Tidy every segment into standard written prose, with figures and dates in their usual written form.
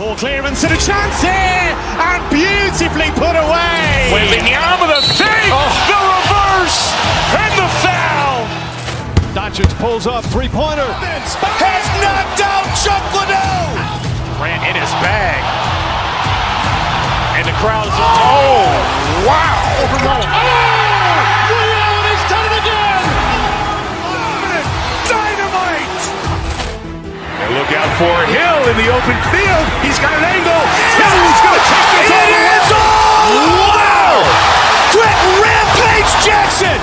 Poor clearance and a chance here, and beautifully put away. Wembanyama the fake, the reverse, and the foul. Doncic pulls up, three-pointer. Has knocked out Chuck Liddell. Grant in his bag. And the crowd is, oh, wow. Leon has done it again. Dynamite. And look out for Hill in the open field. He's got an angle. Hill's going to take this all the way. Wow. Trent Rampage Jackson.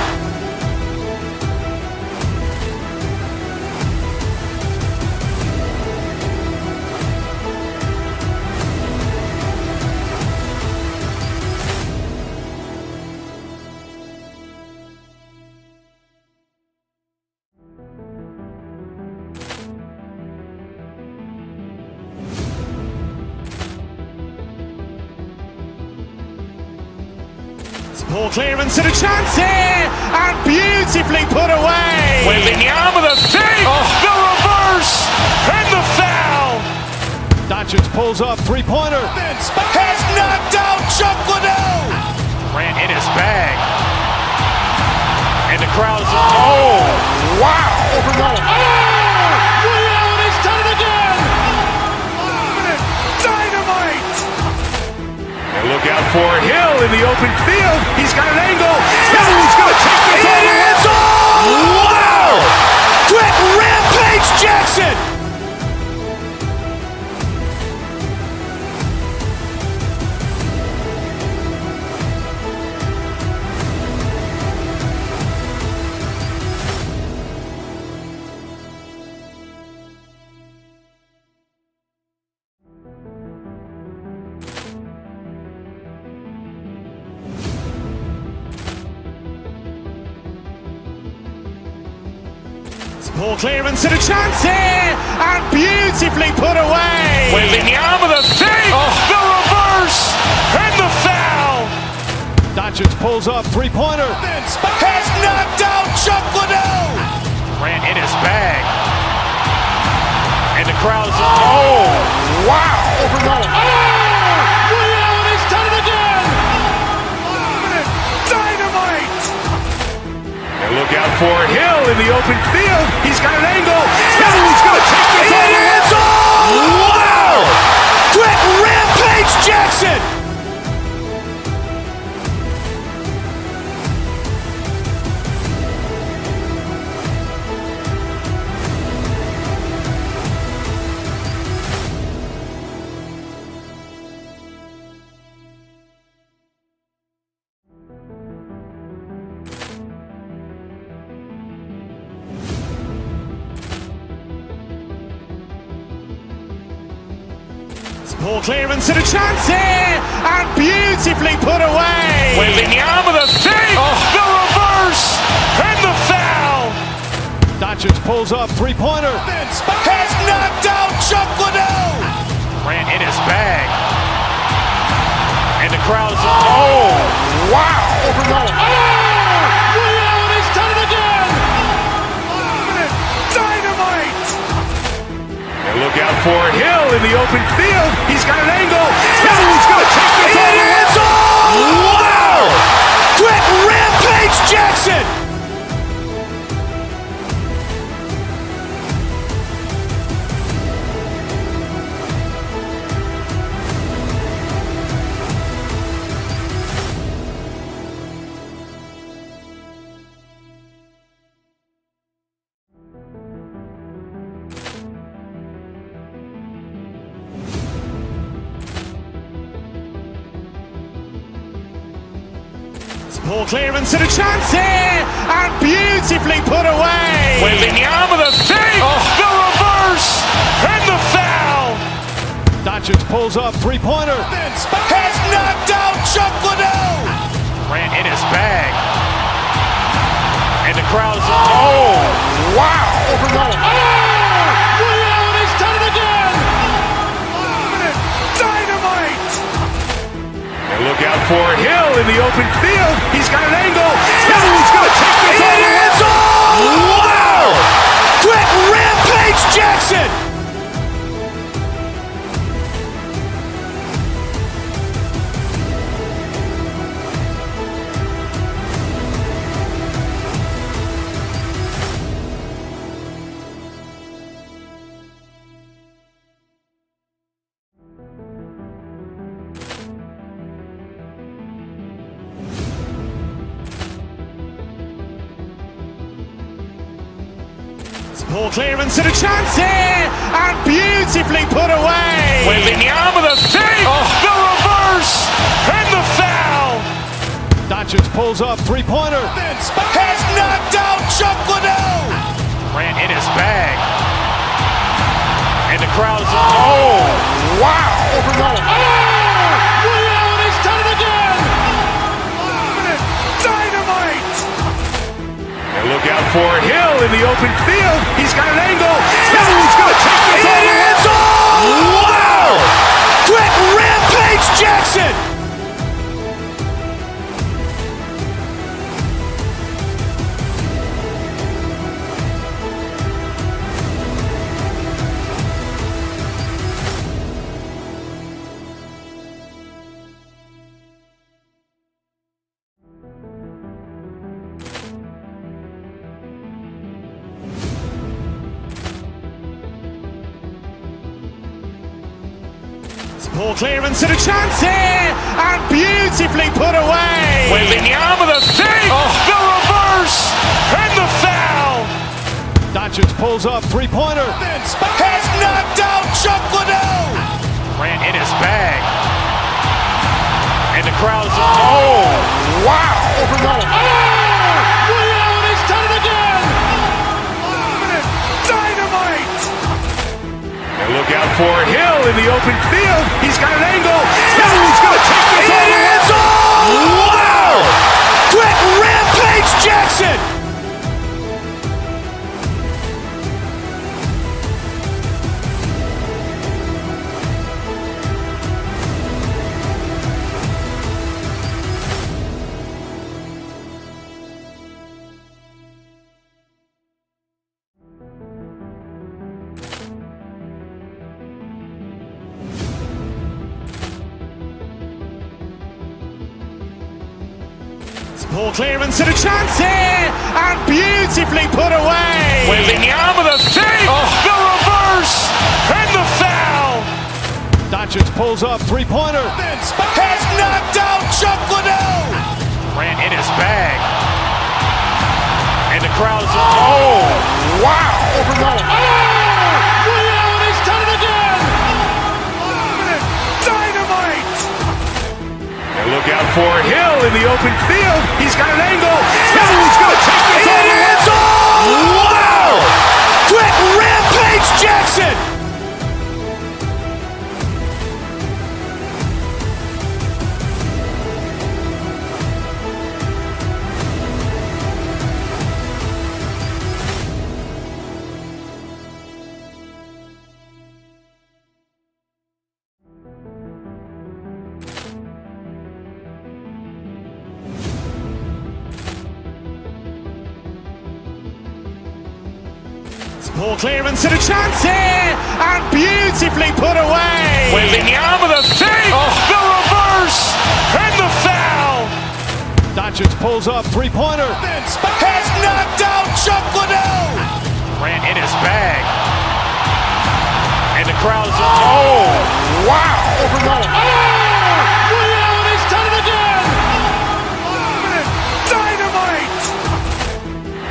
Poor clearance and a chance here, and beautifully put away. Wembanyama the fake, the reverse, and the foul. Doncic pulls up, three-pointer. Has knocked out Chuck Liddell. Grant in his bag. And the crowd is, oh, wow. Leon has done it again. Dynamite. And look out for Hill in the open field. He's got an angle. Hill's going to take this all the way. Wow. Trent Rampage Jackson. Poor clearance and a chance here, and beautifully put away. Wembanyama the fake, the reverse, and the foul. Doncic pulls up, three-pointer. Has knocked out Chuck Liddell. Grant in his bag. And the crowd is, oh, wow. Leon has done it again. Dynamite. And look out for Hill in the open field. He's got an angle. Hill's going to take this all the way. Wow. Trent Rampage Jackson. Poor clearance and a chance here, and beautifully put away. Wembanyama the fake, the reverse, and the foul. Doncic pulls up, three-pointer. Has knocked out Chuck Liddell. Grant in his bag. And the crowd is, oh, wow. Leon has done it again. Dynamite. And look out for Hill in the open field. He's got an angle. Hill's going to take this all the way. Wow. Trent Rampage Jackson. Poor clearance and a chance here, and beautifully put away. Wembanyama the fake, the reverse, and the foul. Doncic pulls up, three-pointer. Has knocked out Chuck Liddell. Grant in his bag. And the crowd is, oh, wow. Leon has done it again. Dynamite. And look out for Hill in the open field. He's got an angle. Hill's going to take this all the way. Wow. Trent Rampage Jackson. Poor clearance and a chance here, and beautifully put away. Wembanyama with a save, the reverse, and the foul. Doncic pulls up, three-pointer. Has knocked out Chuck Liddell. Grant in his bag. And the crowd is, oh, wow. Ray Allen has done it again. Dynamite. And look out for Hill in the open field. He's got an angle. He's going to take this all the way. Wow. Quick rampage Jackson. Poor clearance and a chance here, and beautifully put away. Wembanyama with a save, the reverse, and the foul. Doncic pulls up, three-pointer. Has knocked out Chuck Liddell. Grant in his bag. And the crowd is, oh, wow. Ray Allen has done it again. Dynamite. And look out for Hill in the open field. He's got an angle. He's going to take this all the way. Wow. Quick rampage Jackson. Poor clearance and a chance here, and beautifully put away. Wembanyama with a save, the reverse, and the foul. Doncic pulls up, three-pointer. Has knocked out Chuck Liddell. Grant in his bag. And the crowd is, oh, wow. Ray Allen has done it again. Dynamite. And look out for Hill in the open field. He's got an angle. He's going to take this all the way. Wow. Quick rampage Jackson. Poor clearance and a chance here, and beautifully put away. Wembanyama with a save, the reverse, and the foul. Doncic pulls up, three-pointer. Has knocked out Chuck Liddell. Grant in his bag. And the crowd is, oh, wow. Ray Allen has done it again. Dynamite.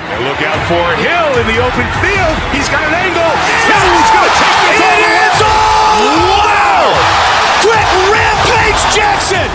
And look out for Hill in the open field. He's got an angle. He's going to take this all the way. Wow. Quick rampage Jackson.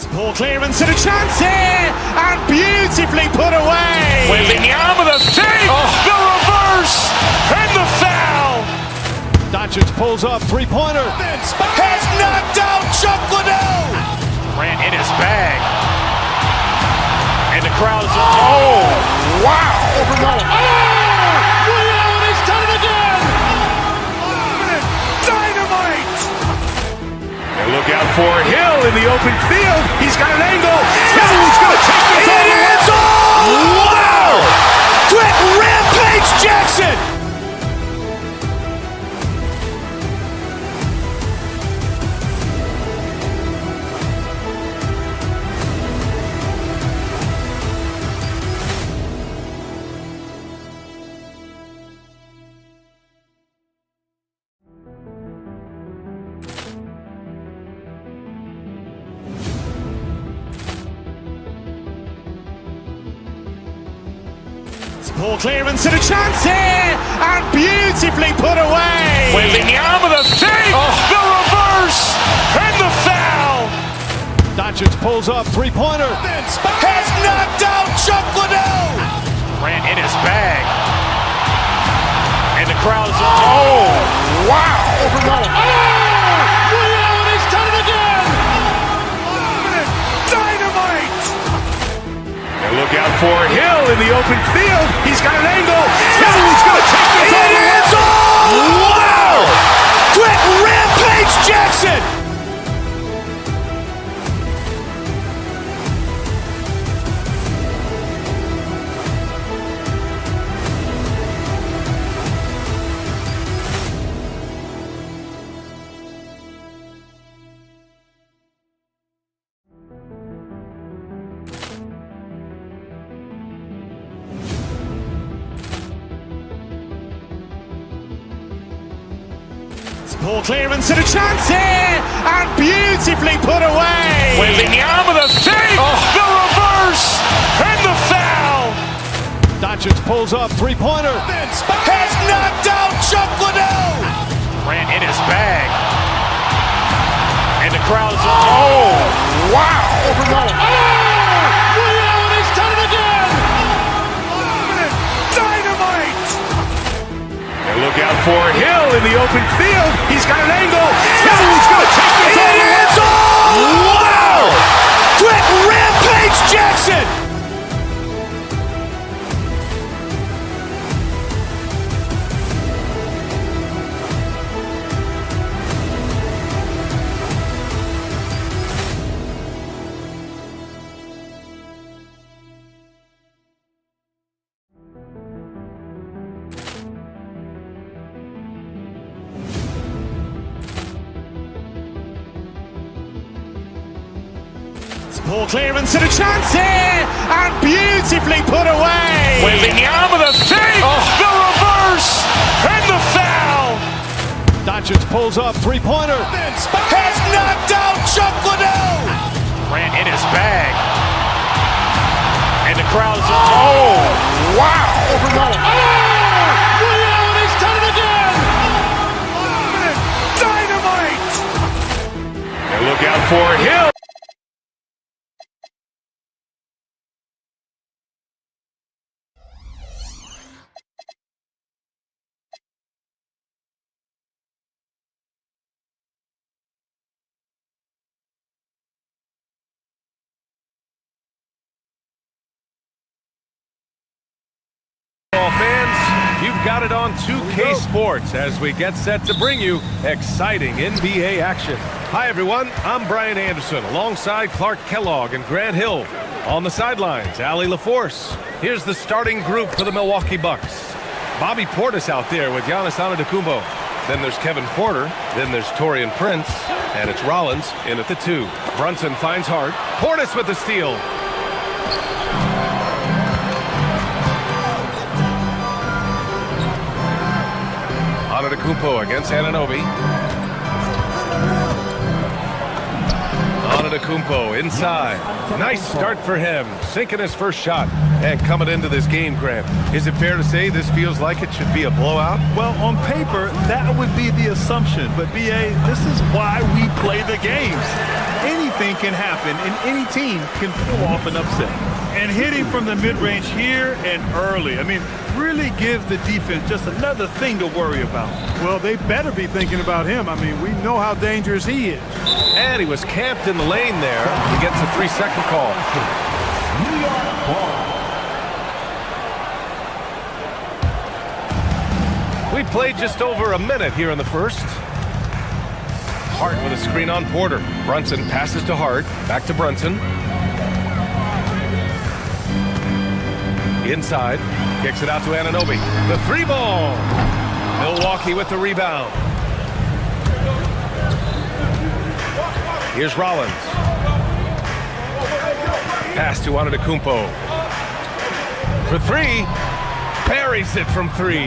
Poor clearance and a chance here, and beautifully put away. Wembanyama with a save, the reverse, and the foul. Doncic pulls up, three-pointer. Has knocked out Chuck Liddell. Grant in his bag. And the crowd is, oh, wow. Ray Allen has done it again. Dynamite. And look out for Hill in the open field. He's got an angle. He's going to take this all the way. Wow. Quick rampage Jackson. Poor clearance and a chance here, and beautifully put away. Waving the arm of the fake, the reverse, and the foul. Doncic pulls up, three-pointer. Has knocked out Chuck Liddell. Ran in his bag. And the crowd is, oh, wow. Ray Allen, he's done it again. Dynamite. And look out for Hill in the open field. He's got an angle. Hill's going to take this all the way. Wow. Quick rampage Jackson. Poor clearance and a chance here, and beautifully put away. Waving the arm of the fake, the reverse, and the foul. Doncic pulls up, three-pointer. Has knocked out Chuck Liddell. Ran in his bag. And the crowd is, oh, wow. Ray Allen, he's done it again. Dynamite. And look out for Hill in the open field. He's got an angle. Hill's going to take this all the way. Wow. Quick rampage Jackson. Poor clearance and a chance here, and beautifully put away. Waving the arm of the fake, the reverse, and the foul. Doncic pulls up, three-pointer. Has knocked out Chuck Liddell. Ran in his bag. And the crowd is, oh, wow. Ray Allen, he's done it again. Dynamite. And look out for Hill. Fans, you've got it on 2K Sports as we get set to bring you exciting NBA action. Hi everyone, I'm Brian Anderson alongside Clark Kellogg and Grant Hill. On the sidelines, Allie LaForce. Here's the starting group for the Milwaukee Bucks. Bobby Portis out there with Giannis Antetokounmpo. Then there's Kevin Porter, then there's Taurean Prince, and it's Rollins in at the 2. Brunson finds Hart, Portis with the steal. Antetokounmpo against Anunoby. Antetokounmpo inside. Nice start for him. Sinking his first shot and coming into this game, Grant. Is it fair to say this feels like it should be a blowout? Well, on paper, that would be the assumption. But, B.A., this is why we play the games. Anything can happen, and any team can pull off an upset. And hitting from the mid-range here and early, I mean, really gives the defense just another thing to worry about. Well, they better be thinking about him. I mean, we know how dangerous he is. And he was camped in the lane there. He gets a 3-second call. We played just over a minute here in the first. Hart with a screen on Porter. Brunson passes to Hart. Back to Brunson. Inside. Kicks it out to Anunoby. The 3-ball. Milwaukee with the rebound. Here's Rollins. Pass to Antetokounmpo. For 3. Buries it from 3.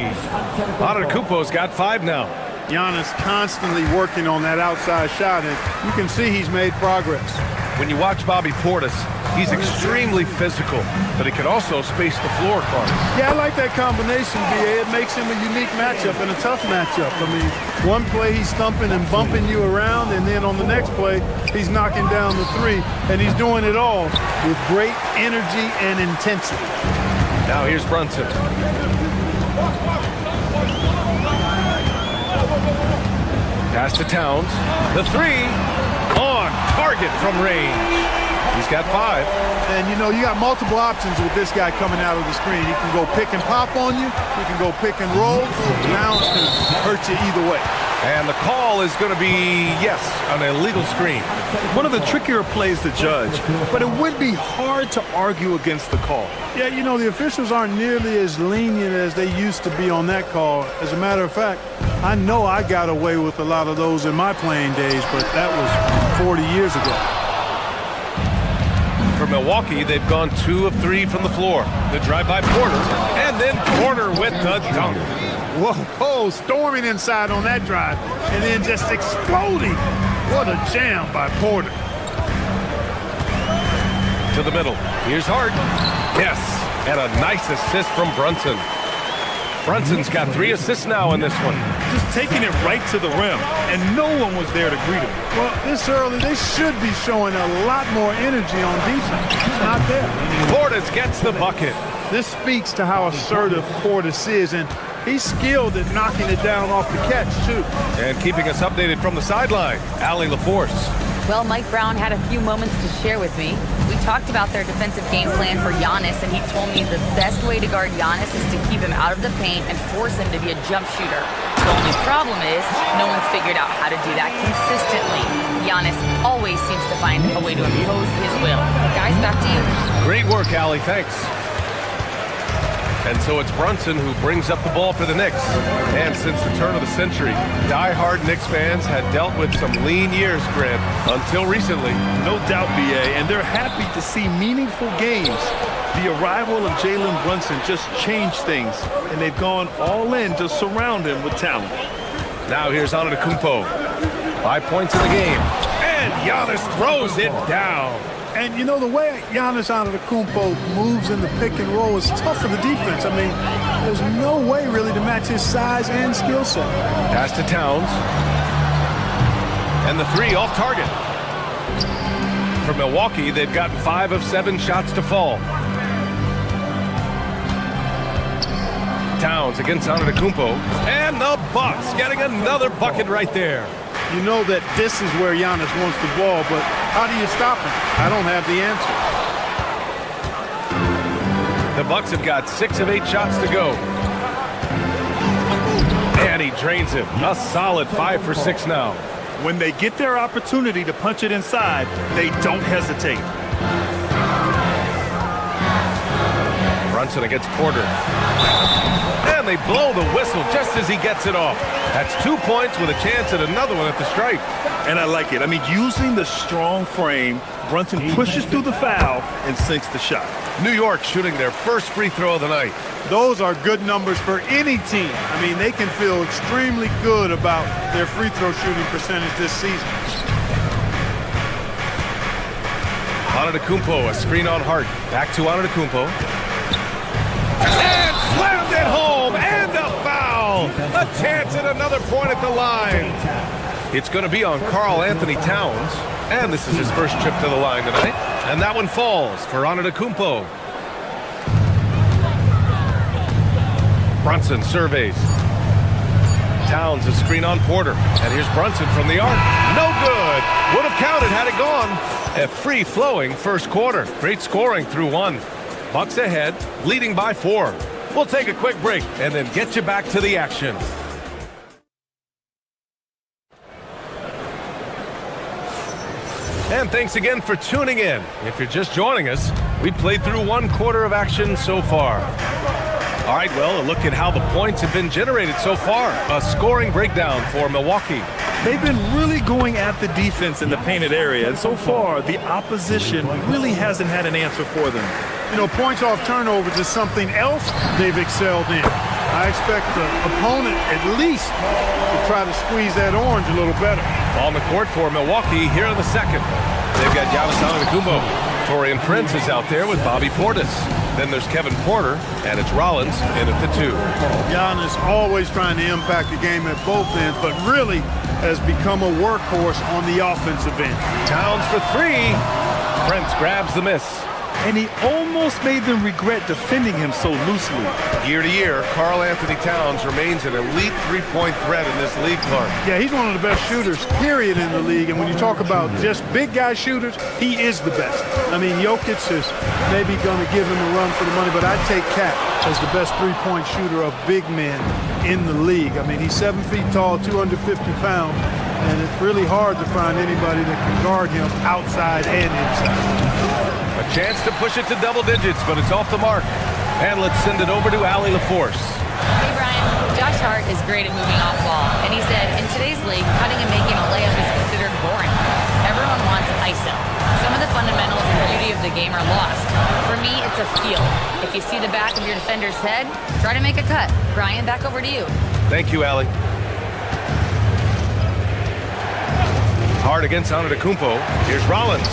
Antetokounmpo's got 5 now. Giannis constantly working on that outside shot, and you can see he's made progress. When you watch Bobby Portis, He's extremely physical, but he can also space the floor, Clark. Yeah, I like that combination, B.A. It makes him a unique matchup and a tough matchup. I mean, one play he's thumping and bumping you around, and then on the next play, he's knocking down the three, and he's doing it all with great energy and intensity. Now here's Brunson. Pass to Towns. The three on target from range. He's got 5. And, you know, you got multiple options with this guy coming out of the screen. He can go pick and pop on you. He can go pick and roll. Towns can hurt you either way. And the call is going to be, yes, an illegal screen. One of the trickier plays to judge, but it would be hard to argue against the call. Yeah, you know, the officials aren't nearly as lenient as they used to be on that call. As a matter of fact, I know I got away with a lot of those in my playing days, but that was 40 years ago. For Milwaukee, they've gone 2 of 3 from the floor. The drive by Porter, and then Porter with the dunk. Whoa, storming inside on that drive, and then just exploding. What a jam by Porter. To the middle. Here's Hart. Yes, and a nice assist from Brunson. Brunson's got 3 assists now in this one. Just taking it right to the rim, and no one was there to greet him. Well, this early, they should be showing a lot more energy on defense. It's not there. Portis gets the bucket. This speaks to how assertive Portis is, and he's skilled at knocking it down off the catch, too. And keeping us updated from the sideline, Allie LaForce. Well, Mike Brown had a few moments to share with me. We talked about their defensive game plan for Giannis, and he told me the best way to guard Giannis is to keep him out of the paint and force him to be a jump shooter. The only problem is no one's figured out how to do that consistently. Giannis always seems to find a way to impose his will. Guys, back to you. Great work, Allie. Thanks. And so it's Brunson who brings up the ball for the Knicks. And since the turn of the century, die-hard Knicks fans had dealt with some lean years, Grant, until recently. No doubt, B.A., and they're happy to see meaningful games. The arrival of Jalen Brunson just changed things, and they've gone all in to surround him with talent. Now here's Antetokounmpo. 5 points in the game. And Giannis throws it down. And, you know, the way Giannis Antetokounmpo moves in the pick and roll is tough for the defense. I mean, there's no way really to match his size and skill set. Pass to Towns. And the 3 off target. For Milwaukee, they've gotten 5 of 7 shots to fall. Towns against Antetokounmpo. And the Bucks getting another bucket right there. You know that this is where Giannis wants the ball, but how do you stop him? I don't have the answer. The Bucks have got 6 of 8 shots to go. And he drains it. A solid 5 for 6 now. When they get their opportunity to punch it inside, they don't hesitate. Brunson against Porter. And they blow the whistle just as he gets it off. That's 2 points with a chance at another one at the stripe. And I like it. I mean, using the strong frame, Brunson pushes through the foul and sinks the shot. New York shooting their first free throw of the night. Those are good numbers for any team. I mean, they can feel extremely good about their free throw shooting percentage this season. Antetokounmpo, a screen on Hart. Back to Antetokounmpo. And slammed it home, and a foul. A chance at another point at the line. It's going to be on Karl Anthony Towns, and this is his first trip to the line tonight. And that one falls for Antetokounmpo. Brunson surveys. Towns a screen on Porter, and here's Brunson from the arc. No good. Would have counted had it gone. A free-flowing first quarter. Great scoring through 1. Bucks ahead, leading by 4. We'll take a quick break and then get you back to the action. And thanks again for tuning in. If you're just joining us, we played through 1 quarter of action so far. All right, well, a look at how the points have been generated so far. A scoring breakdown for Milwaukee. They've been really going at the defense in the painted area, and so far, the opposition really hasn't had an answer for them. You know, points off turnovers is something else they've excelled in. I expect the opponent at least to try to squeeze that orange a little better. On the court for Milwaukee here in the second. They've got Giannis Antetokounmpo. Torian Prince is out there with Bobby Portis. Then there's Kevin Porter, and it's Rollins in at the 2. Giannis always trying to impact the game at both ends, but really has become a workhorse on the offensive end. Towns for 3. Prince grabs the miss. And he almost made them regret defending him so loosely. Year to year, Karl Anthony Towns remains an elite three-point threat in this league, Clark. Yeah, he's one of the best shooters, period, in the league. And when you talk about just big guy shooters, he is the best. I mean, Jokic is maybe going to give him a run for the money, but I'd take Cat as the best three-point shooter of big men in the league. I mean, he's 7 feet tall, 250 pounds, and it's really hard to find anybody that can guard him outside and inside. A chance to push it to double digits, but it's off the mark. And let's send it over to Allie LaForce. Hey, Brian. Josh Hart is great at moving off ball, and he said, in today's league, cutting and making a layup is considered boring. Everyone wants ISO. Some of the fundamentals and beauty of the game are lost. For me, it's a feel. If you see the back of your defender's head, try to make a cut. Brian, back over to you. Thank you, Allie. Hart against Antetokounmpo. Here's Rollins.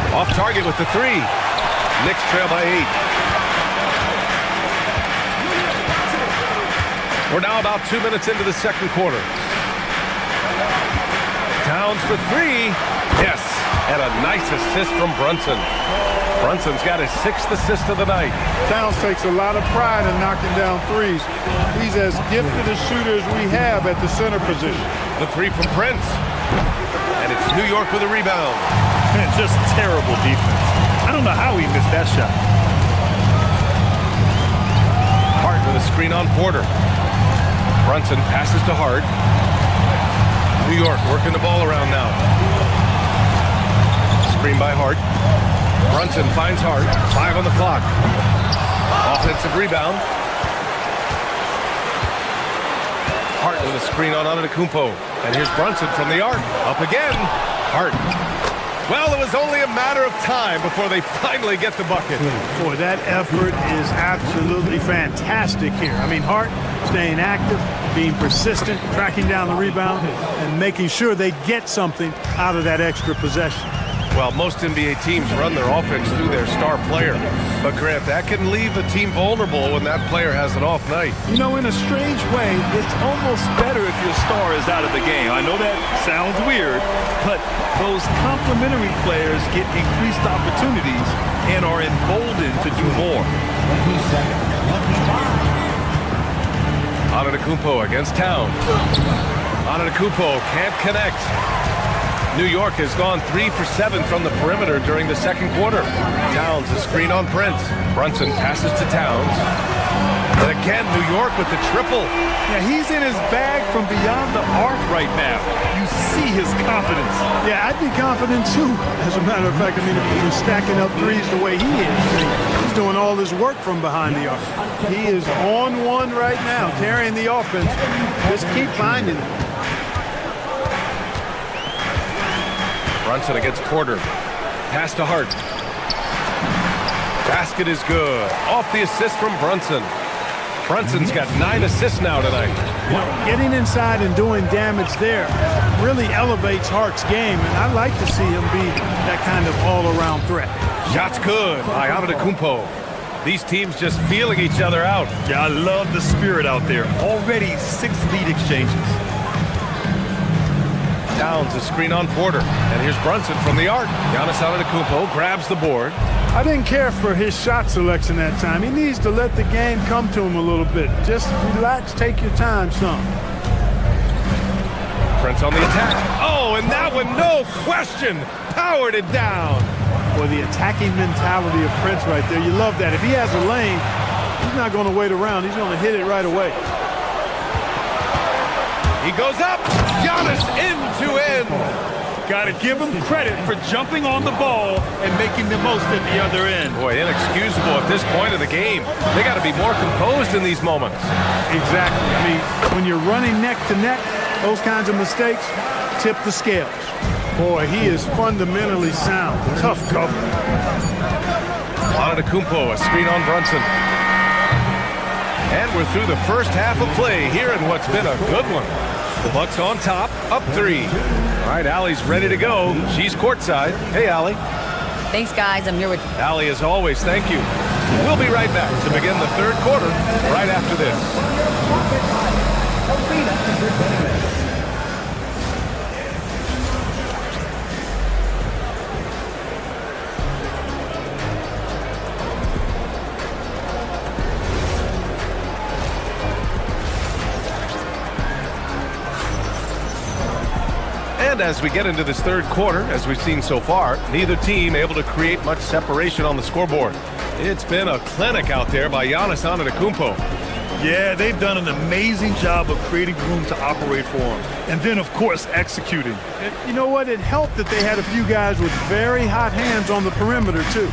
Off target with the 3. Knicks trail by 8. We're now about 2 minutes into the second quarter. Towns for 3. Yes, and a nice assist from Brunson. Brunson's got his 6th assist of the night. Towns takes a lot of pride in knocking down threes. He's as gifted a shooter as we have at the center position. The 3 from Prince. And it's New York with a rebound. And just terrible defense. I don't know how he missed that shot. Hart with a screen on Porter. Brunson passes to Hart. New York working the ball around now. Screen by Hart. Brunson finds Hart. 5 on the clock. Offensive rebound. Hart with a screen on Antetokounmpo. And here's Brunson from the arc. Up again. Hart. Well, it was only a matter of time before they finally get the bucket. Boy, that effort is absolutely fantastic here. I mean, Hart staying active, being persistent, tracking down the rebound, and making sure they get something out of that extra possession. Well, most NBA teams run their offense through their star player. But, Grant, that can leave a team vulnerable when that player has an off night. You know, in a strange way, it's almost better if your star is out of the game. I know that sounds weird, but those complementary players get increased opportunities and are emboldened to do more. Antetokounmpo against Towns. Antetokounmpo can't connect. New York has gone 3 for 7 from the perimeter during the second quarter. Towns a screen on Prince. Brunson passes to Towns. And again, New York with the triple. Yeah, he's in his bag from beyond the arc right now. You see his confidence. Yeah, I'd be confident too. As a matter of fact, I mean, if he's stacking up threes the way he is, he's doing all this work from behind the arc. He is on one right now, carrying the offense. Just keep finding it. Brunson against Porter. Pass to Hart. Basket is good. Off the assist from Brunson. Brunson's got 9 assists now tonight. You know, getting inside and doing damage there really elevates Hart's game, and I like to see him be that kind of all-around threat. Shots good by Antetokounmpo. These teams just feeling each other out. Yeah, I love the spirit out there. Already 6 lead exchanges. Towns a screen on Porter. And here's Brunson from the arc. Giannis Antetokounmpo grabs the board. I didn't care for his shot selection that time. He needs to let the game come to him a little bit. Just relax, take your time, son. Prince on the attack. Oh, and that one, no question, powered it down. Boy, the attacking mentality of Prince right there. You love that. If he has a lane, he's not going to wait around. He's going to hit it right away. He goes up. Giannis end to end. Got to give him credit for jumping on the ball and making the most at the other end. Boy, inexcusable at this point of the game. They got to be more composed in these moments. Exactly. I mean, when you're running neck to neck, those kinds of mistakes tip the scales. Boy, he is fundamentally sound. Tough cover. Antetokounmpo, a screen on Brunson. And we're through the first half of play here in what's been a good one. The Bucks on top, up 3. All right, Allie's ready to go. She's courtside. Hey, Allie. Thanks, guys. I'm here with... Allie, as always, thank you. We'll be right back to begin the third quarter right after this. And as we get into this third quarter, as we've seen so far, neither team able to create much separation on the scoreboard. It's been a clinic out there by Giannis Antetokounmpo. Yeah, they've done an amazing job of creating room to operate for him. And then, of course, executing. And you know what? It helped that they had a few guys with very hot hands on the perimeter, too.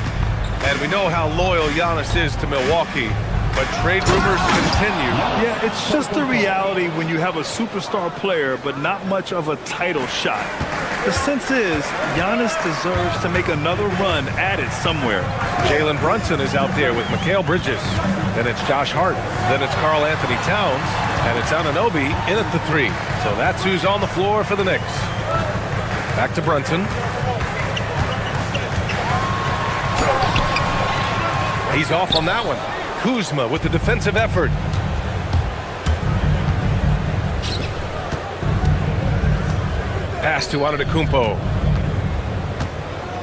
And we know how loyal Giannis is to Milwaukee. But trade rumors continue. Yeah, it's just the reality when you have a superstar player but not much of a title shot. The sense is Giannis deserves to make another run at it somewhere. Jalen Brunson is out there with Mikal Bridges. Then it's Josh Hart. Then it's Karl Anthony Towns. And it's Anunoby in at the 3. So that's who's on the floor for the Knicks. Back to Brunson. He's off on that one. Kuzma with the defensive effort. Pass to Antetokounmpo.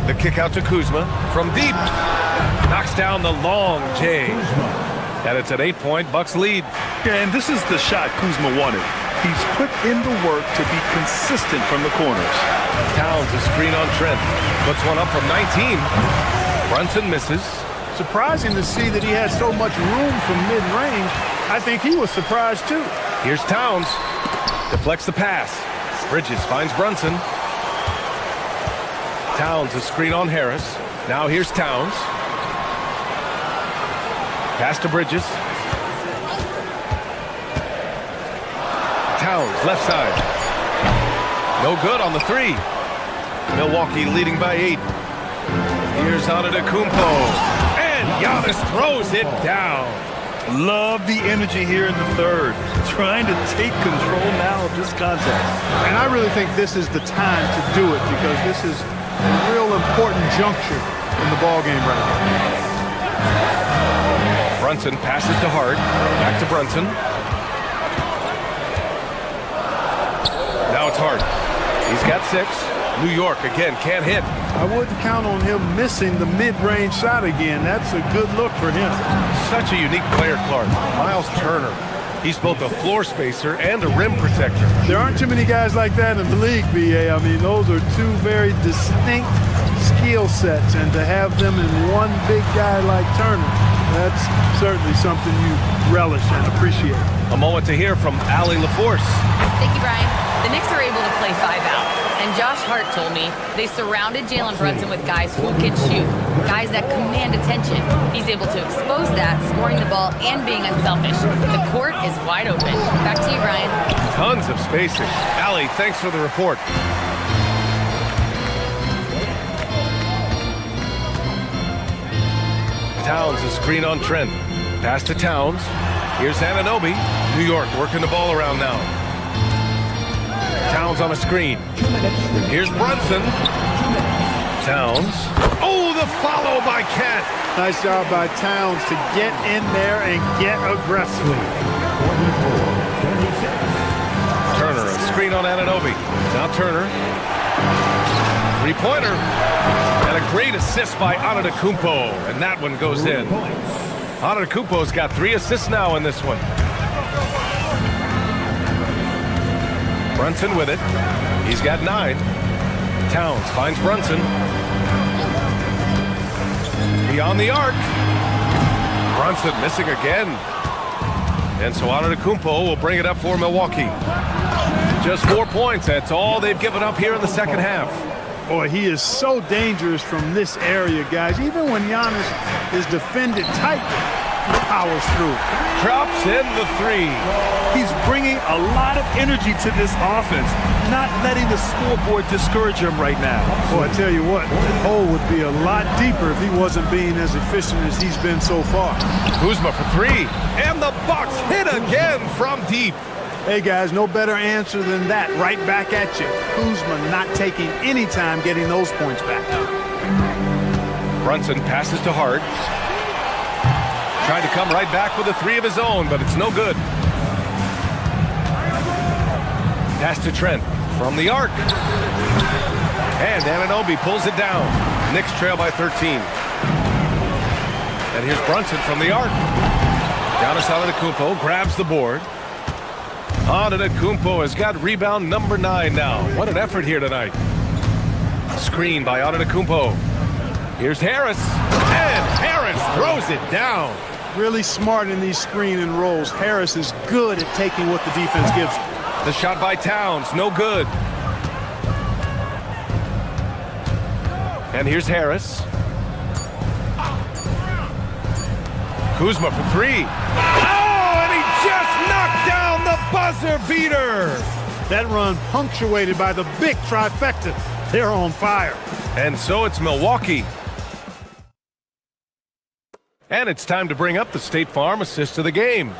The kick out to Kuzma from deep. Knocks down the long J. And it's an 8-point Bucks lead. Yeah, and this is the shot Kuzma wanted. He's put in the work to be consistent from the corners. Towns a screen on Trent. Puts one up from 19. Brunson misses. Surprising to see that he had so much room from mid-range. I think he was surprised, too. Here's Towns. Deflects the pass. Bridges finds Brunson. Towns a screen on Harris. Now here's Towns. Pass to Bridges. Towns, left side. No good on the 3. Milwaukee leading by 8. Here's Antetokounmpo. Giannis throws it down. Love the energy here in the third. Trying to take control now of this contest. And I really think this is the time to do it because this is a real important juncture in the ballgame right now. Brunson passes to Hart. Back to Brunson. Now it's Hart. He's got 6. New York again can't hit. I wouldn't count on him missing the mid-range shot again. That's a good look for him. Such a unique player, Clark. Miles Turner. He's both a floor spacer and a rim protector. There aren't too many guys like that in the league, B.A. I mean, those are two very distinct skill sets, and to have them in one big guy like Turner, that's certainly something you relish and appreciate. A moment to hear from Allie LaForce. Thank you, Brian. The Knicks are able to play 5 out. And Josh Hart told me they surrounded Jalen Brunson with guys who can shoot, guys that command attention. He's able to expose that, scoring the ball and being unselfish. The court is wide open. Back to you, Brian. Tons of spacing. Allie, thanks for the report. Towns a screen on Trent. Pass to Towns. Here's Anunoby. New York working the ball around now. Towns on a screen. Here's Brunson. Towns. Oh, the follow by Kent. Nice job by Towns to get in there and get aggressive. Turner, a screen on Anunoby. Now Turner. 3-pointer. And a great assist by Antetokounmpo. And that one goes in. Antetokounmpo's got 3 assists now in this one. Brunson with it. He's got 9. Towns finds Brunson. Beyond the arc. Brunson missing again. And so Antetokounmpo will bring it up for Milwaukee. Just 4 points. That's all they've given up here in the second half. Boy, he is so dangerous from this area, guys. Even when Giannis is defended tightly, he powers through. Drops in the 3. He's bringing a lot of energy to this offense, not letting the scoreboard discourage him right now. Boy, I tell you what, the hole would be a lot deeper if he wasn't being as efficient as he's been so far. Kuzma for 3. And the Bucks hit again from deep. Hey, guys, no better answer than that. Right back at you. Kuzma not taking any time getting those points back. Brunson passes to Hart. Tried to come right back with a three of his own, but it's no good. Pass to Trent from the arc. And Anunoby pulls it down. Knicks trail by 13. And here's Brunson from the arc. Giannis Antetokounmpo grabs the board. Antetokounmpo has got rebound number 9 now. What an effort here tonight. Screen by Antetokounmpo. Here's Harris. And Harris throws it down. Really smart in these screen and rolls. Harris is good at taking what the defense gives him. The shot by Towns, no good. And here's Harris. Kuzma for 3. Oh, and he just knocked down the buzzer beater. That run punctuated by the big trifecta. They're on fire. And so it's Milwaukee. And it's time to bring up the State Farm assist of the game.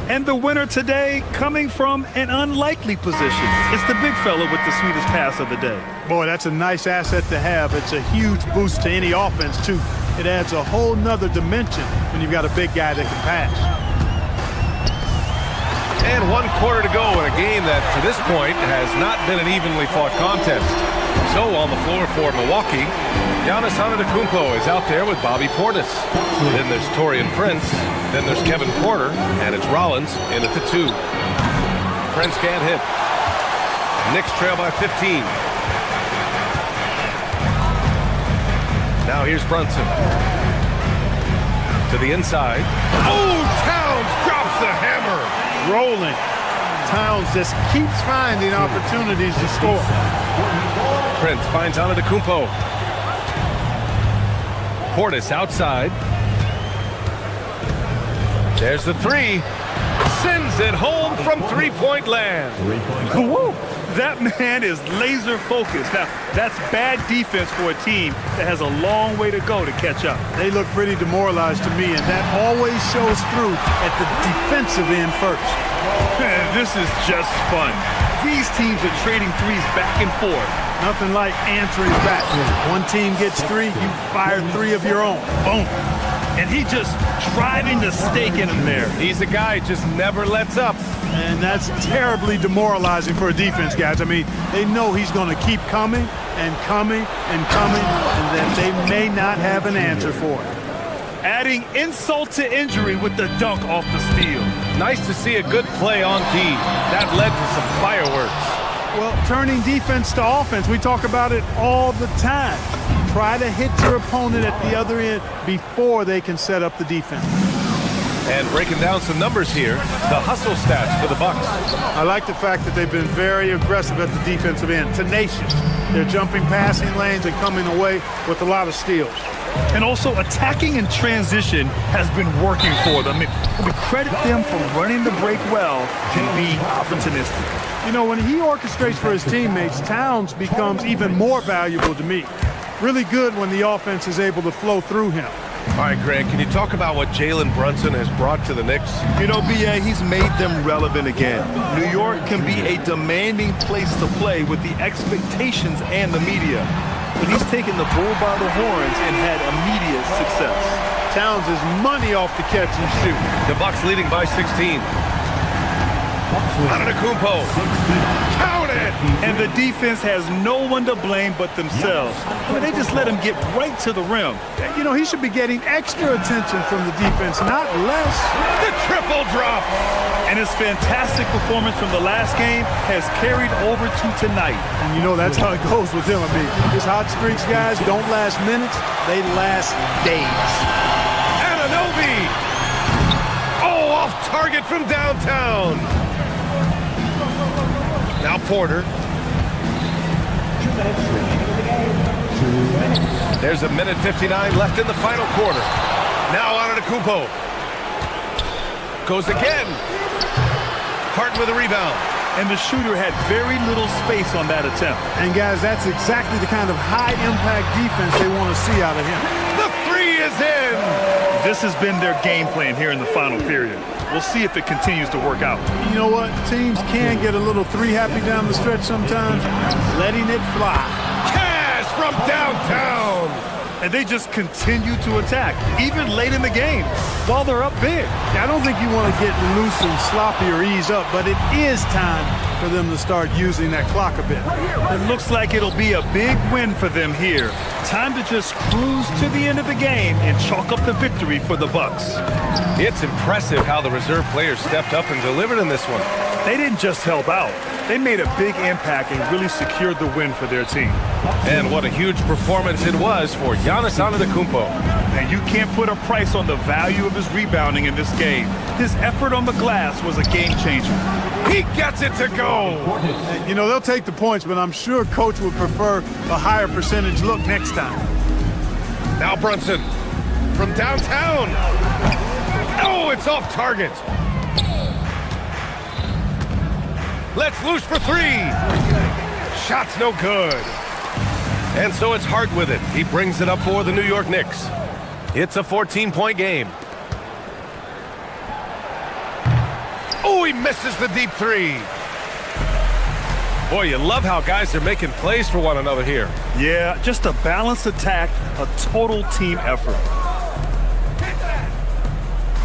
And the winner today coming from an unlikely position. It's the big fella with the sweetest pass of the day. Boy, that's a nice asset to have. It's a huge boost to any offense, too. It adds a whole nother dimension when you've got a big guy that can pass. And 1 quarter to go in a game that, to this point, has not been an evenly fought contest. So on the floor for Milwaukee, Giannis Antetokounmpo is out there with Bobby Portis. Then there's Taurean Prince. Then there's Kevin Porter. And it's Rollins in at the 2. Prince can't hit. Knicks trail by 15. Now here's Brunson. To the inside. Oh, Towns drops the hammer. Rolling. Towns just keeps finding opportunities to score. Prince finds Antetokounmpo. Portis outside. There's the 3. Sends it home from three-point land. Woo! That man is laser focused. Now, that's bad defense for a team that has a long way to go to catch up. They look pretty demoralized to me, and that always shows through at the defensive end first. This is just fun. These teams are trading threes back and forth. Nothing like answering back. One team gets 3, you fire 3 of your own. Boom. And he just driving the stake in him there. He's a guy who just never lets up. And that's terribly demoralizing for a defense, guys. I mean, they know he's going to keep coming and coming and coming, and that they may not have an answer for it. Adding insult to injury with the dunk off the steal. Nice to see a good play on D. That led to some fireworks. Well, turning defense to offense, we talk about it all the time. Try to hit your opponent at the other end before they can set up the defense. And breaking down some numbers here, the hustle stats for the Bucks. I like the fact that they've been very aggressive at the defensive end, tenacious. They're jumping passing lanes and coming away with a lot of steals. And also attacking in transition has been working for them. We credit them for running the break well and being opportunistic. You know, when he orchestrates for his teammates, Towns becomes even more valuable to me. Really good when the offense is able to flow through him. All right, Grant, can you talk about what Jalen Brunson has brought to the Knicks? You know, B.A., he's made them relevant again. New York can be a demanding place to play with the expectations and the media. But he's taken the bull by the horns and had immediate success. Towns is money off the catch and shoot. The Bucks leading by 16. Antetokounmpo. Count it! And the defense has no one to blame but themselves. I mean, they just let him get right to the rim. You know, he should be getting extra attention from the defense, not less. The triple drop! And his fantastic performance from the last game has carried over to tonight. And you know, that's how it goes with him. I mean, his hot streaks, guys, don't last minutes. They last days. Anunoby! Oh, off target from downtown. Now Porter. There's 1:59 left in the final quarter. Now Antetokounmpo. Goes again. Hart with a rebound. And the shooter had very little space on that attempt. And guys, that's exactly the kind of high-impact defense they want to see out of him. The 3 is in. This has been their game plan here in the final period. We'll see if it continues to work out. You know what? Teams can get a little 3-happy down the stretch sometimes. Letting it fly. Cash from downtown. And they just continue to attack, even late in the game, while they're up big. I don't think you want to get loose and sloppy or ease up, but it is time for them to start using that clock a bit. It looks like it'll be a big win for them here. Time to just cruise to the end of the game and chalk up the victory for the Bucks. It's impressive how the reserve players stepped up and delivered in this one. They didn't just help out. They made a big impact and really secured the win for their team. And what a huge performance it was for Giannis Antetokounmpo. And you can't put a price on the value of his rebounding in this game. His effort on the glass was a game changer. He gets it to go. You know, they'll take the points, but I'm sure Coach would prefer a higher percentage look next time. Now Brunson from downtown. Oh, it's off target. Let's loose for three. Shot's no good. And so it's Hart with it. He brings it up for the New York Knicks. It's a 14-point game. Oh, he misses the deep three. Boy, you love how guys are making plays for one another here. Yeah, just a balanced attack, a total team effort.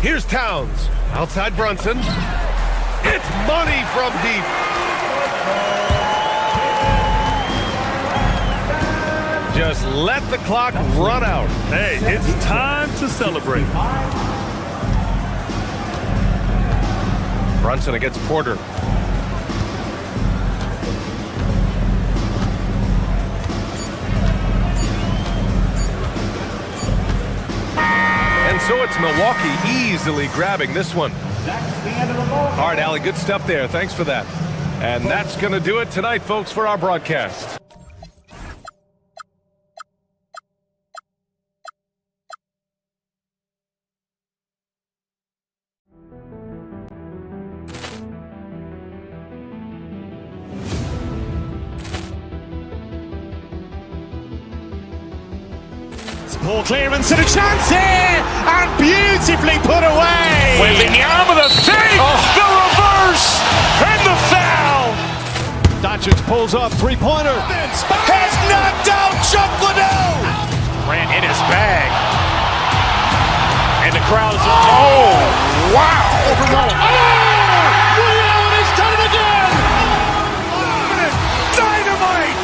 Here's Towns. Outside Brunson. It's money from deep. Just let the clock run out. Hey, it's time to celebrate. Brunson against Porter. And so it's Milwaukee easily grabbing this one. All right, Allie, good stuff there. Thanks for that. And that's going to do it tonight, folks, for our broadcast. Ball clearance and a chance here, and beautifully put away. Wembanyama the save, the reverse, and the foul. Doncic pulls up, three-pointer. Has knocked out Chuck Liddell. Ran in his bag. And the crowd is, oh, wow. Willie Allen has done it again. Dynamite.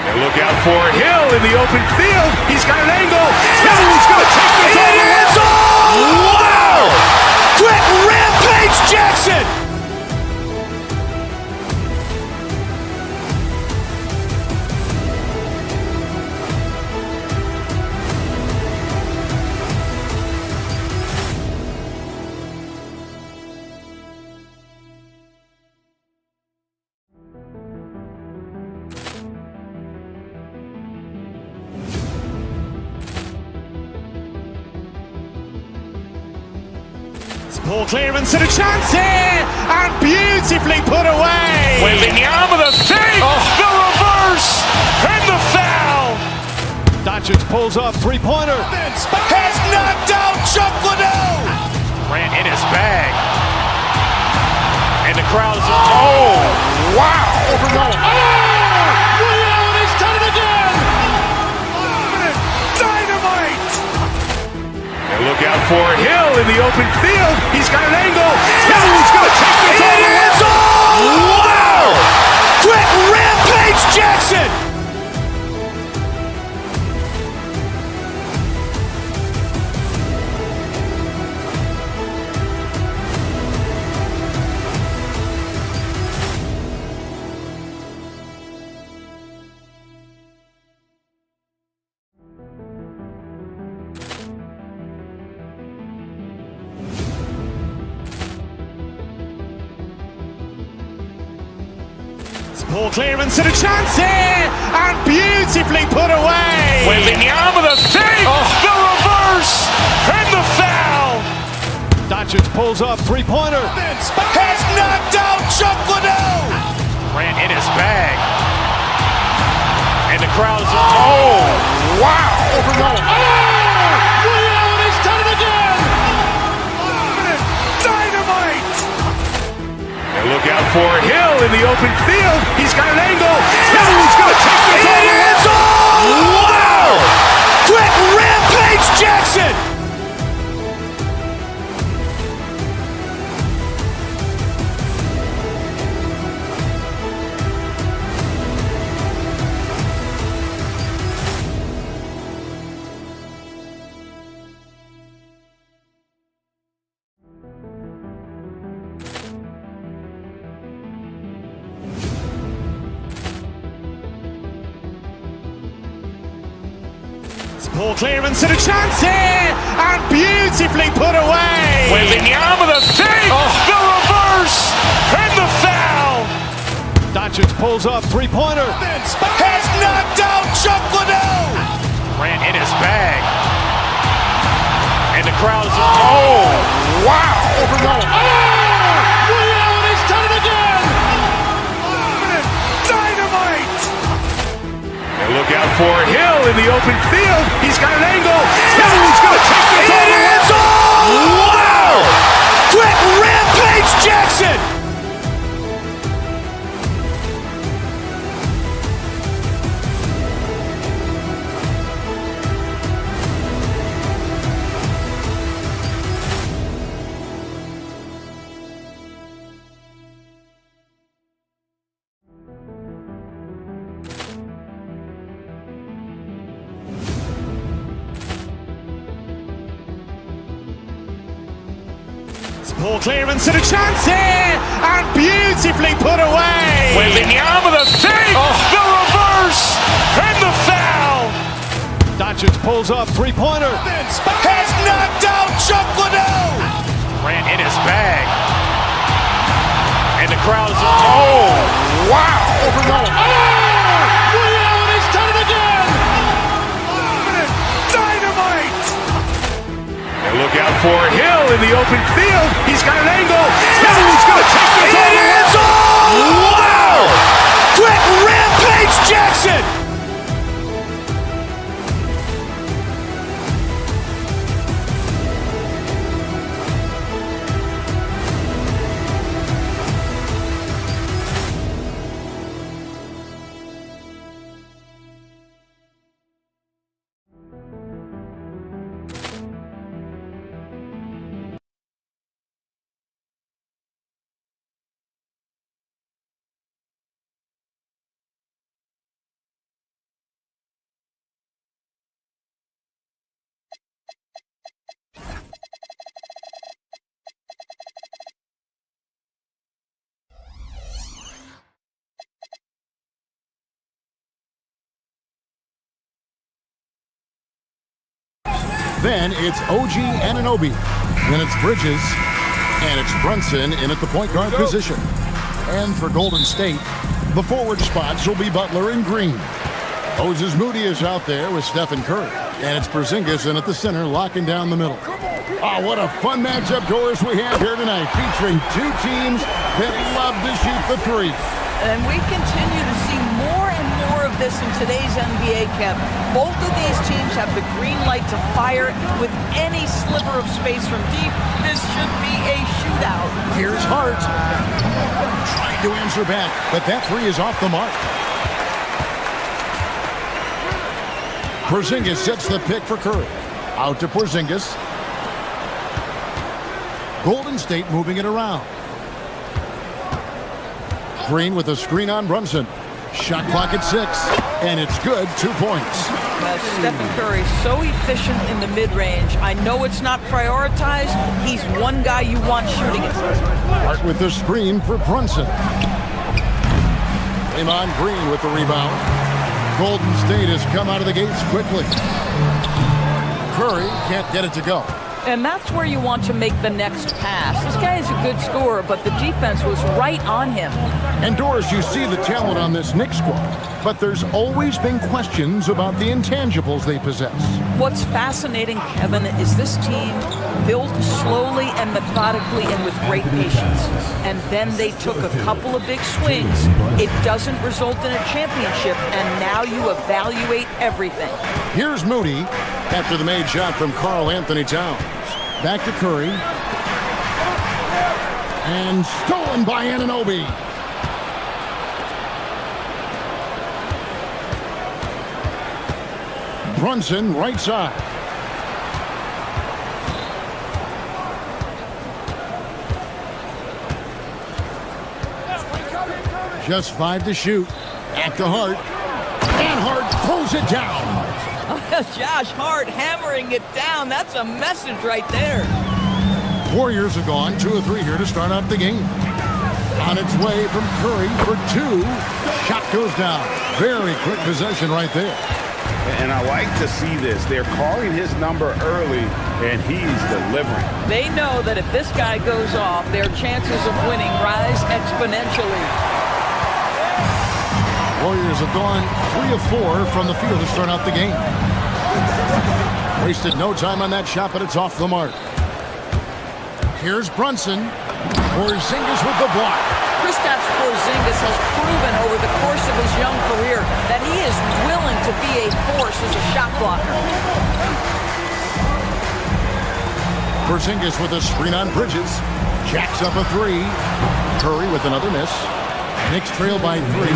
And look out for Hill in the open field. He's got an angle. Hill's going to take this all the way. Wow. Quick rampage Jackson. Ball clearance and a chance here, and beautifully put away. Wembanyama the save, the reverse, and the foul. Doncic pulls up, three-pointer. Has knocked out Chuck Liddell. Ran in his bag. And the crowd is, oh, wow. Willie Allen has done it again. Dynamite. And look out for Hill in the open field. He's got an angle. Hill's going to take this all the way. Wow. Quick rampage Jackson. Ball clearance and a chance here, and beautifully put away. Wembanyama the save, the reverse, and the foul. Doncic pulls up, three-pointer. Has knocked out Chuck Liddell. Ran in his bag. And the crowd is, oh, wow. Willie Allen has done it again. Dynamite. And look out for Hill in the open field. He's got an angle. Hill's going to take this all the way. Wow. Quick rampage Jackson! Poor clearance and a chance here, and beautifully put away. Wembanyama the fake, the reverse, and the foul. Doncic pulls up, three-pointer. Has knocked out Chuck Liddell. Ran in his bag. And the crowd is, oh, wow. Ray Allen has done it again. Dynamite. And look out for Hill in the open field. He's got an angle. Hill's going to take this all the way. Wow. Quick rampage Jackson. Poor clearance and a chance here, and beautifully put away. Wembanyama the fake, the reverse, and the foul. Doncic pulls up, three-pointer. Has knocked out Chuck Liddell. Ran in his bag. And the crowd is, oh, wow. Ray Allen has done it again. Dynamite. And look out for Hill in the open field. He's got an angle. Hill's going to take this all the way. Wow. Quick rampage Jackson. Then it's OG Anunoby. Then it's Bridges. And it's Brunson in at the point guard position. And for Golden State, the forward spots will be Butler and Green. Moses Moody is out there with Stephen Curry. And it's Porzingis in at the center, locking down the middle. Oh, what a fun matchup, Doris, we have here tonight, featuring two teams that love to shoot the three. And we continue to see more and more of this in today's NBA, Kev. Both of these teams have the green light to fire with any sliver of space from deep. This should be a shootout. Here's Hart. Trying to answer back, but that three is off the mark. Porzingis sets the pick for Curry. Out to Porzingis. Golden State moving it around. Green with a screen on Brunson. Shot clock at 6, and it's good, 2 points. Stephen Curry, so efficient in the mid-range. I know it's not prioritized. He's one guy you want shooting it. Hart with the screen for Brunson. Draymond Green with the rebound. Golden State has come out of the gates quickly. Curry can't get it to go. And that's where you want to make the next pass. This guy is a good scorer, but the defense was right on him. And Doris, you see the talent on this Knicks squad, but there's always been questions about the intangibles they possess. What's fascinating, Kevin, is this team built slowly and methodically and with great patience. And then they took a couple of big swings. It doesn't result in a championship, and now you evaluate everything. Here's Moody after the made shot from Karl Anthony Towns. Back to Curry. And stolen by Anunoby. Brunson, right side. Just 5 to shoot. Back to Hart. And Hart throws it down. Josh Hart hammering it down. That's a message right there. Warriors have gone 2 of 3 here to start out the game. On its way from Curry for 2. Shot goes down. Very quick possession right there. And I like to see this. They're calling his number early, and he's delivering. They know that if this guy goes off, their chances of winning rise exponentially. Warriors have gone 3 of 4 from the field to start out the game. Wasted no time on that shot, but it's off the mark. Here's Brunson. Porzingis with the block. Kristaps Porzingis has proven over the course of his young career that he is willing to be a force as a shot blocker. Porzingis with a screen on Bridges. Jacks up a 3. Curry with another miss. Knicks trail by 3.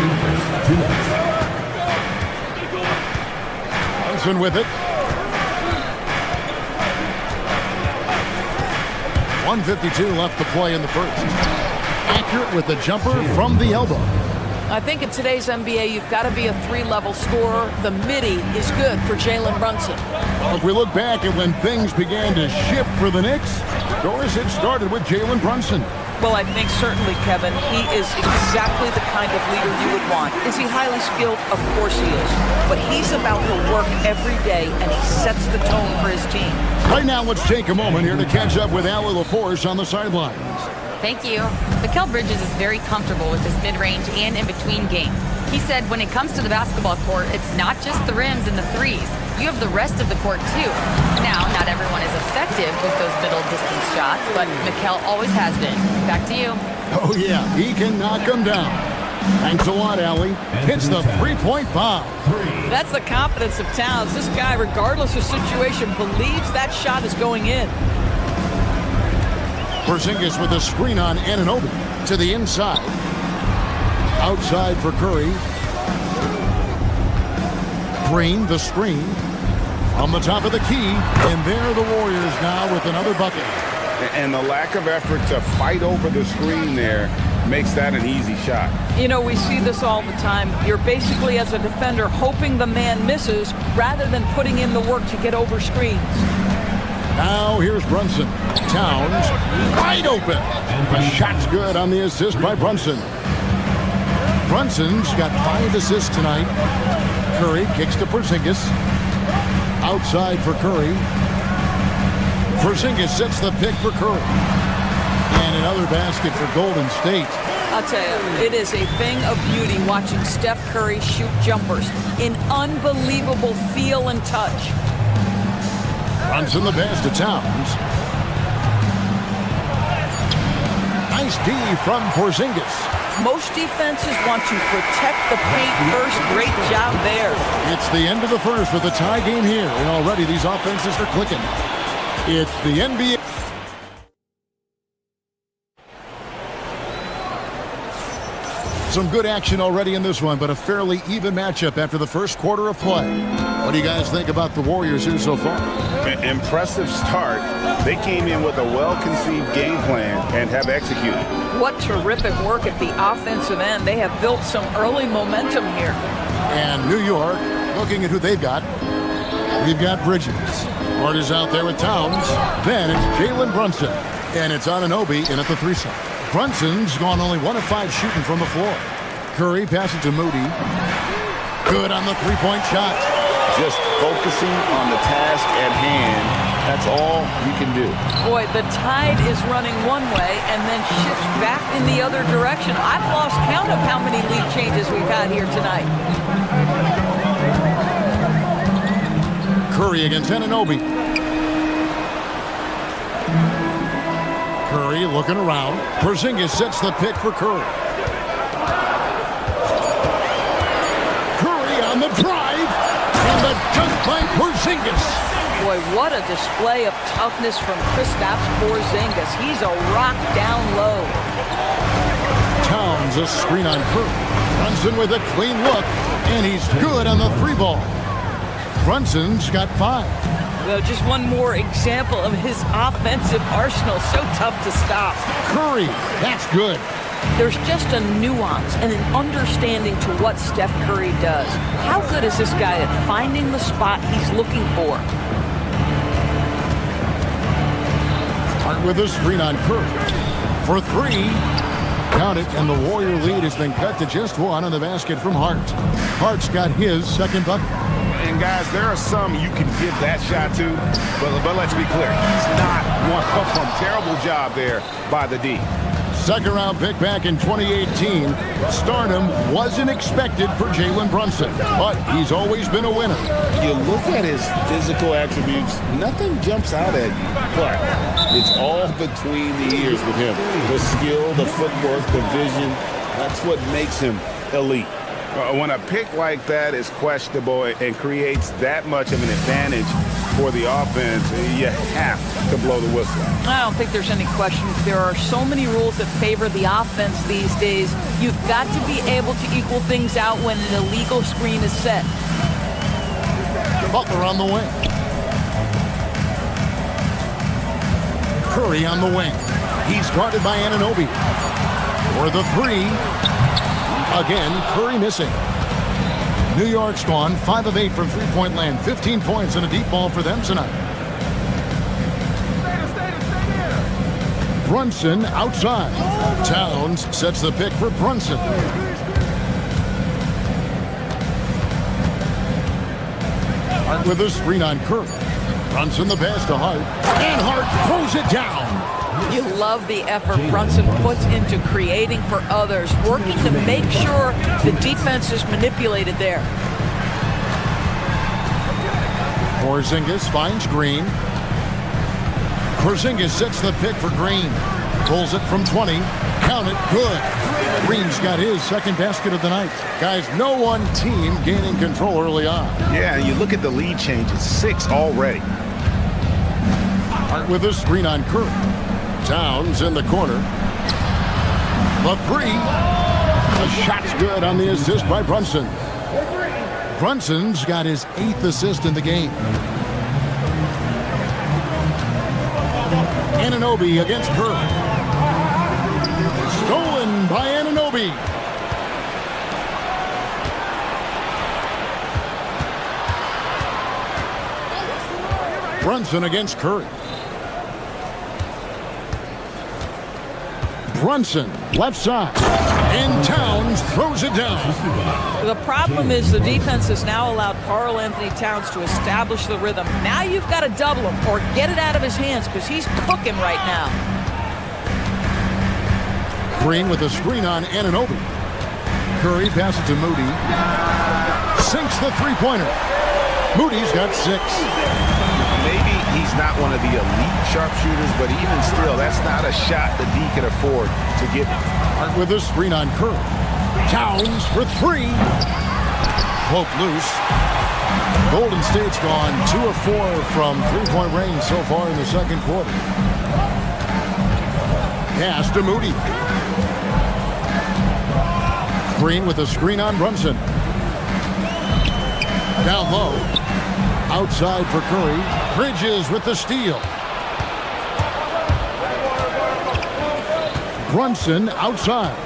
Brunson with it. 1:52 left to play in the first. Accurate with the jumper from the elbow. I think in today's NBA, you've got to be a 3-level scorer. The midi is good for Jalen Brunson. If we look back at when things began to shift for the Knicks, Doris, it started with Jalen Brunson. Well, I think certainly, Kevin, he is exactly the kind of leader you would want. Is he highly skilled? Of course he is. But he's about the work every day, and he sets the tone for his team. Right now, let's take a moment here to catch up with Allie LaForce on the sidelines. Thank you. Mikal Bridges is very comfortable with his mid-range and in-between game. He said when it comes to the basketball court, it's not just the rims and the threes. You have the rest of the court, too. Now, not everyone is effective with those middle-distance shots, but Mikal always has been. Back to you. Oh, yeah, he can knock them down. Thanks a lot, Allie. Hits the three-point bomb. That's the confidence of Towns. This guy, regardless of situation, believes that shot is going in. Porzingis with a screen on Anunoby to the inside. Outside for Curry. Green, the screen. On the top of the key. And there are the Warriors now with another bucket. And the lack of effort to fight over the screen there makes that an easy shot. You know, we see this all the time. You're basically, as a defender, hoping the man misses rather than putting in the work to get over screens. Now here's Brunson. Towns wide open. A shot's good on the assist by Brunson. Brunson's got 5 assists tonight. Curry kicks to Porzingis. Outside for Curry. Porzingis sets the pick for Curry. And another basket for Golden State. I'll tell you, it is a thing of beauty watching Steph Curry shoot jumpers in unbelievable feel and touch. Brunson the pass to Towns. Nice D from Porzingis. Most defenses want to protect the paint first. Great job there. It's the end of the first with a tie game here, and already these offenses are clicking. It's the NBA. Some good action already in this one, but a fairly even matchup after the first quarter of play. What do you guys think about the Warriors here so far? Impressive start. They came in with a well-conceived game plan and have executed. What terrific work at the offensive end. They have built some early momentum here. And New York, looking at who they've got. We've got Bridges. Hart is out there with Towns. Then it's Jalen Brunson. And it's Anunoby in at the 3-side. Brunson's gone only 1 of 5 shooting from the floor. Curry passes to Moody. Good on the three-point shot. Just focusing on the task at hand. That's all you can do. Boy, the tide is running one way and then shifts back in the other direction. I've lost count of how many lead changes we've had here tonight. Curry against Anunoby. Curry looking around. Porzingis sets the pick for Curry. Curry on the drive. And the dunk by Porzingis. Boy, what a display of toughness from Kristaps Porzingis. He's a rock down low. Towns a screen on Curry. Brunson with a clean look. And he's good on the 3 ball. Brunson's got 5. Well, just one more example of his offensive arsenal. So tough to stop. Curry, that's good. There's just a nuance and an understanding to what Steph Curry does. How good is this guy at finding the spot he's looking for? Hart with a screen on Curry. For 3. Count it, and the Warrior lead has been cut to just 1 on the basket from Hart. Hart's got his second bucket. And guys, there are some you can give that shot to, but let's be clear, he's not one of them. Terrible job there by the D. Second round pick back in 2018. Stardom wasn't expected for Jalen Brunson, but he's always been a winner. You look at his physical attributes, nothing jumps out at you, but it's all between the ears with him. The skill, the footwork, the vision, that's what makes him elite. When a pick like that is questionable and creates that much of an advantage for the offense, you have to blow the whistle. I don't think there's any question. There are so many rules that favor the offense these days. You've got to be able to equal things out when an illegal screen is set. Butler on the wing. Curry on the wing. He's guarded by Anunoby. For the 3. Again, Curry missing. New York's gone 5 of 8 from three-point land. 15 points and a deep ball for them tonight. Brunson outside. Towns sets the pick for Brunson. Hart with a screen on Curry. Brunson the pass to Hart. And Hart throws it down. You love the effort Brunson puts into creating for others, working to make sure the defense is manipulated there. Porzingis finds Green. Porzingis sets the pick for Green. Pulls it from 20. Count it. Good. Green's got his second basket of the night. Guys, no one team gaining control early on. Yeah, and you look at the lead changes. 6 already. Hart with a screen on Curry. Towns in the corner. The 3. The shot's good on the assist by Brunson. Brunson's got his 8th assist in the game. Anunoby against Curry. Stolen by Anunoby. Brunson against Curry. Brunson, left side, and Towns throws it down. The problem is the defense has now allowed Karl Anthony Towns to establish the rhythm. Now you've got to double him or get it out of his hands because he's cooking right now. Green with a screen on Anunoby. Curry passes to Moody. Sinks the three-pointer. Moody's got 6. Maybe he's not one of the elite sharpshooters, but even still, that's not a shot the D can afford to give him. Hart with a screen on Curry. Towns for 3. Poke loose. Golden State's gone 2 of 4 from three-point range so far in the second quarter. Pass to Moody. Green with a screen on Brunson. Down low. Outside for Curry. Bridges with the steal. Brunson outside.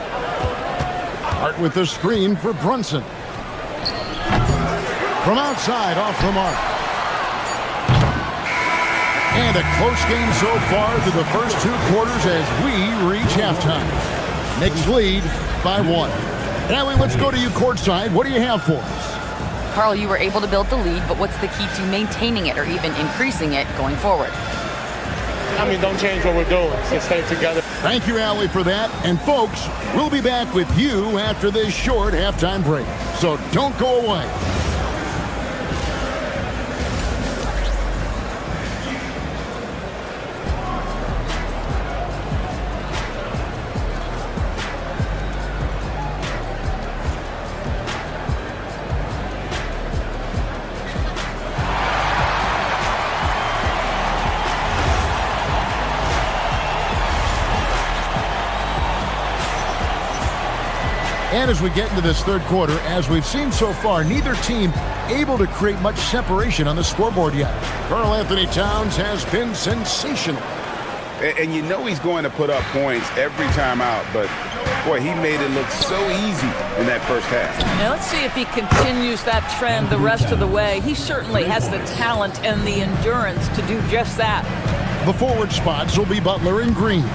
Hart with the screen for Brunson. From outside, off the mark. And a close game so far through the first 2 quarters as we reach halftime. Knicks lead by 1. Allie, let's go to you courtside. What do you have for us? Karl, you were able to build the lead, but what's the key to maintaining it or even increasing it going forward? I mean, don't change what we're doing. Just stay together. Thank you, Allie, for that. And folks, we'll be back with you after this short halftime break. So don't go away. And as we get into this third quarter, as we've seen so far, neither team able to create much separation on the scoreboard yet. Karl Anthony Towns has been sensational. And you know he's going to put up points every time out, but boy, he made it look so easy in that first half. Now let's see if he continues that trend the rest of the way. He certainly has the talent and the endurance to do just that. The forward spots will be Butler and Green.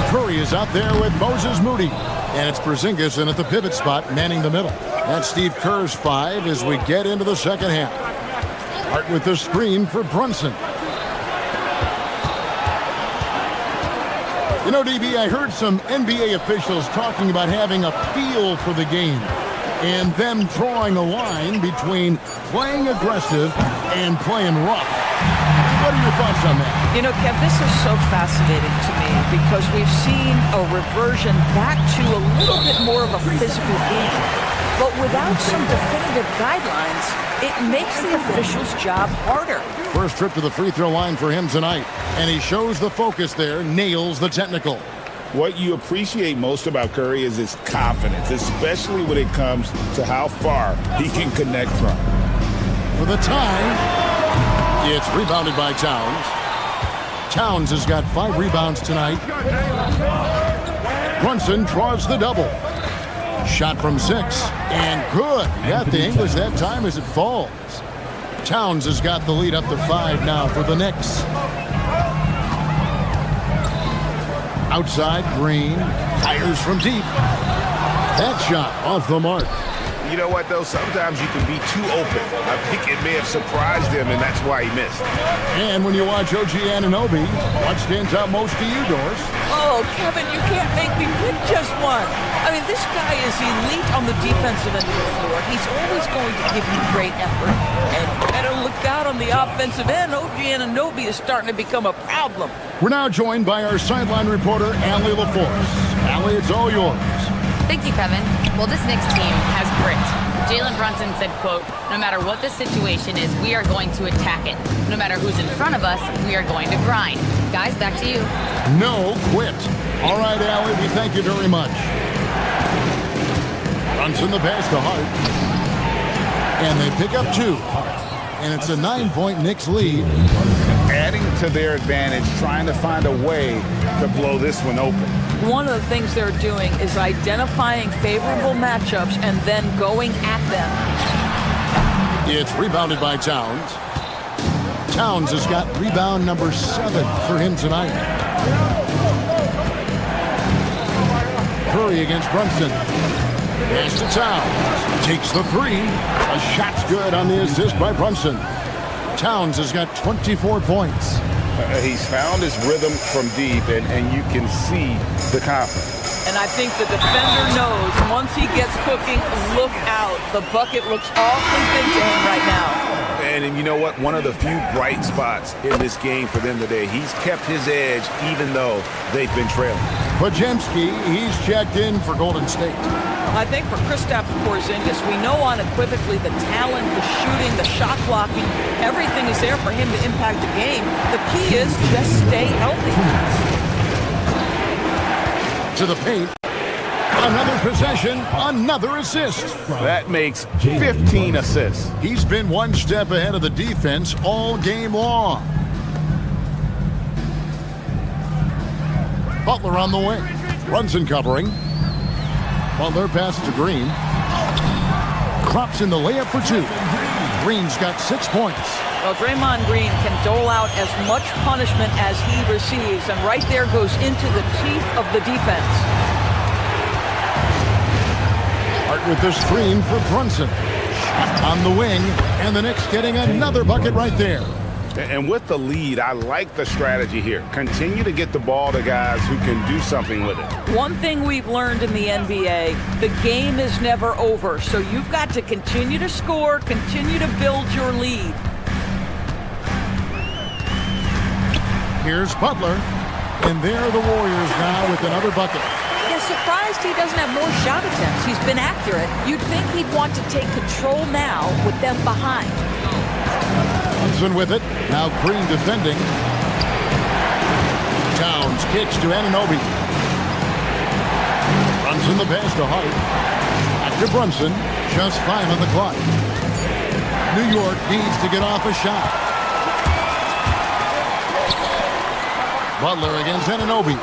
Curry is out there with Moses Moody. And it's Porzingis in at the pivot spot, manning the middle. That's Steve Kerr's 5 as we get into the second half. Hart with the screen for Brunson. You know, DB, I heard some NBA officials talking about having a feel for the game and them drawing a line between playing aggressive and playing rough. What are your thoughts on that? You know, Kev, this is so fascinating to me because we've seen a reversion back to a little bit more of a physical game. But without some definitive guidelines, it makes the officials' job harder. First trip to the free throw line for him tonight, and he shows the focus there, nails the technical. What you appreciate most about Curry is his confidence, especially when it comes to how far he can connect from. For the tie, it's rebounded by Towns. Towns has got 5 rebounds tonight. Brunson draws the double. Shot from 6, and good. Got the English that time as it falls. Towns has got the lead up to 5 now for the Knicks. Outside, Green fires from deep. That shot off the mark. You know what, though? Sometimes you can be too open. I think it may have surprised him, and that's why he missed. And when you watch OG Anunoby, what stands out most to you, Doris? Oh, Kevin, you can't make me pick just one. I mean, this guy is elite on the defensive end of the floor. He's always going to give you great effort. And better look out on the offensive end. OG Anunoby is starting to become a problem. We're now joined by our sideline reporter, Allie LaForce. Allie, it's all yours. Thank you, Kevin. Well, this Knicks team has grit. Jalen Brunson said, quote, "No matter what the situation is, we are going to attack it. No matter who's in front of us, we are going to grind." Guys, back to you. No quit. All right, Allie, we thank you very much. Brunson the pass to Hart. And they pick up 2. And it's a 9-point Knicks lead. Adding to their advantage, trying to find a way to blow this one open. One of the things they're doing is identifying favorable matchups and then going at them. It's rebounded by Towns. Towns has got rebound number 7 for him tonight. Curry against Brunson. Pass to Towns. Takes the 3. A shot's good on the assist by Brunson. Towns has got 24 points. He's found his rhythm from deep, and you can see the confidence. And I think the defender knows once he gets cooking, look out. The bucket looks awfully big to him right now. And you know what? One of the few bright spots in this game for them today. He's kept his edge even though they've been trailing. Podziemski, he's checked in for Golden State. I think for Kristaps Porzingis, we know unequivocally the talent, the shooting, the shot blocking, everything is there for him to impact the game. The key is just stay healthy. To the paint. Another possession, another assist. That makes 15 assists. He's been one step ahead of the defense all game long. Butler on the wing. Brunson covering. Butler passes to Green. Drops in the layup for 2. Green's got 6 points. Well, Draymond Green can dole out as much punishment as he receives, and right there goes into the teeth of the defense. Hart with the screen for Brunson. On the wing, and the Knicks getting another bucket right there. And with the lead, I like the strategy here. Continue to get the ball to guys who can do something with it. One thing we've learned in the NBA, the game is never over. So you've got to continue to score, continue to build your lead. Here's Butler, and there are the Warriors now with another bucket. Yeah, surprised he doesn't have more shot attempts. He's been accurate. You'd think he'd want to take control now with them behind. Brunson with it. Now Green defending. Towns kicks to Anunoby. Brunson the pass to Hart. to Brunson. Just 5 on the clock. New York needs to get off a shot. Butler against Anunoby.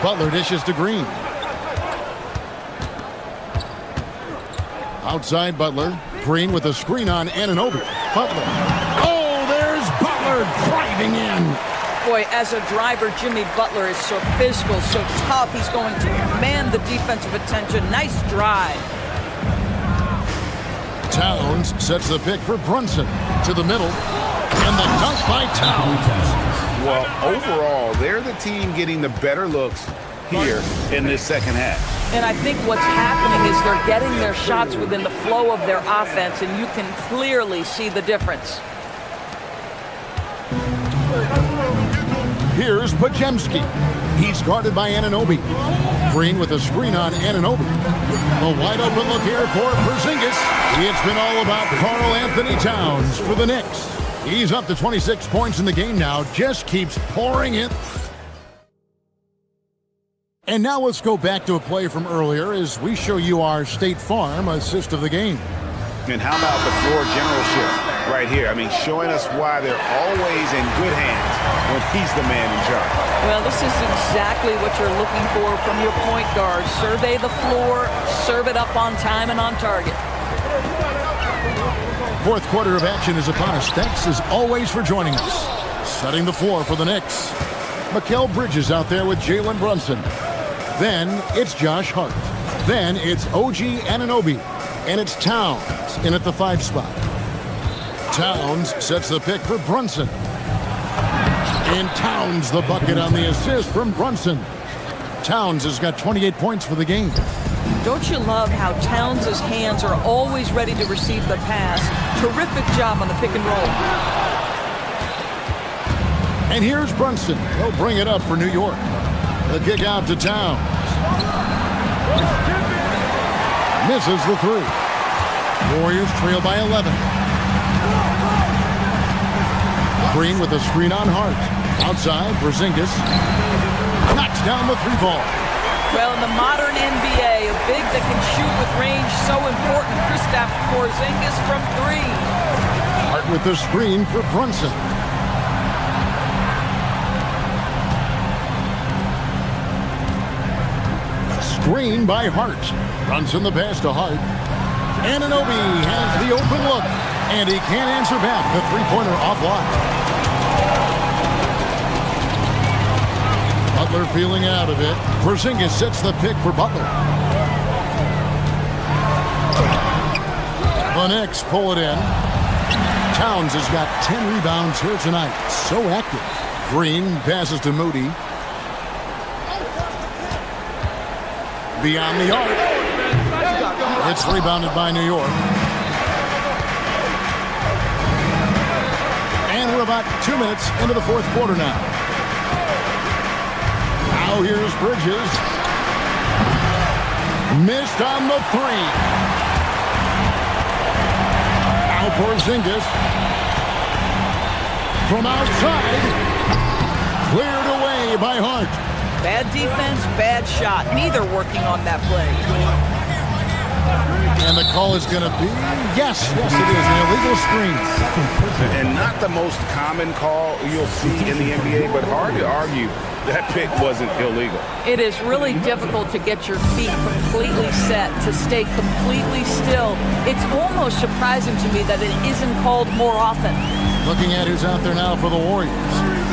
Butler dishes to Green. Outside Butler. Green with a screen on Anunoby. Butler. Oh, there's Butler driving in. Boy, as a driver, Jimmy Butler is so physical, so tough. He's going to command the defensive attention. Nice drive. Towns sets the pick for Brunson to the middle. And the dunk by Towns. Well, overall, they're the team getting the better looks here in this second half. And I think what's happening is they're getting their shots within the flow of their offense, and you can clearly see the difference. Here's Podziemski. He's guarded by Anunoby. Green with a screen on Anunoby. A wide open look here for Porzingis. It's been all about Karl Anthony Towns for the Knicks. He's up to 26 points in the game now. Just keeps pouring it. And now let's go back to a play from earlier as we show you our State Farm assist of the game. And how about the floor generalship right here? I mean, showing us why they're always in good hands when he's the man in charge. Well, this is exactly what you're looking for from your point guard. Survey the floor, serve it up on time and on target. Fourth quarter of action is upon us. Thanks as always for joining us. Setting the floor for the Knicks. Mikal Bridges out there with Jalen Brunson. Then it's Josh Hart. Then it's OG Anunoby. And it's Towns in at the 5 spot. Towns sets the pick for Brunson. And Towns the bucket on the assist from Brunson. Towns has got 28 points for the game. Don't you love how Towns' hands are always ready to receive the pass? Terrific job on the pick and roll. And here's Brunson. He'll bring it up for New York. The kick out to Towns. Misses the 3. Warriors trail by 11. Green with a screen on Hart. Outside, Porzingis knocks down the 3-ball. Well, in the modern NBA, a big that can shoot with range, so important. Kristaps Porzingis from 3. Hart with the screen for Brunson. Screen by Hart. Brunson the pass to Hart. Anunoby has the open look, and he can't answer back. The 3-pointer offline. Butler feeling out of it. Porzingis sets the pick for Butler. The Knicks pull it in. Towns has got 10 rebounds here tonight. So active. Green passes to Moody. Beyond the arc. It's rebounded by New York. And we're about 2 minutes into the fourth quarter now. Now here's Bridges. Missed on the 3. Now Porzingis. From outside. Cleared away by Hart. Bad defense, bad shot. Neither working on that play. And the call is going to be, yes, it is, an illegal screen. And not the most common call you'll see in the NBA, but hard to argue that pick wasn't illegal. It is really difficult to get your feet completely set, to stay completely still. It's almost surprising to me that it isn't called more often. Looking at who's out there now for the Warriors.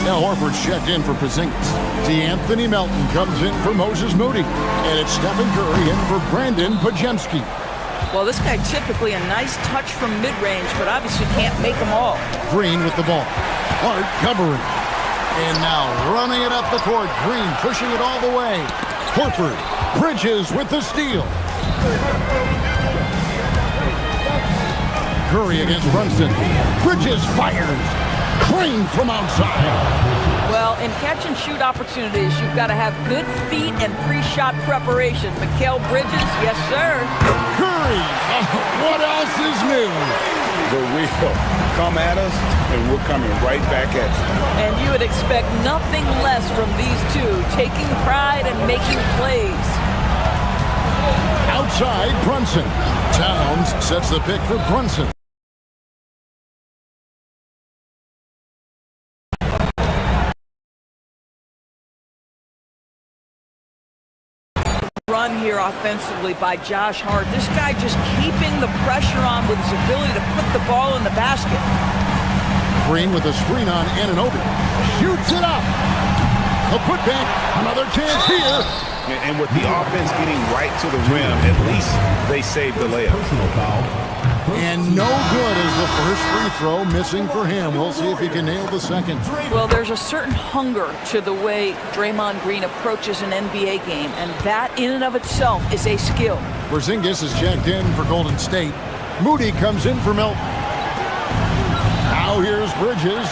Now Horford's checked in for Porzingis. D'Anthony Melton comes in for Moses Moody. And it's Stephen Curry in for Brandon Podziemski. Well, this guy typically a nice touch from mid-range, but obviously can't make them all. Green with the ball. Hart covering. And now running it up the court. Green pushing it all the way. Horford. Bridges with the steal. Curry against Brunson. Bridges fires. Green from outside. Well, in catch-and-shoot opportunities, you've got to have good feet and pre-shot preparation. Mikal Bridges, yes, sir. Curry, what else is new? The real. Come at us, and we're coming right back at you. And you would expect nothing less from these two, taking pride and making plays. Outside, Brunson. Towns sets the pick for Brunson. Run here offensively by Josh Hart. This guy just keeping the pressure on with his ability to put the ball in the basket. Green with a screen on Anunoby. Shoots it up. A putback. Another chance here. And with the offense getting right to the rim, at least they saved the layup. And no good is the first free throw, missing for him. We'll see if he can nail the second. Well, there's a certain hunger to the way Draymond Green approaches an NBA game, and that in and of itself is a skill. Porzingis is jacked in for Golden State. Moody comes in for Milton. Now here's Bridges.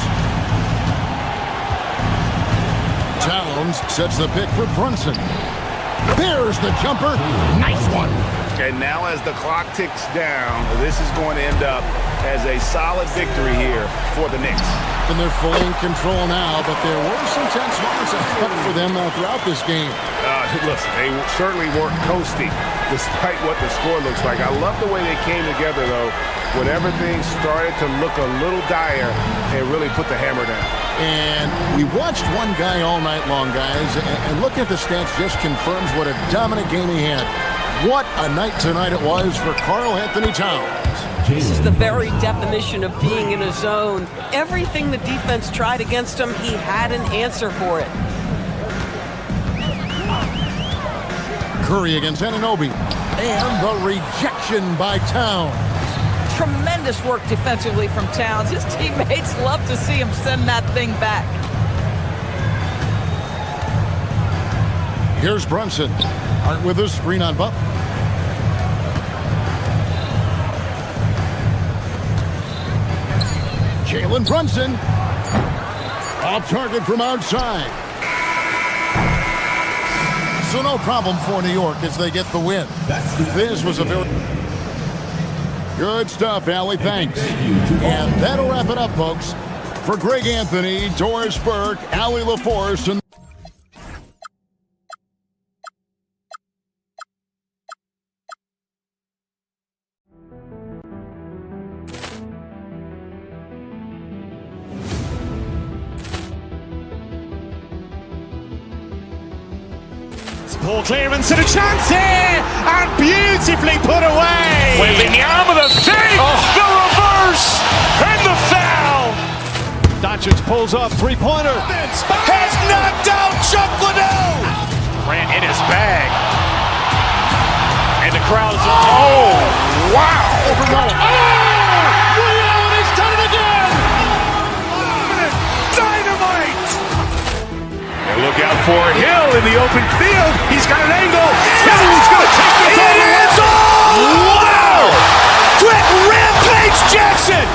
Towns sets the pick for Brunson. There's the jumper. Nice one. And now as the clock ticks down, this is going to end up as a solid victory here for the Knicks. And they're fully in control now, but there were some tense moments ahead for them throughout this game. Listen, they certainly weren't coasting despite what the score looks like. I love the way they came together, though, when everything started to look a little dire and really put the hammer down. And we watched one guy all night long, guys, and look at the stats just confirms what a dominant game he had. What a night tonight it was for Karl Anthony Towns. This is the very definition of being in a zone. Everything the defense tried against him, he had an answer for it. Curry against Anunoby. And the rejection by Towns. Tremendous work defensively from Towns. His teammates love to see him send that thing back. Here's Brunson. Hart with a screen on Butler. Jalen Brunson. Off target from outside. So no problem for New York as they get the win. This was a very good stuff, Allie. Thanks. And that'll wrap it up, folks. For Greg Anthony, Doris Burke, Allie LaForce, and Ball clearance and a chance here, and beautifully put away. Wembanyama the save, the reverse, and the foul. Doncic pulls up, three-pointer. Has knocked out Chuck Liddell. Ran in his bag. And the crowd is, oh, wow. Ray Allen has done it again. Dynamite. And look out for Hill in the open field. He's got an angle. Hill's going to take this all the way. Wow. Quick Rampage Jackson.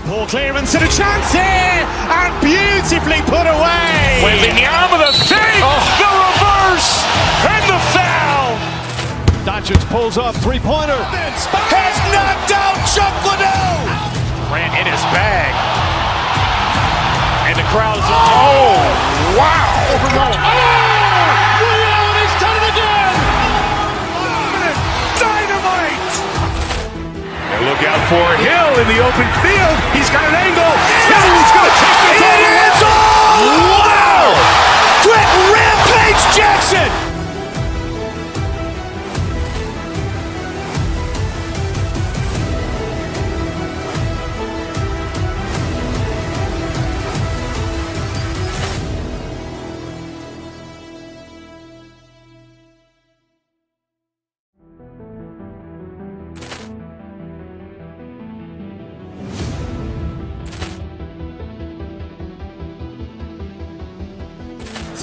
Ball clearance and a chance here, and beautifully put away. Wembanyama the save, the reverse, and the foul. Doncic pulls up, three-pointer. Has knocked out Chuck Liddell. Ran in his bag. And the crowd is, oh, wow. Ray Allen has done it again. Dynamite. And look out for Hill in the open field. He's got an angle. Hill's going to take this all the way. Wow. Quick Rampage Jackson.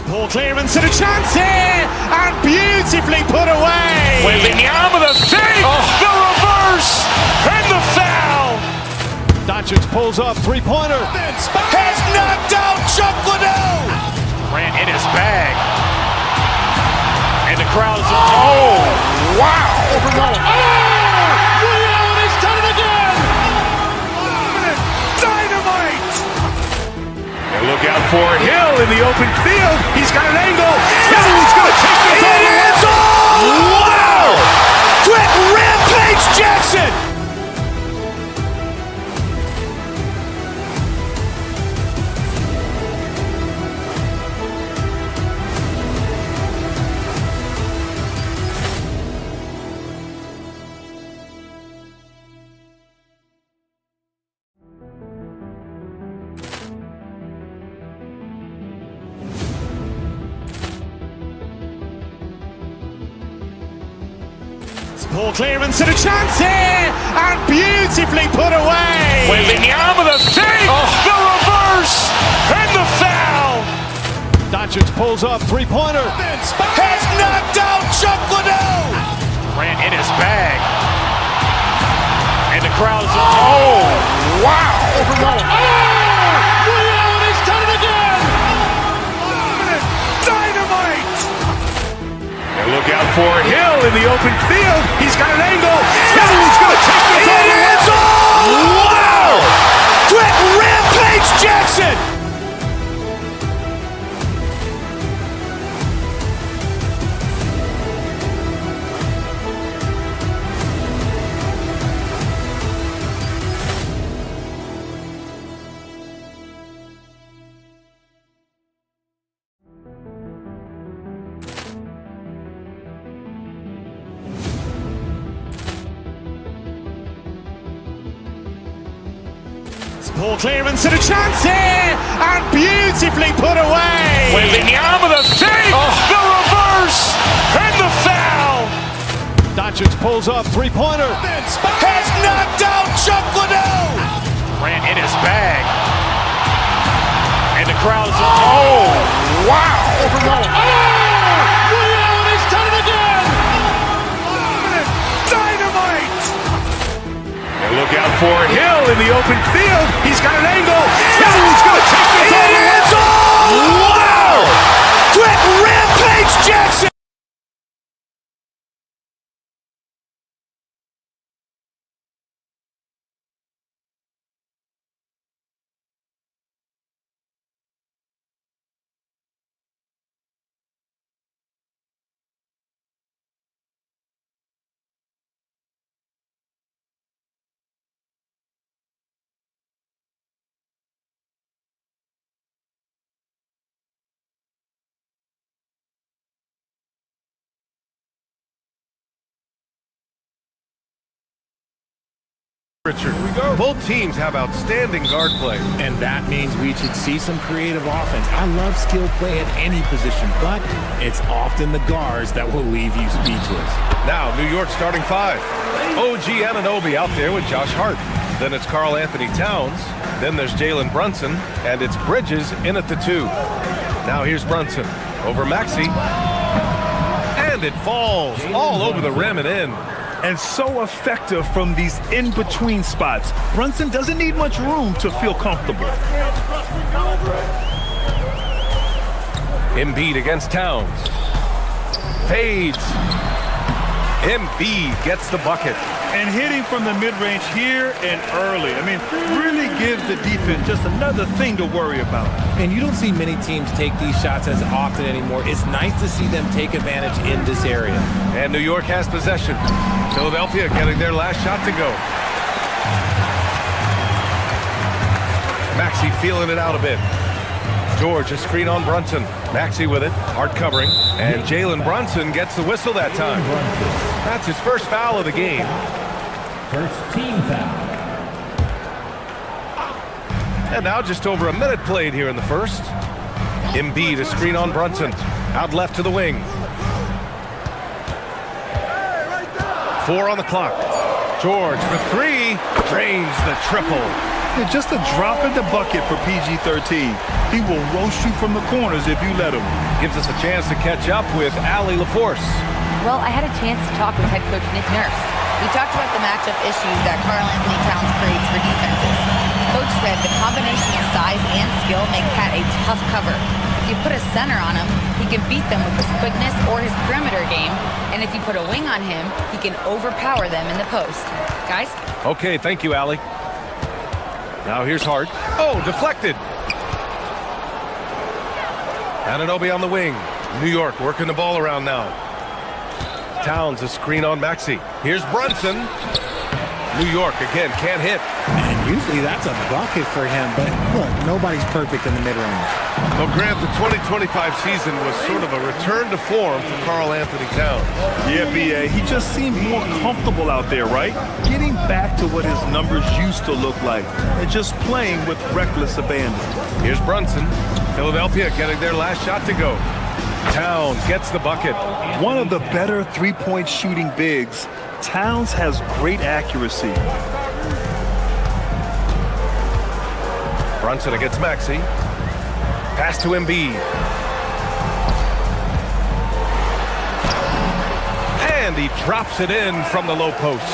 Ball clearance and a chance here, and beautifully put away. Wembanyama the save, the reverse, Doncic pulls up, three-pointer. Has knocked out Chuck Liddell. Ran in his bag. And the crowd is, oh, wow. Ray Allen has done it again. Dynamite. And look out for Hill in the open field. He's got an angle. Hill's going to take this all the way. Wow. Quick Rampage Jackson. Ball clearance and a chance here, and beautifully put away. Wembanyama the save, the reverse, and the foul. Doncic pulls up, three-pointer. Has knocked out Chuck Liddell. Ran in his bag. And the crowd is, oh, wow. Ray Allen has done it again. Dynamite. And look out for Hill in the open field. He's got an angle. Hill's going to take this all the way. Wow. Quick Rampage Jackson. Ball clearance and a chance here, and beautifully put away. Wembanyama the save, the reverse, and the foul. Doncic pulls up, three-pointer. Has knocked out Chuck Liddell. Ran in his bag. And the crowd is, oh, wow. Ray Allen has done it again. Dynamite. And look out for Hill in the open field. He's got an angle. Hill's going to take this all the way. Wow. Quick Rampage Jackson. Richard, both teams have outstanding guard play. And that means we should see some creative offense. I love skill play at any position, but it's often the guards that will leave you speechless. Now, New York starting five. OG Anunoby out there with Josh Hart. Then it's Karl Anthony Towns. Then there's Jalen Brunson. And it's Bridges in at the two. Now here's Brunson over Maxey. And it falls all over the rim and in. And so effective from these in-between spots. Brunson doesn't need much room to feel comfortable. Embiid against Towns. Fades. Embiid gets the bucket. And hitting from the mid-range here and early. I mean, really gives the defense just another thing to worry about. And you don't see many teams take these shots as often anymore. It's nice to see them take advantage in this area. And New York has possession. Philadelphia getting their last shot to go. Maxey feeling it out a bit. George, a screen on Brunson. Maxey with it, hard covering. And Jalen Brunson gets the whistle that time. That's his first foul of the game. First team foul. And now just over a minute played here in the first. Embiid, a screen on Brunson. Out left to the wing. 4 on the clock. George for 3. Drains the triple. Yeah, just a drop in the bucket for PG-13. He will roast you from the corners if you let him. Gives us a chance to catch up with Allie LaForce. Well, I had a chance to talk with head coach Nick Nurse. We talked about the matchup issues that Karl Anthony Towns creates for defenses. Coach said the combination of size and skill make Cat a tough cover. If you put a center on him, he can beat them with his quickness or his perimeter game. And if you put a wing on him, he can overpower them in the post. Guys? Okay, thank you, Allie. Now here's Hart. Oh, deflected. Anunoby on the wing. New York working the ball around now. Towns a screen on Maxey. Here's Brunson. New York again can't hit. And usually that's a bucket for him, but look, nobody's perfect in the mid-range. Well, Grant, the 2025 season was sort of a return to form for Karl Anthony Towns. Yeah, B.A., he just seemed more comfortable out there, right? Getting back to what his numbers used to look like and just playing with reckless abandon. Here's Brunson. Philadelphia getting their last shot to go. Towns gets the bucket. One of the better three-point shooting bigs. Towns has great accuracy. Brunson against Maxey. Pass to Embiid. And he drops it in from the low post.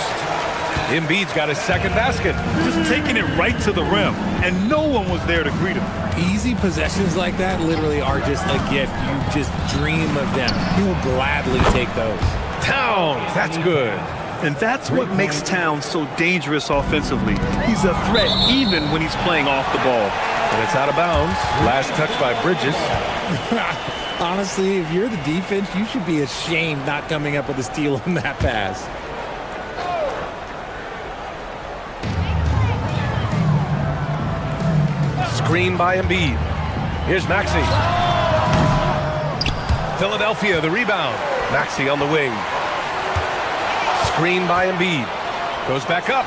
Embiid's got his second basket. Just taking it right to the rim, and no one was there to greet him. Easy possessions like that literally are just a gift. You just dream of them. He'll gladly take those. Towns, that's good. And that's what makes Towns so dangerous offensively. He's a threat even when he's playing off the ball. And it's out of bounds. Last touch by Bridges. Honestly, if you're the defense, you should be ashamed not coming up with a steal on that pass. Screen by Embiid. Here's Maxey. Philadelphia, the rebound. Maxey on the wing. Screen by Embiid. Goes back up.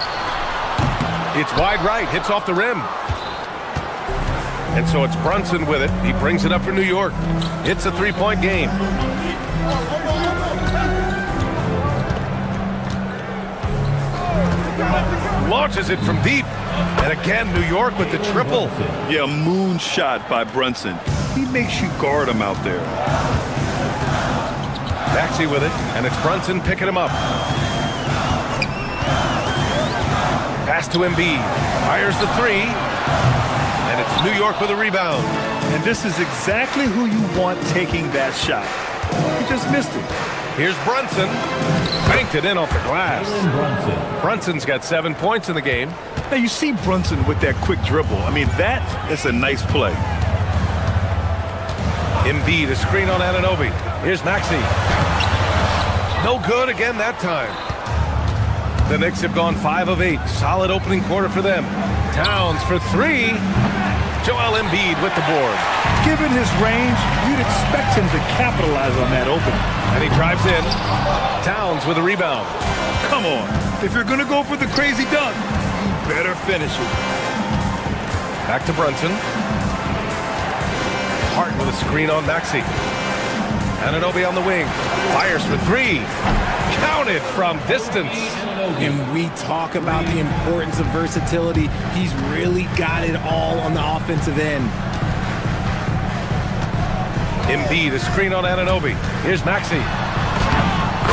It's wide right. Hits off the rim. And so it's Brunson with it. He brings it up for New York. It's a three-point game. Launches it from deep. And again, New York with the triple. Yeah, moonshot by Brunson. He makes you guard him out there. Maxey with it, and it's Brunson picking him up. Pass to Embiid. Fires the three. And it's New York with a rebound. And this is exactly who you want taking that shot. He just missed it. Here's Brunson. Banked it in off the glass. Brunson's got 7 points in the game. Now you see Brunson with that quick dribble. I mean, that is a nice play. Embiid, a screen on Anunoby. Here's Maxey. No good again that time. The Knicks have gone 5 of 8. Solid opening quarter for them. Towns for three. Joel Embiid with the board. Given his range, you'd expect him to capitalize on that opening. And he drives in. Towns with a rebound. Come on. If you're going to go for the crazy dunk, you better finish it. Back to Brunson. Hart with a screen on Maxey. Anunoby on the wing. Fires for three. Counted from distance. And we talk about the importance of versatility. He's really got it all on the offensive end. Embiid, a screen on Anunoby. Here's Maxey.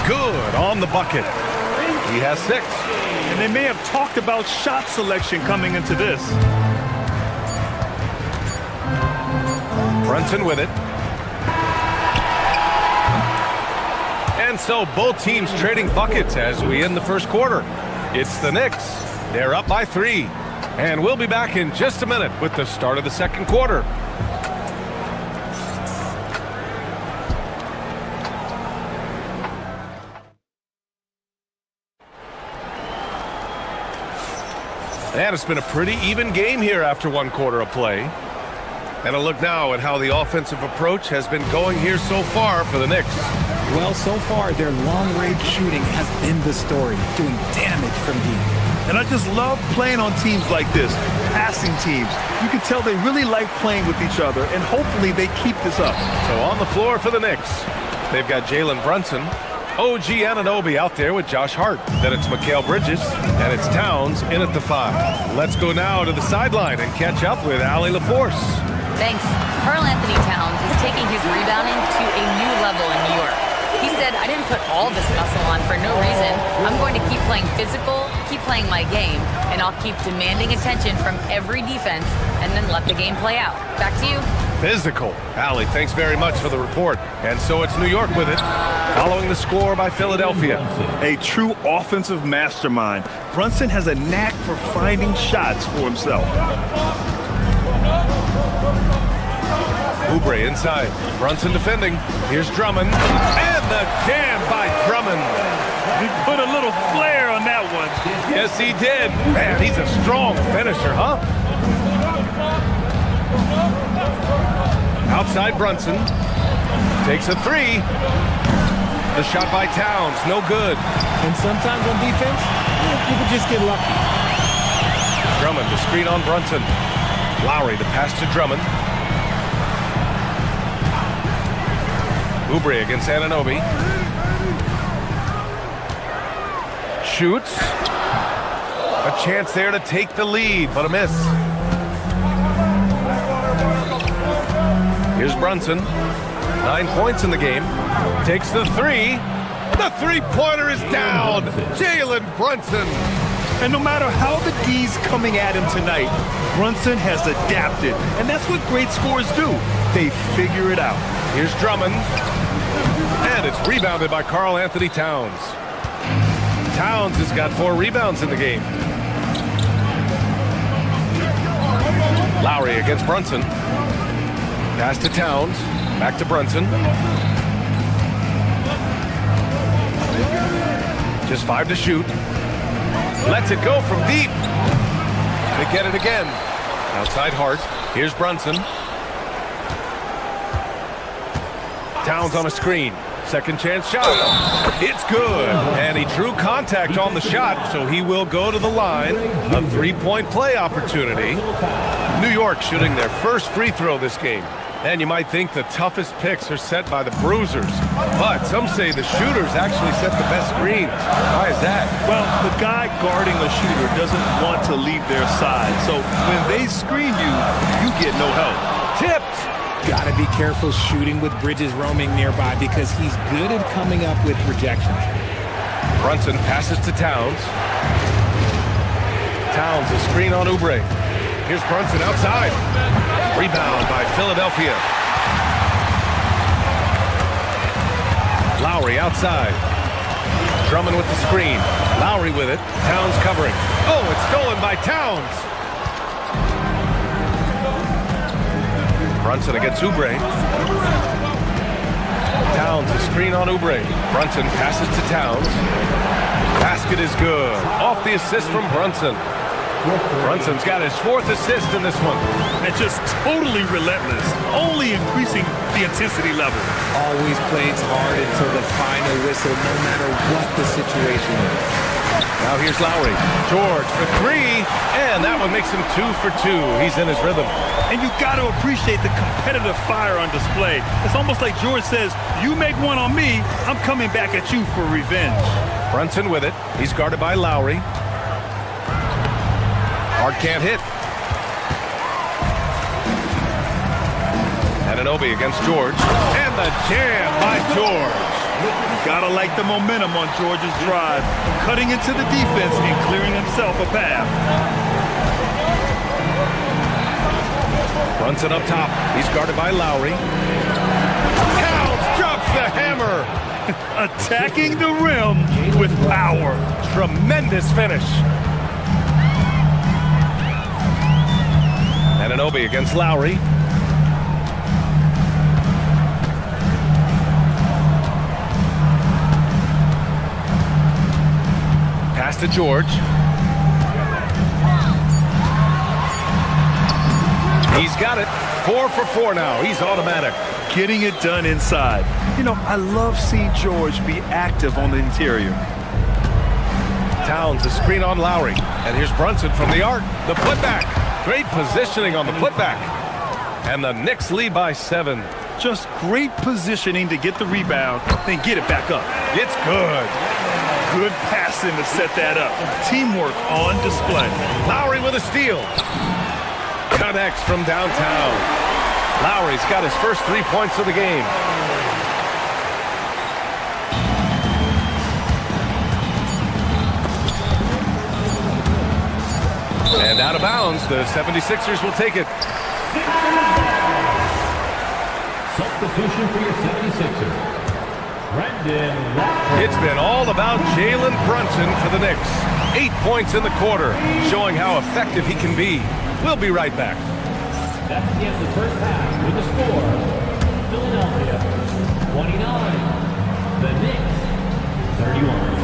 Good on the bucket. He has 6. And they may have talked about shot selection coming into this. Brunson with it. And so both teams trading buckets as we end the first quarter. It's the Knicks. They're up by 3. And we'll be back in just a minute with the start of the second quarter. And it's been a pretty even game here after 1 quarter of play. And a look now at how the offensive approach has been going here so far for the Knicks. Well, so far, their long-range shooting has been the story, doing damage from deep. And I just love playing on teams like this, passing teams. You can tell they really like playing with each other, and hopefully they keep this up. So on the floor for the Knicks, they've got Jalen Brunson, OG Anunoby out there with Josh Hart. Then it's Mikal Bridges, and it's Towns in at the 5. Let's go now to the sideline and catch up with Allie LaForce. Thanks. Karl Anthony Towns is taking his rebounding to a new level in New York. He says said I didn't put all this muscle on for no reason. I'm going to keep playing physical, keep playing my game, and I'll keep demanding attention from every defense and then let the game play out. Back to you. Physical. Allie, thanks very much for the report. And so it's New York with it, following the score by Philadelphia. A true offensive mastermind. Brunson has a knack for finding shots for himself. Oubre inside. Brunson defending. Here's Drummond. And the jam by Drummond. He put a little flair on that one. Yes, he did. Man, he's a strong finisher, huh? Outside Brunson. Takes a three. The shot by Towns. No good. And sometimes on defense, people just get lucky. Drummond, the screen on Brunson. Lowry, the pass to Drummond. Oubre against Anunoby. Shoots. A chance there to take the lead, but a miss. Here's Brunson. 9 points in the game. Takes the three. The three-pointer is down. Jalen Brunson. And no matter how the D's coming at him tonight, Brunson has adapted. And that's what great scorers do. They figure it out. Here's Drummond. And it's rebounded by Karl Anthony Towns. Towns has got 4 rebounds in the game. Lowry against Brunson. Pass to Towns. Back to Brunson. Just 5 to shoot. Lets it go from deep. They get it again. Outside Hart. Here's Brunson. Towns on a screen. Second chance shot. It's good. And he drew contact on the shot, so he will go to the line. A 3-point play opportunity. New York shooting their first free throw this game. And you might think the toughest picks are set by the bruisers. But some say the shooters actually set the best screens. Why is that? Well, the guy guarding a shooter doesn't want to leave their side. So when they screen you, you get no help. Tipped. Got to be careful shooting with Bridges roaming nearby because he's good at coming up with rejections. Brunson passes to Towns. Towns, a screen on Oubre. Here's Brunson outside. Rebound by Philadelphia. Lowry outside. Drummond with the screen. Lowry with it. Towns covering. Oh, it's stolen by Towns. Brunson against Oubre. Towns, a screen on Oubre. Brunson passes to Towns. Basket is good. Off the assist from Brunson. Brunson's got his 4th assist in this one. And just totally relentless, only increasing the intensity level. Always plays hard until the final whistle, no matter what the situation is. Now here's Lowry. George for 3, and that one makes him 2 for 2. He's in his rhythm. And you got to appreciate the competitive fire on display. It's almost like George says, you make one on me, I'm coming back at you for revenge. Brunson with it. He's guarded by Lowry. Hart can't hit. Anunoby against George. And the jam by George. Gotta like the momentum on George's drive. Cutting into the defense and clearing himself a path. Brunson up top. He's guarded by Lowry. Towns drops the hammer. Attacking the rim with power. Tremendous finish. Anunoby against Lowry. Pass to George. He's got it. 4 for 4 now. He's automatic. Getting it done inside. You know, I love seeing George be active on the interior. Towns, a screen on Lowry. And here's Brunson from the arc. The putback. Great positioning on the putback. And the Knicks lead by 7. Just great positioning to get the rebound, then get it back up. It's good. Good passing to set that up. Teamwork on display. Lowry with a steal. Connects from downtown. Lowry's got his first 3 points of the game. And out of bounds, the 76ers will take it. Substitution for your 76ers. It's been all about Jalen Brunson for the Knicks. 8 points in the quarter, showing how effective he can be. We'll be right back. That's the end of the first half with the score. Philadelphia 29. The Knicks 31.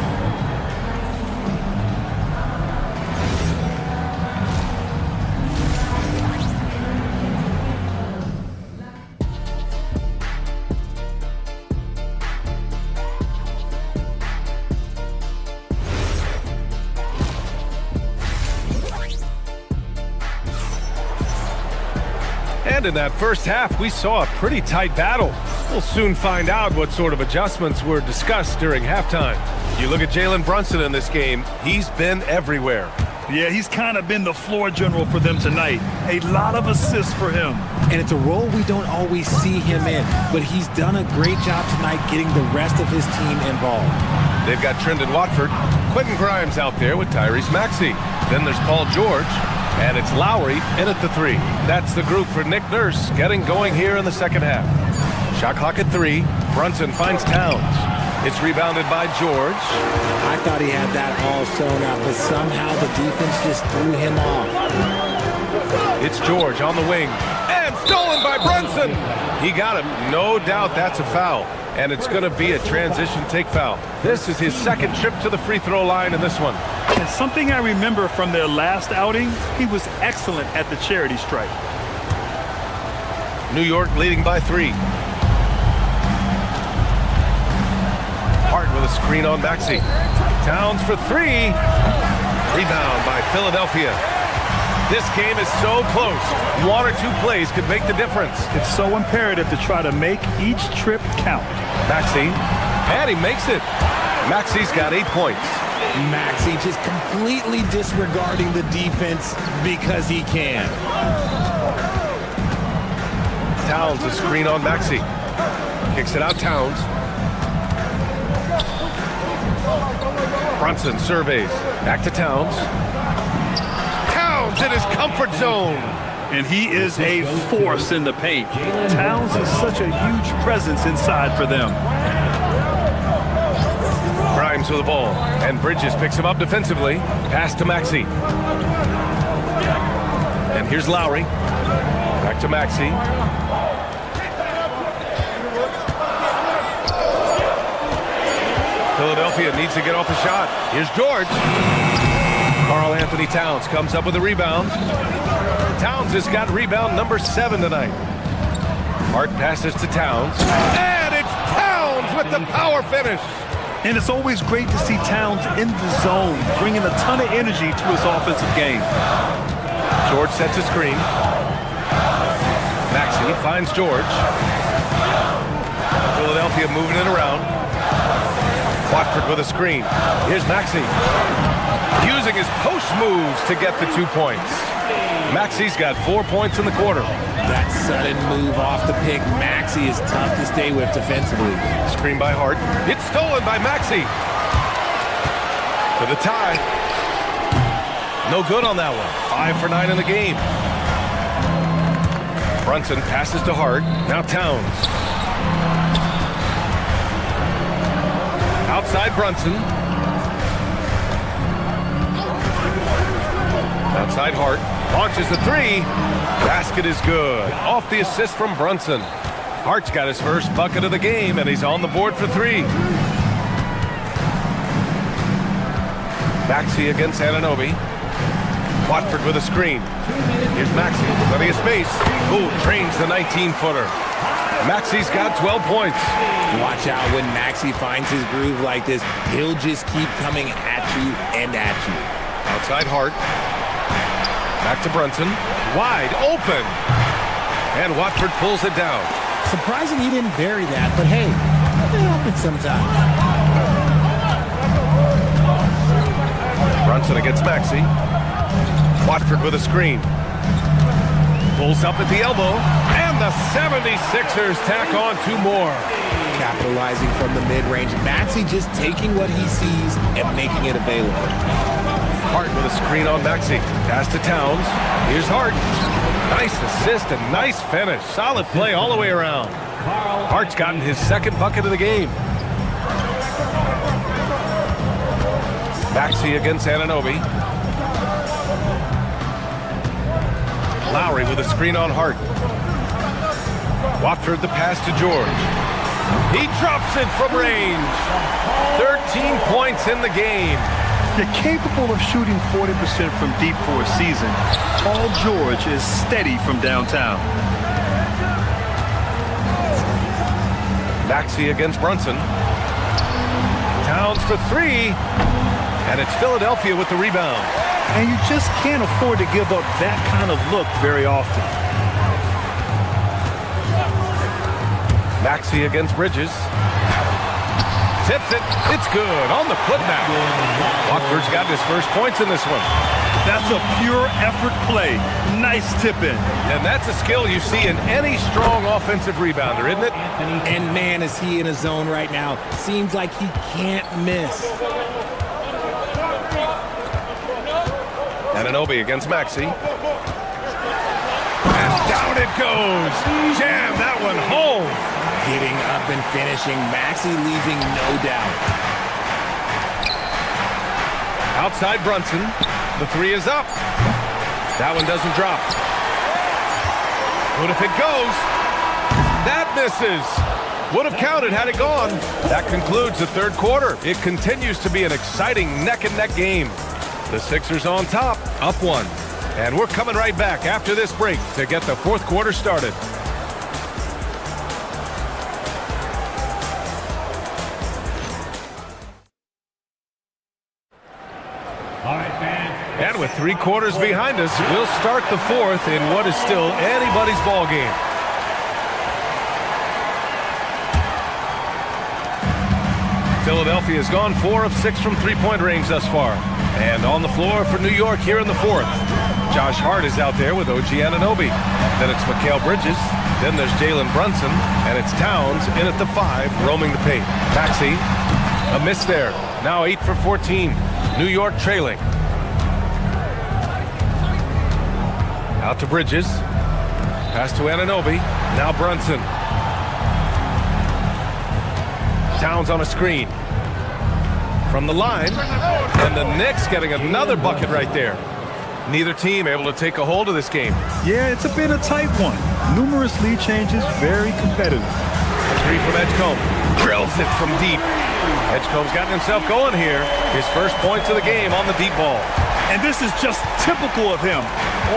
And in that first half, we saw a pretty tight battle. We'll soon find out what sort of adjustments were discussed during halftime. You look at Jalen Brunson in this game, he's been everywhere. Yeah, he's kind of been the floor general for them tonight. A lot of assists for him. And it's a role we don't always see him in, but he's done a great job tonight getting the rest of his team involved. They've got Trendon Watford, Quentin Grimes out there with Tyrese Maxey. Then there's Paul George. And it's Lowry in at the 3. That's the group for Nick Nurse getting going here in the second half. Shot clock at 3. Brunson finds Towns. It's rebounded by George. I thought he had that all sewn up, but somehow the defense just threw him off. It's George on the wing. And stolen by Brunson. He got him. No doubt that's a foul. And it's going to be a transition take foul. This is his second trip to the free throw line in this one. And something I remember from their last outing, he was excellent at the charity stripe. New York leading by 3. Hart with a screen on Maxey. Towns for 3. Rebound by Philadelphia. This game is so close. 1 or 2 plays could make the difference. It's so imperative to try to make each trip count. Maxey, and he makes it. Maxey's got 8 points. Maxey just completely disregarding the defense because he can. Towns a screen on Maxey. Kicks it out Towns. Brunson surveys. Back to Towns. Towns in his comfort zone. And he is a force in the paint. Towns is such a huge presence inside for them. Grimes with the ball. And Bridges picks him up defensively. Pass to Maxey. And here's Lowry. Back to Maxey. Philadelphia needs to get off a shot. Here's George. Karl Anthony Towns comes up with a rebound. Towns has got rebound number 7 tonight. Hart passes to Towns. And it's Towns with the power finish. And it's always great to see Towns in the zone, bringing a ton of energy to his offensive game. George sets a screen. Maxey finds George. Philadelphia moving it around. Watford with a screen. Here's Maxey. Using his post moves to get the 2 points. Maxey's got 4 points in the quarter. That sudden move off the pick, Maxey is tough to stay with defensively. Screen by Hart. It's stolen by Maxey. For the tie. No good on that one. 5 for 9 in the game. Brunson passes to Hart. Now Towns. Outside Brunson. Outside Hart. Launches the 3. Basket is good. Off the assist from Brunson. Hart's got his first bucket of the game, and he's on the board for 3. Maxey against Anunoby. Watford with a screen. Here's Maxey. Plenty of space. Ooh, trains the 19-footer. Maxey's got 12 points. Watch out when Maxey finds his groove like this. He'll just keep coming at you and at you. Outside Hart. Back to Brunson. Wide open. And Watford pulls it down. Surprising he didn't bury that, but hey, it happens sometimes. Brunson against Maxey. Watford with a screen. Pulls up at the elbow. And the 76ers tack on 2 more. Capitalizing from the mid-range. Maxey just taking what he sees and making it available. Hart with a screen on Maxey. Pass to Towns. Here's Hart. Nice assist and nice finish. Solid play all the way around. Hart's gotten his second bucket of the game. Maxey against Anunoby. Lowry with a screen on Hart. Watford the pass to George. He drops it from range. 13 points in the game. They're capable of shooting 40% from deep for a season. Paul George is steady from downtown. Maxey against Brunson. Towns for three. And it's Philadelphia with the rebound. And you just can't afford to give up that kind of look very often. Maxey against Bridges. Tips it. It's good on the putback. Watford's got his first points in this one. That's a pure effort play. Nice tip in. And that's a skill you see in any strong offensive rebounder, isn't it? And man, is he in a zone right now. Seems like he can't miss. Anunoby against Maxey. And down it goes. Jam that one home. Getting up and finishing. Maxey leaving no doubt. Outside Brunson. The three is up. That one doesn't drop. What if it goes? That misses. Would have counted had it gone. That concludes the third quarter. It continues to be an exciting neck-and-neck game. The Sixers on top, up one. And we're coming right back after this break to get the fourth quarter started. And with 3 quarters behind us, we'll start the fourth in what is still anybody's ball game. Philadelphia has gone 4 of 6 from three-point range thus far. And on the floor for New York here in the fourth. Josh Hart is out there with OG Anunoby. Then it's Mikal Bridges. Then there's Jalen Brunson. And it's Towns in at the 5, roaming the paint. Maxey, a miss there. Now 8 for 14. New York trailing. Out to Bridges. Pass to Anunoby. Now Brunson. Towns on a screen. From the line. And the Knicks getting another bucket right there. Neither team able to take a hold of this game. Yeah, it's been a tight one. Numerous lead changes, very competitive. A three from Edgecombe. Drills it from deep. Edgecombe's gotten himself going here. His first points of the game on the deep ball. And this is just typical of him.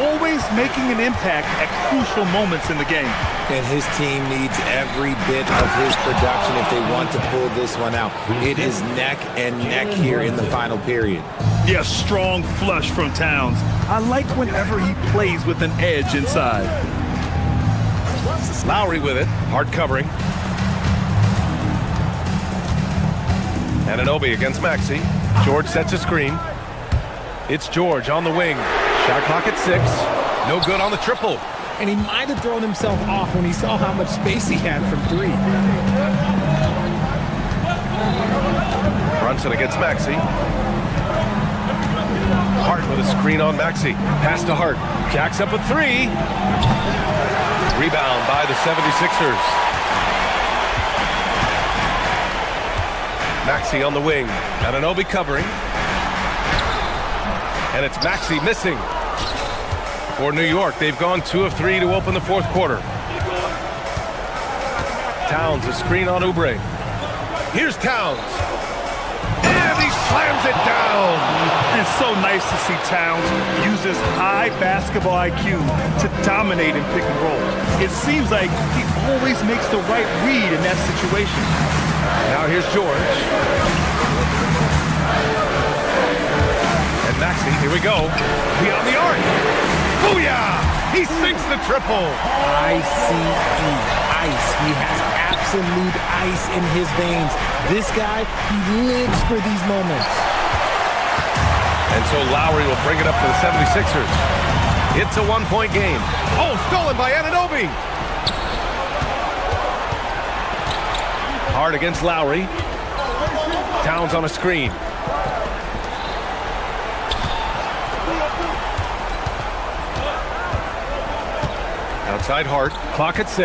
Always making an impact at crucial moments in the game. And his team needs every bit of his production if they want to pull this one out. It is neck and neck here in the final period. Yeah, strong flush from Towns. I like whenever he plays with an edge inside. Lowry with it. Hard covering. Anunoby against Maxey. George sets a screen. It's George on the wing. Shot clock at 6. No good on the triple. And he might have thrown himself off when he saw how much space he had from 3. Brunson against Maxey. Hart with a screen on Maxey. Pass to Hart. Jacks up a 3. Rebound by the 76ers. Maxey on the wing. Anunoby covering. And it's Maxey missing. For New York, they've gone 2 of 3 to open the fourth quarter. Towns, a screen on Oubre. Here's Towns. And he slams it down. It's so nice to see Towns use his high basketball IQ to dominate in pick and roll. It seems like he always makes the right read in that situation. Now here's George. And Maxey, here we go. Beyond the arc. Booyah! He sinks the triple. ICE. Ice. He has absolute ice in his veins. This guy, he lives for these moments. And so Lowry will bring it up for the 76ers. It's a 1-point game. Oh, stolen by Anunoby. Hard against Lowry. Towns on a screen. Outside Hart. Clock at 6.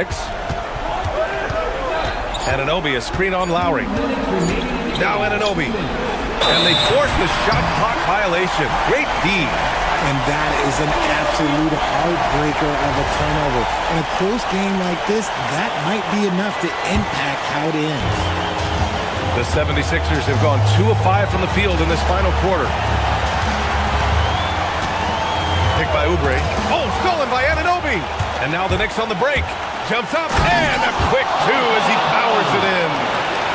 Anunoby, a screen on Lowry. Now Anunoby. And they force the shot clock violation. Great D. And that is an absolute heartbreaker of a turnover. In a close game like this, that might be enough to impact how it ends. The 76ers have gone 2 of 5 from the field in this final quarter. Picked by Oubre. Oh, stolen by Anunoby. And now the Knicks on the break. Jumps up, and a quick 2 as he powers it in.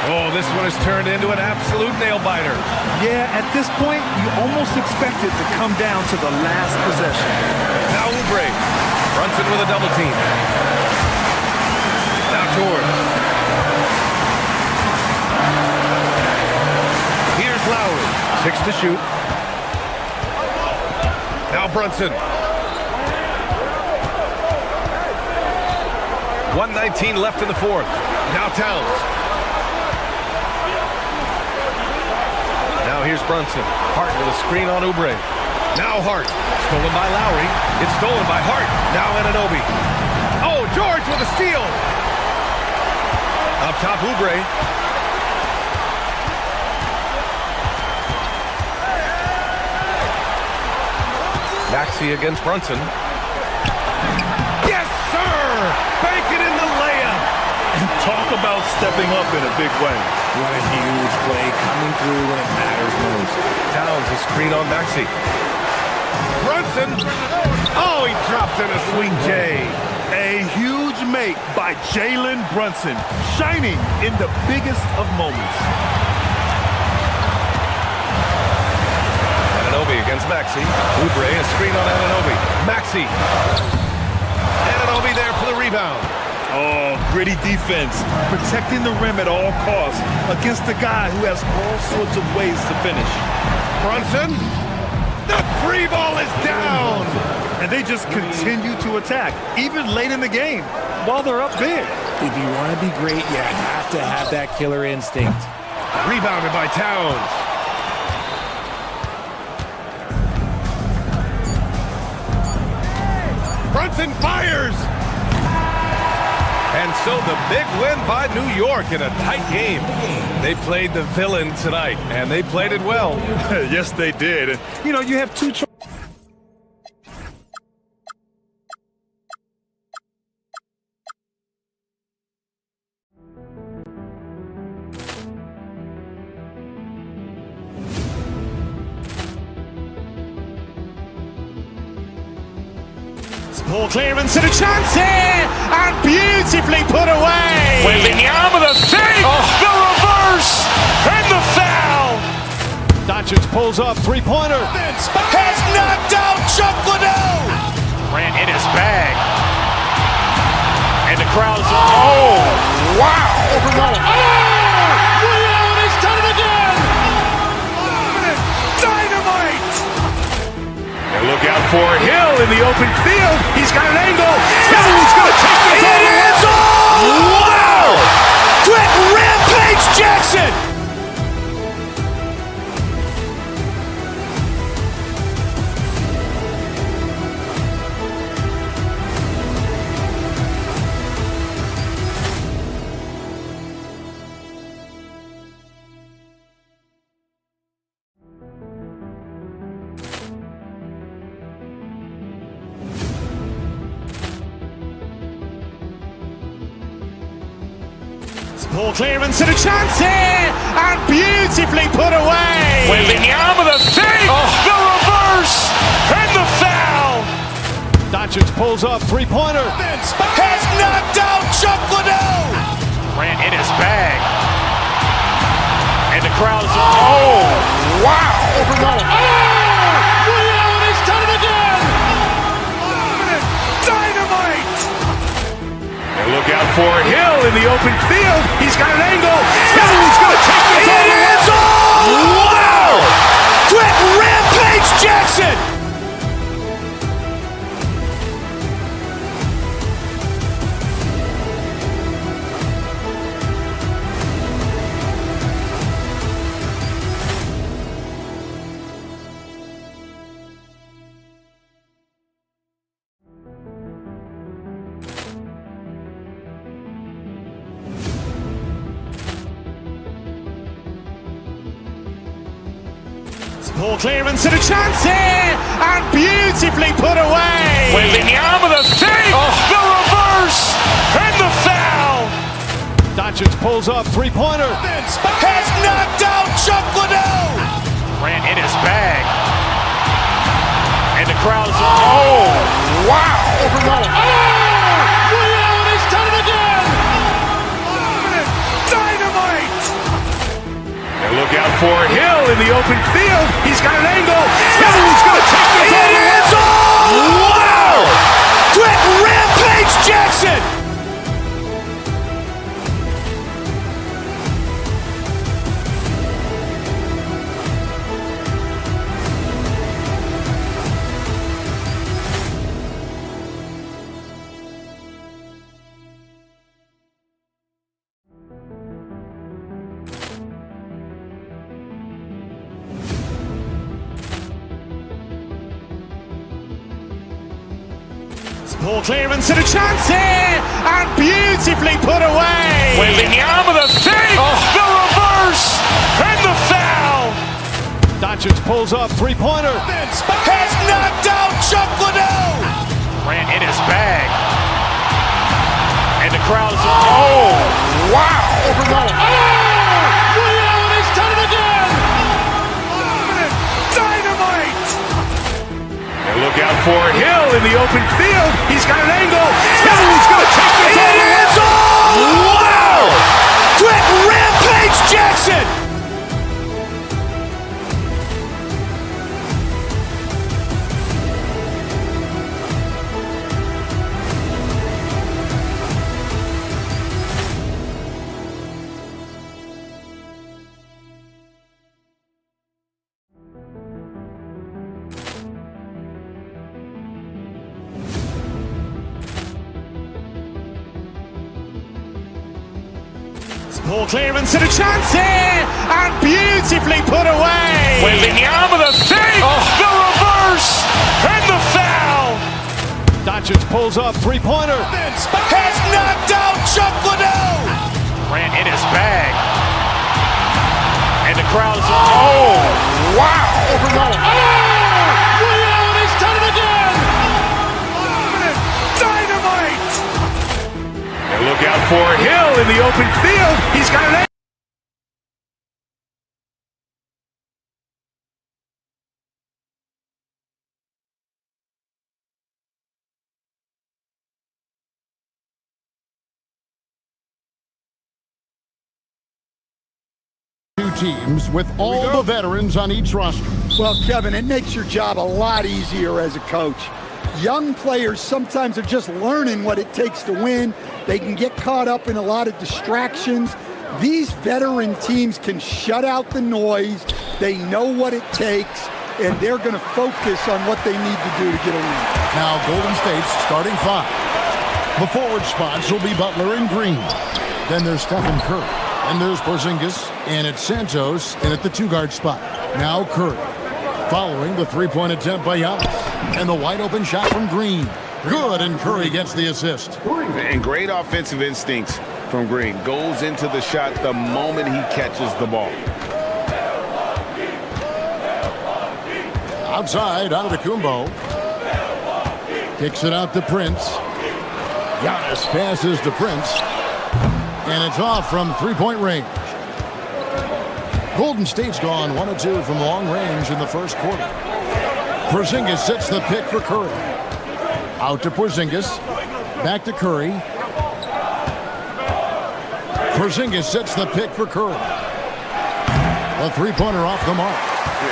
Oh, this one has turned into an absolute nail-biter. Yeah, at this point, you almost expect it to come down to the last possession. Now Oubre. Brunson with a double team. Now George. Here's Lowry. 6 to shoot. Now Brunson. 1:19 left in the fourth. Now Towns. Now here's Brunson. Hart with a screen on Oubre. Now Hart. Stolen by Lowry. It's stolen by Hart. Now Anunoby. Oh, George with a steal. Up top, Oubre. Maxey against Brunson. Yes, sir! Bank it in the layup. And talk about stepping up in a big way. What a huge play coming through when it matters most. Towns a screen on Maxey. Brunson. Oh, he dropped in a sweet J. A huge make by Jalen Brunson, shining in the biggest of moments. Anunoby against Maxey. Oubre, a screen on Anunoby. Maxey. Anunoby there for the rebound. Oh, gritty defense, protecting the rim at all costs against a guy who has all sorts of ways to finish. Brunson. The free ball is down. And they just continue to attack, even late in the game, while they're up big. If you want to be great, you have to have that killer instinct. Rebounded by Towns. Brunson fires! And so the big win by New York in a tight game. They played the villain tonight, and they played it well. Yes, they did. And, you know, you have two choices. Ball clearance and a chance here, and beautifully put away. Wembanyama the save, the reverse, and the foul. Doncic pulls up, three-pointer. Has knocked out Chuck Liddell. Ran in his bag. And the crowd is, oh, wow. William has done it again. Dynamite. And look out for Hill in the open field. He's got an angle. Hill's going to take this all the way. Wow! Quick Rampage Jackson. Ball clearance and a chance here, and beautifully put away. Wembanyama the save, the reverse, and the foul. Doncic pulls up, three-pointer. Has knocked out Chuck Liddell. Ran in his bag. And the crowd is, oh, wow. William has done it again. Dynamite. And look out for Hill in the open field. He's got an angle. Hill's going to take this all the way. Wow! Quick Rampage Jackson. Ball clearance and a chance here, and beautifully put away. Wembanyama the save, the reverse, and the foul. Doncic pulls up, three-pointer. Has knocked out Chuck Liddell. Ran in his bag. And the crowd is, oh, wow. Ray Allen has done it again. Dynamite. And look out for Hill in the open field. He's got an angle. Hill's going to take this all the way. Wow. Quick Rampage Jackson. Ball clearance and a chance here, and beautifully put away. Wembanyama the save, the reverse, and the foul. Doncic pulls up, three-pointer. Has knocked out Chuck Liddell. Ran in his bag. And the crowd is, oh, wow. Ray Allen has done it again. Dynamite. And look out for Hill in the open field. He's got an angle. Hill's going to take this all the way. Wow. Quick Rampage Jackson. Ball clearance and a chance here, and beautifully put away. Wembanyama the save, the reverse, and the foul. Doncic pulls up, three-pointer. Has knocked out Chuck Liddell. Ran in his bag. And the crowd is, oh, wow. Ray Allen has done it again. Dynamite. And look out for Hill in the open field. He's got an angle. Two teams with all the veterans on each roster. Well, Kevin, it makes your job a lot easier as a coach. Young players sometimes are just learning what it takes to win. They can get caught up in a lot of distractions. These veteran teams can shut out the noise. They know what it takes, and they're going to focus on what they need to do to get a win. Now Golden State's starting five. The forward spots will be Butler and Green. Then there's Stephen Curry. And there's Porzingis, and it's Santos in at the two-guard spot. Now Curry, following the three-point attempt by Giannis, and the wide-open shot from Green. Good, and Curry gets the assist. And great offensive instincts from Green. Goes into the shot the moment he catches the ball. Outside, Antetokounmpo. Kicks it out to Prince. Giannis passes to Prince. And it's off from three-point range. Golden State's gone 1 of 2 from long range in the first quarter. Porzingis sets the pick for Curry. Out to Porzingis. Back to Curry. Porzingis sets the pick for Curry. A three-pointer off the mark.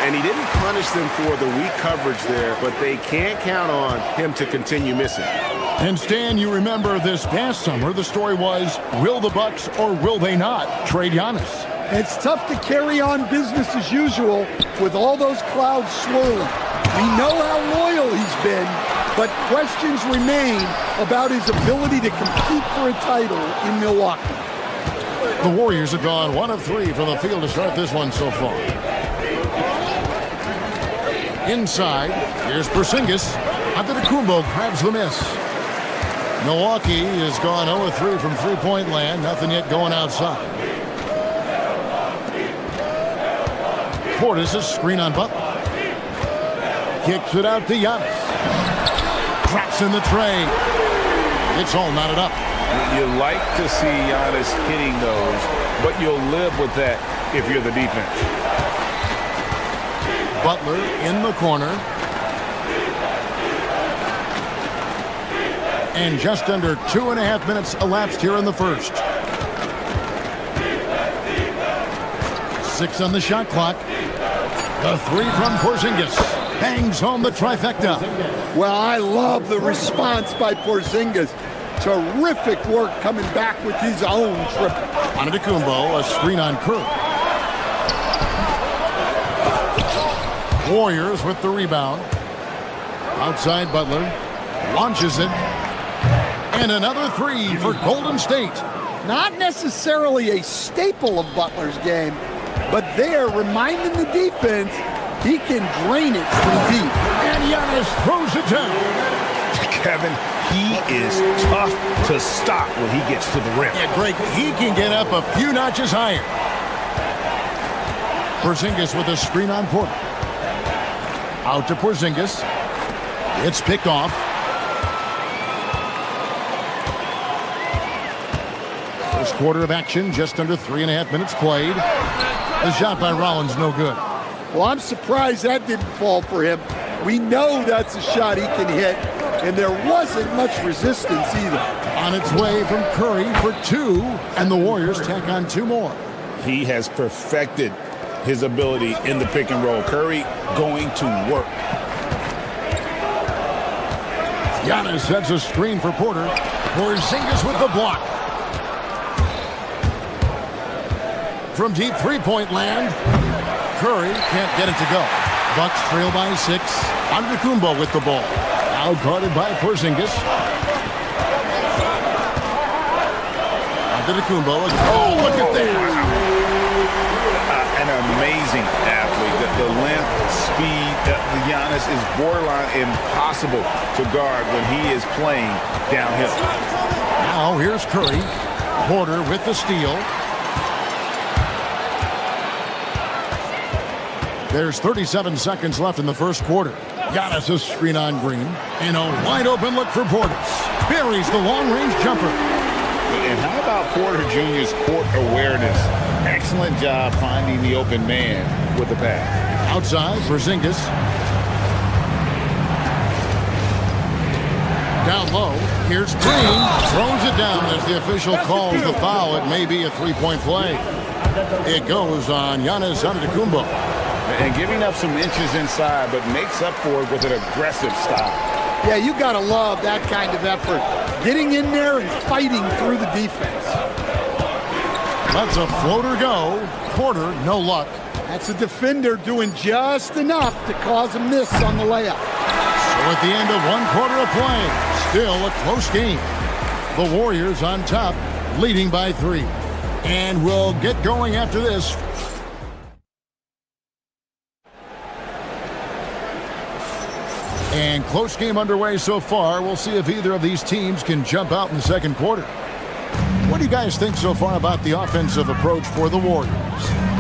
And he didn't punish them for the weak coverage there, but they can't count on him to continue missing. And Stan, you remember this past summer, the story was, will the Bucks or will they not trade Giannis? It's tough to carry on business as usual with all those clouds swirling. We know how loyal he's been, but questions remain about his ability to compete for a title in Milwaukee. The Warriors have gone 1 of 3 from the field to start this one so far. Inside, here's Porzingis. Antetokounmpo grabs the miss. Milwaukee has gone 0 of 3 from three-point land. Nothing yet going outside. Portis' screen on Butler. Kicks it out to Giannis. Traps in the tray. It's all knotted up. You like to see Giannis hitting those, but you'll live with that if you're the defense. Butler in the corner. And just under 2.5 minutes elapsed here in the first. 6 on the shot clock. The three from Porzingis hangs home the trifecta. Well, I love the response by Porzingis. Terrific work coming back with his own triple. Antetokounmpo, a screen on Curry. Warriors with the rebound. Outside Butler. Launches it. And another three for Golden State. Not necessarily a staple of Butler's game, but they're reminding the defense he can drain it from deep. And Giannis throws it down. Kevin, he is tough to stop when he gets to the rim. Yeah, Greg, he can get up a few notches higher. Porzingis with a screen on Porter. Out to Porzingis. It's picked off. First quarter of action, just under 3.5 minutes played. The shot by Rollins, no good. Well, I'm surprised that didn't fall for him. We know that's a shot he can hit, and there wasn't much resistance either. On its way from Curry for 2, and the Warriors tack on 2 more. He has perfected his ability in the pick and roll. Curry going to work. Giannis sets a screen for Porter. Porzingis with the block. From deep three-point land, Curry can't get it to go. Bucks trail by 6. Antetokounmpo with the ball. Out guarded by Porzingis. Antetokounmpo. Oh, look at that! An amazing athlete. The length, speed, Giannis is borderline impossible to guard when he is playing downhill. Now here's Curry. Porter with the steal. There's 37 seconds left in the first quarter. Giannis' screen on Green. And a wide open look for Portis. Buries the long-range jumper. And how about Porter Jr.'s court awareness? Excellent job finding the open man with the pass. Outside, Porzingis. Down low, here's Green. Throws it down as the official calls the foul. It may be a three-point play. It goes on Giannis Antetokounmpo. And giving up some inches inside, but makes up for it with an aggressive style. Yeah, you got to love that kind of effort. Getting in there and fighting through the defense. Lets a floater go. Porter, no luck. That's a defender doing just enough to cause a miss on the layup. So at the end of 1 quarter of play, still a close game. The Warriors on top, leading by 3. And we'll get going after this. And close game underway so far. We'll see if either of these teams can jump out in the second quarter. What do you guys think so far about the offensive approach for the Warriors?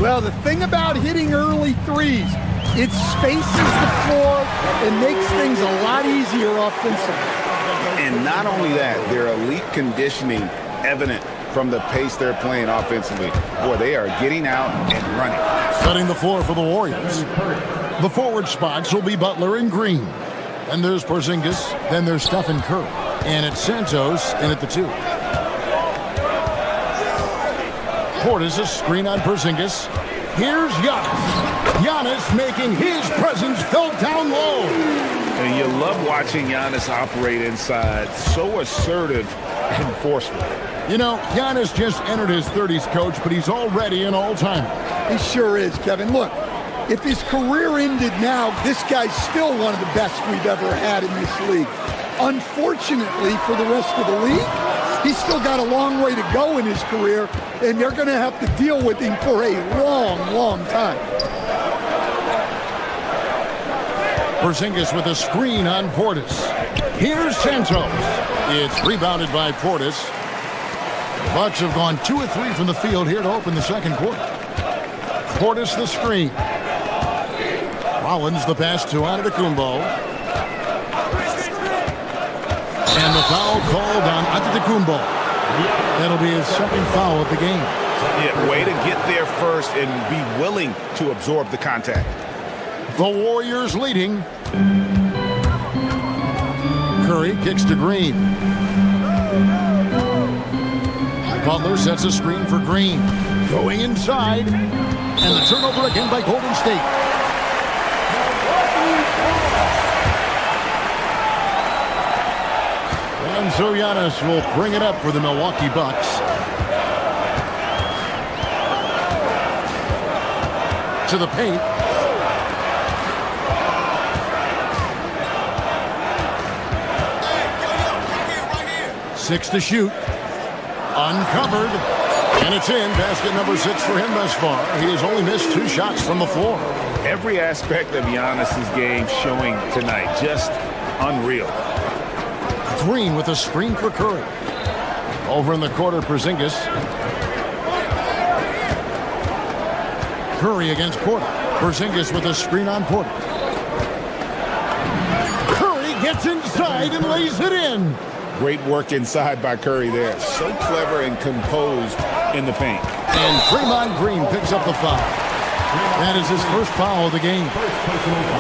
Well, the thing about hitting early threes, it spaces the floor and makes things a lot easier offensively. And not only that, their elite conditioning evident from the pace they're playing offensively. Boy, they are getting out and running. Setting the floor for the Warriors. The forward spots will be Butler and Green. Then there's Porzingis. Then there's Stephen Curry. And it's Santos in at the 2. Portis, a screen on Porzingis. Here's Giannis. Giannis making his presence felt down low. And you love watching Giannis operate inside. So assertive and forceful. You know, Giannis just entered his 30s, Coach, but he's already an all-timer. He sure is, Kevin. Look, if his career ended now, this guy's still one of the best we've ever had in this league. Unfortunately for the rest of the league, he's still got a long way to go in his career, and they're going to have to deal with him for a long, long time. Porzingis with a screen on Portis. Here's Santos. It's rebounded by Portis. The Bucks have gone 2 of 3 from the field here to open the second quarter. Portis the screen. Rollins the pass to Antetokounmpo. And the foul called on Antetokounmpo. That'll be his second foul of the game. Yeah, way to get there first and be willing to absorb the contact. The Warriors leading. Curry kicks to Green. Butler sets a screen for Green. Going inside. And the turnover again by Golden State. And so Giannis will bring it up for the Milwaukee Bucks. To the paint. Six to shoot. Uncovered. And it's in. Basket number 6 for him thus far. He has only missed 2 shots from the floor. Every aspect of Giannis's game showing tonight. Just unreal. Green with a screen for Curry. Over in the corner, Porzingis. Curry against Porter. Porzingis with a screen on Porter. Curry gets inside and lays it in. Great work inside by Curry there. So clever and composed in the paint. And Draymond Green picks up the foul. That is his first foul of the game.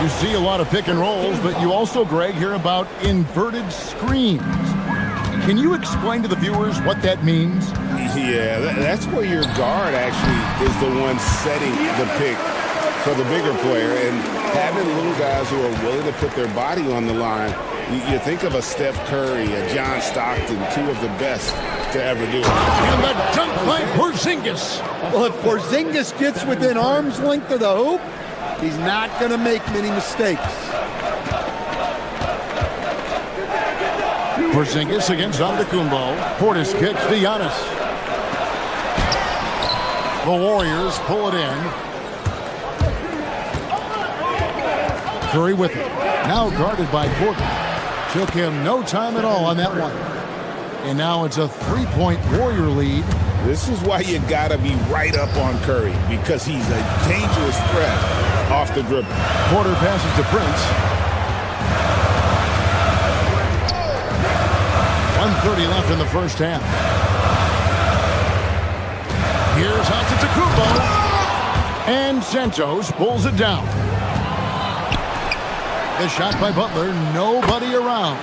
You see a lot of pick and rolls, but you also, Greg, hear about inverted screens. Can you explain to the viewers what that means? Yeah, that's where your guard actually is the one setting the pick for the bigger player. And having little guys who are willing to put their body on the line, you think of a Steph Curry, a John Stockton, 2 of the best to ever do it. And the dunk by Porzingis. Well, if Porzingis gets within arm's length of the hoop, he's not going to make many mistakes. Porzingis against Antetokounmpo. Portis kicks to Giannis. The Warriors pull it in. Curry with it. Now guarded by Porter. Took him no time at all on that one. And now it's a 3-point Warrior lead. This is why you got to be right up on Curry, because he's a dangerous threat off the dribble. Porter passes to Prince. 1:30 left in the first half. Here's Antetokounmpo. And Santos pulls it down. The shot by Butler, nobody around.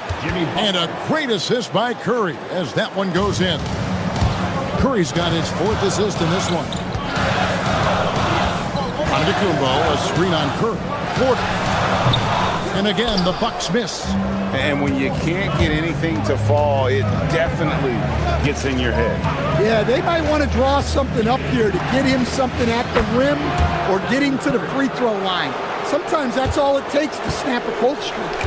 And a great assist by Curry as that one goes in. Curry's got his 4th assist in this one. Antetokounmpo, a screen on Curry. Porter. And again, the Bucks miss. And when you can't get anything to fall, it definitely gets in your head. Yeah, they might want to draw something up here to get him something at the rim or get him to the free throw line. Sometimes that's all it takes to snap a cold streak.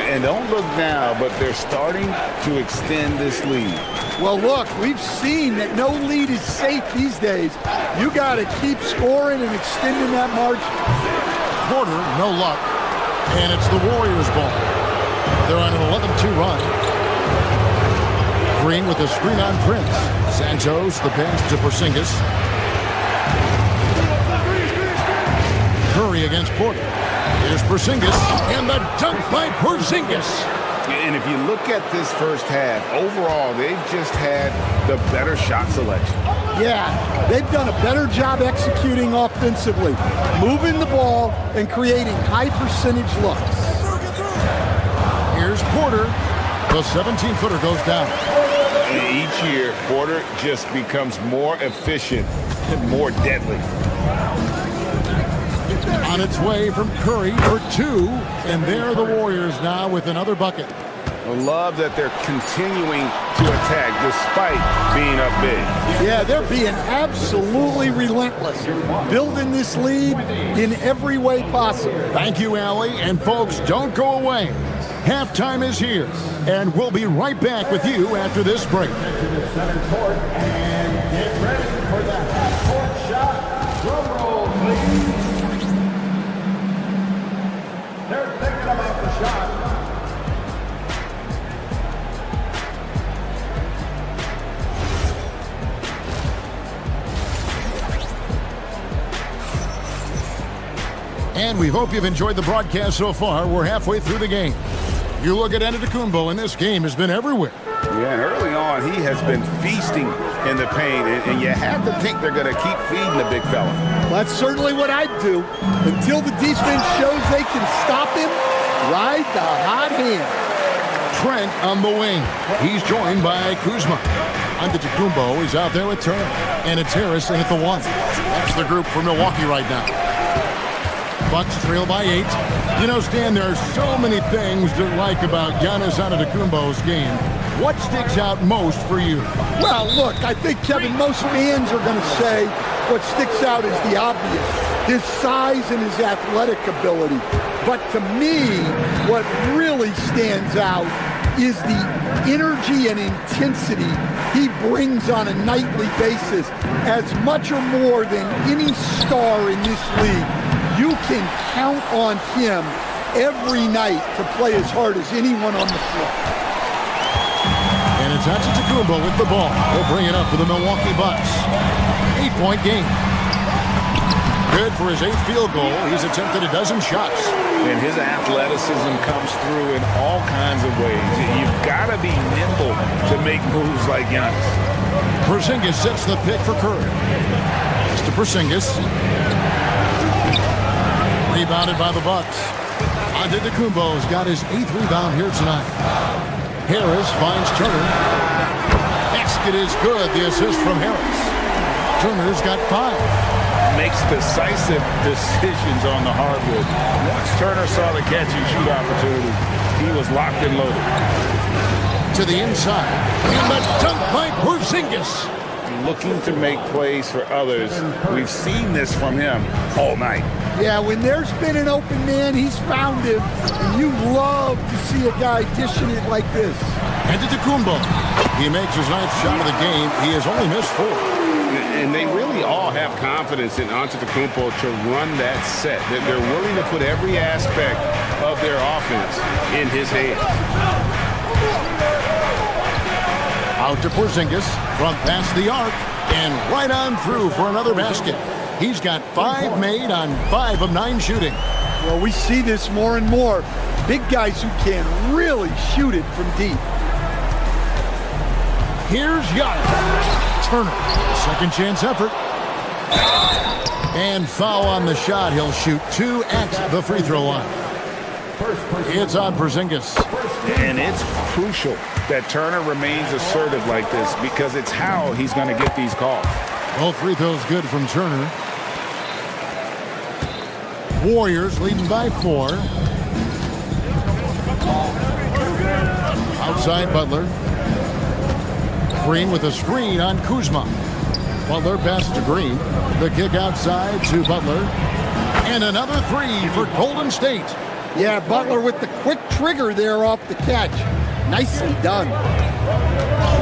And don't look now, but they're starting to extend this lead. Well, look, we've seen that no lead is safe these days. You got to keep scoring and extending that margin. Porter, no luck. And it's the Warriors' ball. They're on an 11-2 run. Green with a screen on Prince. Santos, the pass to Porzingis. Curry against Porter. Here's Porzingis, and the dunk by Porzingis. And if you look at this first half, overall, they've just had the better shot selection. Yeah, they've done a better job executing offensively, moving the ball and creating high percentage looks. Here's Porter. The 17-footer goes down. And each year, Porter just becomes more efficient and more deadly. On its way from Curry for 2, and there the Warriors now with another bucket. I love that they're continuing to attack despite being up big. Yeah, they're being absolutely relentless, building this lead in every way possible. Thank you, Allie. And folks, don't go away. Halftime is here, and we'll be right back with you after this break. To the center court and get ready for the half-court shot. Drum roll, please. They're thinking about the shot. And we hope you've enjoyed the broadcast so far. We're halfway through the game. You look at Antetokounmpo, and this game has been everywhere. Yeah, early on, he has been feasting in the paint, and you have to think they're going to keep feeding the big fella. That's certainly what I'd do. Until the defense shows they can stop him, ride the hot hand. Trent on the wing. He's joined by Kuzma. Antetokounmpo is out there with Turner. And it's Harris in at the 1. That's the group for Milwaukee right now. Bucks trail by 8. You know, Stan, there are so many things to like about Giannis Antetokounmpo's game. What sticks out most for you? Well, look, I think, Kevin, most fans are going to say what sticks out is the obvious, his size and his athletic ability. But to me, what really stands out is the energy and intensity he brings on a nightly basis, as much or more than any star in this league. You can count on him every night to play as hard as anyone on the floor. And it's Antetokounmpo with the ball. He'll bring it up for the Milwaukee Bucks. 8-point game. Good for his 8th field goal. He's attempted a dozen shots. And his athleticism comes through in all kinds of ways. You've got to be nimble to make moves like Giannis. Porzingis sets the pick for Curry. It's to Porzingis. Rebounded by the Bucks. Antetokounmpo's got his 8th rebound here tonight. Harris finds Turner. Basket is good. The assist from Harris. Turner's got 5. Makes decisive decisions on the hardwood. Once Turner saw the catch-and-shoot opportunity, he was locked and loaded. To the inside. And the dunk by Porzingis. Looking to make plays for others. We've seen this from him all night. Yeah, when there's been an open man, he's found him. And you love to see a guy dishing it like this. Antetokounmpo. He makes his 9th shot of the game. He has only missed 4. And they really all have confidence in Antetokounmpo to run that set. That they're willing to put every aspect of their offense in his hands. Out to Porzingis from past the arc and right on through for another basket. He's got 5 made on 5 of 9 shooting. Well, we see this more and more. Big guys who can really shoot it from deep. Here's Giannis. Turner, second chance effort. And foul on the shot. He'll shoot 2 at the free throw line. It's on Porzingis. And it's crucial that Turner remains assertive like this because it's how he's going to get these calls. Both free throws good from Turner. Warriors leading by 4. Outside Butler. Green with a screen on Kuzma. Butler passes to Green. The kick outside to Butler. And another 3 for Golden State. Yeah, Butler with the quick trigger there off the catch. Nicely done.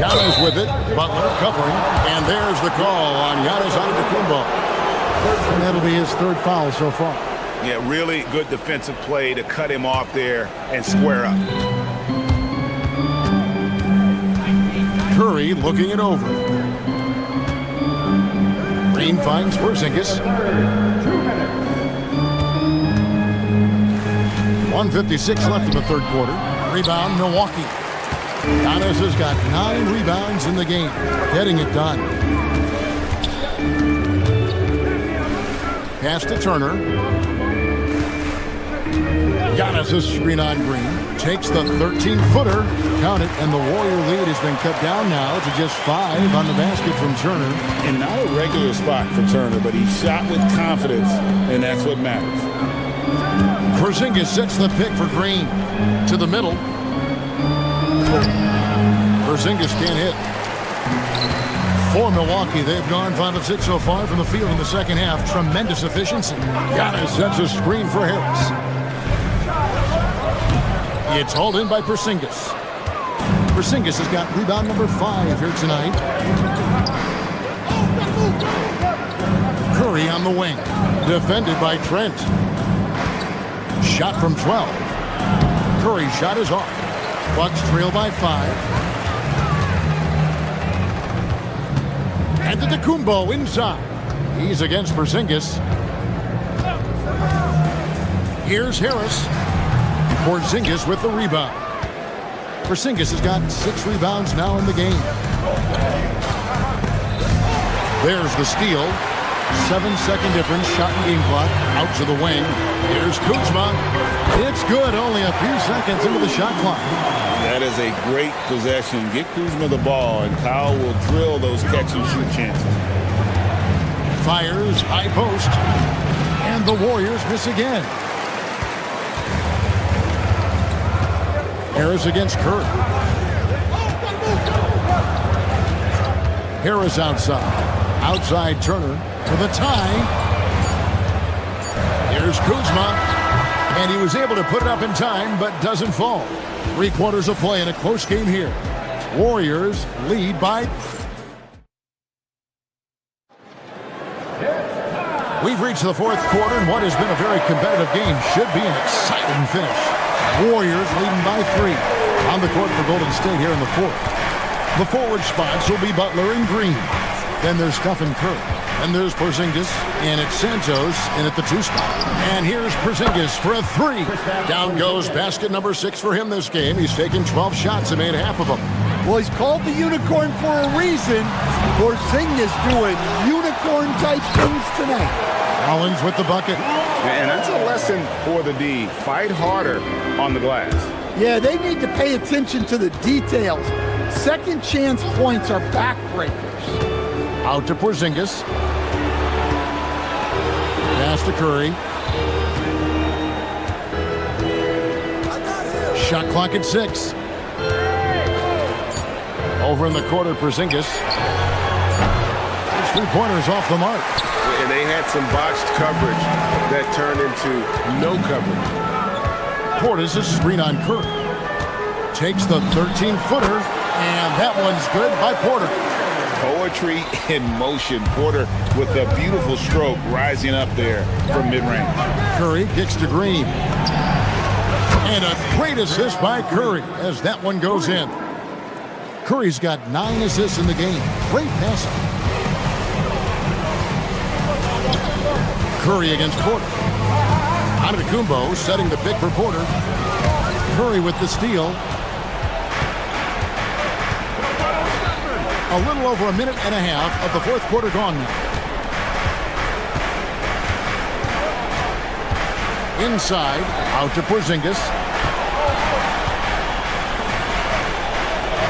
Giannis with it. Butler covering. And there's the call on Giannis Antetokounmpo. And that'll be his 3rd foul so far. Yeah, really good defensive play to cut him off there and square up. Curry looking it over. Green finds Porzingis. 1:56 left in the 3rd quarter. Rebound, Milwaukee. Giannis has got 9 rebounds in the game. Getting it done. Pass to Turner. Giannis' screen on Green. Takes the 13-footer. Count it, and the Warrior lead has been cut down now to just 5 on the basket from Turner. And not a regular spot for Turner, but he shot with confidence, and that's what matters. Porzingis sets the pick for Green. To the middle. Porzingis can't hit. For Milwaukee, they've gone 5 of 6 so far from the field in the second half. Tremendous efficiency. Giannis sets a screen for Harris. It's hauled in by Porzingis. Porzingis has got rebound number 5 here tonight. Curry on the wing. Defended by Trent. Shot from 12. Curry's shot is off. Bucks trail by 5. Antetokounmpo inside. He's against Porzingis. Here's Harris. Porzingis with the rebound. Porzingis has got 6 rebounds now in the game. There's the steal. 7-second difference, shot and game clock. Out to the wing. Here's Kuzma. It's good, only a few seconds into the shot clock. That is a great possession. Get Kuzma the ball, and Kyle will drill those catch-and-shoot chances. Fires, high post. And the Warriors miss again. Harris against Curry. Harris outside. Outside Turner for the tie. Here's Kuzma. And he was able to put it up in time, but doesn't fall. 3 quarters of play in a close game here. Warriors lead by... We've reached the 4th quarter, and what has been a very competitive game should be an exciting finish. Warriors leading by 3 on the court for Golden State here in the 4th. The forward spots will be Butler and Green. Then there's Stephen Curry. And there's Porzingis. And it's Santos in at the 2 spot. And here's Porzingis for a 3. Down goes basket number 6 for him this game. He's taken 12 shots and made half of them. Well, he's called the unicorn for a reason. Porzingis doing unicorn-type things tonight. Collins with the bucket. And that's a lesson for the D. Fight harder on the glass. Yeah, they need to pay attention to the details. Second chance points are backbreakers. Out to Porzingis. Pass to Curry. Shot clock at 6. Over in the quarter, Porzingis. His 3-pointers off the mark. And they had some botched coverage that turned into no coverage. Portis a screen on Curry. Takes the 13-footer, and that one's good by Porter. Poetry in motion. Porter with a beautiful stroke rising up there from mid-range. Curry kicks to Green. And a great assist by Curry as that one goes in. Curry's got 9 assists in the game. Great passing. Curry against Porter. Antetokounmpo setting the pick for Porter. Curry with the steal. A little over a minute and a half of the 4th quarter gone now. Inside, out to Porzingis.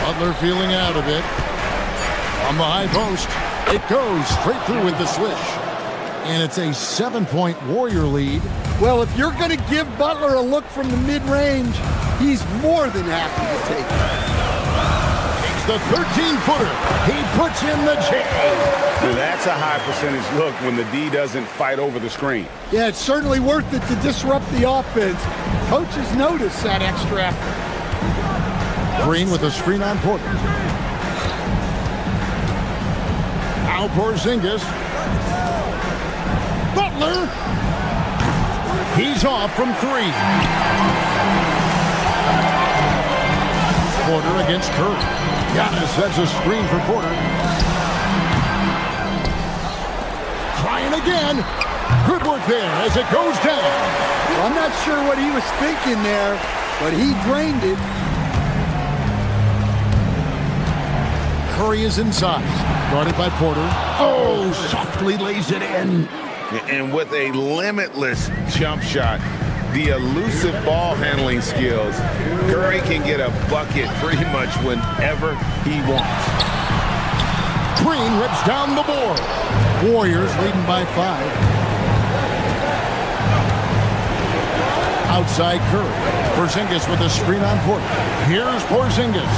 Butler feeling out a bit. On the high post, it goes straight through with the swish. And it's a 7-point Warrior lead. Well, if you're going to give Butler a look from the mid-range, he's more than happy to take it. The 13-footer. He puts in the jam. Now that's a high percentage look when the D doesn't fight over the screen. Yeah, it's certainly worth it to disrupt the offense. Coaches notice that extra effort. Green with a screen on Porter. Now Porzingis. Butler. He's off from 3. Porter against Curry. Giannis sets a screen for Porter. Trying again. Good work there as it goes down. Well, I'm not sure what he was thinking there, but he drained it. Curry is inside. Guarded by Porter. Oh, softly lays it in. And with a limitless jump shot, the elusive ball handling skills, Curry can get a bucket pretty much whenever he wants. Green rips down the board. Warriors leading by 5. Outside Curry. Porzingis with a screen on Porter. Here's Porzingis.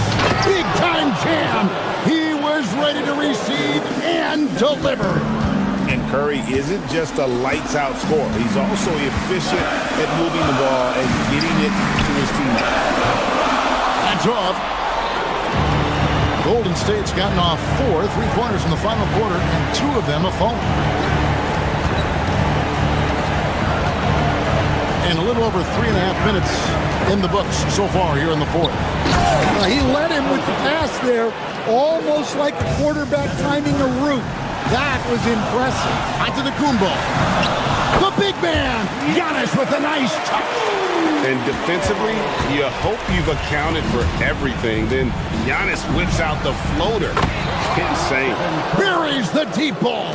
Big time jam. He was ready to receive and deliver. And Curry isn't just a lights-out scorer. He's also efficient at moving the ball and getting it to his teammates. That's off. Golden State's gotten off 4 3-pointers in the final quarter, and 2 of them have fallen. And a little over 3.5 minutes in the books so far here in the 4th. He led him with the pass there, almost like a quarterback timing a route. That was impressive. Antetokounmpo. The big man, Giannis with a nice touch. And defensively, you hope you've accounted for everything. Then Giannis whips out the floater. Insane. Buries the deep ball.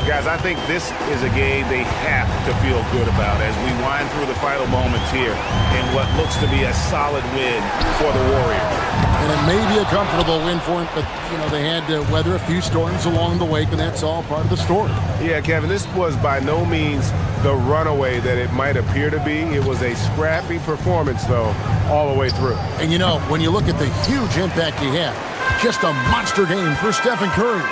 Guys, I think this is a game they have to feel good about as we wind through the final moments here in what looks to be a solid win for the Warriors. And it may be a comfortable win for him, but, they had to weather a few storms along the way, and that's all part of the story. Yeah, Kevin, this was by no means the runaway that it might appear to be. It was a scrappy performance, though, all the way through. And, when you look at the huge impact he had, just a monster game for Stephen Curry.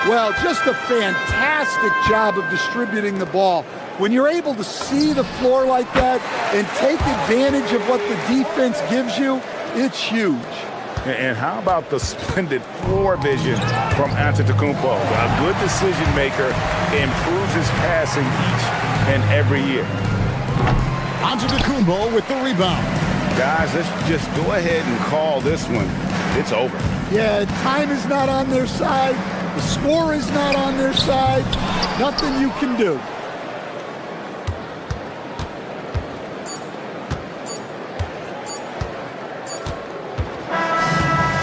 Well, just a fantastic job of distributing the ball. When you're able to see the floor like that and take advantage of what the defense gives you, it's huge. And how about the splendid floor vision from Antetokounmpo? A good decision maker, improves his passing each and every year. Antetokounmpo with the rebound. Guys, let's just go ahead and call this one. It's over. Yeah, time is not on their side. The score is not on their side. Nothing you can do.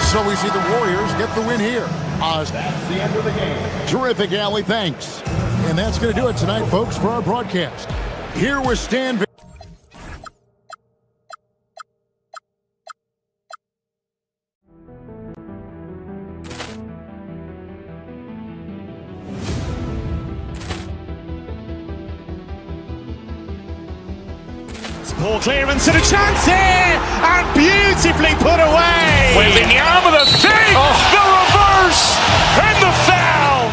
So we see the Warriors get the win here. That's the end of the game. Terrific, Allie. Thanks. And that's going to do it tonight, folks, for our broadcast. Here with Stan. Ball clearance and a chance here, and beautifully put away. Wembanyama the fake, the reverse, and the foul.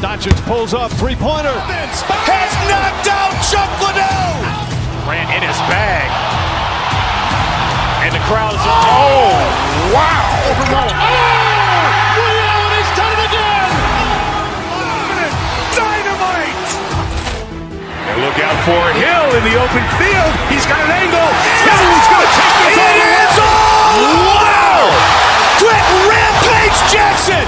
Doncic pulls up, three-pointer. Has knocked out Chuck Liddell. Ran in his bag. And the crowd is... Oh, wow. Overruled. Ray Allen has done it again. Dynamite. And look out for Hill in the open field. He's got an angle. Hill's going to take this all the way. Wow. Quick rampage Jackson.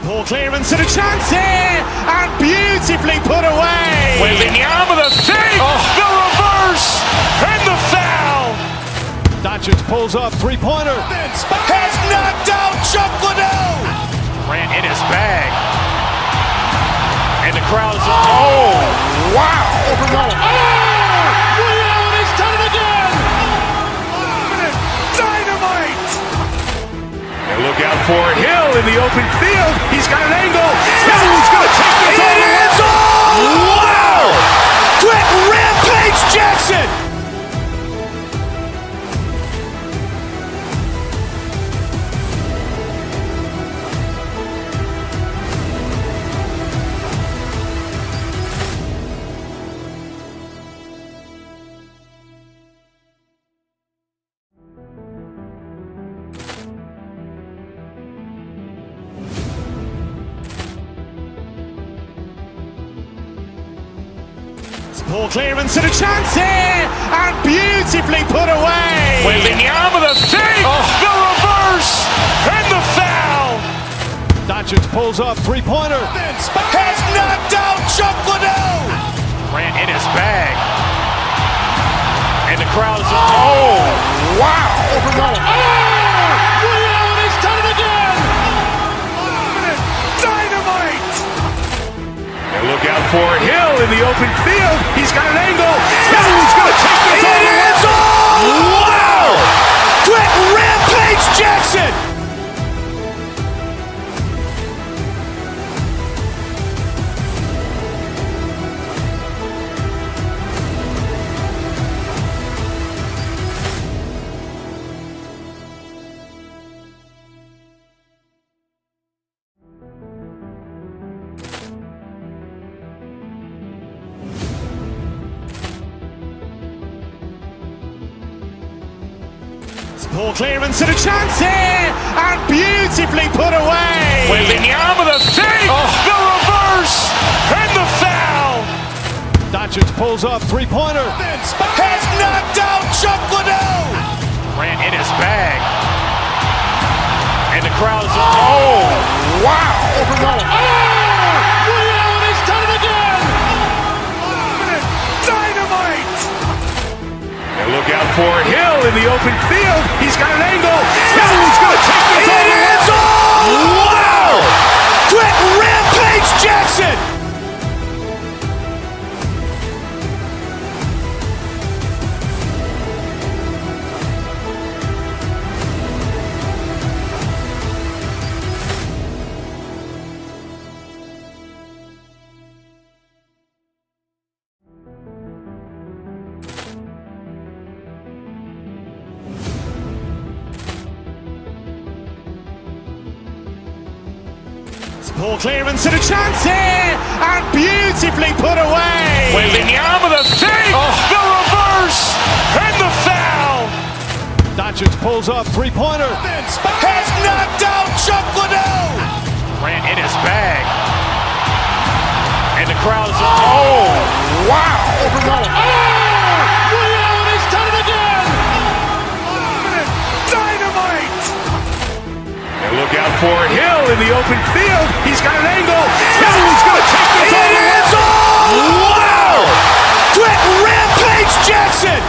Ball clearance and a chance here, and beautifully put away. Wembanyama the fake, the reverse, and the foul. Doncic pulls up, three-pointer. Has knocked out Chuck Liddell. Ran in his bag. And the crowd is... Oh, wow. Overruled. Ray Allen has done it again. Dynamite. And look out for Hill in the open field. He's got an angle. Hill's going to take this all the way. Wow. Quick rampage Jackson. Ball clearance and a chance here, and beautifully put away. Wembanyama the fake, the reverse, and the foul. Doncic pulls up, three-pointer. Has knocked out Chuck Liddell. Ran in his bag. And the crowd is... Oh, wow. Overruled. Ray Allen has done it again. Dynamite. And look out for Hill in the open field. He's got an angle. Hill's going to take this all the way. Wow. Quick rampage Jackson. Poor clearance and a chance here, and beautifully put away. Wembanyama the save, the reverse, and the foul. Doncic pulls up, three-pointer. Has knocked out Chuck Liddell. Grant in his bag. And the crowd is, oh, wow. Ray Allen has done it again. Dynamite. And look out for Hill in the open field. He's got an angle. Hill's going to take this all the way. Wow. Quick Rampage Jackson. Poor clearance and a chance here, and beautifully put away. Wembanyama the save, the reverse, and the foul. Doncic pulls up, three-pointer. Has knocked out Chuck Liddell. Grant in his bag. And the crowd is, oh, wow. Ray Allen has done it again. Dynamite. And look out for Hill in the open field. He's got an angle. Hill's going to take this all the way. Wow. Quick Rampage Jackson.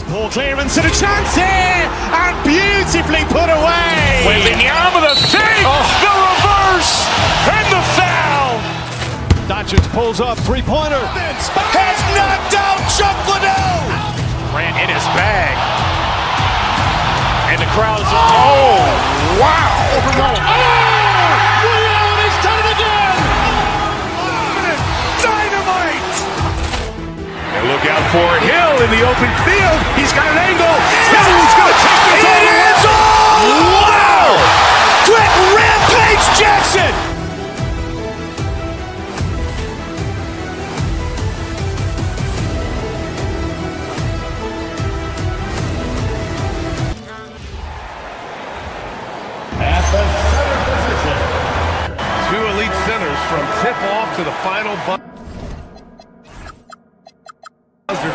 Poor clearance and a chance here, and beautifully put away. Wembanyama the save, the reverse, and the foul. Doncic pulls up, three-pointer. Has knocked out Chuck Liddell. Grant in his bag. And the crowd is, oh, wow. Ray Allen has done it again. Dynamite. And look out for Hill in the open field. He's got an angle. Hill's going to take this all the way. Wow. Quick Rampage Jackson. At the center position. Two elite centers from tip-off to the final buzzer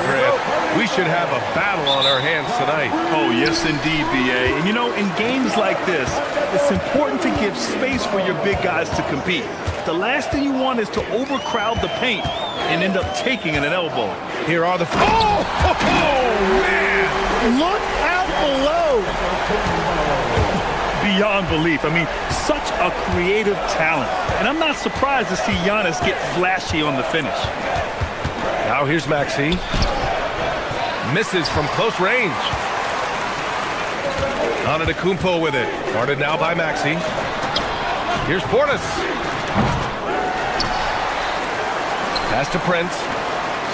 grab. We should have a battle on our hands tonight. Oh, yes, indeed, B.A. And, you know, in games like this, it's important to give space for your big guys to compete. The last thing you want is to overcrowd the paint and end up taking an elbow. Here are the... Oh, man! Look out below! Beyond belief. I mean, such a creative talent. And I'm not surprised to see Giannis get flashy on the finish. Now here's Maxey. Misses from close range. Antetokounmpo with it. Guarded now by Maxey. Here's Portis. Pass to Prince.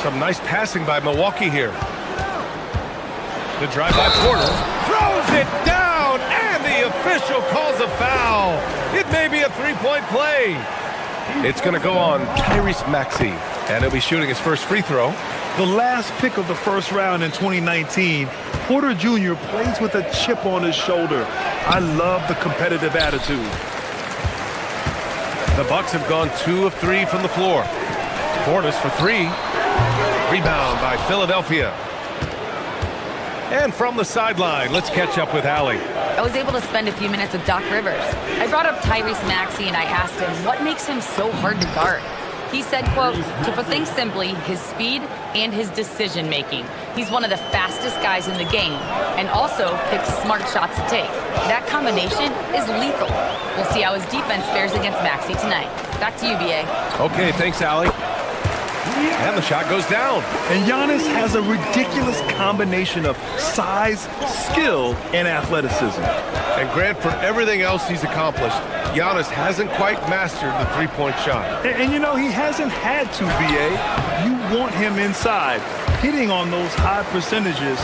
Some nice passing by Milwaukee here. The drive by Porter. Throws it down, and the official calls a foul. It may be a three-point play. It's going to go on Tyrese Maxey, and he'll be shooting his first free throw. The last pick of the first round in 2019, Porter Jr. plays with a chip on his shoulder. I love the competitive attitude. The Bucks have gone 2 of 3 from the floor. Portis for 3. Rebound by Philadelphia. And from the sideline, let's catch up with Allie. I was able to spend a few minutes with Doc Rivers. I brought up Tyrese Maxey and I asked him what makes him so hard to guard. He said, quote, to put things simply, his speed and his decision making. He's one of the fastest guys in the game and also picks smart shots to take. That combination is lethal. We'll see how his defense fares against Maxey tonight. Back to you, BA. Okay, thanks, Allie. And the shot goes down. And Giannis has a ridiculous combination of size, skill, and athleticism. And Grant, for everything else he's accomplished, Giannis hasn't quite mastered the three-point shot. And you know, he hasn't had to, BA. You want him inside, hitting on those high percentages,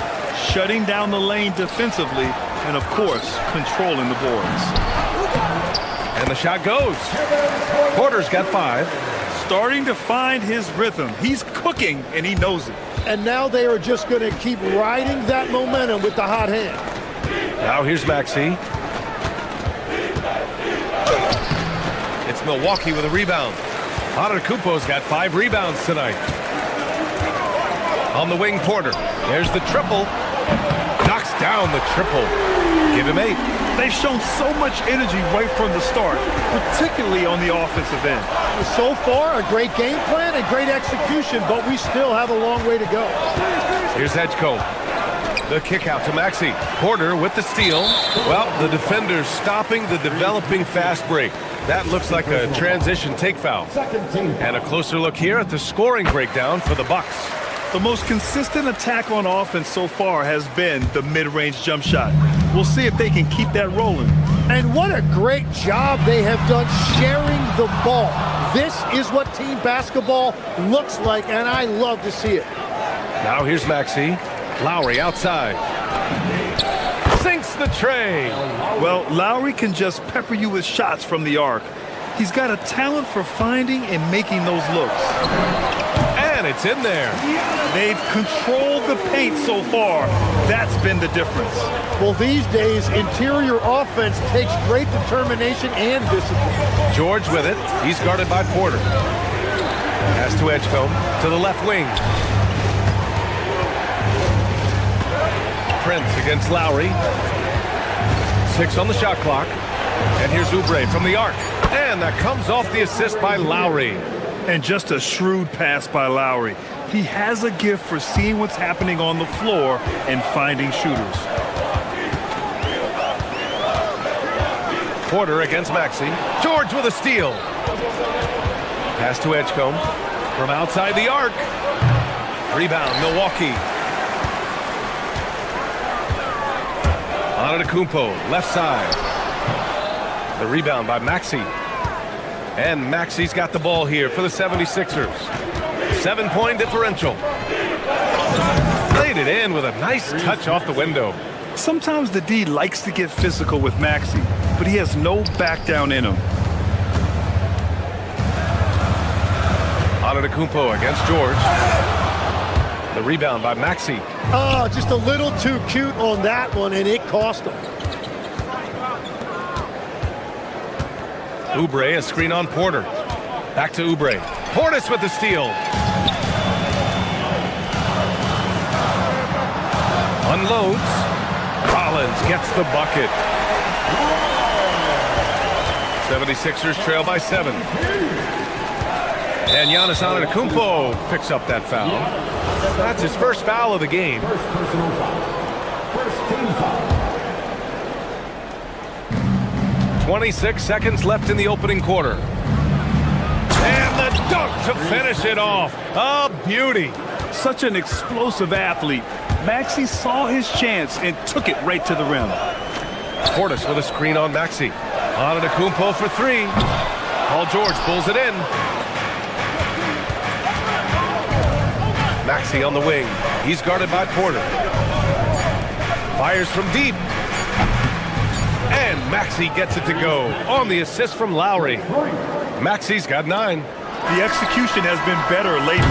shutting down the lane defensively, and of course, controlling the boards. And the shot goes. Porter's got 5. Starting to find his rhythm. He's cooking, and he knows it. And now they are just going to keep riding that momentum with the hot hand. Now here's Maxey. It's Milwaukee with a rebound. Antetokounmpo's got 5 rebounds tonight. On the wing, Porter. There's the triple. Knocks down the triple. Give him 8. They've shown so much energy right from the start, particularly on the offensive end. So far, a great game plan and great execution, but we still have a long way to go. Here's Edgecombe. The kick out to Maxey. Porter with the steal. Well, the defender's stopping the developing fast break. That looks like a transition take foul. And a closer look here at the scoring breakdown for the Bucks. The most consistent attack on offense so far has been the mid-range jump shot. We'll see if they can keep that rolling. And what a great job they have done sharing the ball. This is what team basketball looks like, and I love to see it. Now here's Maxey. Lowry outside. Sinks the tray. Well, Lowry can just pepper you with shots from the arc. He's got a talent for finding and making those looks. And it's in there. They've controlled the paint so far. That's been the difference. Well, these days, interior offense takes great determination and discipline. George with it. He's guarded by Porter. Pass to Edgecombe to the left wing. Prince against Lowry. 6 on the shot clock. And here's Oubre from the arc. And that comes off the assist by Lowry. And just a shrewd pass by Lowry. He has a gift for seeing what's happening on the floor and finding shooters. Porter against Maxey. George with a steal. Pass to Edgecombe from outside the arc. Rebound, Milwaukee. Antetokounmpo, left side. The rebound by Maxey. And Maxey's got the ball here for the 76ers. 7-point differential. Laid it in with a nice touch off the window. Sometimes the D likes to get physical with Maxey, but he has no back down in him. Antetokounmpo against George. The rebound by Maxey. Oh, just a little too cute on that one, and it cost him. Oubre, a screen on Porter. Back to Oubre. Portis with the steal. Unloads. Collins gets the bucket. 76ers trail by 7. And Giannis Antetokounmpo picks up that foul. That's his first foul of the game. First personal foul. First team foul. 26 seconds left in the opening quarter. And the dunk to finish it off. A beauty. Such an explosive athlete. Maxey saw his chance and took it right to the rim. Portis with a screen on Maxey. Antetokounmpo for 3. Paul George pulls it in. Maxey on the wing. He's guarded by Porter. Fires from deep. And Maxey gets it to go on the assist from Lowry. Maxey's got 9. The execution has been better lately,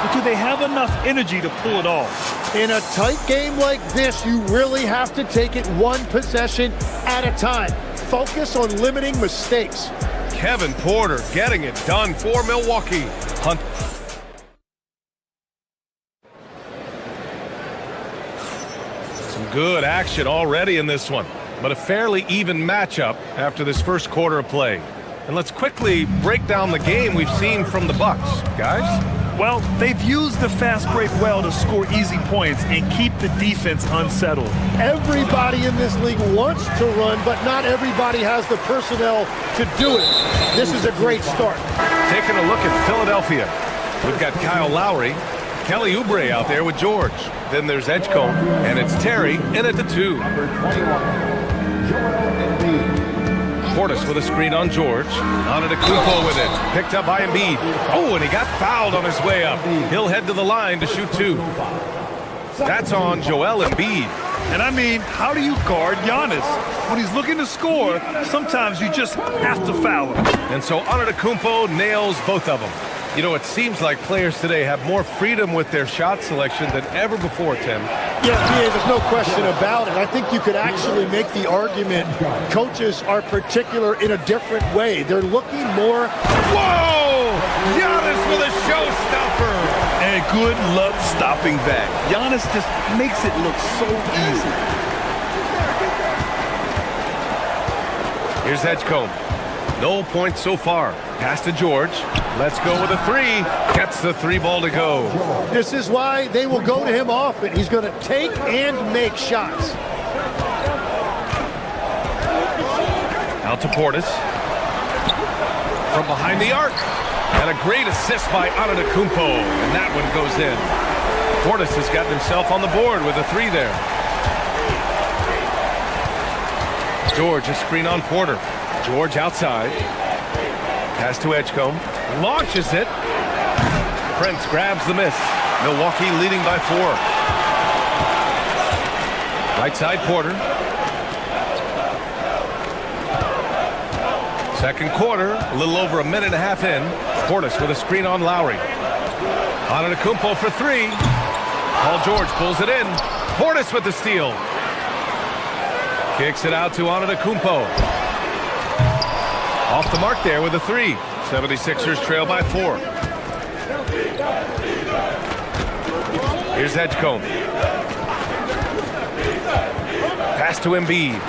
but do they have enough energy to pull it off? In a tight game like this, you really have to take it one possession at a time. Focus on limiting mistakes. Kevin Porter getting it done for Milwaukee. Hunt. Some good action already in this one, but a fairly even matchup after this first quarter of play. And let's quickly break down the game we've seen from the Bucks, guys. Well, they've used the fast break well to score easy points and keep the defense unsettled. Everybody in this league wants to run, but not everybody has the personnel to do it. This is a great start. Taking a look at Philadelphia. We've got Kyle Lowry, Kelly Oubre out there with George. Then there's Edgecombe, and it's Terry in at the 2. Portis with a screen on George. Antetokounmpo with it. Picked up by Embiid. Oh, and he got fouled on his way up. He'll head to the line to shoot 2. That's on Joel Embiid. And I mean, how do you guard Giannis? When he's looking to score, sometimes you just have to foul him. And so Antetokounmpo nails both of them. You know, it seems like players today have more freedom with their shot selection than ever before, Tim. Yeah, B.A., there's no question about it. I think you could actually make the argument coaches are particular in a different way. They're looking more... Whoa! Giannis with a showstopper! And good luck stopping that. Giannis just makes it look so easy. Here's Edgecombe. No points so far. Pass to George. Let's go with a 3. Gets the 3 ball to go. This is why they will go to him often. He's going to take and make shots. Out to Portis. From behind the arc. And a great assist by Antetokounmpo. And that one goes in. Portis has gotten himself on the board with a 3 there. George, a screen on Porter. George outside. Pass to Edgecombe. Launches it. Prince grabs the miss. Milwaukee leading by 4. Right side Porter. Second quarter, a little over a minute and a half in. Portis with a screen on Lowry. Antetokounmpo for 3. Paul George pulls it in. Portis with the steal. Kicks it out to Antetokounmpo. Off the mark there with a 3. 76ers trail by 4. Here's Edgecombe. Pass to Embiid.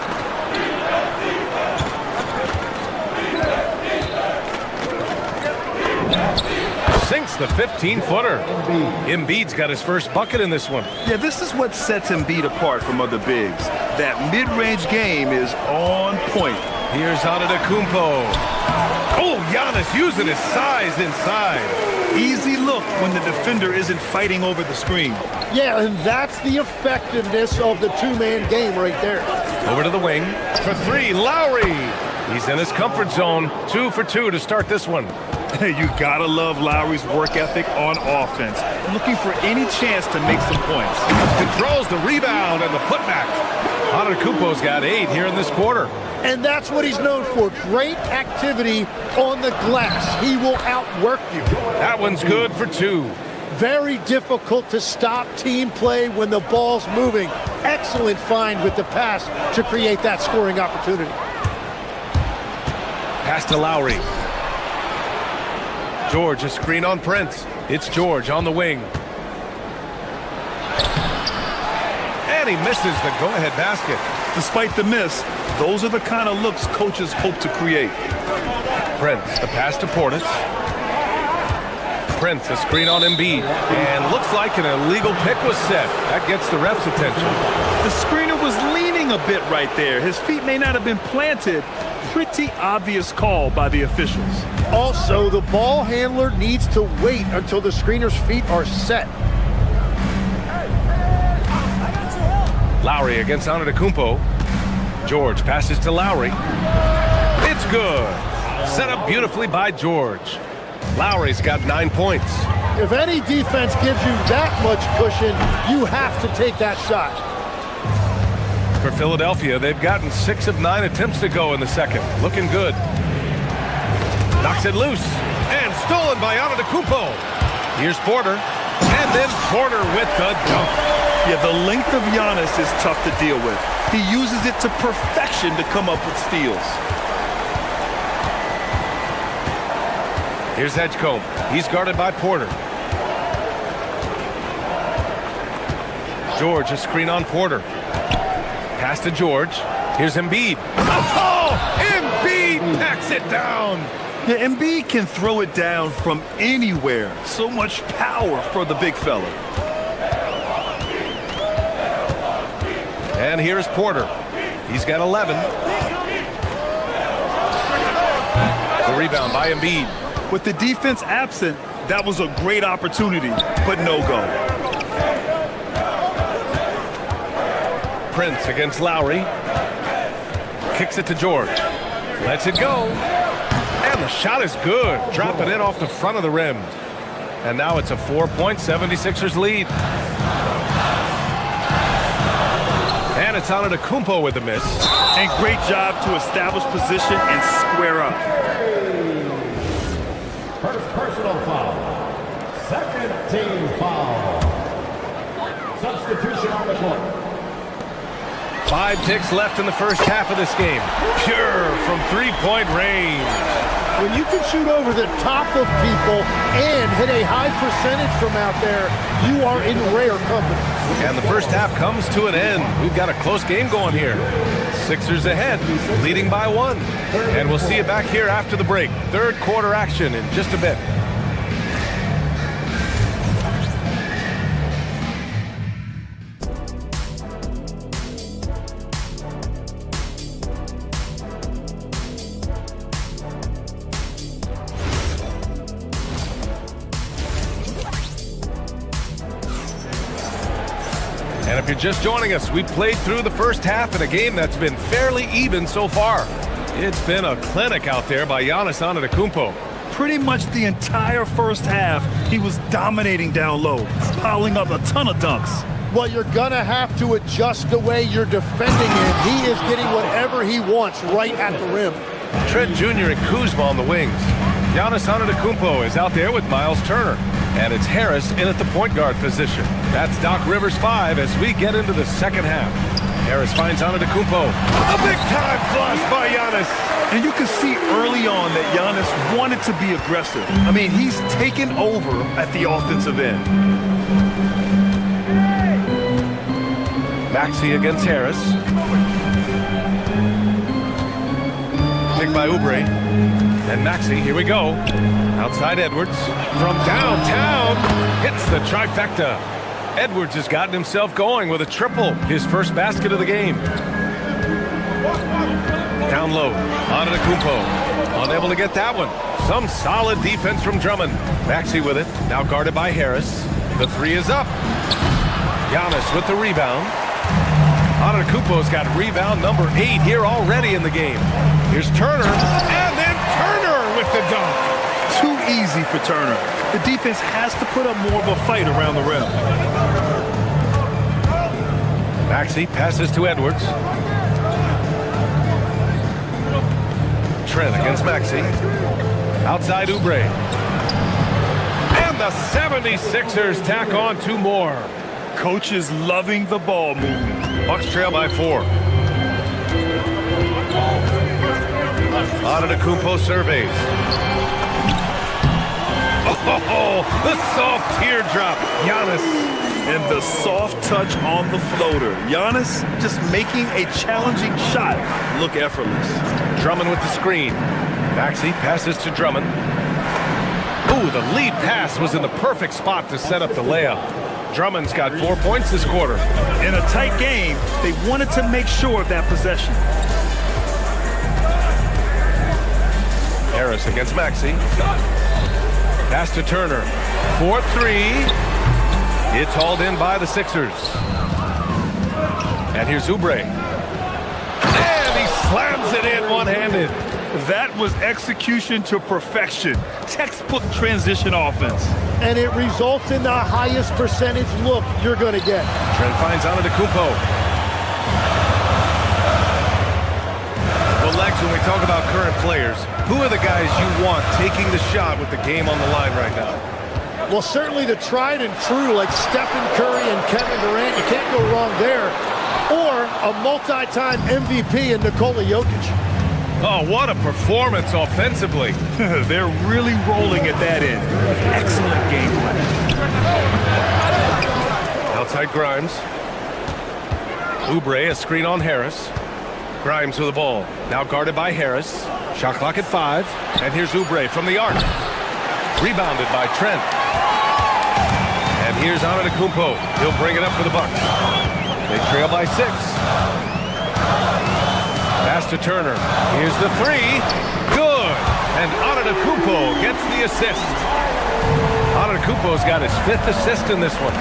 Sinks the 15-footer. Embiid's got his first bucket in this one. Yeah, this is what sets Embiid apart from other bigs. That mid-range game is on point. Here's Antetokounmpo. Oh, Giannis using his size inside. Easy look when the defender isn't fighting over the screen. Yeah, and that's the effectiveness of the two-man game right there. Over to the wing for 3, Lowry. He's in his comfort zone. 2 for 2 to start this one. You gotta love Lowry's work ethic on offense. Looking for any chance to make some points. Controls the rebound and the putback. Antetokounmpo's got 8 here in this quarter. And that's what he's known for. Great activity on the glass. He will outwork you. That one's good for 2. Very difficult to stop team play when the ball's moving. Excellent find with the pass to create that scoring opportunity. Pass to Lowry. George, a screen on Prince. It's George on the wing. And he misses the go-ahead basket. Despite the miss, those are the kind of looks coaches hope to create. Prince, the pass to Portis. Prince, a screen on Embiid. And looks like an illegal pick was set. That gets the ref's attention. The screener was leaning a bit right there. His feet may not have been planted. Pretty obvious call by the officials. Also, the ball handler needs to wait until the screener's feet are set. Lowry against Antetokounmpo. George passes to Lowry. It's good. Set up beautifully by George. Lowry's got 9 points. If any defense gives you that much cushion, you have to take that shot. For Philadelphia, they've gotten 6 of 9 attempts to go in the second. Looking good. Knocks it loose. And stolen by Antetokounmpo. Here's Porter. And then Porter with the dunk. Yeah, the length of Giannis is tough to deal with. He uses it to perfection to come up with steals. Here's Edgecombe. He's guarded by Porter. George, a screen on Porter. Pass to George. Here's Embiid. Oh! Embiid packs it down! Yeah, Embiid can throw it down from anywhere. So much power for the big fella. And here's Porter. He's got 11. The rebound by Embiid. With the defense absent, That was a great opportunity, but no go. Prince against Lowry. Kicks it to George. Lets it go. And the shot is good. Dropping it off the front of the rim. And now it's a 4-point 76ers lead. And it's Antetokounmpo with the miss. And great job to establish position and square up. First personal foul. Second team foul. Substitution on the court. 5 ticks left in the first half of this game. Pure from three-point range. When you can shoot over the top of people and hit a high percentage from out there, you are in rare company. And the first half comes to an end. We've got a close game going here. Sixers ahead, leading by 1. And we'll see you back here after the break. Third quarter action in just a bit. And if you're just joining us, we played through the first half in a game that's been fairly even so far. It's been a clinic out there by Giannis Antetokounmpo. Pretty much the entire first half, he was dominating down low, piling up a ton of dunks. Well, you're going to have to adjust the way you're defending him. He is getting whatever he wants right at the rim. Trent Jr. and Kuzma on the wings. Giannis Antetokounmpo is out there with Miles Turner. And it's Harris in at the point guard position. That's Doc Rivers 5 as we get into the second half. Harris finds Antetokounmpo. A big-time flush by Giannis. And you can see early on that Giannis wanted to be aggressive. I mean, he's taken over at the offensive end. Maxey against Harris. Picked by Oubre. And Maxey, here we go. Outside Edwards. From downtown, hits the trifecta. Edwards has gotten himself going with a triple. His first basket of the game. Down low, Antetokounmpo. Unable to get that one. Some solid defense from Drummond. Maxey with it, now guarded by Harris. The 3 is up. Giannis with the rebound. Antetokounmpo's got rebound number 8 here already in the game. Here's Turner, and then Turner with the dunk. Too easy for Turner. The defense has to put up more of a fight around the rim. Maxey passes to Edwards. Trent against Maxey. Outside Oubre. And the 76ers tack on 2 more. Coach is loving the ball movement. Bucks trail by 4. Antetokounmpo surveys. Oh, the soft teardrop. Giannis. And the soft touch on the floater. Giannis just making a challenging shot look effortless. Drummond with the screen. Maxey passes to Drummond. Ooh, the lead pass was in the perfect spot to set up the layup. Drummond's got 4 points this quarter. In a tight game, they wanted to make sure of that possession. Harris against Maxey. Pass to Turner. 4-3. It's hauled in by the Sixers. And here's Oubre. And he slams it in one-handed. That was execution to perfection. Textbook transition offense. And it results in the highest percentage look you're going to get. Trent finds Antetokounmpo. Well, Lex, when we talk about current players, who are the guys you want taking the shot with the game on the line right now? Well, certainly the tried and true like Stephen Curry and Kevin Durant. You can't go wrong there. Or a multi-time MVP in Nikola Jokic. Oh, what a performance offensively. They're really rolling at that end. Excellent game plan. Outside Grimes. Oubre, a screen on Harris. Grimes with the ball. Now guarded by Harris. Shot clock at 5. And here's Oubre from the arc. Rebounded by Trent. And here's Antetokounmpo. He'll bring it up for the Bucks. They trail by 6. Pass to Turner. Here's the 3. Good. And Antetokounmpo gets the assist. Antetokounmpo's got his 5th assist in this one.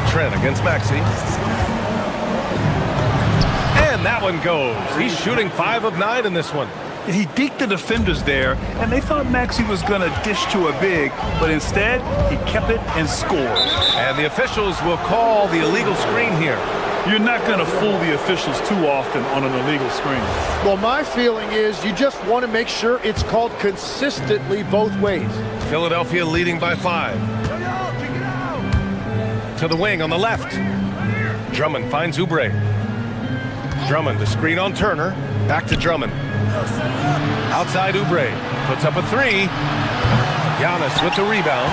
Trent against Maxey. And that one goes. He's shooting 5 of 9 in this one. He deked the defenders there, and they thought Maxey was going to dish to a big, but instead, he kept it and scored. And the officials will call the illegal screen here. You're not going to fool the officials too often on an illegal screen. Well, my feeling is you just want to make sure it's called consistently both ways. Philadelphia leading by 5. To the wing on the left. Drummond finds Oubre. Drummond, the screen on Turner. Back to Drummond. Outside Oubre. Puts up a 3. Giannis with the rebound.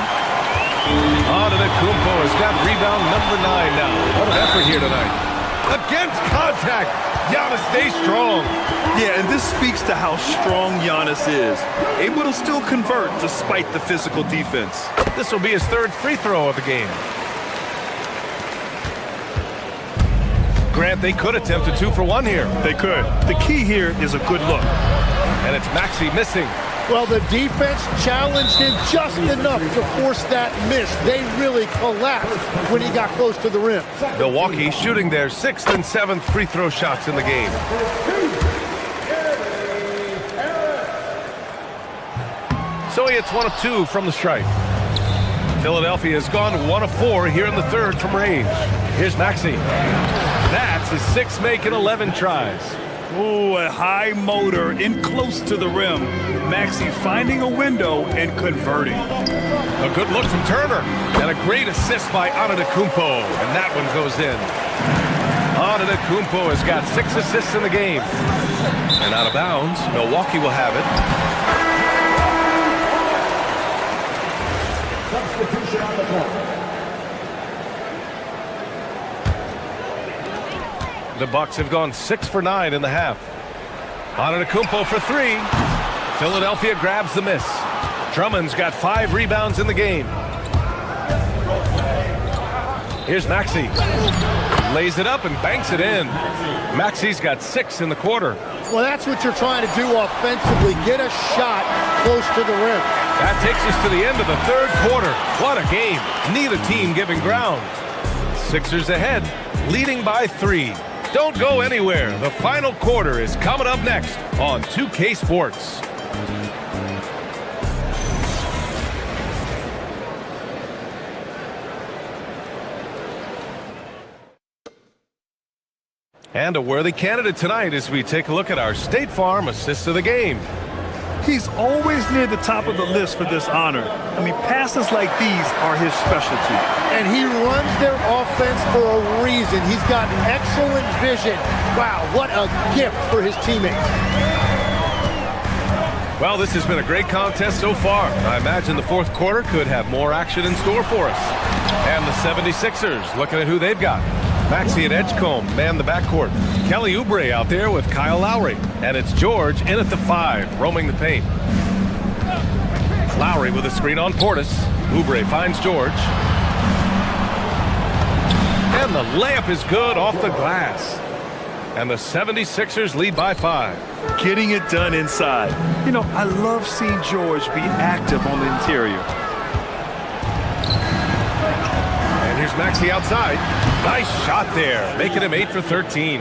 Antetokounmpo has got rebound number 9 now. What an effort here tonight. Against contact. Giannis stays strong. Yeah, and this speaks to how strong Giannis is. Able to still convert despite the physical defense. This will be his 3rd free throw of the game. Grant, they could attempt a 2 for 1 here. They could. The key here is a good look. And it's Maxey missing. Well, the defense challenged him just enough to force that miss. They really collapsed when he got close to the rim. Milwaukee shooting their 6th and 7th free throw shots in the game. So he hits 1 of 2 from the stripe. Philadelphia has gone 1 of 4 here in the 3rd from range. Here's Maxey. That's his 6th make in 11 tries. Ooh, a high motor in close to the rim. Maxey finding a window and converting. A good look from Turner. And a great assist by Antetokounmpo. And that one goes in. Antetokounmpo has got 6 assists in the game. And out of bounds, Milwaukee will have it. Substitution on the court. The Bucks have gone 6 for 9 in the half. Antetokounmpo for 3. Philadelphia grabs the miss. Drummond's got 5 rebounds in the game. Here's Maxey. Lays it up and banks it in. Maxey's got 6 in the quarter. Well, that's what you're trying to do offensively. Get a shot close to the rim. That takes us to the end of the 3rd quarter. What a game. Neither team giving ground. Sixers ahead, leading by 3. Don't go anywhere. The final quarter is coming up next on 2K Sports. And a worthy candidate tonight as we take a look at our State Farm Assist of the Game. He's always near the top of the list for this honor. I mean, passes like these are his specialty. And he runs their offense for a reason. He's got excellent vision. Wow, what a gift for his teammates. Well, this has been a great contest so far. I imagine the 4th quarter could have more action in store for us. And the 76ers, looking at who they've got. Maxey and Edgecombe man the backcourt. Kelly Oubre out there with Kyle Lowry. And it's George in at the 5, roaming the paint. Lowry with a screen on Portis. Oubre finds George. And the layup is good off the glass. And the 76ers lead by 5. Getting it done inside. You know, I love seeing George be active on the interior. And here's Maxey outside. Nice shot there, making him 8 for 13.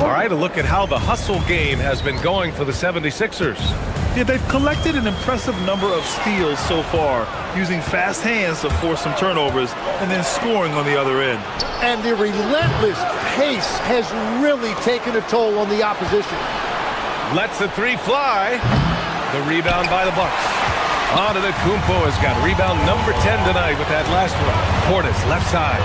All right, a look at how the hustle game has been going for the 76ers. Yeah, they've collected an impressive number of steals so far, using fast hands to force some turnovers and then scoring on the other end. And the relentless pace has really taken a toll on the opposition. Lets the 3 fly. The rebound by the Bucks. Antetokounmpo has got rebound number 10 tonight with that last one. Portis, left side.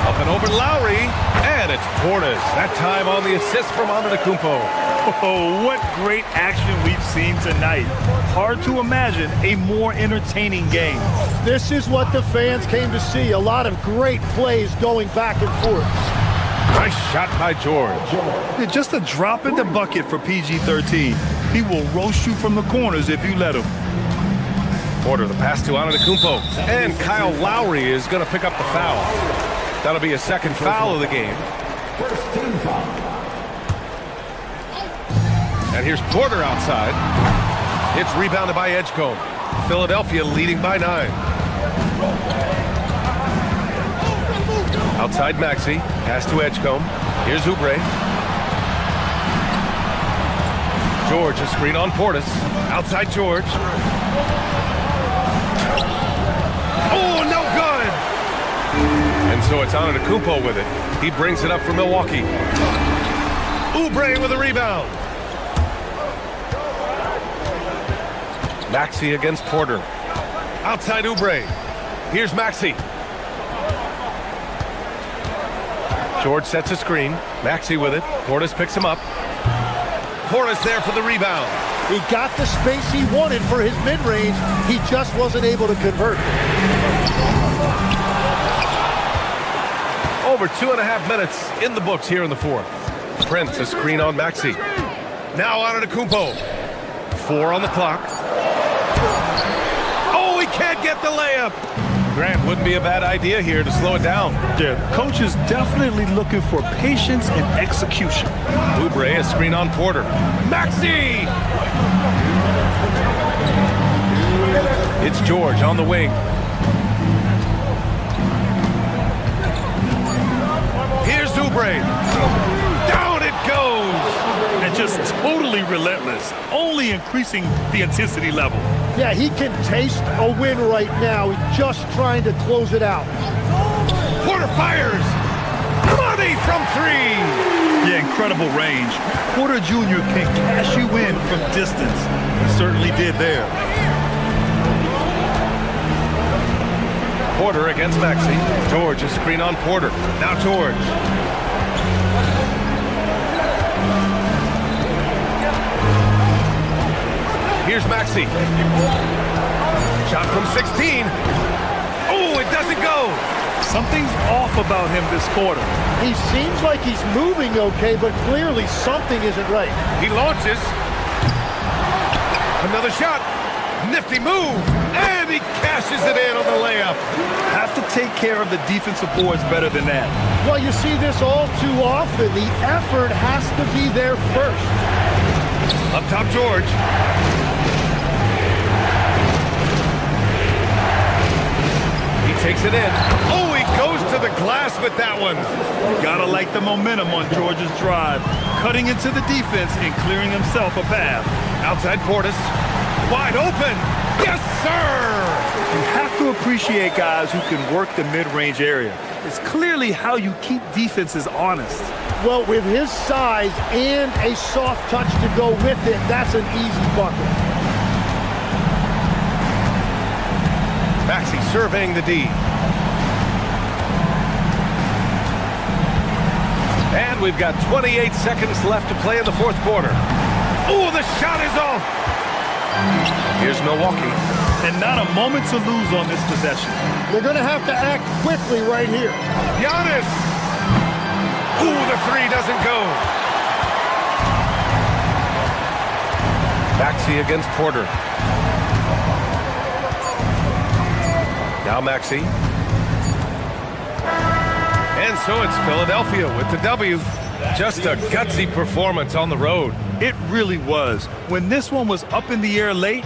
Up and over Lowry, and it's Portis. That time on the assist from Antetokounmpo. Oh, what great action we've seen tonight. Hard to imagine a more entertaining game. This is what the fans came to see. A lot of great plays going back and forth. Nice shot by George. Yeah, just a drop in the bucket for PG-13. He will roast you from the corners if you let him. Porter, the pass to Antetokounmpo. And Kyle Lowry is going to pick up the foul. That'll be a 2nd foul of the game. First team foul. And here's Porter outside. It's rebounded by Edgecombe. Philadelphia leading by 9. Outside Maxey. Pass to Edgecombe. Here's Oubre. George, a screen on Portis. Outside George. Oh, no good! And so it's Antetokounmpo with it. He brings it up for Milwaukee. Oubre with a rebound. Maxey against Porter. Outside Oubre. Here's Maxey. George sets a screen. Maxey with it. Portis picks him up. Portis there for the rebound. He got the space he wanted for his mid-range. He just wasn't able to convert. Over 2.5 minutes in the books here in the fourth. Prince, a screen on Maxey. Now Antetokounmpo. 4 on the clock. Oh, he can't get the layup. Grant, wouldn't be a bad idea here to slow it down. Yeah, coach is definitely looking for patience and execution. Oubre, a screen on Porter. Maxey! It's George on the wing. Here's Oubre. Down it goes! And just totally relentless, only increasing the intensity level. Yeah, he can taste a win right now. He's just trying to close it out. Porter fires! Money from 3! Yeah, incredible range. Porter Jr. can cash you in from distance. He certainly did there. Porter against Maxey. George, a screen on Porter. Now George. Here's Maxey. Shot from 16. Oh, it doesn't go. Something's off about him this quarter. He seems like he's moving okay, but clearly something isn't right. He launches. Another shot. Nifty move. And he cashes it in on the layup. Have to take care of the defensive boards better than that. Well, you see this all too often. The effort has to be there first. Up top, George. He takes it in. Oh, he goes to the glass with that one. Gotta like the momentum on George's drive. Cutting into the defense and clearing himself a path. Outside Portis. Wide open. Yes, sir! You have to appreciate guys who can work the mid-range area. It's clearly how you keep defenses honest. Well, with his size and a soft touch to go with it, that's an easy bucket. Maxey surveying the D. And we've got 28 seconds left to play in the fourth quarter. Oh, the shot is off! Here's Milwaukee. And not a moment to lose on this possession. They're going to have to act quickly right here. Giannis! Ooh, the 3 doesn't go. Maxey against Porter. Now Maxey. And so it's Philadelphia with the W. Just a gutsy performance on the road. It really was. When this one was up in the air late,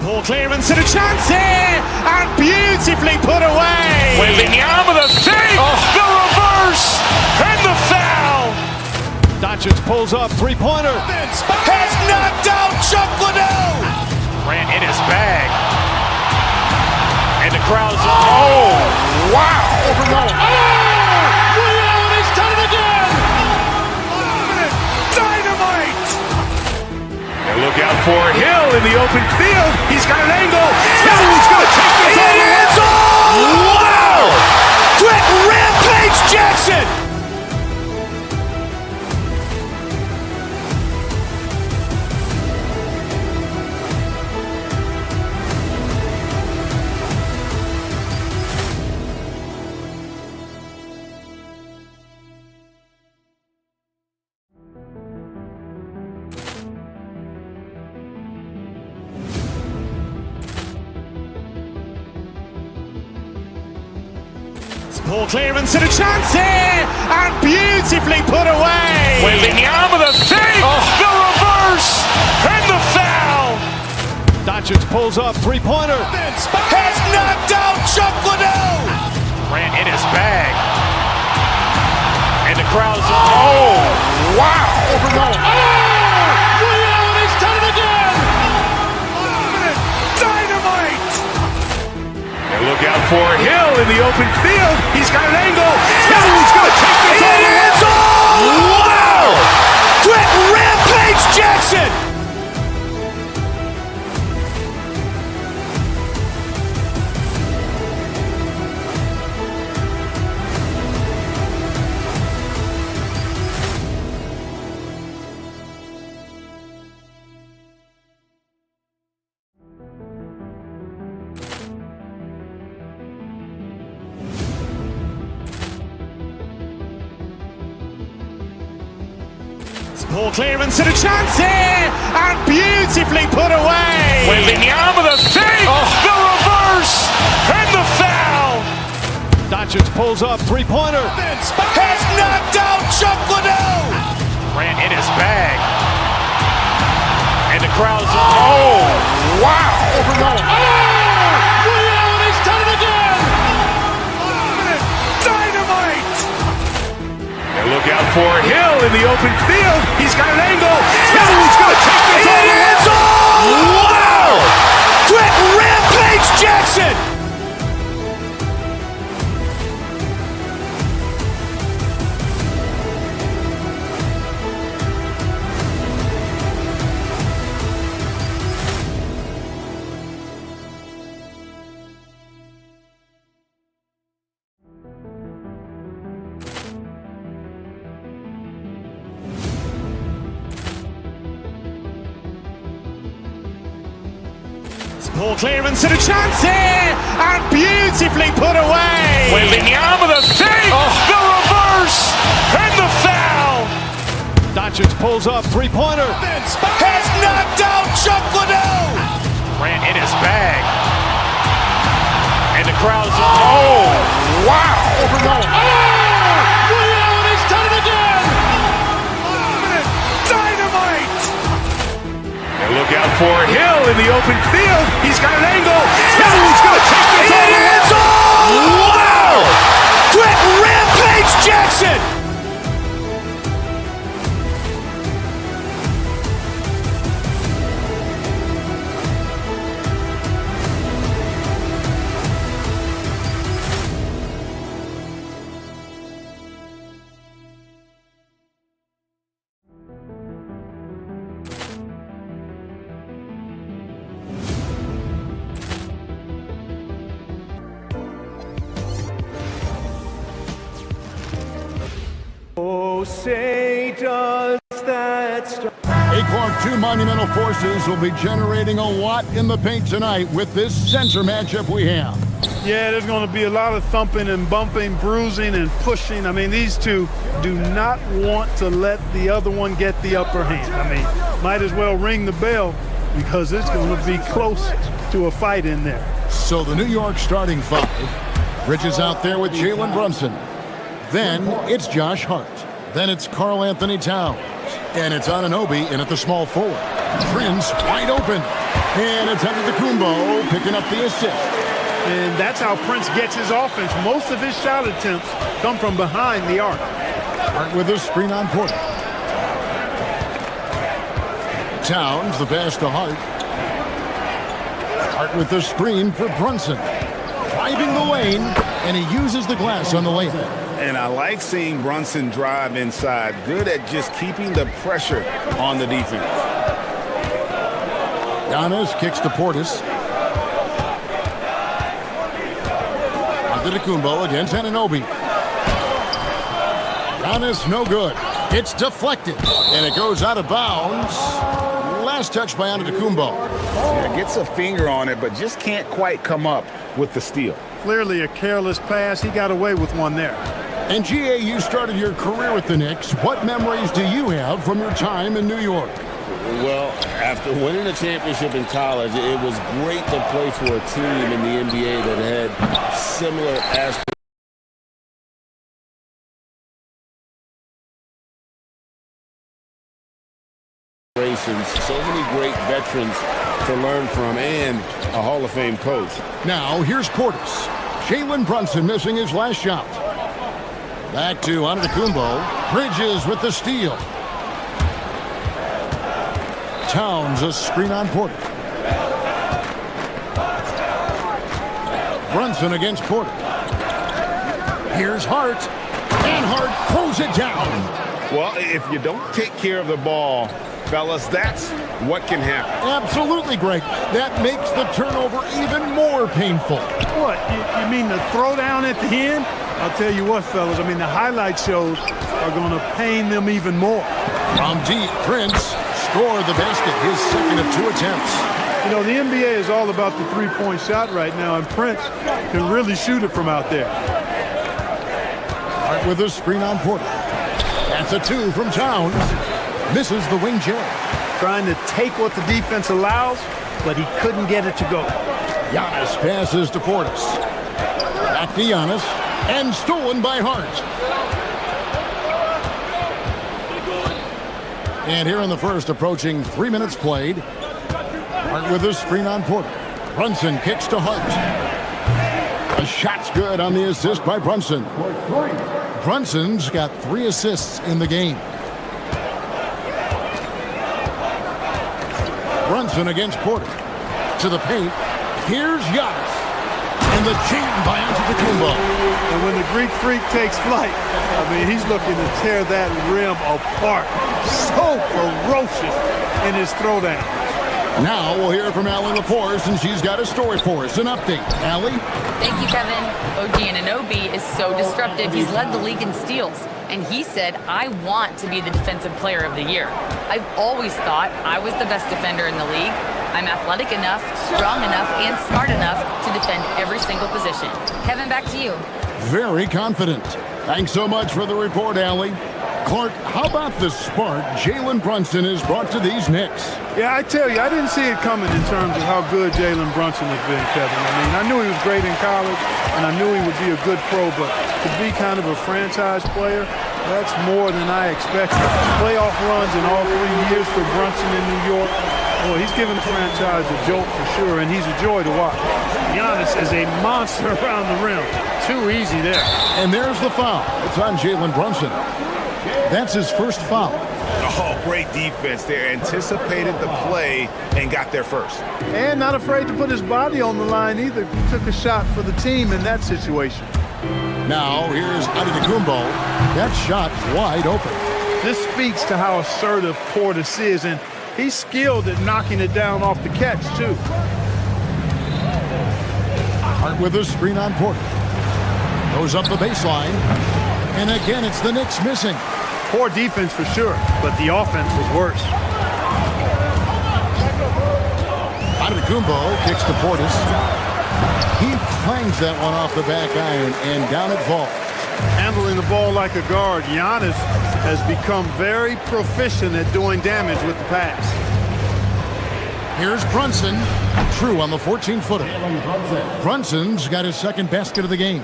Ball clearance and a chance here, and beautifully put away. Wembanyama the save, the reverse, and the foul. Doncic pulls up, three-pointer. Has knocked out Chuck Liddell. Grant in his bag. And the crowd's, oh, wow. Ray Allen has done it again. Dynamite! And look out for Hill in the open field. He's got an angle. Hill's going to take this all the way. Wow! Quick rampage Jackson! Ball clearance and a chance here, and beautifully put away. Wembanyama with a save, the reverse, and the foul. Doncic pulls up, three-pointer. Vince has knocked out Chuck Liddell. Grant in his bag. And the crowd's, oh, wow. Leon has done it again. Dynamite. And look out for Hill in the open field. He's got an angle. Hill's going to take this all the way. Wow. Quick rampage Jackson. Ball clearance and a chance here, and beautifully put away. Wembanyama with a save, the reverse, and the foul. Doncic pulls up, three-pointer. Vince has knocked out Chuck Liddell. Grant in his bag. And the crowd's, oh, wow. Leon has done it again. Dynamite. And look out for Hill in the open field. He's got an angle. Hill's going to take this all the way. Wow. Quick rampage Jackson. Ball clearance and a chance here, and beautifully put away. Wembanyama with a save, the reverse, and the foul. Doncic pulls up, three-pointer. Vince has knocked out Chuck Liddell. Grant in his bag. And the crowd's, oh, wow. Leon has done it again. Dynamite. And look out for Hill in the open field. He's got an angle. Hill's going to take this all the way. Wow. Quick rampage Jackson. Say does that start? Clark, two monumental forces will be generating a lot in the paint tonight with this center matchup we have. Yeah, there's going to be a lot of thumping and bumping, bruising and pushing. I mean, these two do not want to let the other one get the upper hand. I mean, might as well ring the bell because it's going to be close to a fight in there. So the New York starting five. Bridges out there with Jalen Brunson. Then it's Josh Hart. Then it's Karl Anthony Towns. And it's Anunoby in at the small forward. Prince wide open. And it's Antetokounmpo picking up the assist. And that's how Prince gets his offense. Most of his shot attempts come from behind the arc. Hart with a screen on Porter. Towns, the pass to Hart. Hart with the screen for Brunson. Driving the lane, and he uses the glass on the layup. And I like seeing Brunson drive inside. Good at just keeping the pressure on the defense. Giannis kicks to Portis. Antetokounmpo against Anunoby. Giannis no good. It's deflected, and it goes out of bounds. Last touch by Antetokounmpo. Yeah, gets a finger on it, but just can't quite come up with the steal. Clearly a careless pass. He got away with one there. And GA, you started your career with the Knicks. What memories do you have from your time in New York? Well, after winning a championship in college, it was great to play for a team in the NBA that had similar aspirations. situations. So many great veterans to learn from and a Hall of Fame coach. Now, here's Portis. Jalen Brunson missing his last shot. Back to Antetokounmpo. Bridges with the steal. Towns a screen on Porter. Brunson against Porter. Here's Hart. And Hart throws it down. Well, if you don't take care of the ball, fellas, that's what can happen. Absolutely, Greg. That makes the turnover even more painful. What? You mean the throwdown at the end? I'll tell you what, fellas. I mean, the highlight shows are going to pain them even more. From deep, Prince scored the basket, his second of 2 attempts. You know, the NBA is all about the three-point shot right now, and Prince can really shoot it from out there. Hart with a screen on Porter. That's a 2 from Towns. Misses the wing J. Trying to take what the defense allows, but he couldn't get it to go. Giannis passes to Portis. Back to Giannis. And stolen by Hart. And here in the first, approaching 3 minutes played. Hart with a screen on Porter. Brunson kicks to Hart. The shot's good on the assist by Brunson. Brunson's got 3 assists in the game. Brunson against Porter. To the paint. Here's Giannis. And the jam by Antetokounmpo. And when the Greek Freak takes flight, I mean, he's looking to tear that rim apart. So ferocious in his throwdown. Now we'll hear from Allie LaForce, and she's got a story for us. An update. Allie? Thank you, Kevin. OG Anunoby is so disruptive. He's led the league in steals. And he said, I want to be the defensive player of the year. I've always thought I was the best defender in the league. I'm athletic enough, strong enough, and smart enough to defend every single position. Kevin, back to you. Very confident. Thanks so much for the report, Allie. Clark, how about the spark Jalen Brunson has brought to these Knicks? Yeah, I tell you, I didn't see it coming in terms of how good Jalen Brunson has been, Kevin. I mean, I knew he was great in college, and I knew he would be a good pro, but to be kind of a franchise player, that's more than I expected. Playoff runs in all 3 years for Brunson in New York. Boy, he's given the franchise a jolt for sure, and he's a joy to watch. Giannis is a monster around the rim. Too easy there. And there's the foul. It's on Jalen Brunson. That's his first foul. Oh, great defense there. Anticipated the play and got there first. And not afraid to put his body on the line either. He took a shot for the team in that situation. Now, here's Antetokounmpo. That shot wide open. This speaks to how assertive Portis is, and he's skilled at knocking it down off the catch, too. Hart with a screen on Porter. Goes up the baseline. And again, it's the Knicks missing. Poor defense for sure, but the offense was worse. Antetokounmpo kicks to Portis. He clangs that one off the back iron, and down it falls. Handling the ball like a guard, Giannis has become very proficient at doing damage with the pass. Here's Brunson. True on the 14-footer. Brunson's got his second basket of the game.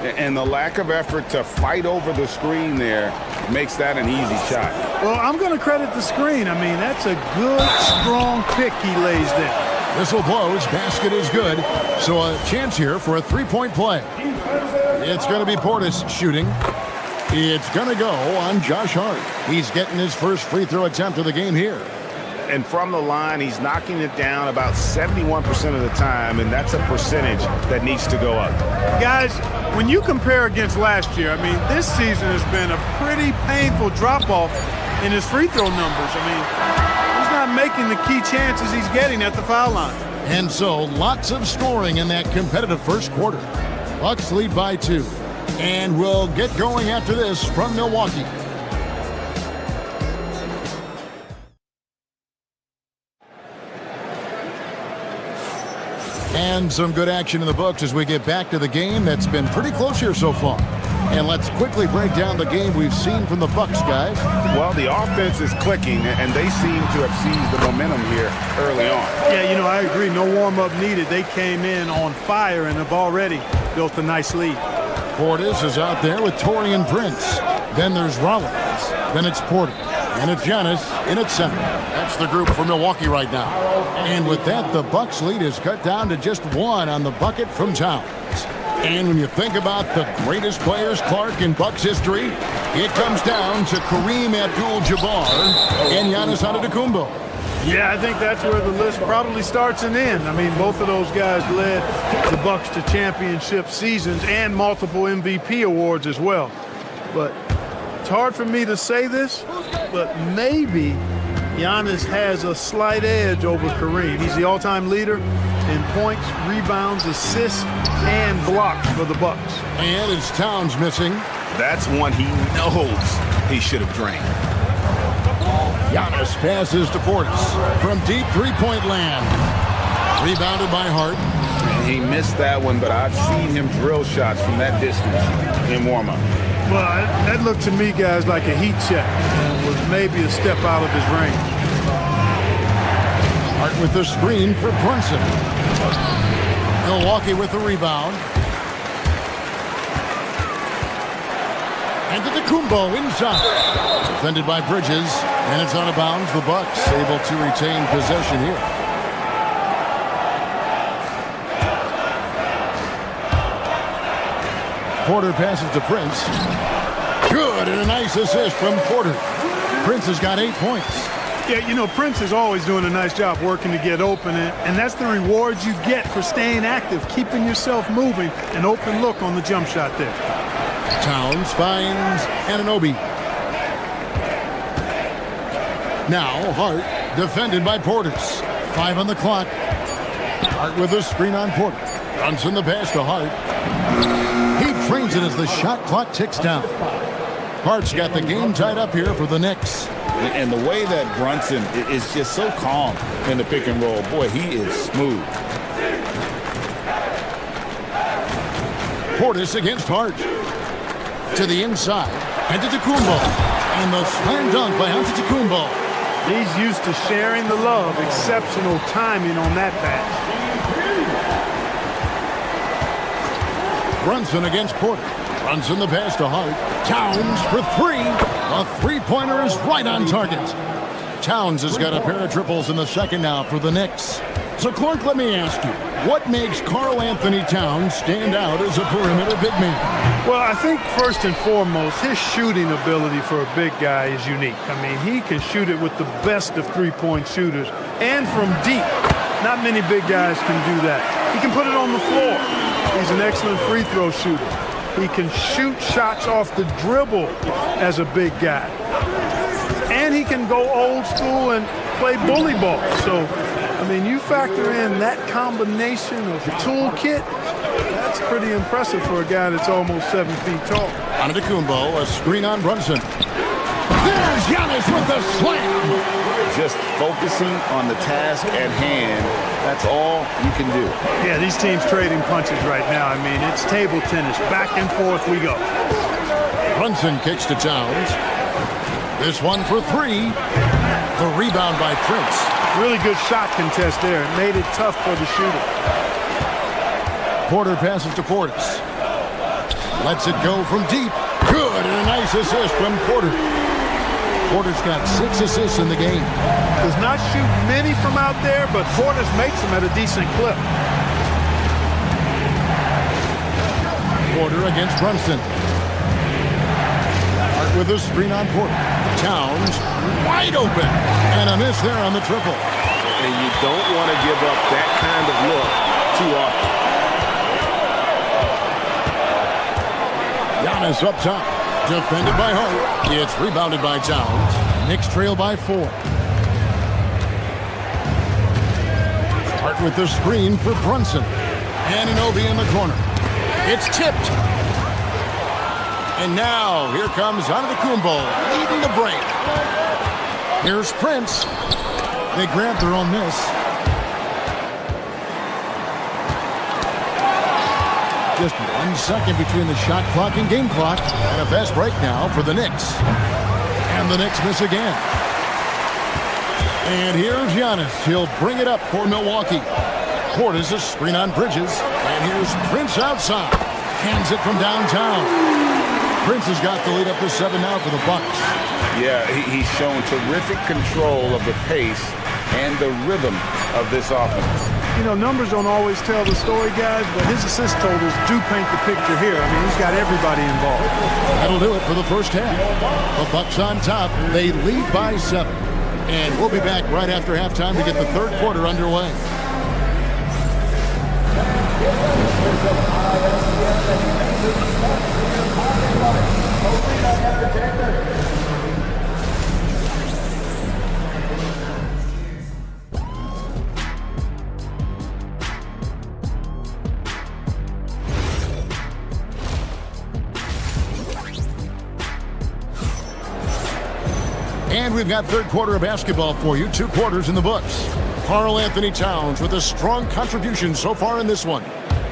And the lack of effort to fight over the screen there makes that an easy shot. Well, I'm going to credit the screen. I mean, that's a good, strong pick he lays there. Whistle blows. Basket is good. So a chance here for a three-point play. It's going to be Portis shooting. It's going to go on Josh Hart. He's getting his first free throw attempt of the game here. And from the line, he's knocking it down about 71% of the time, and that's a percentage that needs to go up. Guys, when you compare against last year, I mean, this season has been a pretty painful drop-off in his free throw numbers. I mean, he's not making the key chances he's getting at the foul line. And so, lots of scoring in that competitive first quarter. Bucks lead by 2. And we'll get going after this from Milwaukee. And some good action in the books as we get back to the game that's been pretty close here so far. And let's quickly break down the game we've seen from the Bucks, guys. Well, the offense is clicking, and they seem to have seized the momentum here early on. Yeah, you know, I agree. No warm-up needed. They came in on fire and have already built a nice lead. Portis is out there with Taurean Prince. Then there's Rollins. Then it's Porter. And it's Giannis in at center. That's the group for Milwaukee right now. And with that, the Bucks lead is cut down to just 1 on the bucket from Towns. And when you think about the greatest players, Clark, in Bucks history, it comes down to Kareem Abdul-Jabbar and Giannis Antetokounmpo. Yeah, I think that's where the list probably starts and ends. I mean, both of those guys led the Bucks to championship seasons and multiple MVP awards as well. But it's hard for me to say this, but maybe Giannis has a slight edge over Kareem. He's the all-time leader in points, rebounds, assists, and blocks for the Bucks. And it's Towns missing. That's one he knows he should have drained. Giannis passes to Portis from deep three-point land. Rebounded by Hart. He missed that one, but I've seen him drill shots from that distance in warm-up. Well, that looked to me, guys, like a heat check. And was maybe a step out of his range. Hart with the screen for Brunson. Milwaukee with the rebound. Antetokounmpo inside. Defended by Bridges, and it's out of bounds. The Bucks able to retain possession here. Porter passes to Prince. Good, and a nice assist from Porter. Prince has got 8 points. Yeah, you know, Prince is always doing a nice job working to get open, and that's the reward you get for staying active, keeping yourself moving, an open look on the jump shot there. Towns finds Anunoby. Now Hart, defended by Portis. 5 on the clock. Hart with a screen on Porter. Brunson the pass to Hart. He trains it as the shot clock ticks down. Hart's got the game tied up here for the Knicks. And the way that Brunson is just so calm in the pick and roll, boy, he is smooth. Portis against Hart. To the inside. Antetokounmpo. And the slam dunk by Antetokounmpo. He's used to sharing the love. Exceptional timing on that pass. Brunson against Porter. Brunson the pass to Hart. Towns for 3. A three-pointer is right on target. Towns has got a pair of triples in the second now for the Knicks. So, Clark, let me ask you, what makes Karl Anthony Towns stand out as a perimeter big man? Well, I think first and foremost, his shooting ability for a big guy is unique. I mean, he can shoot it with the best of three-point shooters and from deep. Not many big guys can do that. He can put it on the floor. He's an excellent free throw shooter. He can shoot shots off the dribble as a big guy. And he can go old school and play bully ball. So, I mean, you factor in that combination of toolkit, that's pretty impressive for a guy that's almost 7 feet tall. Antetokounmpo, a screen on Brunson. There's Giannis with the slam. Just focusing on the task at hand, that's all you can do. Yeah, these teams trading punches right now. I mean, it's table tennis. Back and forth we go. Brunson kicks to Towns. This one for 3. The rebound by Prince. Really good shot contest there. It made it tough for the shooter. Porter passes to Portis. Lets it go from deep. Good, and a nice assist from Porter. Porter's got 6 assists in the game. Does not shoot many from out there, but Portis makes them at a decent clip. Porter against Brunson. Hart with a screen on Porter. Towns wide open. And a miss there on the triple. And you don't want to give up that kind of look too often. Giannis up top. Defended by Hart. It's rebounded by Towns. Knicks trail by 4. Hart with the screen for Brunson. Anunoby in the corner. It's tipped. And now here comes Antetokounmpo leading the break. Here's Prince. They grant their own miss. Just 1 second between the shot clock and game clock. And a fast break now for the Knicks. And the Knicks miss again. And here's Giannis. He'll bring it up for Milwaukee. Portis a screen on Bridges. And here's Prince outside. Hands it from downtown. Prince has got the lead up to 7 now for the Bucks. Yeah, he's shown terrific control of the pace and the rhythm of this offense. You know, numbers don't always tell the story, guys, but his assist totals do paint the picture here. I mean, he's got everybody involved. That'll do it for the first half. The Bucks on top. They lead by 7. And we'll be back right after halftime to get the third quarter underway. And we've got third quarter of basketball for you. 2 quarters in the books. Karl Anthony Towns with a strong contribution so far in this one.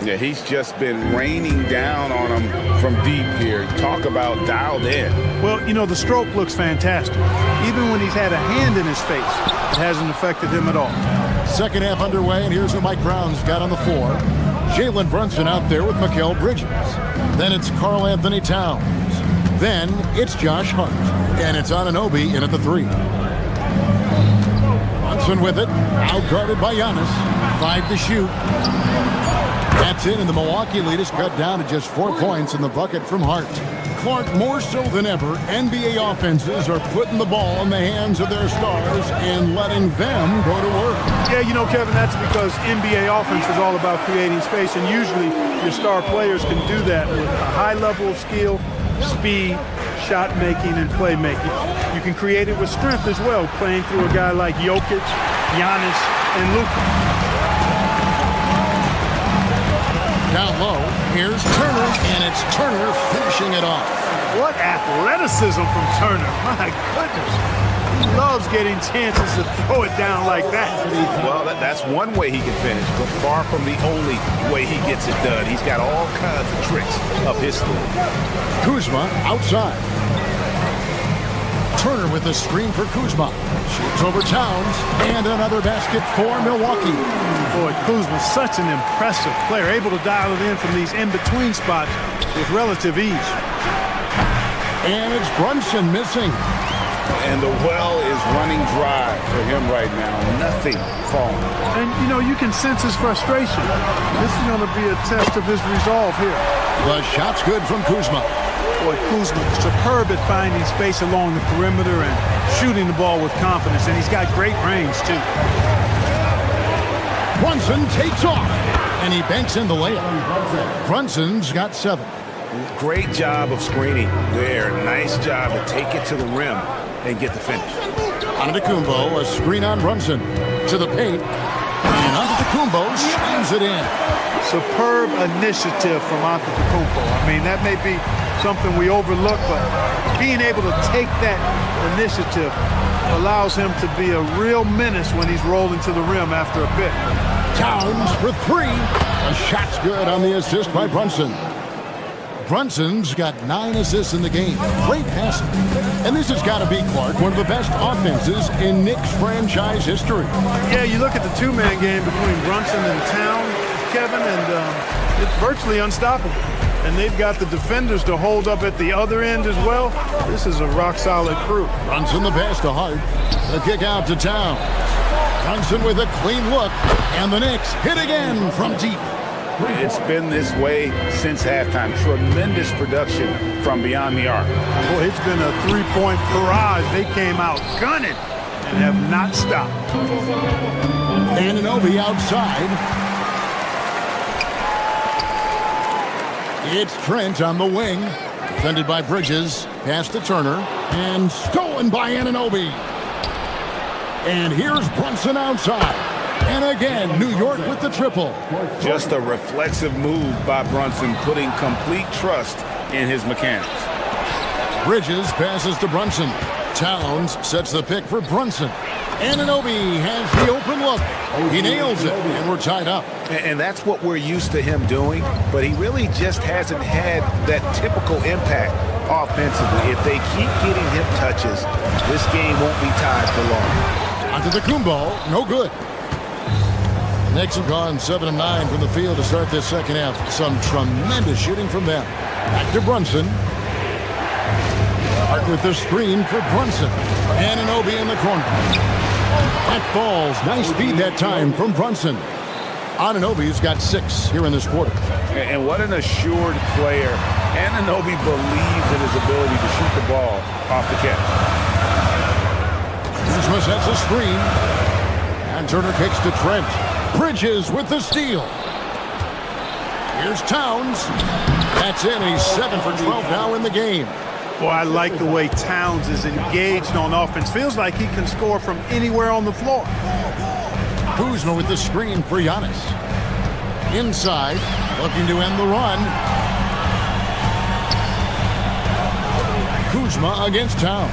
Yeah, he's just been raining down on him from deep here. Talk about dialed in. Well, you know, the stroke looks fantastic. Even when he's had a hand in his face, it hasn't affected him at all. Second half underway, and here's what Mike Brown's got on the floor. Jalen Brunson out there with Mikal Bridges. Then it's Karl Anthony Towns. Then it's Josh Hart. And it's Anunoby in at the 3. Brunson with it. Out-guarded by Giannis. 5 to shoot. That's in, and the Milwaukee lead is cut down to just 4 points in the bucket from Hart. Clark, more so than ever, NBA offenses are putting the ball in the hands of their stars and letting them go to work. Yeah, you know, Kevin, that's because NBA offense is all about creating space, and usually your star players can do that with a high level of skill, speed, shot making, and playmaking. You can create it with strength as well, playing through a guy like Jokic, Giannis, and Luka. Down low, here's Turner, and it's Turner finishing it off. What athleticism from Turner. My goodness. He loves getting chances to throw it down like that. Well, that's one way he can finish, but far from the only way he gets it done. He's got all kinds of tricks up his sleeve. Kuzma outside. Turner with the screen for Kuzma. Shoots over Towns, and another basket for Milwaukee. Boy, Kuzma's such an impressive player, able to dial it in from these in-between spots with relative ease. And it's Brunson missing. And the well is running dry for him right now. Nothing falling. And, you know, you can sense his frustration. This is going to be a test of his resolve here. The shot's good from Kuzma. Boy, Kuzma superb at finding space along the perimeter and shooting the ball with confidence, and he's got great range, too. Brunson takes off, and he banks in the layup. Brunson's got 7. Great job of screening there. Nice job to take it to the rim and get the finish. Antetokounmpo, a screen on Brunson. To the paint, and Antetokounmpo shines it in. Superb initiative from Antetokounmpo. I mean, that may be something we overlook, but being able to take that initiative allows him to be a real menace when he's rolling to the rim after a pick. Towns for 3. A shot's good on the assist by Brunson. Brunson's got 9 assists in the game. Great passing. And this has got to be, Clark, one of the best offenses in Knicks franchise history. Yeah, you look at the two-man game between Brunson and Towns, Kevin, and it's virtually unstoppable. And they've got the defenders to hold up at the other end as well. This is a rock-solid crew. Brunson the pass to Hart. The kick out to Towns. Brunson with a clean look. And the Knicks hit again from deep. It's been this way since halftime. Tremendous production from beyond the arc. Boy, it's been a three-point barrage. They came out gunning and have not stopped. Anunoby outside. It's Trent on the wing. Defended by Bridges. Pass to Turner. And stolen by Anunoby. And here's Brunson outside. And again, New York with the triple. Just a reflexive move by Brunson, putting complete trust in his mechanics. Bridges passes to Brunson. Towns sets the pick for Brunson. Anunoby has the open look. He nails it, and we're tied up. And that's what we're used to him doing, but he really just hasn't had that typical impact offensively. If they keep getting him touches, this game won't be tied for long. Antetokounmpo, no good. The Knicks have gone 7 of 9 from the field to start this second half. Some tremendous shooting from them. Back to Brunson. Hart with the screen for Brunson. Anunoby in the corner. That falls. Nice feed that time from Brunson. Anunoby's got 6 here in this quarter. And what an assured player. Anunoby believes in his ability to shoot the ball off the catch. Kuzma sets a screen. And Turner kicks to Trent. Bridges with the steal. Here's Towns. That's in. He's 7 for 12 now in the game. Boy, I like the way Towns is engaged on offense. Feels like he can score from anywhere on the floor. Kuzma with the screen for Giannis. Inside, looking to end the run. Kuzma against Towns.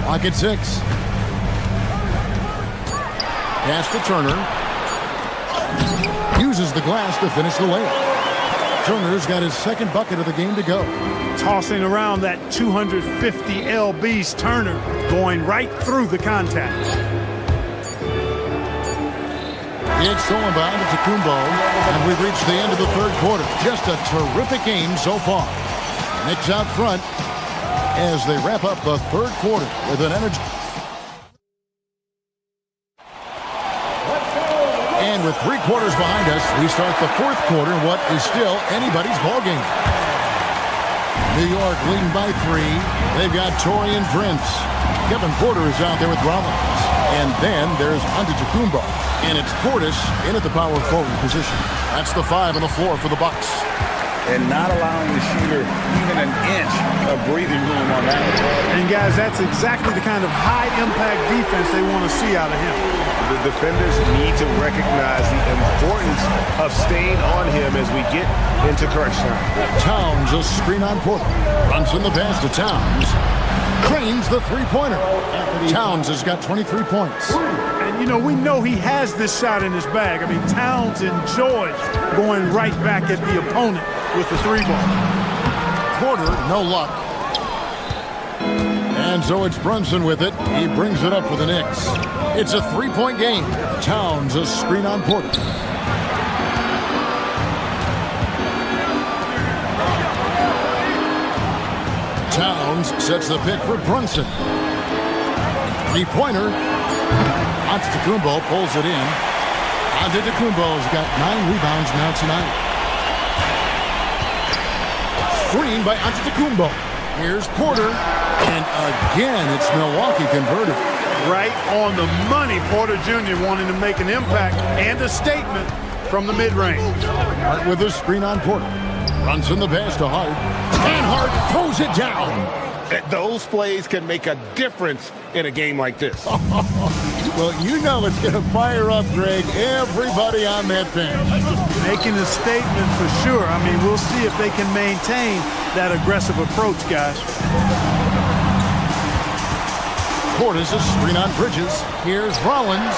Clock at 6. Pass to Turner. Uses the glass to finish the layup. Turner's got his second bucket of the game to go. Tossing around that 250 lbs, Turner going right through the contact. It's thrown by to Kumbo, and we've reached the end of the third quarter. Just a terrific game so far. Knicks out front as they wrap up the third quarter with an energy. And with 3 quarters behind us, we start the fourth quarter in what is still anybody's ball game. New York leading by 3. They've got Torian Prince. Kevin Porter is out there with Rollins. And then there's Antetokounmpo. And it's Portis in at the power forward position. That's the 5 on the floor for the Bucks. And not allowing the shooter even an inch of breathing room on that. And guys, that's exactly the kind of high-impact defense they want to see out of him. The defenders need to recognize the importance of staying on him as we get into crunch time. Towns a screen on Porter. Runs in the pass to Towns. Cranes the three-pointer. Towns has got 23 points. And, you know, we know he has this shot in his bag. I mean, Towns enjoys going right back at the opponent with the 3-ball. Porter, no luck. And so it's Brunson with it. He brings it up for the Knicks. It's a 3-point game. Towns a screen on Porter. Towns sets the pick for Brunson. 3-pointer. Antetokounmpo pulls it in. Antetokounmpo's got 9 rebounds now tonight. Screen by Antetokounmpo. Here's Porter. And again, it's Milwaukee converted. Right on the money. Porter Jr. wanting to make an impact and a statement from the mid-range. Hart with a screen on Porter. Runs in the pass to Hart. And Hart throws it down. Those plays can make a difference in a game like this. Well, you know it's going to fire up, Greg, everybody on that bench. Making a statement for sure. I mean, we'll see if they can maintain that aggressive approach, guys. Portis a screen on Bridges. Here's Rollins.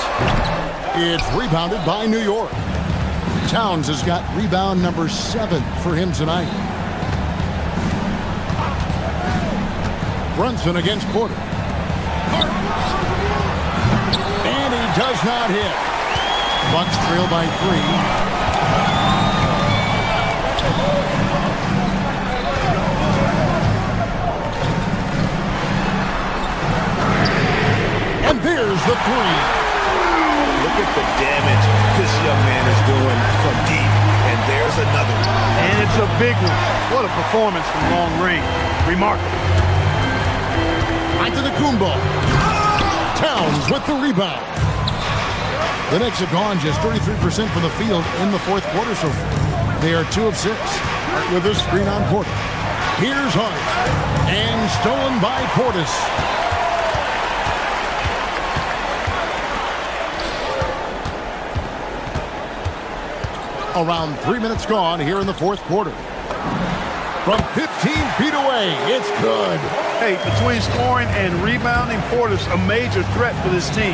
It's rebounded by New York. Towns has got rebound number 7 for him tonight. Brunson against Porter. And he does not hit. Bucks trail by 3. And there's the 3. Look at the damage this young man is doing from deep. And there's another one. And it's a big one. What a performance from long range. Remarkable. Antetokounmpo. Towns with the rebound. The Knicks have gone just 33% from the field in the fourth quarter so far. They are 2 of 6. Hart with a screen on Porter. Here's Hart. And stolen by Portis. Around 3 minutes gone here in the fourth quarter. From 15 feet away, it's good. Hey, between scoring and rebounding, Porter's a major threat for this team,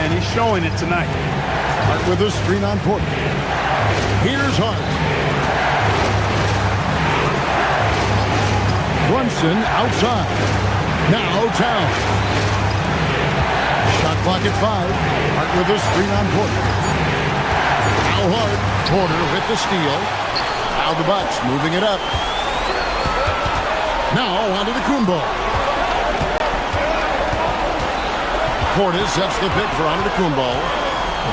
and he's showing it tonight. Hart with a screen on Porter. Here's Hart. Brunson outside. Now Towns. Shot clock at 5. Hart with a screen on Porter. Now Hart. Porter with the steal. Now the Bucks moving it up. Now onto the Kumbo. Portis sets the pick for Antetokounmpo.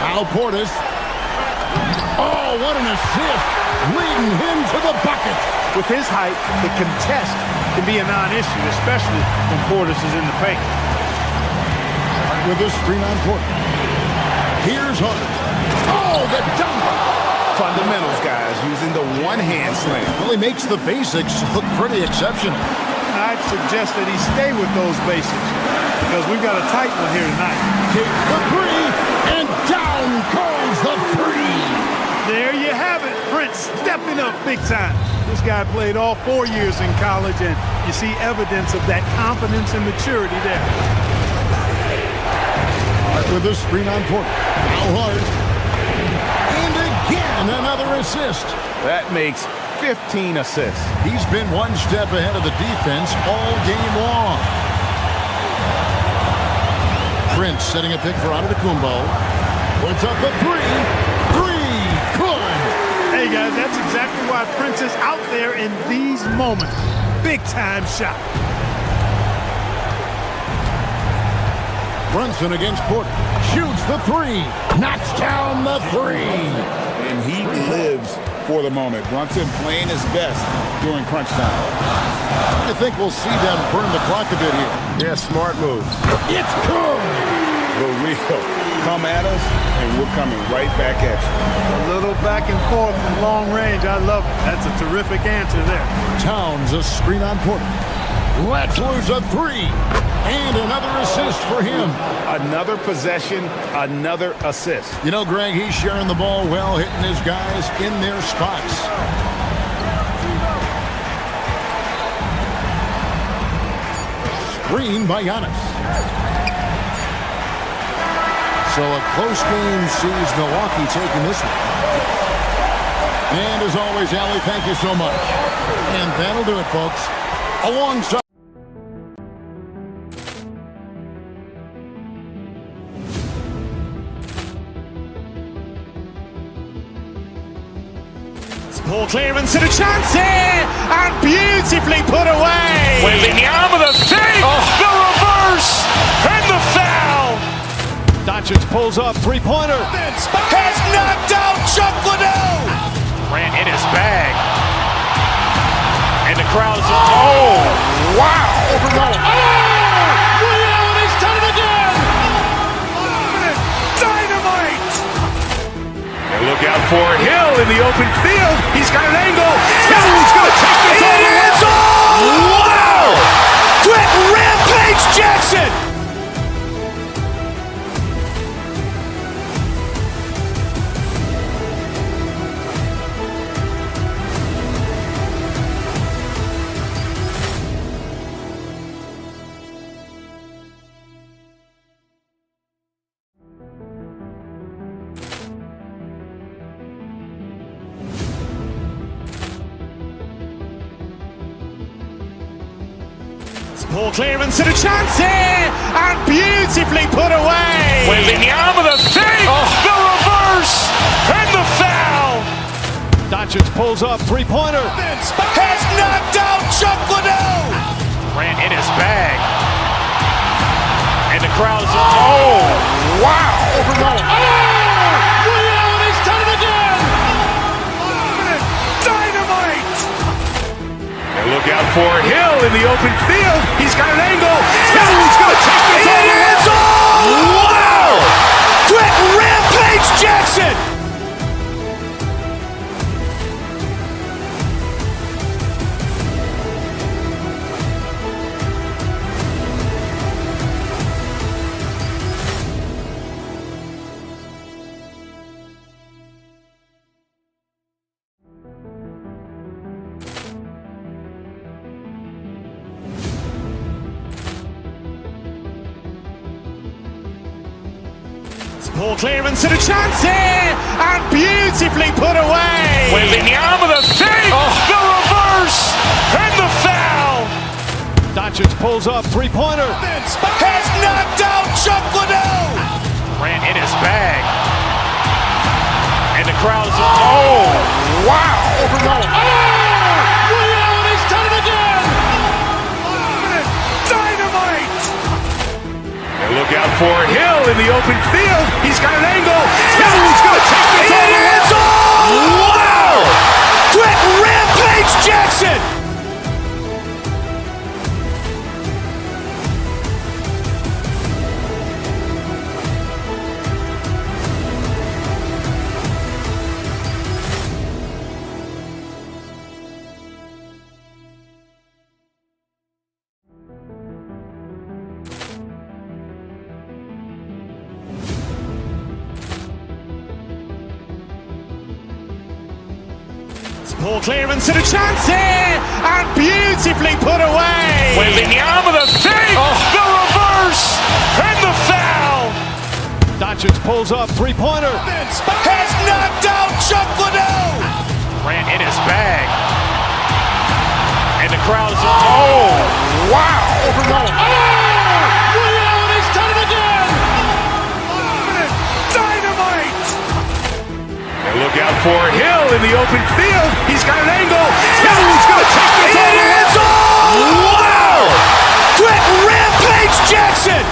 Now Portis. Oh, what an assist! Leading him to the bucket. With his height, the contest can be a non-issue, especially when Portis is in the paint. With a screen on Portis. Here's Hart. Oh, the dunk! Fundamentals, guys, using the one-hand slam. Well, he makes the basics look pretty exceptional. I'd suggest that he stay with those basics because we've got a tight one here tonight. Takes the three, and down goes the three. There you have it, Prince stepping up big time. This guy played all 4 years in college, and you see evidence of that confidence and maturity there. With a screen on Porter. Now Hart. And again, another assist. That makes 15 assists. He's been one step ahead of the defense all game long. Prince setting a pick for Antetokounmpo. Puts up the three. Good. Hey, guys, that's exactly why Prince is out there in these moments. Big-time shot. Brunson against Porter. Shoots the three. Knocks down the three. And he lives for the moment. Brunson playing his best during crunch time. I think we'll see them burn the clock a bit here. Yeah, smart move. It's good. But we'll come at us, and we're coming right back at you. A little back and forth from long range. I love it. That's a terrific answer there. Towns a screen on Porter. Let's lose a three. And another assist for him. Another possession, another assist. You know, Greg, he's sharing the ball well, hitting his guys in their spots. Screen by Giannis. So a close game sees Milwaukee taking this one. And as always, Allie, thank you so much. And that'll do it, folks. Alongside. Poor clearance and a chance here, and beautifully put away. Wembanyama the save, the reverse, and the foul. Doncic pulls up, three-pointer. Has knocked out Chuck Liddell. Grant in his bag. And the crowd is, oh, wow. He's done it again. Dynamite. And look out for Hill in the open field. He's got an angle. Hill's going to take this all the way. Wow. Quick rampage Jackson. Poor clearance and a chance here, and beautifully put away. Wembanyama the save, the reverse, and the foul. Doncic pulls up, three-pointer. Has knocked out Chuck Liddell. Grant in his bag. And the crowd is, oh, wow. He's done it again. Dynamite. And look out for Hill in the open field. He's got an angle. Hill's going to take this all the way. Wow. Quick rampage Jackson. Poor clearance and a chance here, and beautifully put away. Wembanyama the save, the reverse, and the foul. Doncic pulls up, three-pointer. Has knocked out Chuck Liddell. Grant in his bag. And the crowd is, oh, wow. He's done it again. Look out for Hill in the open field. He's got an angle. Hill's going to take this all the way. Wow! Quick rampage Jackson! Ball clearance and a chance here, and beautifully put away. Wembanyama the fake, the reverse, and the foul. Doncic pulls up, three-pointer. Has knocked out Chuck Liddell. Grant in his bag. And the crowd is, oh, wow. He's done it again. Dynamite. And look out for Hill in the open field. He's got an angle. Hill's going to take this all the way. Wow! Quick rampage Jackson.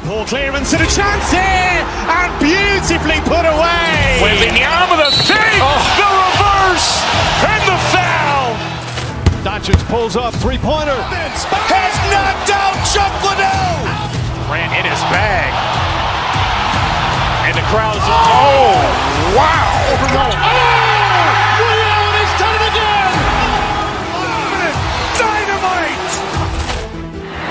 Ball clearance and a chance here, and beautifully put away. Wembanyama the fake, the reverse, and the foul. Doncic pulls up, three-pointer. Has knocked out Chuck Liddell. Grant in his bag. And the crowd is, oh, wow. He's done it again. Dynamite.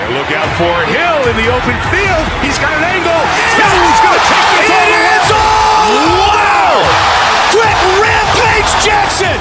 And look out for Hill in the open field. He's got an angle. Hill's going to take this all the way. Wow! Quick rampage Jackson.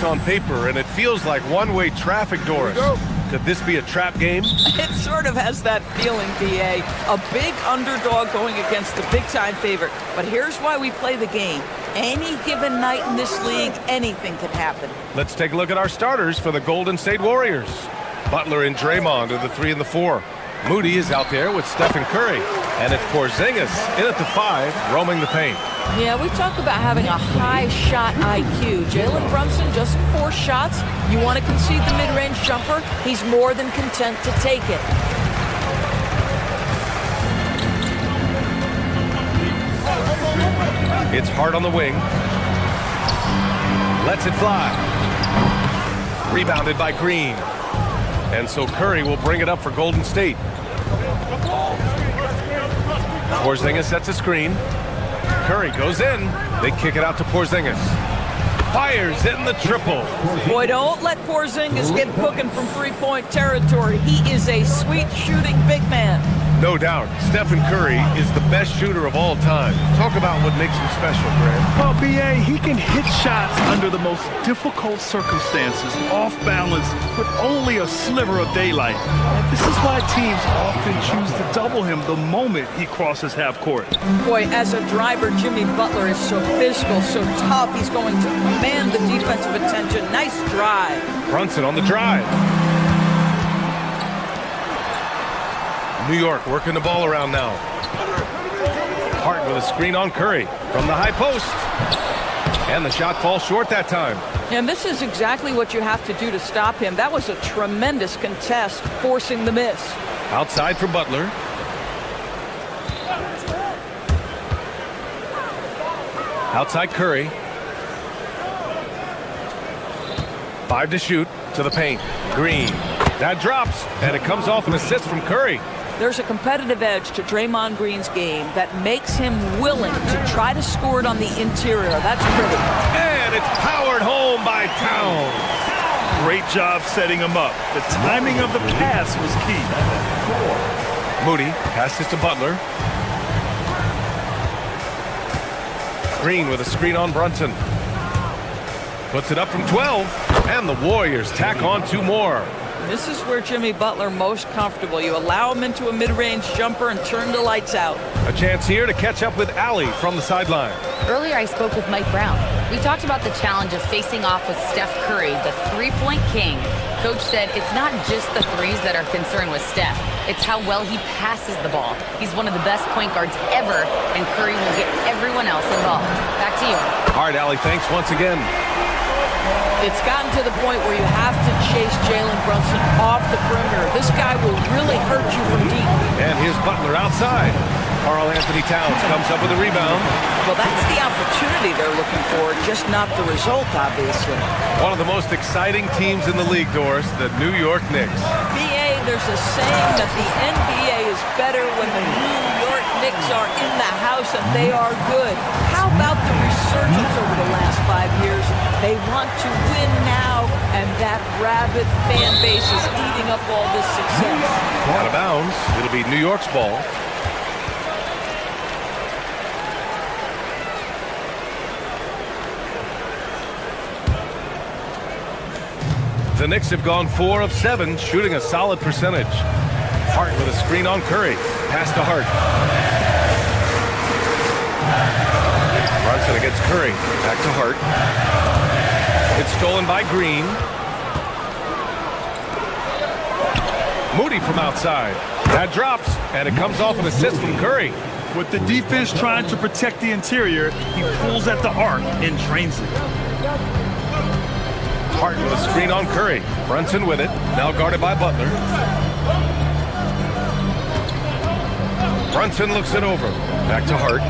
On paper, and it feels like one-way traffic, Doris. Could this be a trap game? It sort of has that feeling, D.A. A big underdog going against the big-time favorite. But here's why we play the game. Any given night in this league, anything can happen. Let's take a look at our starters for the Golden State Warriors. Butler and Draymond are the 3 and the 4. Moody is out there with Stephen Curry. And it's Porzingis in at the 5, roaming the paint. Yeah, we talk about having a high shot IQ. Jalen Brunson, just 4 shots. You want to concede the mid-range jumper? He's more than content to take it. It's Hart on the wing. Lets it fly. Rebounded by Green. And so Curry will bring it up for Golden State. Porzingis sets a screen. Curry goes in. They kick it out to Porzingis. Fires in the triple. Boy, don't let Porzingis get cooking from three-point territory. He is a sweet shooting big man. No doubt, Stephen Curry is the best shooter of all time. Talk about what makes him special, Grant. Well, B.A., he can hit shots under the most difficult circumstances, off balance, with only a sliver of daylight. And this is why teams often choose to double him the moment he crosses half court. Boy, as a driver, Jimmy Butler is so physical, so tough. He's going to command the defensive attention. Nice drive. Brunson on the drive. New York working the ball around now. Hart with a screen on Curry from the high post. And the shot falls short that time. And this is exactly what you have to do to stop him. That was a tremendous contest, forcing the miss. Outside for Butler. Outside Curry. 5 to shoot to the paint. Green. That drops, and it comes off an assist from Curry. There's a competitive edge to Draymond Green's game that makes him willing to try to score it on the interior. That's pretty. And it's powered home by Towns. Great job setting him up. The timing of the pass was key. Moody passes to Butler. Green with a screen on Brunson. Puts it up from 12, and the Warriors tack on 2 more. This is where Jimmy Butler most comfortable. You allow him into a mid-range jumper and turn the lights out. A chance here to catch up with Allie from the sideline. Earlier, I spoke with Mike Brown. We talked about the challenge of facing off with Steph Curry, the three-point king. Coach said it's not just the threes that are concerned with Steph. It's how well he passes the ball. He's one of the best point guards ever, and Curry will get everyone else involved. Back to you. All right, Allie, thanks once again. It's gotten to the point where you have to chase Jalen Brunson off the perimeter. This guy will really hurt you from deep. And here's Butler outside. Karl Anthony Towns comes up with a rebound. Well, that's the opportunity they're looking for, just not the result, obviously. One of the most exciting teams in the league, Doris, the New York Knicks. BA, there's a saying that the NBA is better when the New York Knicks are in the house and they are good. How about the resurgence over the last 5 years? They want to win now, and that rabid fan base is eating up all this success. Out of bounds. It'll be New York's ball. The Knicks have gone 4 of 7, shooting a solid percentage. Hart with a screen on Curry. Pass to Hart. Brunson against Curry. Back to Hart. It's stolen by Green. Moody from outside. That drops, and it comes off an assist from Curry. With the defense trying to protect the interior, he pulls at the arc and drains it. Hart with a screen on Curry. Brunson with it. Now guarded by Butler. Brunson looks it over. Back to Hart.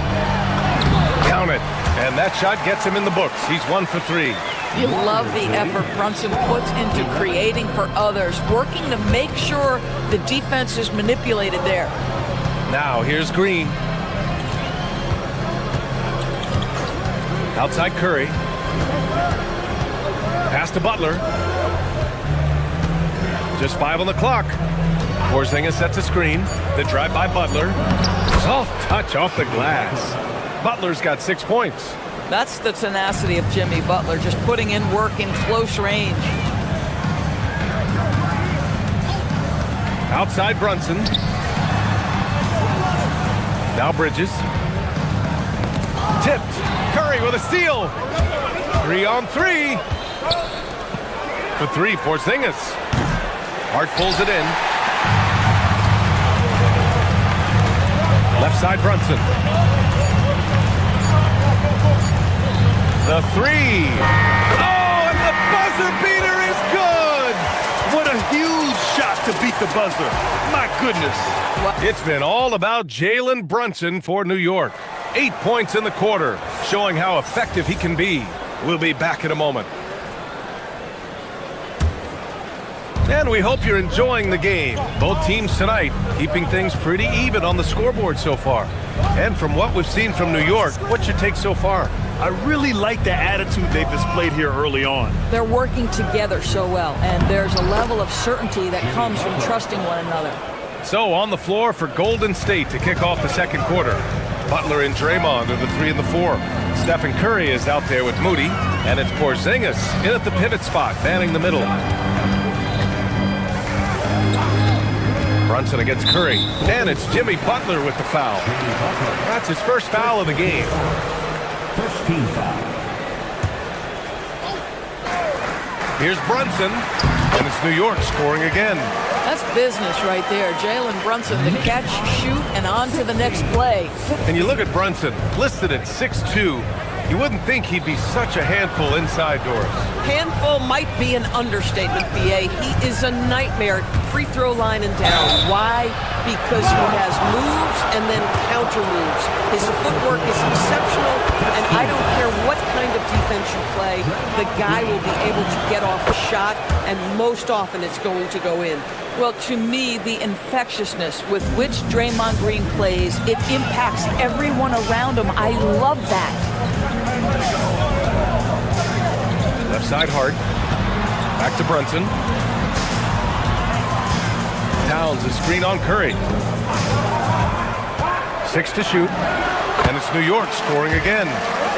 Count it. And that shot gets him in the books. He's 1 for 3. You love the effort Brunson puts into creating for others, working to make sure the defense is manipulated there. Now here's Green. Outside Curry. Pass to Butler. Just 5 on the clock. Porzingis sets a screen. The drive by Butler. Soft touch off the glass. Butler's got 6 points. That's the tenacity of Jimmy Butler, just putting in work in close range. Outside Brunson. Now Bridges. Tipped. Curry with a steal. 3 on 3. For 3, Porzingis. Hart pulls it in. Left side Brunson. The 3. Oh, and the buzzer beater is good. What a huge shot to beat the buzzer. My goodness. It's been all about Jalen Brunson for New York. 8 points in the quarter, showing how effective he can be. We'll be back in a moment. And we hope you're enjoying the game. Both teams tonight keeping things pretty even on the scoreboard so far. And from what we've seen from New York, what's your take so far? I really like the attitude they've displayed here early on. They're working together so well, and there's a level of certainty that comes from trusting one another. So on the floor for Golden State to kick off the second quarter. Butler and Draymond are the 3 and the 4. Stephen Curry is out there with Moody, and it's Porzingis in at the pivot spot, manning the middle. Brunson against Curry, and it's Jimmy Butler with the foul. That's his first foul of the game. First team foul. Here's Brunson, and it's New York scoring again. That's business right there. Jalen Brunson, the catch, shoot, and on to the next play. And you look at Brunson, listed at 6'2". You wouldn't think he'd be such a handful inside doors. Handful might be an understatement, BA. He is a nightmare, free throw line and down. Why? Because he has moves and then counter moves. His footwork is exceptional, and I don't the guy will be able to get off a shot, and most often it's going to go in. Well, to me, the infectiousness with which Draymond Green plays, it impacts everyone around him. I love that. Left side Hart. Back to Brunson. Towns, a screen on Curry. 6 to shoot. And it's New York scoring again.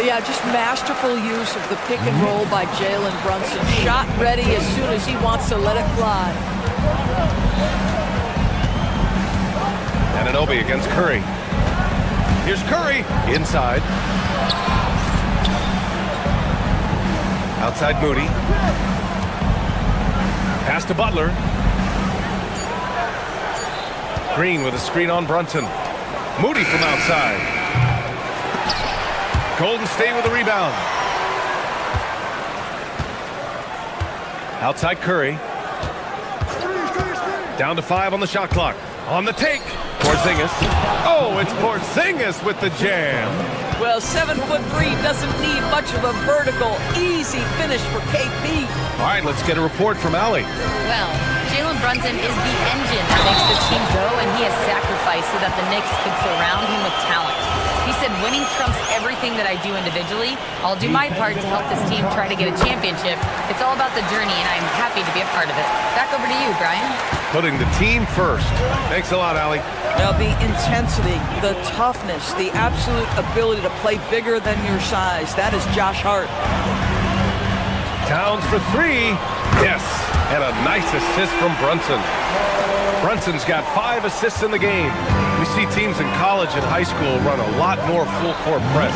Yeah, just masterful use of the pick and roll by Jalen Brunson. Shot ready as soon as he wants to let it fly. Anunoby against Curry. Here's Curry inside. Outside Moody. Pass to Butler. Green with a screen on Brunson. Moody from outside. Golden State with a rebound. Outside Curry. Down to 5 on the shot clock. On the take. Porzingis. Oh, it's Porzingis with the jam. Well, 7'3" doesn't need much of a vertical. Easy finish for KP. All right, let's get a report from Allie. Well, Jalen Brunson is the engine that makes this team go, and he has sacrificed so that the Knicks could surround him with talent. He said, winning trumps everything that I do individually. I'll do my part to help this team try to get a championship. It's all about the journey, and I'm happy to be a part of it. Back over to you, Brian. Putting the team first. Thanks a lot, Allie. Now, the intensity, the toughness, the absolute ability to play bigger than your size. That is Josh Hart. Towns for 3. Yes, and a nice assist from Brunson. Brunson's got 5 assists in the game. We see teams in college and high school run a lot more full-court press.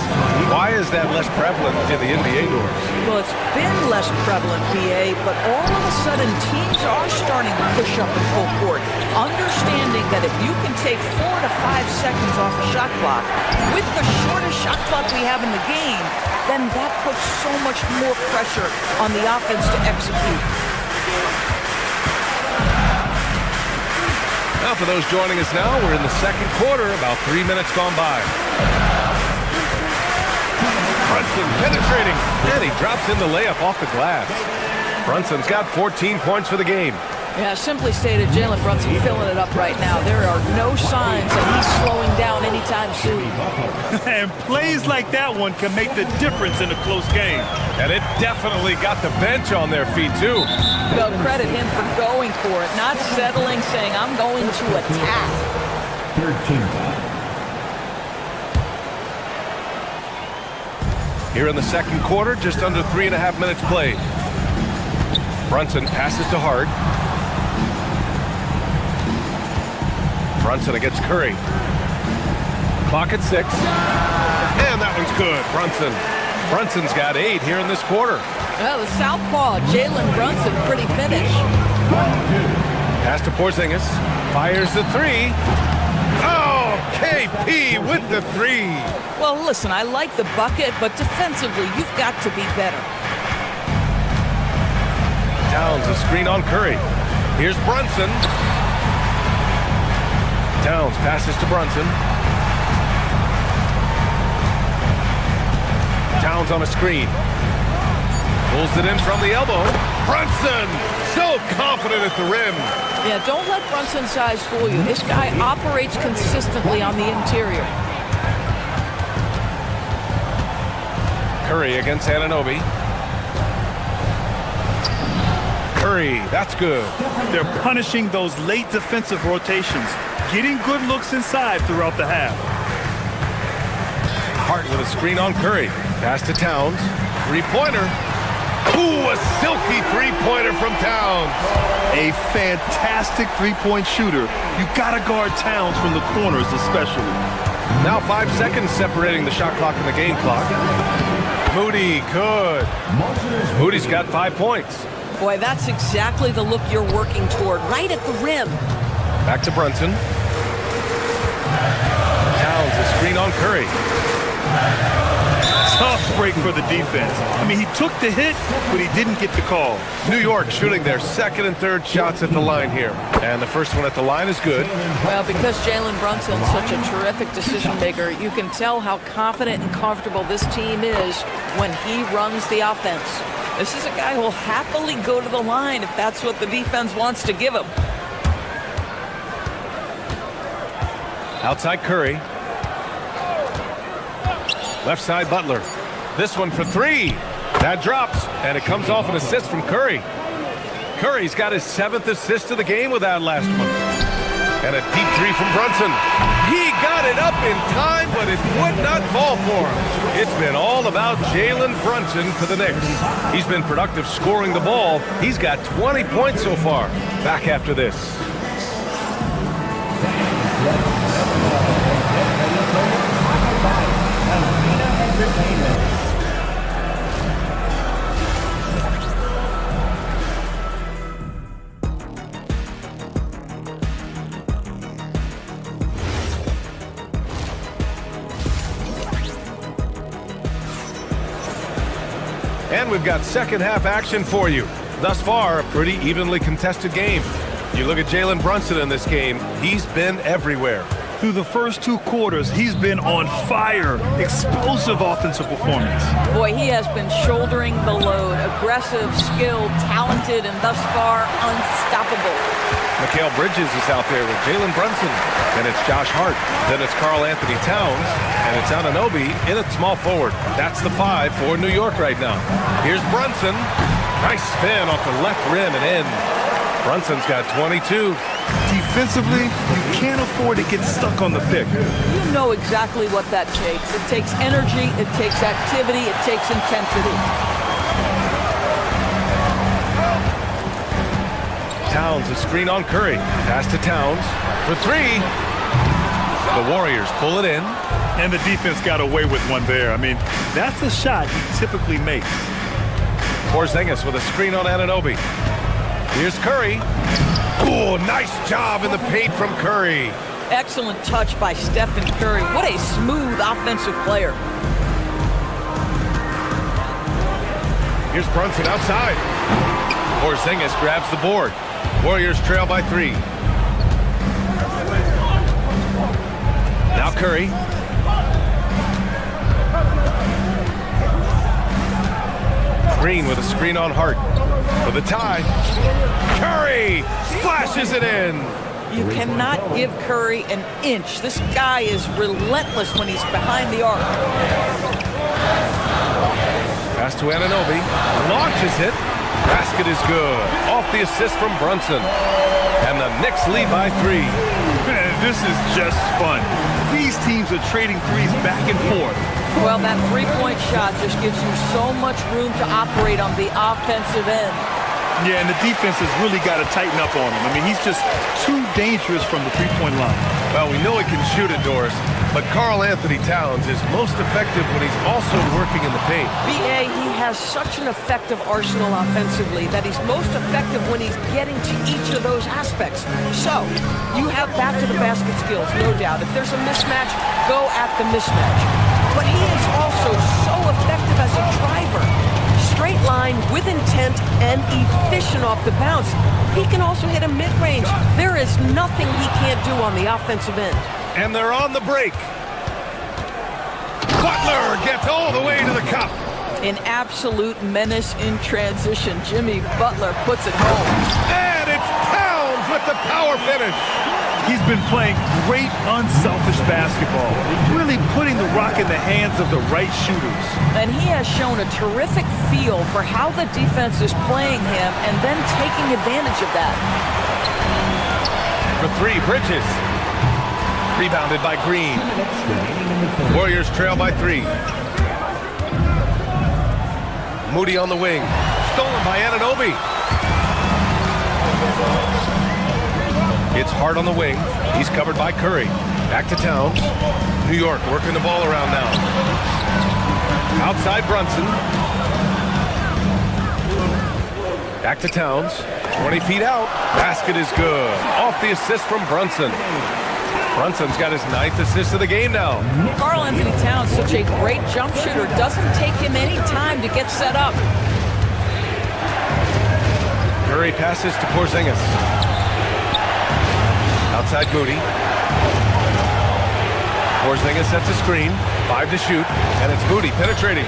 Why is that less prevalent in the NBA doors? Well, it's been less prevalent, BA, but all of a sudden teams are starting to push up in full court, understanding that if you can take 4 to 5 seconds off a shot clock with the shortest shot clock we have in the game, then that puts so much more pressure on the offense to execute. Now, for those joining us now, we're in the second quarter, about 3 minutes gone by. Brunson penetrating, and he drops in the layup off the glass. Brunson's got 14 points for the game. Yeah, simply stated, Jalen Brunson filling it up right now. There are no signs that he's slowing down anytime soon. And plays like that one can make the difference in a close game. And it definitely got the bench on their feet, too. Well, credit him for going for it, not settling, saying, I'm going to attack. 13 Here in the second quarter, just under 3.5 minutes played. Brunson passes to Hart. Brunson against Curry. Clock at 6. And that one's good. Brunson's got 8 here in this quarter. Well, the southpaw, Jalen Brunson, pretty finish. Pass to Porzingis. Fires the 3. Oh, KP with the 3. Well, listen, I like the bucket, but defensively, you've got to be better. Towns, a screen on Curry. Here's Brunson. Towns passes to Brunson. Towns on a screen. Pulls it in from the elbow. Brunson, so confident at the rim. Yeah, don't let Brunson's size fool you. This guy operates consistently on the interior. Curry against Anunoby. Curry, that's good. They're punishing those late defensive rotations, getting good looks inside throughout the half. Hart with a screen on Curry. Pass to Towns. Three-pointer. Ooh, a silky three-pointer from Towns. A fantastic three-point shooter. You gotta guard Towns from the corners especially. Now 5 seconds separating the shot clock and the game clock. Moody, good. Moody's got 5 points. Boy, that's exactly the look you're working toward, right at the rim. Back to Brunson. Towns, a screen on Curry. Tough break for the defense. I mean, he took the hit, but he didn't get the call. New York shooting their second and third shots at the line here. And the first one at the line is good. Well, because Jalen Brunson's such a terrific decision maker, you can tell how confident and comfortable this team is when he runs the offense. This is a guy who will happily go to the line if that's what the defense wants to give him. Outside Curry. Left side Butler. This one for three. That drops, and it comes off an assist from Curry. Curry's got his 7th assist of the game with that last one. And a deep three from Brunson. He got it up in time, but it would not fall for him. It's been all about Jalen Brunson for the Knicks. He's been productive scoring the ball. He's got 20 points so far. Back after this. And we've got second half action for you. Thus far, a pretty evenly contested game. You look at Jalen Brunson in this game, he's been everywhere. Through the first 2 quarters, he's been on fire. Explosive offensive performance. Boy, he has been shouldering the load. Aggressive, skilled, talented, and thus far, unstoppable. Mikal Bridges is out there with Jalen Brunson. Then it's Josh Hart. Then it's Karl Anthony Towns. And it's Anunoby in at small forward. That's the 5 for New York right now. Here's Brunson. Nice spin off the left rim and in. Brunson's got 22. Defensively, you can't afford to get stuck on the pick. You know exactly what that takes. It takes energy, it takes activity, it takes intensity. Towns, a screen on Curry. Pass to Towns for 3. The Warriors pull it in. And the defense got away with one there. I mean, that's a shot he typically makes. Porzingis with a screen on Anunoby. Here's Curry. Oh, nice job in the paint from Curry. Excellent touch by Stephen Curry. What a smooth offensive player. Here's Brunson outside. Porzingis grabs the board. Warriors trail by 3. Now Curry. Green with a screen on Hart. For the tie. Curry splashes it in. You cannot give Curry an inch. This guy is relentless when he's behind the arc. Pass to Anunoby. Launches it. Basket is good. Off the assist from Brunson. And the Knicks lead by 3. Man, this is just fun. These teams are trading threes back and forth. Well, that three-point shot just gives you so much room to operate on the offensive end. Yeah, and the defense has really got to tighten up on him. I mean, he's just too dangerous from the three-point line. Well, we know he can shoot it, Doris, but Karl Anthony Towns is most effective when he's also working in the paint. B.A., he has such an effective arsenal offensively that he's most effective when he's getting to each of those aspects. So, you have back-to-the-basket skills, no doubt. If there's a mismatch, go at the mismatch. But he is also so effective as a driver. Straight line, with intent, and efficient off the bounce. He can also hit a mid-range. There is nothing he can't do on the offensive end. And they're on the break. Butler gets all the way to the cup. An absolute menace in transition. Jimmy Butler puts it home. And it's Towns with the power finish. He's been playing great, unselfish basketball, really putting the rock in the hands of the right shooters. And he has shown a terrific feel for how the defense is playing him and then taking advantage of that. For 3, Bridges. Rebounded by Green. Warriors trail by 3. Moody on the wing. Stolen by Anunoby. It's Hart on the wing. He's covered by Curry. Back to Towns. New York working the ball around now. Outside Brunson. Back to Towns. 20 feet out. Basket is good. Off the assist from Brunson. Brunson's got his 9th assist of the game now. Karl Anthony Towns, such a great jump shooter. Doesn't take him any time to get set up. Curry passes to Porzingis. Outside Moody. Porzingis sets a screen. 5 to shoot, and it's Moody penetrating.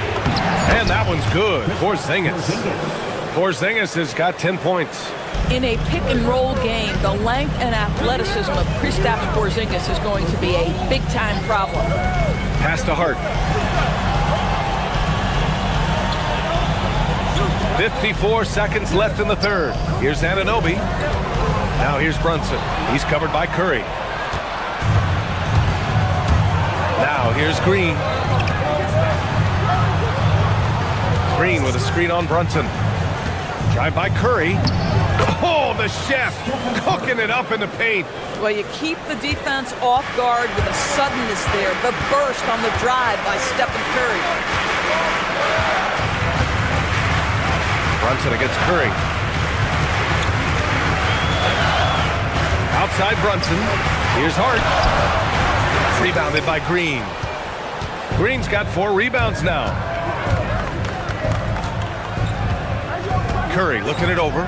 And that one's good. Porzingis has got 10 points. In a pick-and-roll game, the length and athleticism of Kristaps Porzingis is going to be a big-time problem. Pass to Hart. 54 seconds left in the third. Here's Anunoby. Now here's Brunson. He's covered by Curry. Now here's Green. Green with a screen on Brunson. Drive by Curry. Oh, the chef cooking it up in the paint. Well, you keep the defense off guard with a suddenness there. The burst on the drive by Stephen Curry. Brunson against Curry. Outside Brunson. Here's Hart. Rebounded by Green. Green's got 4 rebounds now. Curry looking it over.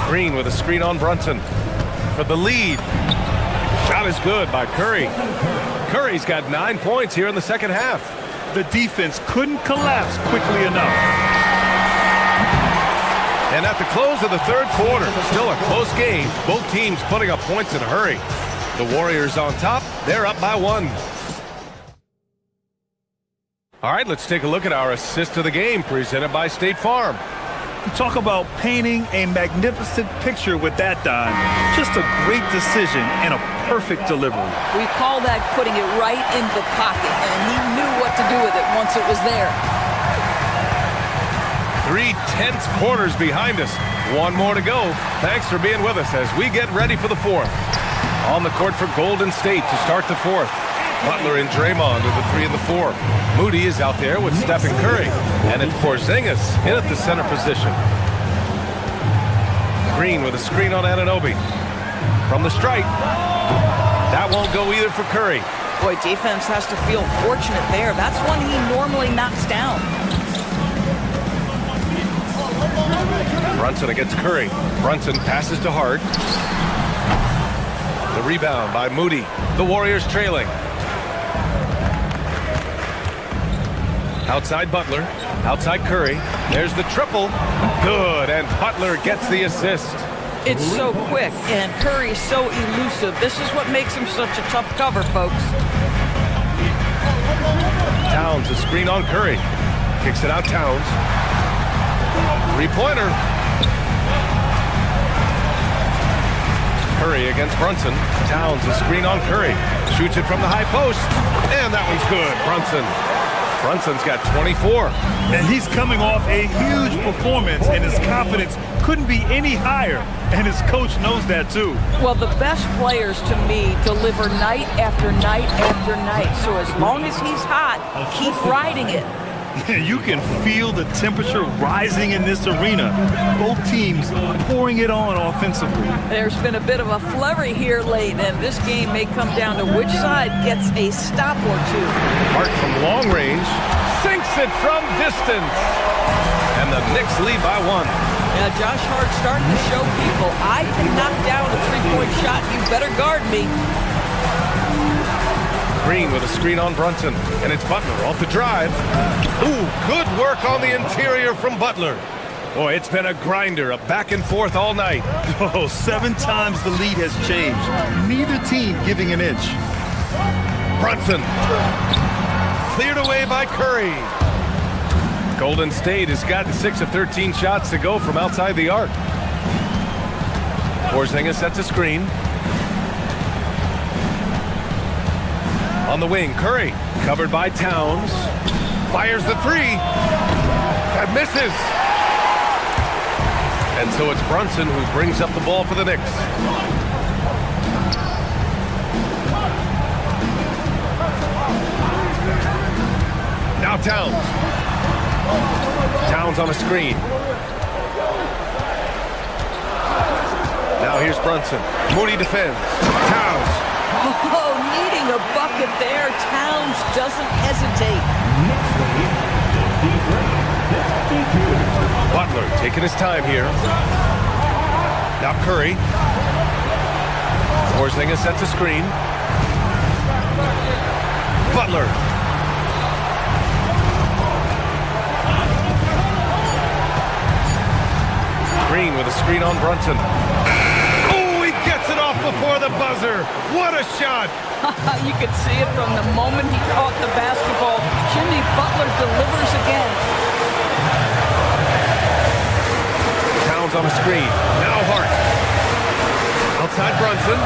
Green with a screen on Brunson for the lead. Shot is good by Curry. Curry's got 9 points here in the second half. The defense couldn't collapse quickly enough. And at the close of the third quarter, still a close game. Both teams putting up points in a hurry. The Warriors on top. They're up by 1. All right, let's take a look at our assist of the game presented by State Farm. Talk about painting a magnificent picture with that dime. Just a great decision and a perfect delivery. We call that putting it right in the pocket, and he knew what to do with it once it was there. 3 tense quarters behind us. 1 more to go. Thanks for being with us as we get ready for the fourth. On the court for Golden State to start the fourth. Butler and Draymond are the 3 and the 4. Moody is out there with Stephen Curry. And it's Porzingis in at the center position. Green with a screen on Anunoby. From the stripe. That won't go either for Curry. Boy, defense has to feel fortunate there. That's one he normally knocks down. Brunson against Curry. Brunson passes to Hart. The rebound by Moody. The Warriors trailing. Outside Butler. Outside Curry. There's the triple. Good, and Butler gets the assist. It's so quick, and Curry's so elusive. This is what makes him such a tough cover, folks. Towns, a screen on Curry. Kicks it out, Towns. 3-pointer. Curry against Brunson. Towns, a screen on Curry. Shoots it from the high post. And that one's good. Brunson's got 24. And he's coming off a huge performance, and his confidence couldn't be any higher. And his coach knows that, too. Well, the best players, to me, deliver night after night after night. So as long as he's hot, keep riding it. You can feel the temperature rising in this arena. Both teams pouring it on offensively. There's been a bit of a flurry here late, and this game may come down to which side gets a stop or two. Hart from long range sinks it from distance. And the Knicks lead by 1. Now, Josh Hart starting to show people, I can knock down a three-point shot. You better guard me. Green with a screen on Brunson, and it's Butler off the drive. Ooh, good work on the interior from Butler. Boy, it's been a grinder, a back and forth all night. Oh, 7 times the lead has changed. Neither team giving an inch. Brunson. Cleared away by Curry. Golden State has gotten 6 of 13 shots to go from outside the arc. Porzingis sets a screen. On the wing, Curry, covered by Towns, fires the 3, and misses. And so it's Brunson who brings up the ball for the Knicks. Now Towns. Towns on a screen. Now here's Brunson. Moody defends. Towns. Oh, needing a bucket there. Towns doesn't hesitate. Butler taking his time here. Now Curry. Porzingis sets a screen. Butler. Green with a screen on Brunson. Oh, he gets it off before the buzzer. What a shot. You could see it from the moment he caught the basketball. Jimmy Butler delivers again. Towns on a screen. Now Hart. Outside Brunson.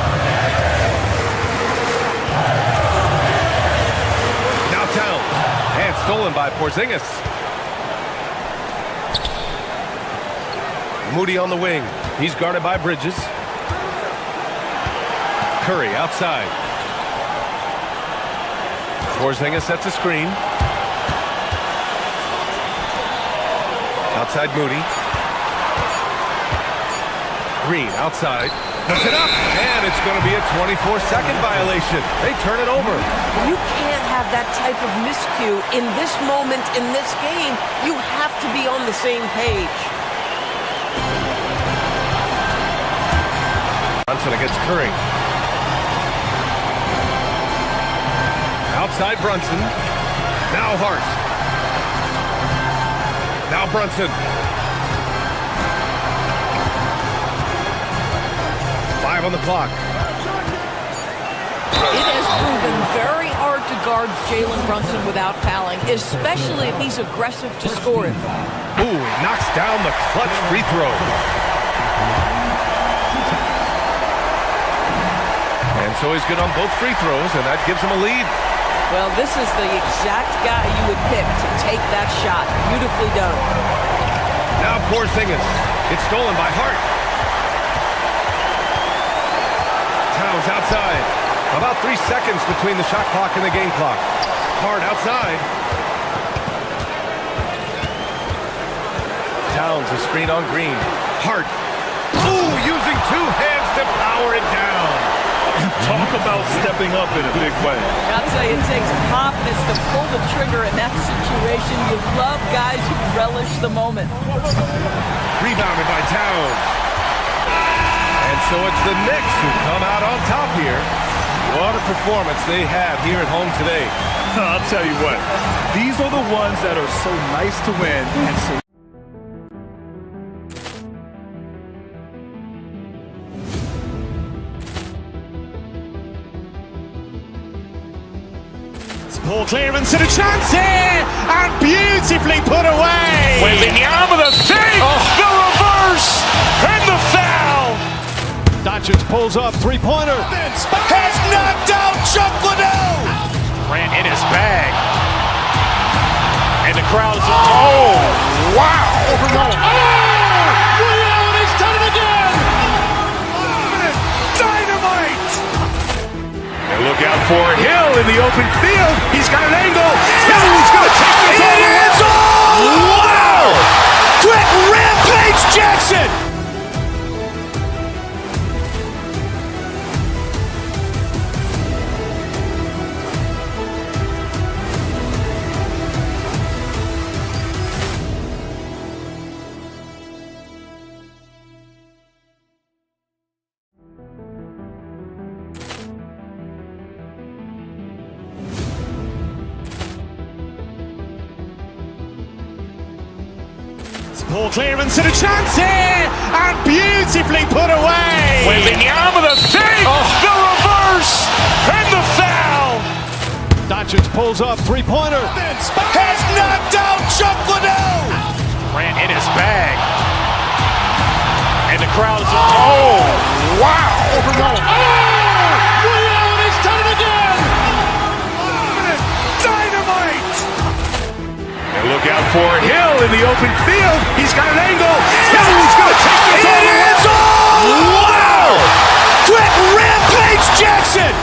Now Towns. And stolen by Porzingis. Moody on the wing. He's guarded by Bridges. Curry outside. Porzingis sets a screen. Outside Moody. Green outside. Puts it up, and it's going to be a 24-second violation. They turn it over. You can't have that type of miscue in this moment, in this game. You have to be on the same page. Brunson against Curry. Outside Brunson. Now Hart. Now Brunson. 5 on the clock. It has proven very hard to guard Jalen Brunson without fouling, especially if he's aggressive to score it. Ooh, he knocks down the clutch free throw. And so he's good on both free throws, and that gives him a lead. Well, this is the exact guy you would pick to take that shot. Beautifully done. Now Porzingis. It's stolen by Hart. Towns outside. About 3 seconds between the shot clock and the game clock. Hart outside. Towns a screen on Green. Hart. Ooh, using 2 hands to power it down. Talk about stepping up in a big way. I'll tell you, it takes confidence to pull the trigger in that situation. You love guys who relish the moment. Rebounded by Towns. And so it's the Knicks who come out on top here. What a performance they had here at home today. I'll tell you what, these are the ones that are so nice to win and so Poor clearance and a chance here, and beautifully put away. Wembanyama the fake, the reverse, and the foul. Doncic pulls up, three-pointer. Has knocked out Chuck Liddell. Ran in his bag. And the crowd is, oh, wow. He's done it again. Dynamite. And look out for Hill in the open field. He's got an angle. Hill's going to take this all the way. Wow! Quick rampage Jackson. Poor clearance and a chance here, and beautifully put away. Wembanyama the fake, the reverse, and the foul. Doncic pulls up, three-pointer. Has knocked out Chuck Liddell. Ran in his bag. And the crowd is, oh, wow. He's done it again. Dynamite. And look out for Hill in the open field. He's got an angle. Hill's going to take this all the way. Wow! Quick rampage Jackson.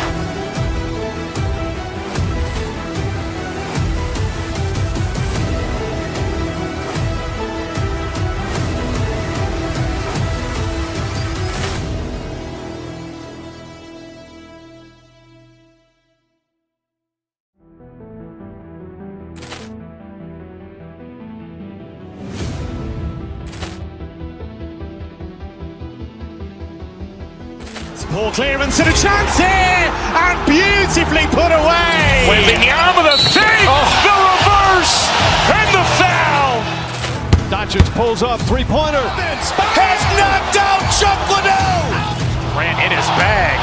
Poor clearance and a chance here, and beautifully put away. Wembanyama the fake, the reverse, and the foul. Doncic pulls up, three-pointer. Vince has knocked out Chuck Liddell. Grant in his bag.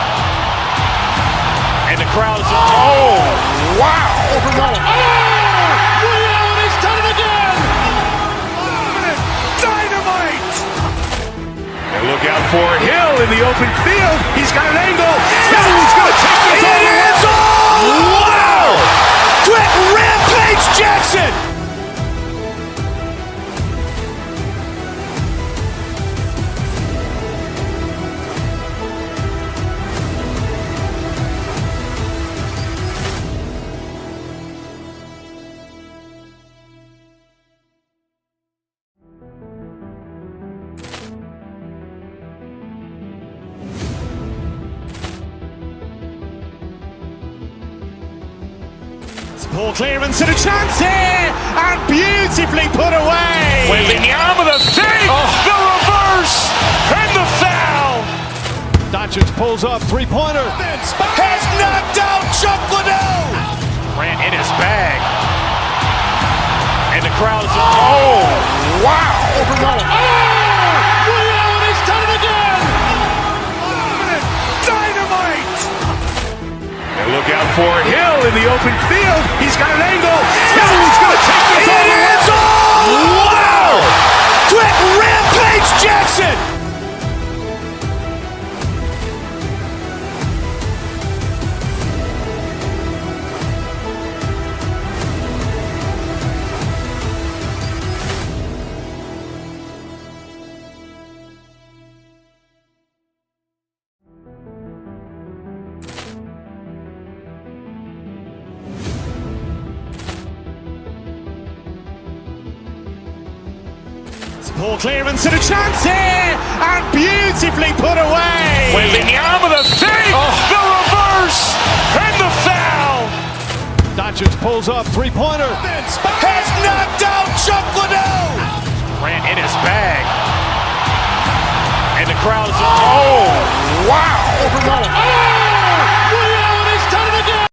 And the crowd is, oh, wow. He's done it again. Dynamite. And look out for Hill in the open field. He's got an angle. He's going to take this all the way. Wow. Quick rampage Jackson. Poor clearance and a chance here, and beautifully put away. Wembanyama the fake, the reverse, and the foul. Doncic pulls up, three-pointer. Vince has knocked out Chuck Liddell. Grant in his bag. And the crowd is, oh, wow. He's done it again. Dynamite. And look out for Hill in the open field. He's got an angle. He's going to take this all the way. Wow. Quick rampage Jackson. Poor clearance and a chance here, and beautifully put away. Wembanyama the fake, the reverse, and the foul. Doncic pulls up, three-pointer. Vince has knocked out Chuck Liddell. Grant in his bag. And the crowd is, oh, wow. He's done it again.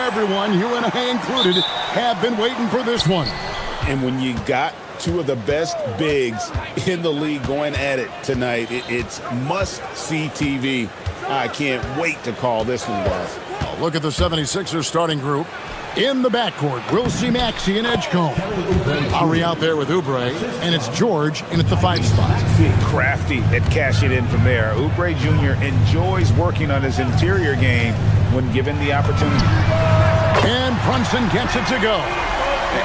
Everyone, you and I included, have been waiting for this one. And when you got two of the best bigs in the league going at it tonight, it's must-see TV. I can't wait to call this one, guys. Look at the 76ers starting group. In the backcourt, we'll see Maxey and Edgecombe. Ari out there with Oubre, and it's George in at the 5 spot. Crafty at cashing in from there. Oubre Jr. enjoys working on his interior game when given the opportunity. And Brunson gets it to go.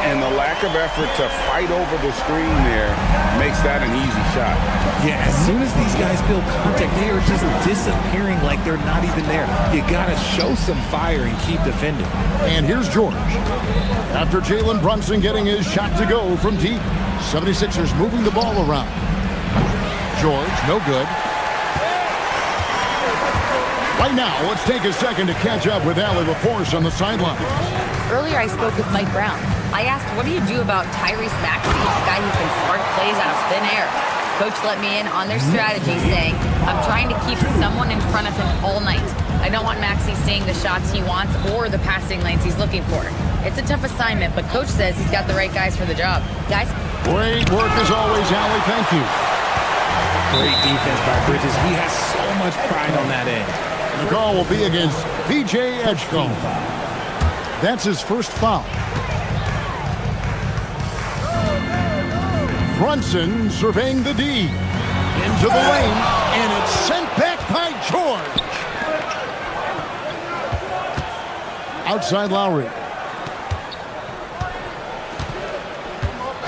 And the lack of effort to fight over the screen there makes that an easy shot. Yeah, as soon as these guys feel contact, they are just disappearing like they're not even there. You got to show some fire and keep defending. And here's George. After Jalen Brunson getting his shot to go from deep, 76ers moving the ball around. George, no good. Right now, let's take a second to catch up with Allie LaForce on the sideline. Earlier, I spoke with Mike Brown. I asked, what do you do about Tyrese Maxey, a guy who can spark plays out of thin air? Coach let me in on their strategy, saying, I'm trying to keep someone in front of him all night. I don't want Maxey seeing the shots he wants or the passing lanes he's looking for. It's a tough assignment, but Coach says he's got the right guys for the job. Guys? Great work as always, Allie. Thank you. Great defense by Bridges. He has so much pride on that end. The call will be against VJ Edgecombe. That's his first foul. Brunson surveying the D. Into the lane, and it's sent back by George. Outside Lowry.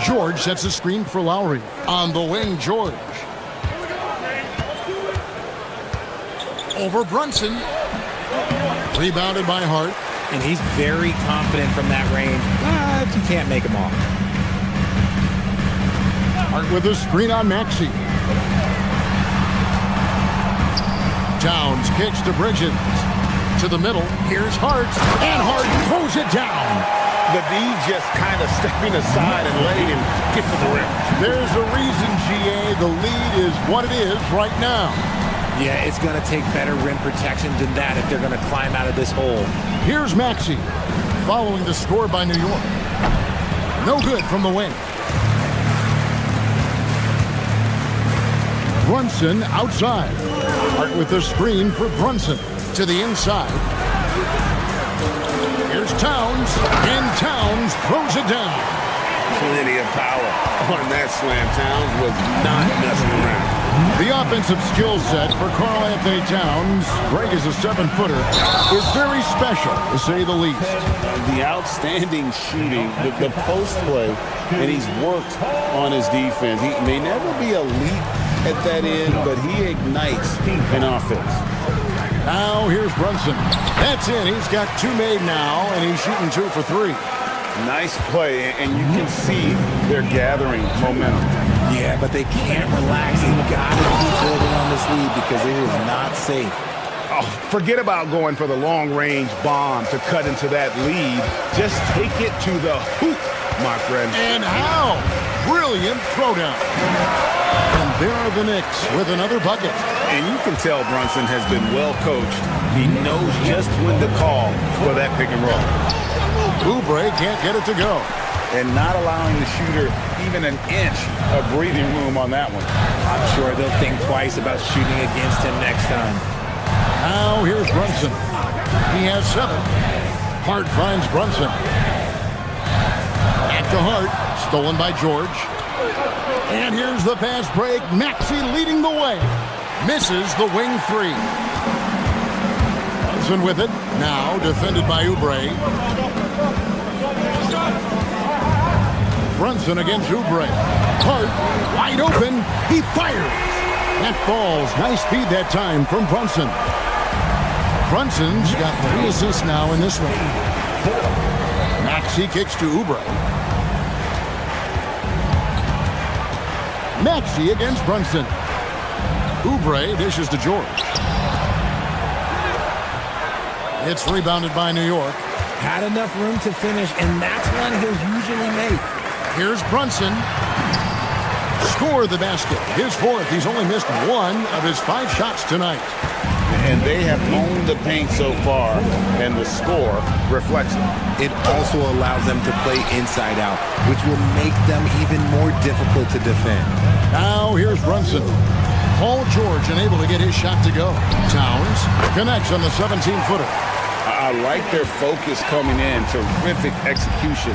George sets a screen for Lowry. On the wing, George. Over Brunson. Rebounded by Hart. And he's very confident from that range, but you can't make him off. Hart with a screen on Maxey. Towns kicks to Bridges. To the middle. Here's Hart. And Hart throws it down. The D just kind of stepping aside and letting him get to the rim. There's a reason, GA. The lead is what it is right now. Yeah, it's going to take better rim protection than that if they're going to climb out of this hole. Here's Maxey, following the score by New York. No good from the wing. Brunson outside. Hart with the screen for Brunson. To the inside. Here's Towns, and Towns throws it down. Plenty of power on that slam. Towns was not messing around. The offensive skill set for Karl Anthony Towns, Greg is a 7-footer, is very special, to say the least. The outstanding shooting, the post play, and he's worked on his defense. He may never be elite at that end, but he ignites an offense. Now here's Brunson. That's in. He's got 2 made now, and he's shooting 2 for 3. Nice play, and you can see they're gathering momentum. Yeah, but they can't relax. They've got to keep building on this lead because it is not safe. Oh, forget about going for the long-range bomb to cut into that lead. Just take it to the hoop, my friend. And how? Brilliant throwdown. And there are the Knicks with another bucket. And you can tell Brunson has been well coached. He knows just when to call for that pick and roll. Oubre can't get it to go. And not allowing the shooter even an inch of breathing room on that one. I'm sure they'll think twice about shooting against him next time. Now here's Brunson. He has 7. Hart finds Brunson. Back to Hart. Stolen by George. And here's the fast break. Maxey leading the way. Misses the wing 3. Brunson with it. Now defended by Oubre. Brunson against Oubre. Hart wide open. He fires. That falls. Nice speed that time from Brunson. Brunson's got 3 assists now in this one. Maxey kicks to Oubre. Maxey against Brunson. Oubre dishes to George. It's rebounded by New York. Had enough room to finish, and that's one he'll usually make. Here's Brunson. Score the basket. His 4th. He's only missed 1 of his 5 shots tonight. And they have owned the paint so far, and the score reflects it. It also allows them to play inside out, which will make them even more difficult to defend. Now here's Brunson. Paul George unable to get his shot to go. Towns connects on the 17-footer. I like their focus coming in. Terrific execution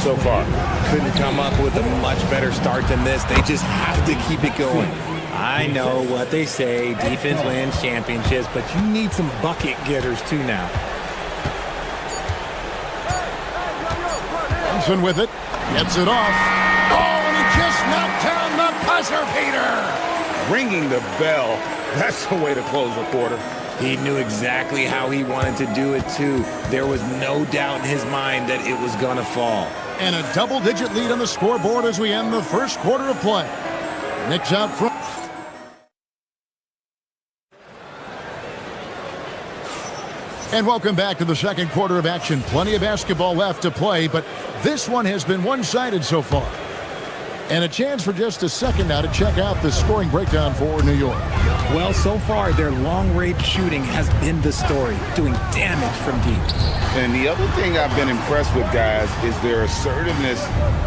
so far. Couldn't come up with a much better start than this. They just have to keep it going. I know what they say, defense wins championships, but you need some bucket getters too now. Brunson with it. Gets it off. Oh, and he just knocked down the buzzer beater. Ringing the bell. That's the way to close a quarter. He knew exactly how he wanted to do it, too. There was no doubt in his mind that it was going to fall. And a double-digit lead on the scoreboard as we end the first quarter of play. Knicks out front. And welcome back to the second quarter of action. Plenty of basketball left to play, but this one has been one-sided so far. And a chance for just a second now to check out the scoring breakdown for New York. Well, so far, their long-range shooting has been the story, doing damage from deep. And the other thing I've been impressed with, guys, is their assertiveness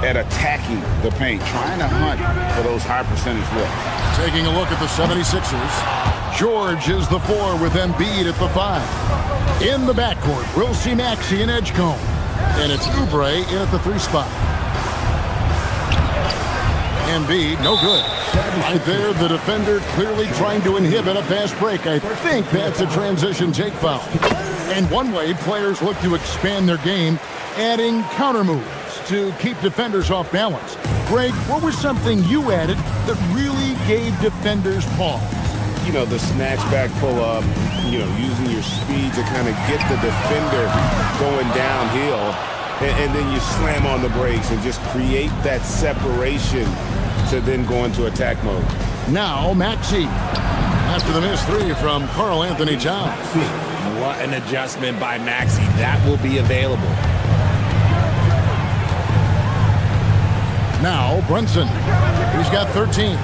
at attacking the paint, trying to hunt for those high-percentage looks. Taking a look at the 76ers. George is the 4 with Embiid at the 5. In the backcourt, we'll see Maxey and Edgecombe. And it's Oubre in at the 3 spot. Embiid, no good. Right there, the defender clearly trying to inhibit a fast break. I think that's a transition take foul. And one way players look to expand their game, adding counter moves. to keep defenders off balance. Greg, what was something you added that really gave defenders pause? You know, the snatch back pull-up, you know, using your speed to kind of get the defender going downhill, and then you slam on the brakes and just create that separation to then go into attack mode. Now, Maxey. After the missed three from Karl Anthony Towns. What an adjustment by Maxey. That will be available. Now, Brunson. He's got 13.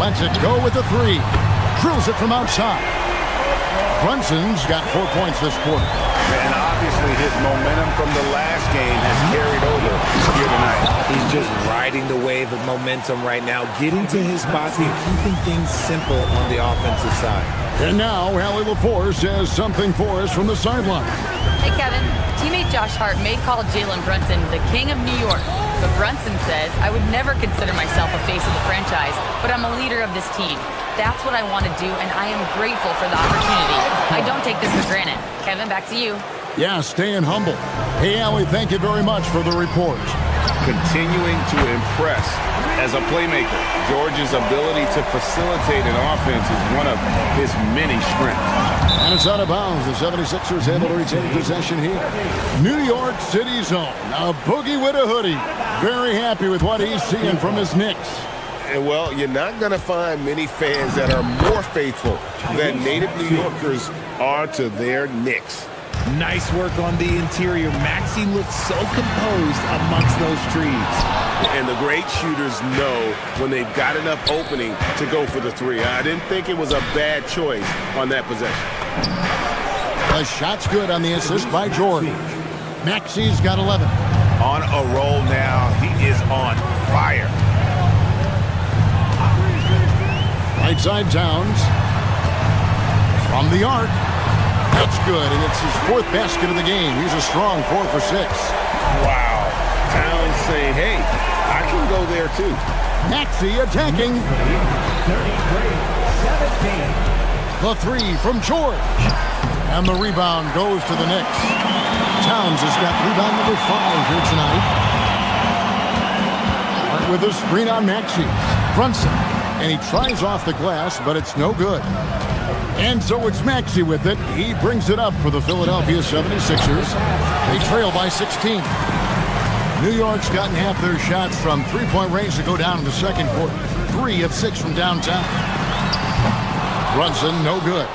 Lets it go with the three. Drills it from outside. Brunson's got 4 points this quarter. And obviously his momentum from the last game has carried over here tonight. He's just riding the wave of momentum right now, getting to his spots and keeping things simple on the offensive side. And now, Allie LaForce has something for us from the sideline. Hey, Kevin. Teammate Josh Hart may call Jalen Brunson the king of New York, but Brunson says, I would never consider myself a face of the franchise, but I'm a leader of this team. That's what I want to do, and I am grateful for the opportunity. I don't take this for granted. Kevin, back to you. Yeah, staying humble. Hey, Allie, thank you very much for the report. Continuing to impress as a playmaker. George's ability to facilitate an offense is one of his many strengths. And it's out of bounds. The 76ers able to retain possession here. New York City zone. A boogie with a hoodie. Very happy with what he's seeing from his Knicks. And well, you're not going to find many fans that are more faithful than native New Yorkers are to their Knicks. Nice work on the interior. Maxey looks so composed amongst those trees. And the great shooters know when they've got enough opening to go for the three. I didn't think it was a bad choice on that possession. The shot's good on the assist by George. Maxey's got 11. On a roll now. He is on fire. Right side Towns. From the arc. That's good, and it's his fourth basket of the game. He's a strong 4 for 6. Wow. Towns saying, hey, I can go there too. Maxey attacking. The three from George. And the rebound goes to the Knicks. Towns has got rebound number 5 here tonight. Right with a screen on Maxey. Brunson. And he tries off the glass, but it's no good. And so it's Maxey with it. He brings it up for the Philadelphia 76ers. They trail by 16. New York's gotten half their shots from three-point range to go down in the second quarter. 3 of 6 from downtown. Brunson, no good.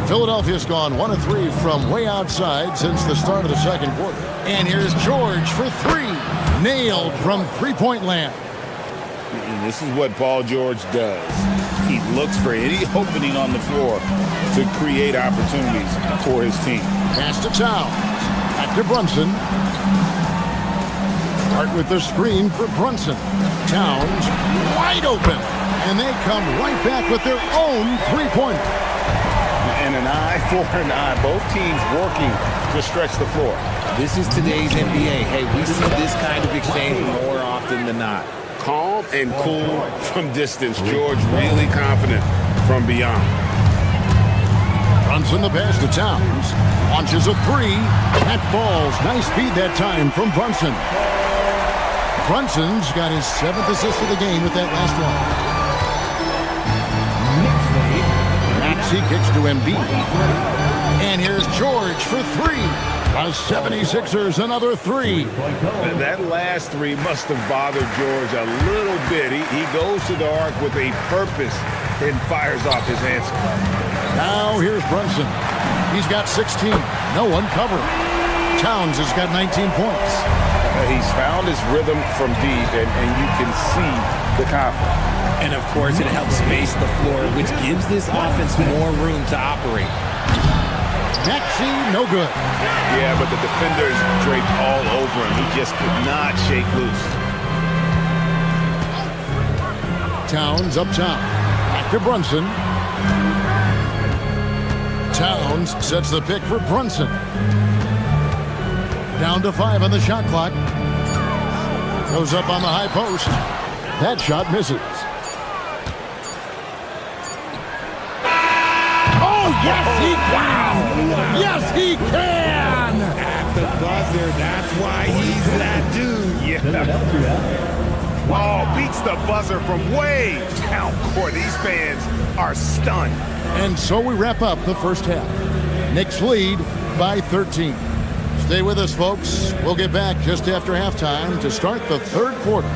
Philadelphia's gone 1 of 3 from way outside since the start of the second quarter. And here's George for 3. Nailed from three-point land. And this is what Paul George does. He looks for any opening on the floor to create opportunities for his team. Pass to Towns. Back to Brunson. Start with the screen for Brunson. Towns wide open. And they come right back with their own three-pointer. And an eye for an eye. Both teams working to stretch the floor. This is today's NBA. Hey, we see this kind of exchange more often than not. Calm and cool from distance. George really confident from beyond. Brunson the pass to Towns. Launches a 3. That falls. Nice feed that time from Brunson. Brunson's got his 7th assist of the game with that last one. Maxey kicks to Embiid. And here's George for 3. The 76ers, another 3. That last 3 must have bothered George a little bit. He goes to the arc with a purpose and fires off his answer. Now here's Brunson. He's got 16. No one covering. Towns has got 19 points. He's found his rhythm from deep, and you can see the confidence. And, of course, it helps space the floor, which gives this offense more room to operate. Maxey, no good. Yeah, but the defenders draped all over him. He just could not shake loose. Towns up top. Back to Brunson. Towns sets the pick for Brunson. Down to 5 on the shot clock. Goes up on the high post. That shot misses. Oh, Yes, he can! Wow. Yes, he can! At the buzzer, that's why he's that dude. Yeah. Oh, beats the buzzer from way down court. These fans are stunned. And so we wrap up the first half. Knicks lead by 13. Stay with us, folks. We'll get back just after halftime to start the third quarter.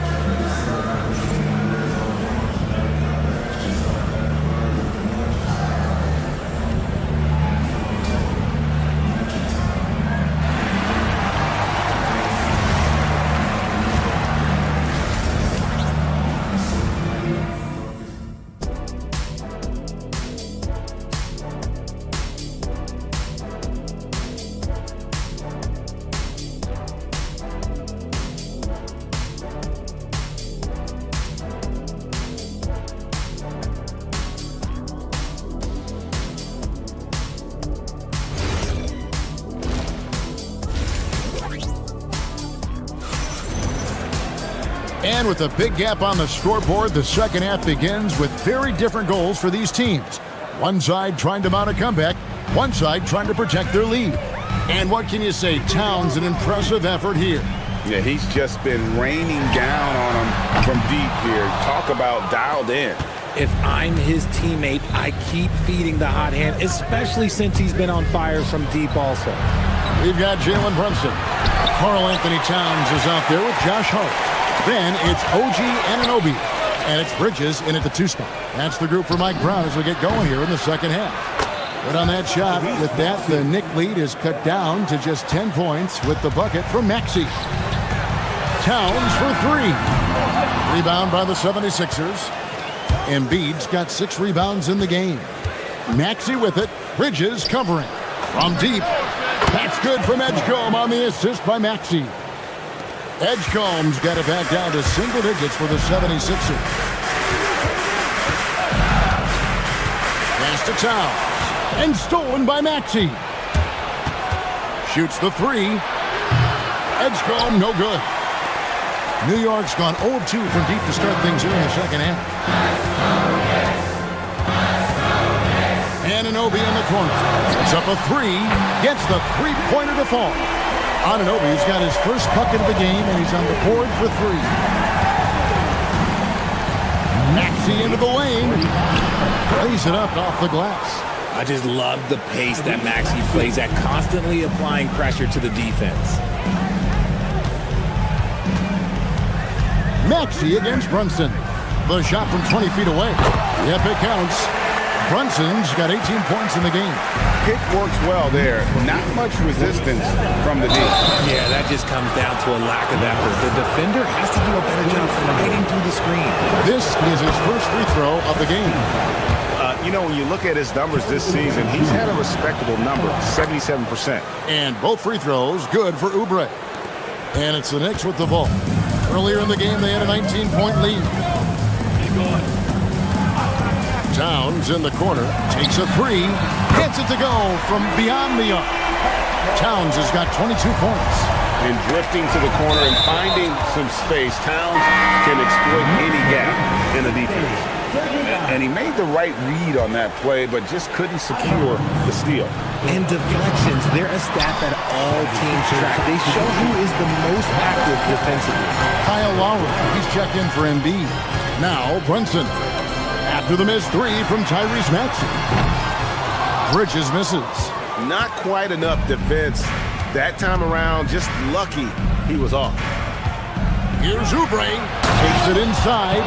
And with a big gap on the scoreboard, the second half begins with very different goals for these teams. One side trying to mount a comeback, one side trying to protect their lead. And what can you say? Towns, an impressive effort here. Yeah, he's just been raining down on them from deep here. Talk about dialed in. If I'm his teammate, I keep feeding the hot hand, especially since he's been on fire from deep also. We've got Jalen Brunson. Karl Anthony Towns is out there with Josh Hart. Then it's OG Anunoby, and it's Bridges in at the 2 spot. That's the group for Mike Brown as we get going here in the second half. But on that shot, with that, the Knick lead is cut down to just 10 points with the bucket from Maxey. Towns for 3. Rebound by the 76ers. Embiid's got 6 rebounds in the game. Maxey with it. Bridges covering. From deep. That's good from Edgecombe on the assist by Maxey. Edgecombe's got it back down to single digits for the 76ers. Pass to Towns. And stolen by Maxey. Shoots the 3. Edgecombe, no good. New York's gone 0 of 2 from deep to start things here in the second half. Anunoby in the corner. It's up a 3. Gets the three-pointer to fall. Anunoby's got his first bucket of the game, and he's on the board for 3. Maxey into the lane. Plays it up off the glass. I just love the pace that Maxey plays at, constantly applying pressure to the defense. Maxey against Brunson. The shot from 20 feet away. Yep, it counts. Brunson's got 18 points in the game. Pick works well there. Not much resistance from the D. Yeah, that just comes down to a lack of effort. The defender has to do a better job fighting through the screen. This is his first free throw of the game. When you look at his numbers this season, he's had a respectable number, 77%. And both free throws good for Oubre. And it's the Knicks with the ball. Earlier in the game, they had a 19-point lead. Towns in the corner, takes a 3, gets it to go from beyond the arc. Towns has got 22 points. And drifting to the corner and finding some space, Towns can exploit any gap in the defense. And he made the right read on that play, but just couldn't secure the steal. And deflections, they're a stat that all teams track. They show who is the most active defensively. Kyle Lowry, he's checked in for Embiid. Now Brunson. After the missed 3 from Tyrese Maxey. Bridges misses. Not quite enough defense. That time around, just lucky he was off. Here's Oubre. Takes it inside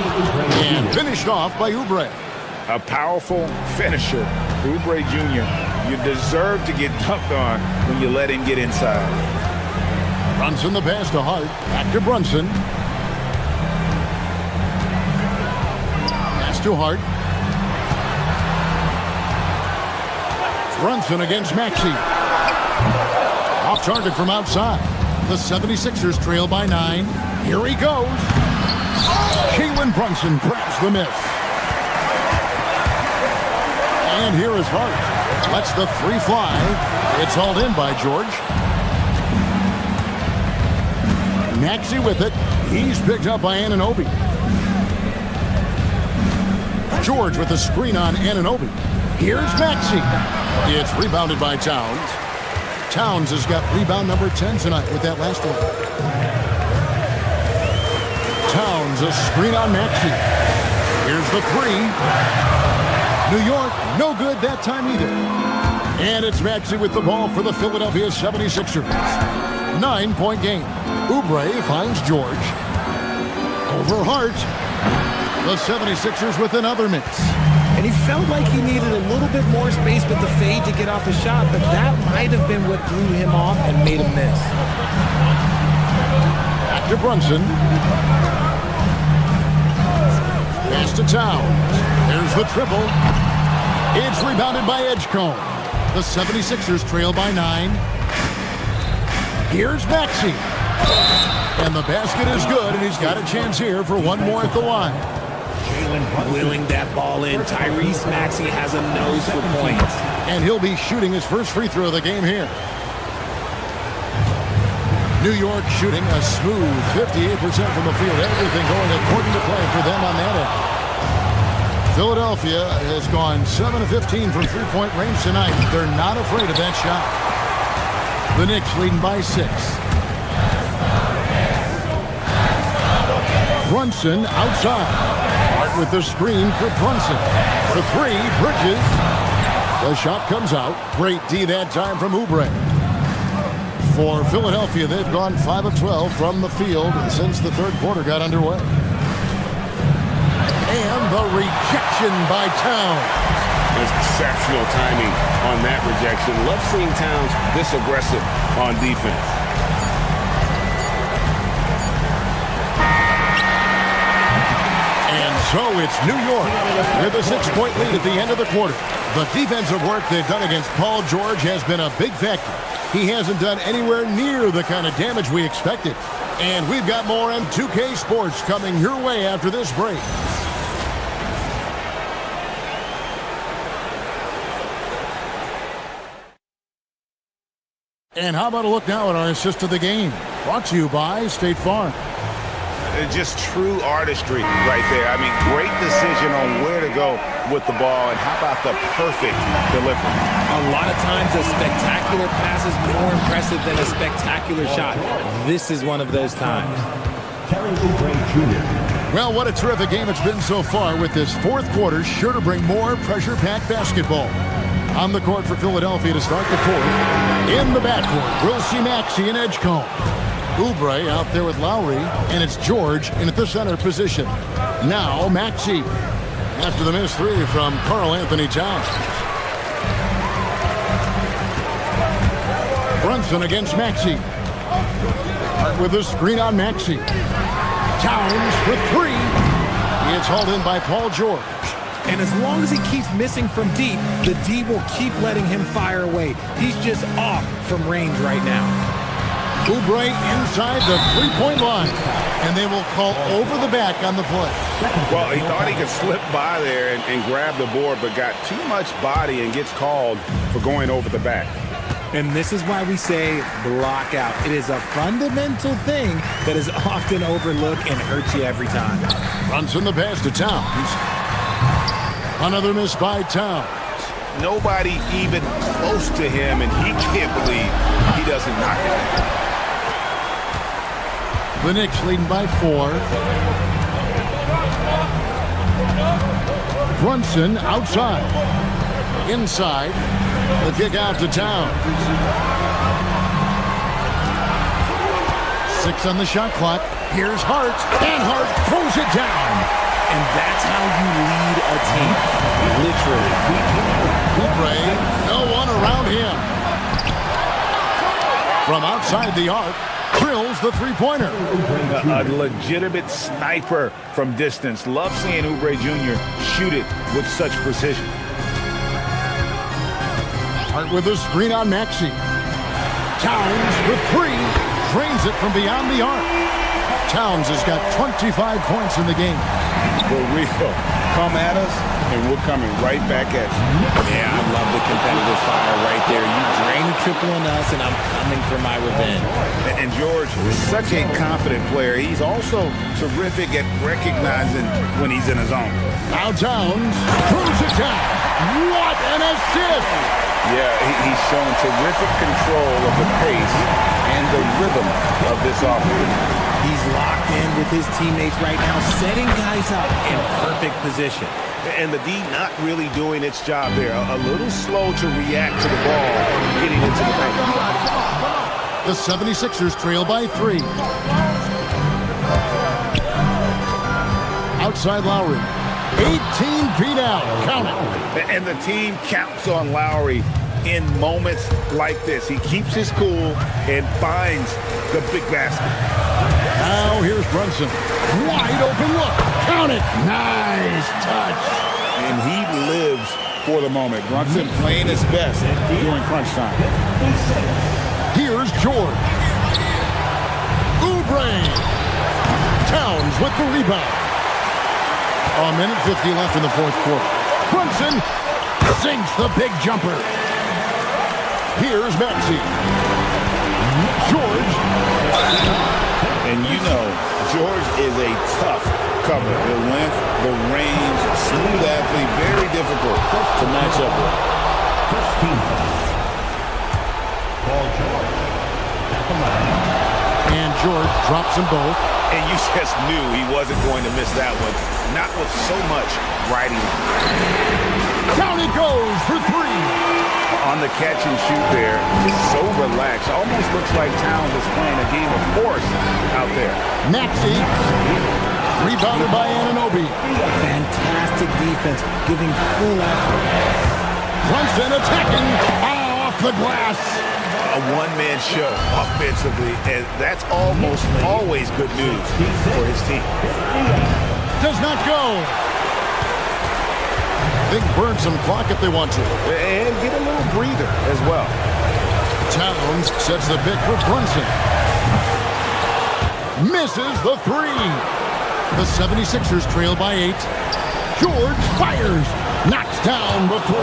and finished off by Oubre. A powerful finisher, Oubre Jr. You deserve to get dunked on when you let him get inside. Brunson the pass to Hart. Back to Brunson. Pass to Hart. Brunson against Maxey. Off target from outside. The 76ers trail by 9. Here he goes. Jalen Brunson grabs the miss. And here is Hart. Lets the 3 fly. It's hauled in by George. Maxey with it. He's picked up by Anunoby. George with the screen on Anunoby. Here's Maxey. It's rebounded by Towns. Towns has got rebound number 10 tonight with that last one. Towns, a screen on Maxey. Here's the three. New York, no good that time either. And it's Maxey with the ball for the Philadelphia 76ers. 9-point game. Oubre finds George. Over Hart. The 76ers with another miss. And he felt like he needed a little bit more space with the fade to get off the shot, but that might have been what threw him off and made him miss. Back to Brunson. Pass to Towns. There's the triple. It's rebounded by Edgecombe. The 76ers trail by 9. Here's Maxey. And the basket is good, and he's got a chance here for one more at the line. Wheeling that ball in. Tyrese Maxey has a nose for points. And he'll be shooting his first free throw of the game here. New York shooting a smooth 58% from the field. Everything going according to plan for them on that end. Philadelphia has gone 7 of 15 from three-point range tonight. They're not afraid of that shot. The Knicks leading by 6. Brunson outside. Hart with the screen for Brunson. For three, Bridges. The shot comes out. Great D that time from Oubre. For Philadelphia, they've gone 5 of 12 from the field since the third quarter got underway. And the rejection by Towns. Exceptional timing on that rejection. Love seeing Towns this aggressive on defense. And so it's New York with a 6-point lead at the end of the quarter. The defensive work they've done against Paul George has been a big factor. He hasn't done anywhere near the kind of damage we expected. And we've got more on 2K Sports coming your way after this break. And how about a look now at our assist of the game? Brought to you by State Farm. Just true artistry right there. I mean, great decision on where to go with the ball, and how about the perfect delivery? A lot of times a spectacular pass is more impressive than a spectacular shot. This is one of those times. Well, what a terrific game it's been so far, with this fourth quarter sure to bring more pressure-packed basketball. On the court for Philadelphia to start the fourth. In the backcourt, we'll see Maxey and Edgecombe. Oubre out there with Lowry, and it's George in at the center position. Now Maxey after the missed three from Karl Anthony Towns. Brunson against Maxey. With a screen on Maxey. Towns for three. It's hauled in by Paul George. And as long as he keeps missing from deep, the D will keep letting him fire away. He's just off from range right now. Oubre inside the three-point line. And they will call over the back on the play. Well, he thought he could slip by there and grab the board, but got too much body and gets called for going over the back. And this is why we say block out. It is a fundamental thing that is often overlooked and hurts you every time. Brunson the pass to Towns. Another miss by Towns. Nobody even close to him, and he can't believe he doesn't knock it down. The Knicks leading by 4. Brunson outside. Inside. The kick out to Towns. 6 on the shot clock. Here's Hart. And Hart throws it down. And that's how you lead a team. Literally. Oubre, no one around him. From outside the arc, drills the three-pointer. A legitimate sniper from distance. Love seeing Oubre Jr. shoot it with such precision. Hart with a screen on Maxey. Towns for three. Drains it from beyond the arc. Towns has got 25 points in the game. For real. Come at us, and we're coming right back at you. Yeah, I love the competitive fire right there. You drain a triple on us, and I'm coming for my revenge. And George is such a confident player. He's also terrific at recognizing when he's in his zone. Now Towns throws it down. What What an assist! Yeah, he's shown terrific control of the pace and the rhythm of this offense. He's locked in with his teammates right now, setting guys up in perfect position. And the D not really doing its job there. A little slow to react to the ball getting into the paint. The 76ers trail by 3. Outside Lowry. 18 feet out. Count it. And the team counts on Lowry in moments like this. He keeps his cool and finds the big basket. Now here's Brunson. Wide open look. Count it. Nice touch. And he lives for the moment. Brunson playing his best during crunch time. Here's George. Oubre. Towns with the rebound. A minute 50 left in the fourth quarter. Brunson sinks the big jumper. Here's Maxey. George. And you know, George is a tough cover. The length, the range, smooth athlete, very difficult to match up with. And George drops them both. And you just knew he wasn't going to miss that one. Not with so much riding. Down it goes for 3. On the catch and shoot there, just so relaxed. Almost looks like Towns is playing a game of horse out there. Maxey. Rebounded by Anunoby. Fantastic defense, giving full effort. Brunson attacking. Off the glass. A one-man show offensively, and that's almost always good news for his team. Does not go. They can burn some clock if they want to. And get a little breather as well. Towns sets the pick for Brunson. Misses the 3. The 76ers trail by 8. George fires. Knocks down the 3.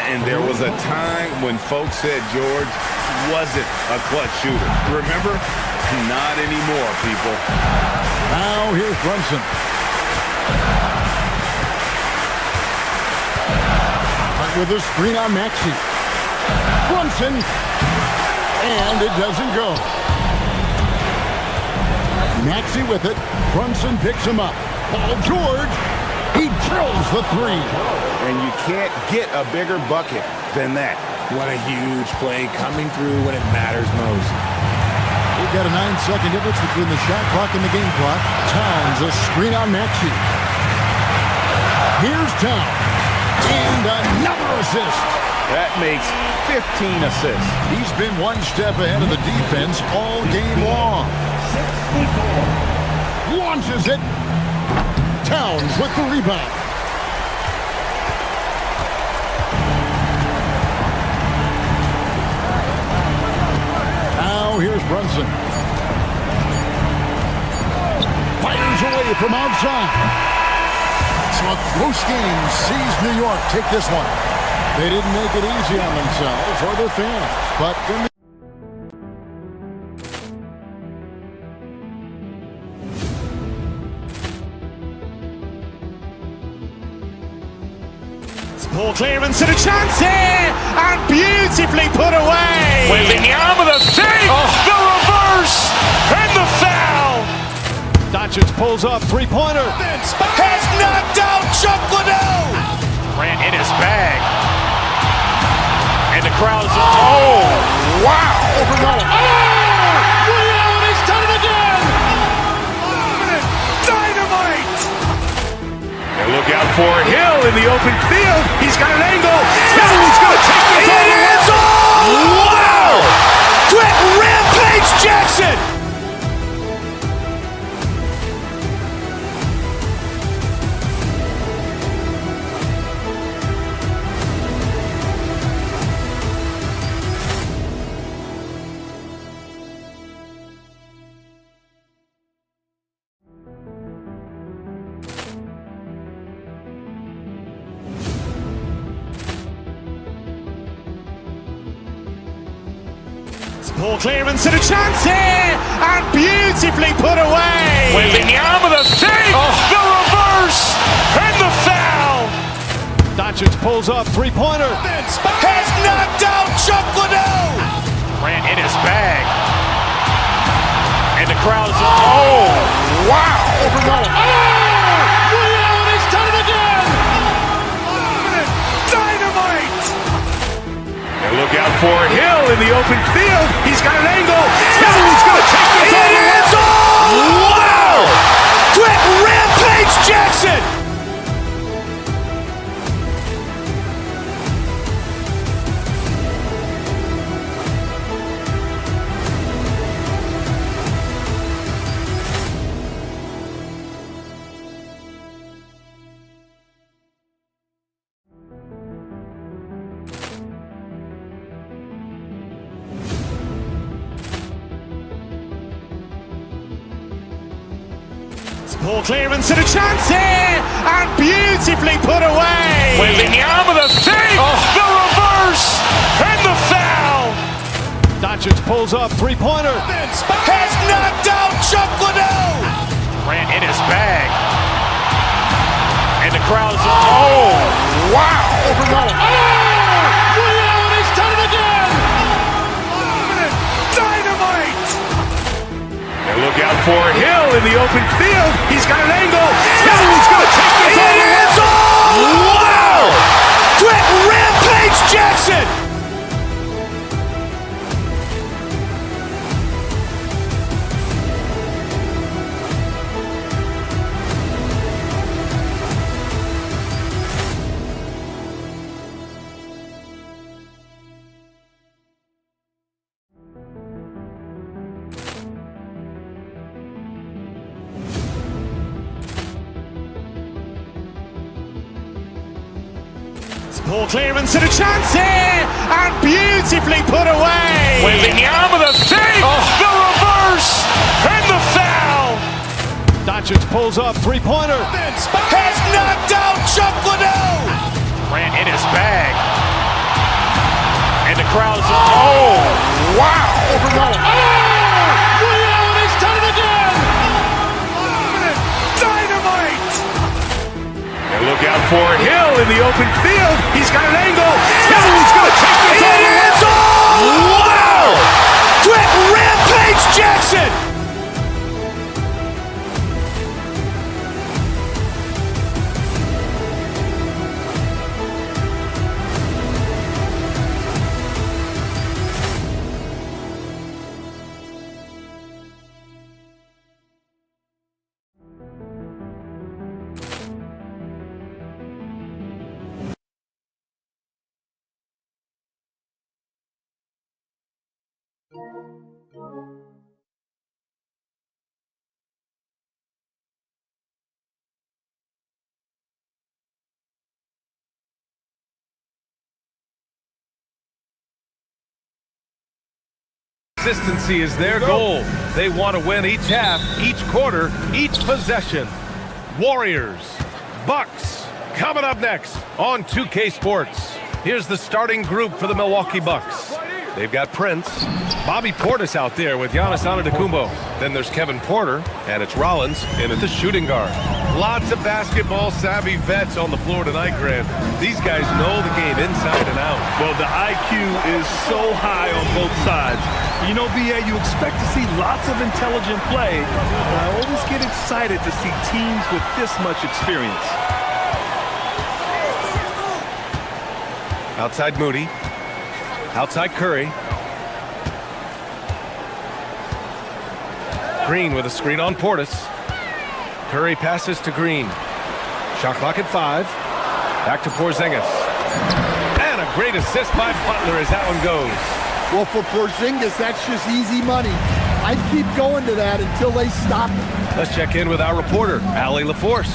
And there was a time when folks said George wasn't a clutch shooter. Remember? Not anymore, people. Now here's Brunson. With a screen on Maxey. Brunson. And it doesn't go. Maxey with it. Brunson picks him up. Paul George. He drills the 3. And you can't get a bigger bucket than that. What a huge play coming through when it matters most. We've got a 9-second difference between the shot clock and the game clock. Towns a screen on Maxey. Here's Towns. And another assist. That makes 15 assists. He's been one step ahead of the defense all game long. Launches it. Towns with the rebound. Now here's Brunson. Fires away from outside. So a close game sees New York take this one. They didn't make it easy on themselves or their fans, but in the Ball clearance and a chance here, and beautifully put away. Wembanyama the fake, the reverse, and the foul. Doncic pulls up, three-pointer. Has knocked out Chuck Liddell. Ran in his bag. And the crowd is, oh, wow. Reality's done it again. Dynamite. And look out for Hill in the open field. He's got an angle. Hill's going to take this all the way. Wow! Quick Rampage Jackson. Ball clearance and a chance here, and beautifully put away. Wembanyama the fake, the reverse, and the foul. Doncic Doncic pulls up, three-pointer. Vince has knocked out Chuck Liddell. Grant in his bag. And the crowd is, oh, wow. He's done it again. Dynamite. And look out for Hill in the open field. He's got an angle. Hill's going to take this all the way. Wow! Quick Rampage Jackson. Ball clearance and a chance here, and beautifully put away. Wembanyama the fake, the reverse, and the foul. Doncic pulls up, three-pointer. Vince has knocked out Chuck Liddell. Grant in his bag. And the crowd is, oh, wow. He's done it again. Dynamite. And look out for Hill in the open field. He's got an angle. Hill's going to take this all the way. Wow! Quick Rampage Jackson. Ball clearance and a chance here, and beautifully put away. Wembanyama the fake, the reverse, and the foul. Doncic pulls up, three-pointer. Vince has knocked out Chuck Liddell. Grant in his bag. And the crowd is, oh, wow. He's done it again. Dynamite. And look out for Hill in the open field. He's got an angle. Hill's going to take this all the way. Wow! Quick Rampage Jackson. Consistency is their goal. They want to win each half, each quarter, each possession. Warriors, Bucks, coming up next on 2K Sports. Here's the starting group for the Milwaukee Bucks. They've got Prince, Bobby Portis out there with Giannis Antetokounmpo. Then there's Kevin Porter, and it's Rollins in at the shooting guard. Lots of basketball-savvy vets on the floor tonight, Grant. These guys know the game inside and out. Well, the IQ is so high on both sides. You know, BA, you expect to see lots of intelligent play. I always get excited to see teams with this much experience. Outside Moody. Outside Curry. Green with a screen on Portis. Curry passes to Green. Shot clock at 5. Back to Porzingis. And a great assist by Butler as that one goes. Well, for Porzingis, that's just easy money. I'd keep going to that until they stop it. Let's check in with our reporter, Allie LaForce.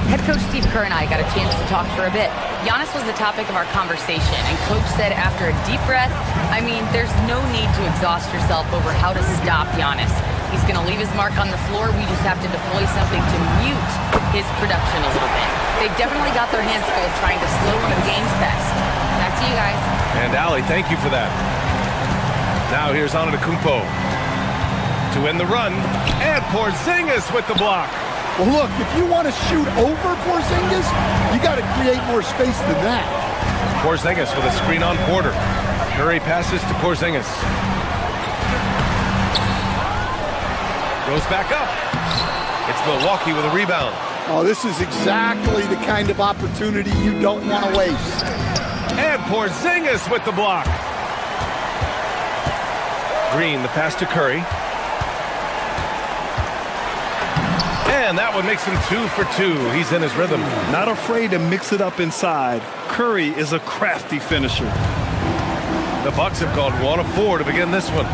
Head coach Steve Kerr and I got a chance to talk for a bit. Giannis was the topic of our conversation, and coach said after a deep breath, I mean, there's no need to exhaust yourself over how to stop Giannis. He's going to leave his mark on the floor. We just have to deploy something to mute his production a little bit. They definitely got their hands full trying to slow one of the game's best. Back to you guys. And Allie, thank you for that. Now here's Antetokounmpo to end the run, and Porzingis with the block. Well, look, if you want to shoot over Porzingis, you got to create more space than that. Porzingis with a screen on Porter. Curry passes to Porzingis. Goes back up. It's Milwaukee with a rebound. Oh, this is exactly the kind of opportunity you don't want to waste. And Porzingis with the block. Green, the pass to Curry. And that one makes him 2 for 2. He's in his rhythm. Not afraid to mix it up inside. Curry is a crafty finisher. The Bucks have gone 1 of 4 to begin this one.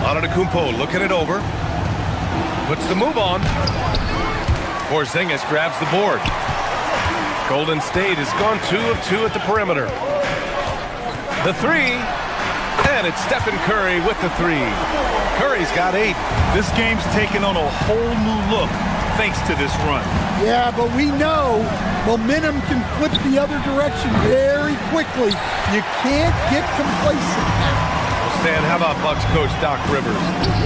Antetokounmpo looking it over. Puts the move on. Porzingis grabs the board. Golden State has gone 2 of 2 at the perimeter. The three, and it's Stephen Curry with the three. Curry's got 8. This game's taken on a whole new look thanks to this run. Yeah, but we know momentum can flip the other direction very quickly. You can't get complacent. Stan, how about Bucks coach Doc Rivers?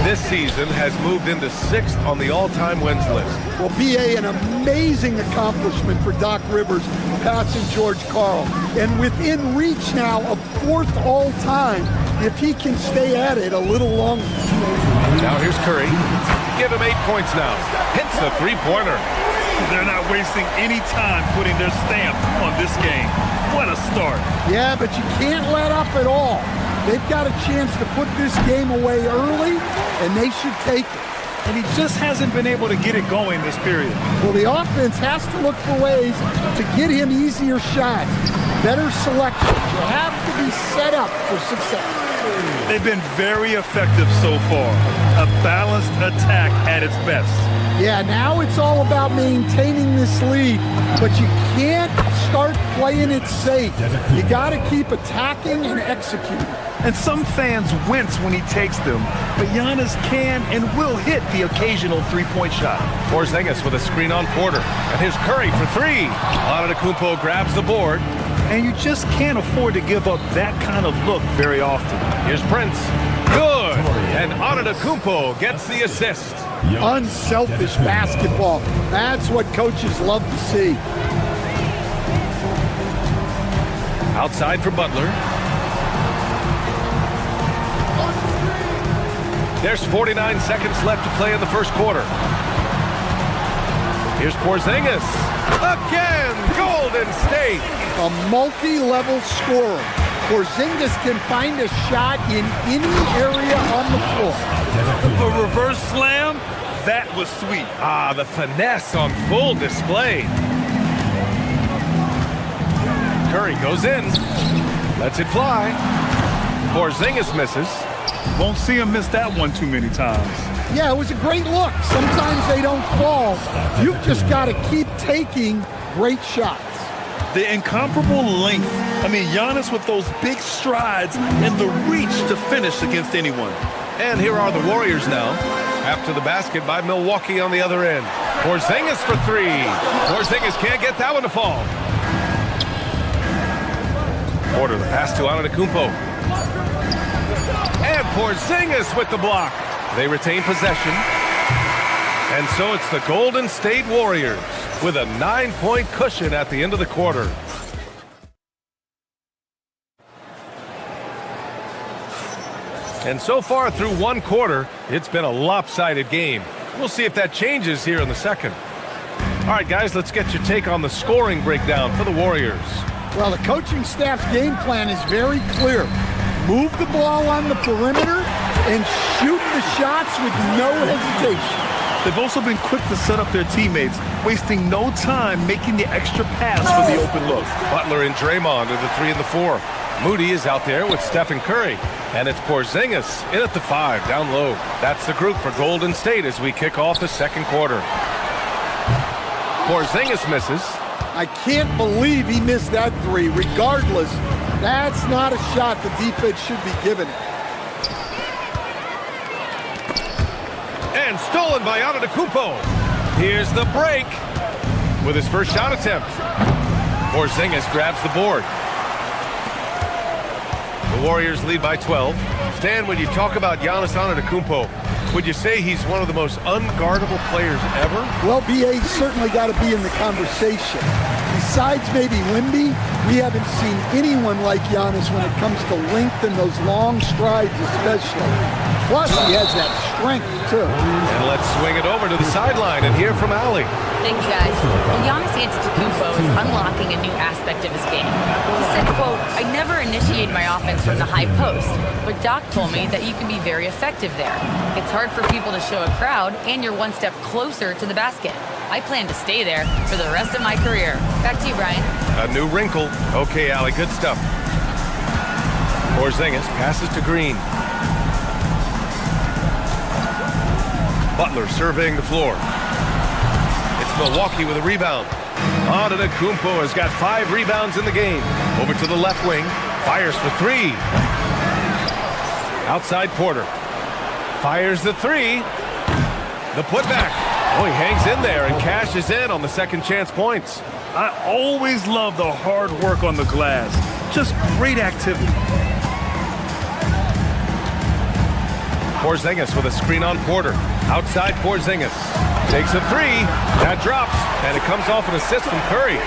This season has moved into 6th on the all-time wins list. Well, BA, an amazing accomplishment for Doc Rivers passing George Karl. And within reach now of 4th all-time if he can stay at it a little longer. Now here's Curry. Give him 8 points now. Hits the three-pointer. They're not wasting any time putting their stamp on this game. What a start. Yeah, but you can't let up at all. They've got a chance to put this game away early, and they should take it. And he just hasn't been able to get it going this period. Well, the offense has to look for ways to get him easier shots, better selection. You have to be set up for success. They've been very effective so far. A balanced attack at its best. Yeah, now it's all about maintaining this lead, but you can't start playing it safe. You got to keep attacking and executing. And some fans wince when he takes them, but Giannis can and will hit the occasional three-point shot. Porzingis with a screen on Porter, and here's Curry for 3. Antetokounmpo grabs the board. And you just can't afford to give up that kind of look very often. Here's Prince. Good. And Antetokounmpo gets the assist. Unselfish basketball. That's what coaches love to see. Outside for Butler. There's 49 seconds left to play in the first quarter. Here's Porzingis. Again, Golden State. A multi-level scorer. Porzingis can find a shot in any area on the floor. The reverse slam, that was sweet. Ah, the finesse on full display. Curry goes in. Lets it fly. Porzingis misses. Won't see him miss that one too many times. Yeah, it was a great look. Sometimes they don't fall. You've just got to keep taking great shots. The incomparable length. I mean, Giannis with those big strides and the reach to finish against anyone. And here are the Warriors now. After the basket by Milwaukee on the other end. Porzingis for 3. Porzingis can't get that one to fall. Porter, the pass to Antetokounmpo. And Porzingis with the block. They retain possession. And so it's the Golden State Warriors with a 9-point cushion at the end of the quarter. And so far through one quarter, it's been a lopsided game. We'll see if that changes here in the second. All right, guys, let's get your take on the scoring breakdown for the Warriors. Well, the coaching staff's game plan is very clear. Move the ball on the perimeter and shoot the shots with no hesitation. They've also been quick to set up their teammates, wasting no time making the extra pass for the open look. Butler and Draymond are the 3 and the 4. Moody is out there with Stephen Curry. And it's Porzingis in at the 5, down low. That's the group for Golden State as we kick off the second quarter. Porzingis misses. I can't believe he missed that 3. Regardless, that's not a shot the defense should be giving it. And stolen by Antetokounmpo. Here's the break with his first shot attempt. Porzingis grabs the board. The Warriors lead by 12. Stan, when you talk about Giannis Antetokounmpo, Would you say he's one of the most unguardable players ever? Well, BA's certainly got to be in the conversation. Besides maybe Wemby, we haven't seen anyone like Giannis when it comes to length and those long strides especially. Plus, he has that strength, too. And let's swing it over to the sideline and hear from Allie. Thank you, guys. Well, Giannis Antetokounmpo is unlocking a new aspect of his game. He said, quote, "I never initiate my offense from the high post, but Doc told me that you can be very effective there. It's hard for people to show a crowd, and you're one step closer to the basket. I plan to stay there for the rest of my career." Back to you, Brian. A new wrinkle. Okay, Allie, good stuff. Porzingis passes to Green. Butler surveying the floor. It's Milwaukee with a rebound. Antetokounmpo has got 5 rebounds in the game. Over to the left wing. Fires for 3. Outside Porter. Fires the 3. The putback. Oh, he hangs in there and cashes in on the second chance points. I always love the hard work on the glass. Just great activity. Porzingis with a screen on Porter. Outside Porzingis. Takes a 3. That drops. And it comes off an assist from Curry.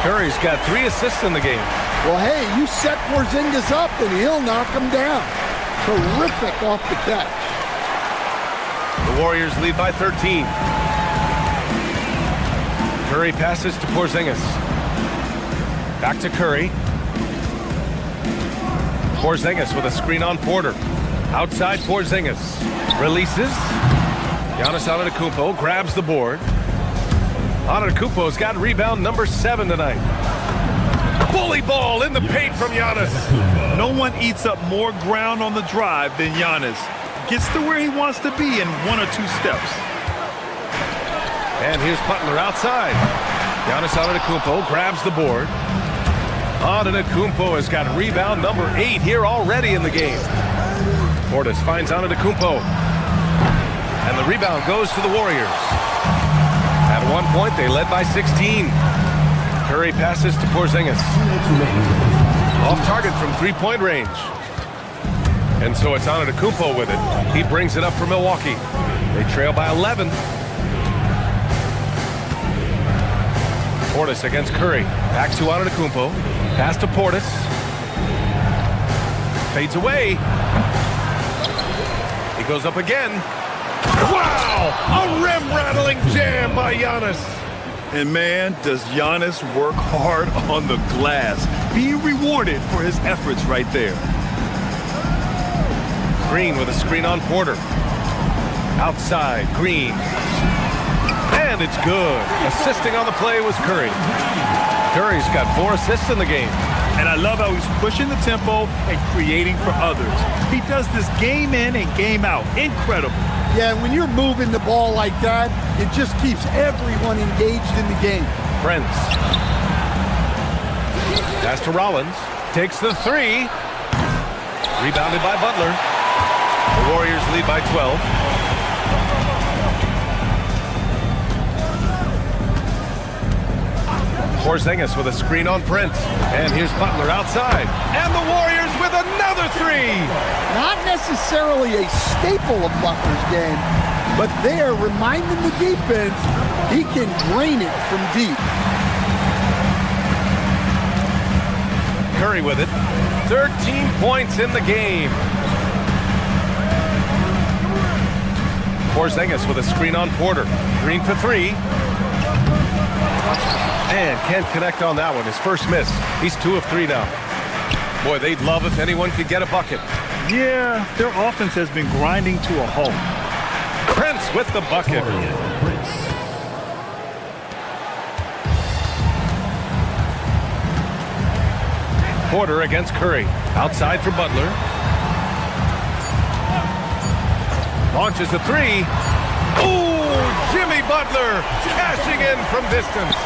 Curry's got 3 assists in the game. Well, hey, you set Porzingis up and he'll knock him down. Terrific off the catch. The Warriors lead by 13. Curry passes to Porzingis. Back to Curry. Porzingis with a screen on Porter. Outside Porzingis. Releases. Giannis Antetokounmpo grabs the board. Antetokounmpo's got rebound number 7 tonight. Bully ball in the paint from Giannis. No one eats up more ground on the drive than Giannis. Gets to where he wants to be in 1 or 2 steps. And here's Butler outside. Giannis Antetokounmpo grabs the board. Antetokounmpo has got rebound number 8 here already in the game. Portis finds Antetokounmpo. And the rebound goes to the Warriors. At one point, they led by 16. Curry passes to Porzingis. Off target from 3-point range. And so it's Antetokounmpo with it. He brings it up for Milwaukee. They trail by 11. Portis against Curry. Back to Antetokounmpo. Pass to Portis. Fades away. He goes up again. Wow! A rim-rattling jam by Giannis. And man, does Giannis work hard on the glass. Being rewarded for his efforts right there. Green with a screen on Porter. Outside, Green. And it's good. Assisting on the play was Curry. Curry's got 4 assists in the game. And I love how he's pushing the tempo and creating for others. He does this game in and game out. Incredible. Yeah, when you're moving the ball like that, it just keeps everyone engaged in the game. Prince. Pass to Rollins. Takes the 3. Rebounded by Butler. The Warriors lead by 12. Porzingis with a screen on Prince. And here's Butler outside. And the Warriors with another 3. Not necessarily a staple of Butler's game, but they're reminding the defense he can drain it from deep. Curry with it. 13 points in the game. Porzingis with a screen on Porter. Green for 3. And can't connect on that one. His first miss. He's 2 of 3 now. Boy, they'd love if anyone could get a bucket. Yeah, their offense has been grinding to a halt. Prince with the bucket. Porter against Curry. Outside for Butler. Launches a 3. Ooh, Jimmy Butler cashing in from distance.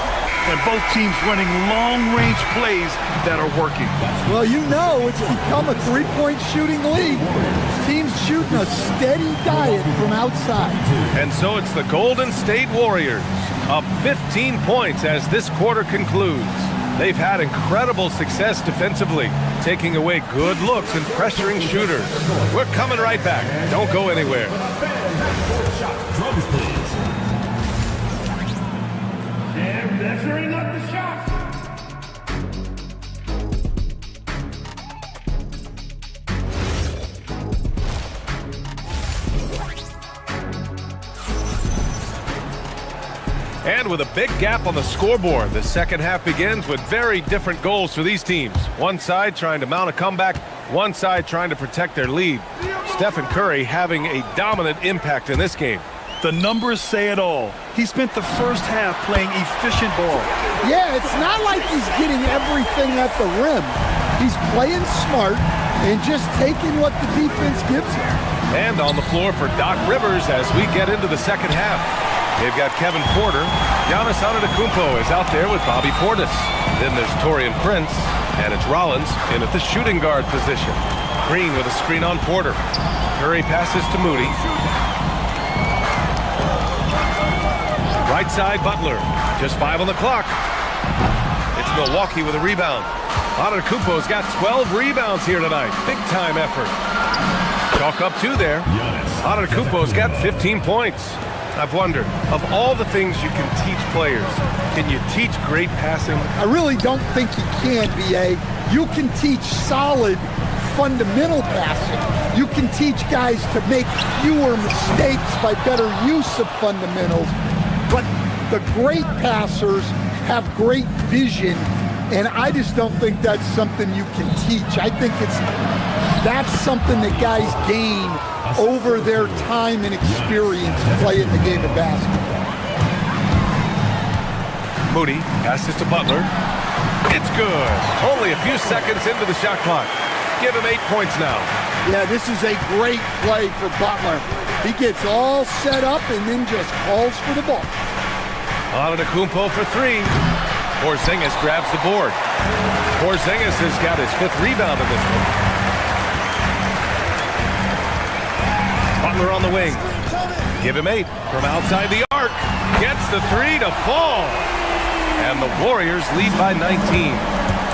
And both teams running long-range plays that are working. Well, you know it's become a 3-point shooting league. Teams shooting a steady diet from outside. And so it's the Golden State Warriors up 15 points as this quarter concludes. They've had incredible success defensively, taking away good looks and pressuring shooters. We're coming right back. Don't go anywhere. shot. Drums, please. They're measuring up the shot. And with a big gap on the scoreboard, the second half begins with very different goals for these teams. One side trying to mount a comeback, one side trying to protect their lead. Stephen Curry having a dominant impact in this game. The numbers say it all. He spent the first half playing efficient ball. Yeah, it's not like he's getting everything at the rim. He's playing smart and just taking what the defense gives him. And on the floor for Doc Rivers as we get into the second half. They've got Kevin Porter. Giannis Antetokounmpo is out there with Bobby Portis. Then there's Taurean Prince, and it's Rollins in at the shooting guard position. Green with a screen on Porter. Curry passes to Moody. Right side, Butler. Just 5 on the clock. It's Milwaukee with a rebound. Antetokounmpo's got 12 rebounds here tonight. Big-time effort. Chalk up 2 there. Antetokounmpo's got 15 points. I've wondered, of all the things you can teach players, can you teach great passing? I really don't think you can, B.A. You can teach solid, fundamental passing. You can teach guys to make fewer mistakes by better use of fundamentals. But the great passers have great vision, and I just don't think that's something you can teach. I think that's something that guys gain over their time and experience playing the game of basketball. Moody passes to Butler. It's good. Only a few seconds into the shot clock. Give him 8 points now. Yeah, this is a great play for Butler. He gets all set up and then just calls for the ball. Antetokounmpo for 3. Porzingis grabs the board. Porzingis has got his 5th rebound in this one. Butler on the wing. Give him 8 from outside the arc. Gets the 3 to fall. And the Warriors lead by 19.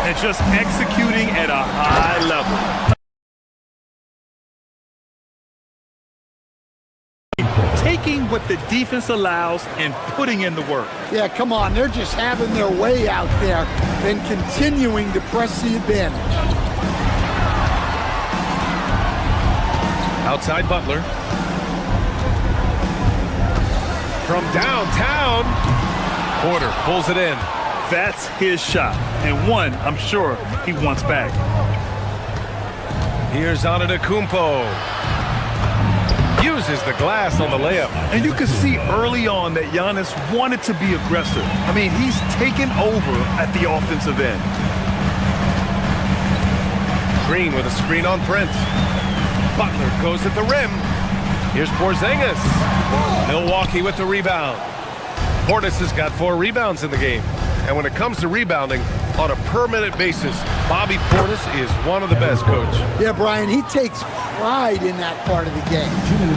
And just executing at a high level. Taking what the defense allows and putting in the work. Yeah, come on. They're just having their way out there and continuing to press the advantage. Outside Butler. From downtown, Porter pulls it in. That's his shot, and one I'm sure he wants back. Here's Antetokounmpo. Uses the glass on the layup. And you can see early on that Giannis wanted to be aggressive. I mean, he's taken over at the offensive end. Green with a screen on Prince. Butler goes at the rim. Here's Porzingis. Milwaukee with the rebound. Portis has got 4 rebounds in the game. And when it comes to rebounding, on a per-minute basis, Bobby Portis is one of the best, Coach. Yeah, Brian, he takes pride in that part of the game.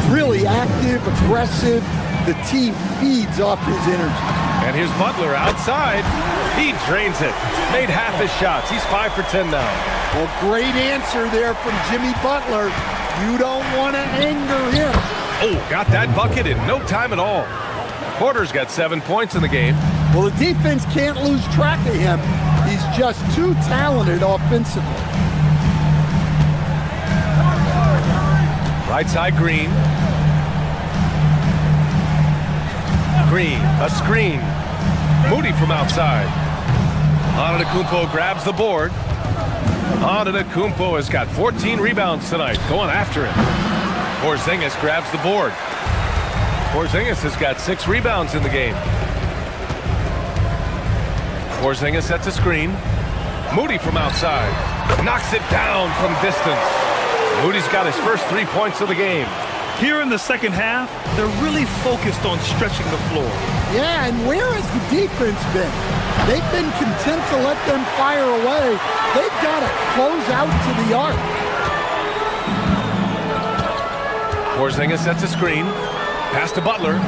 Really active, aggressive. The team feeds off his energy. And here's Butler outside. He drains it. Made half his shots. He's 5 for 10 now. Well, great answer there from Jimmy Butler. You don't want to anger him. Oh, got that bucket in no time at all. Porter's got 7 points in the game. Well, the defense can't lose track of him. He's just too talented offensively. Right side, Green. Green, a screen. Moody from outside. Antetokounmpo grabs the board. Antetokounmpo has got 14 rebounds tonight, going after it. Porzingis grabs the board. Porzingis has got 6 rebounds in the game. Porzingis sets a screen. Moody from outside. Knocks it down from distance. Moody's got his first 3 points of the game. Here in the second half, they're really focused on stretching the floor. Yeah, and where has the defense been? They've been content to let them fire away. They've got to close out to the arc. Porzingis sets a screen. Pass to Butler.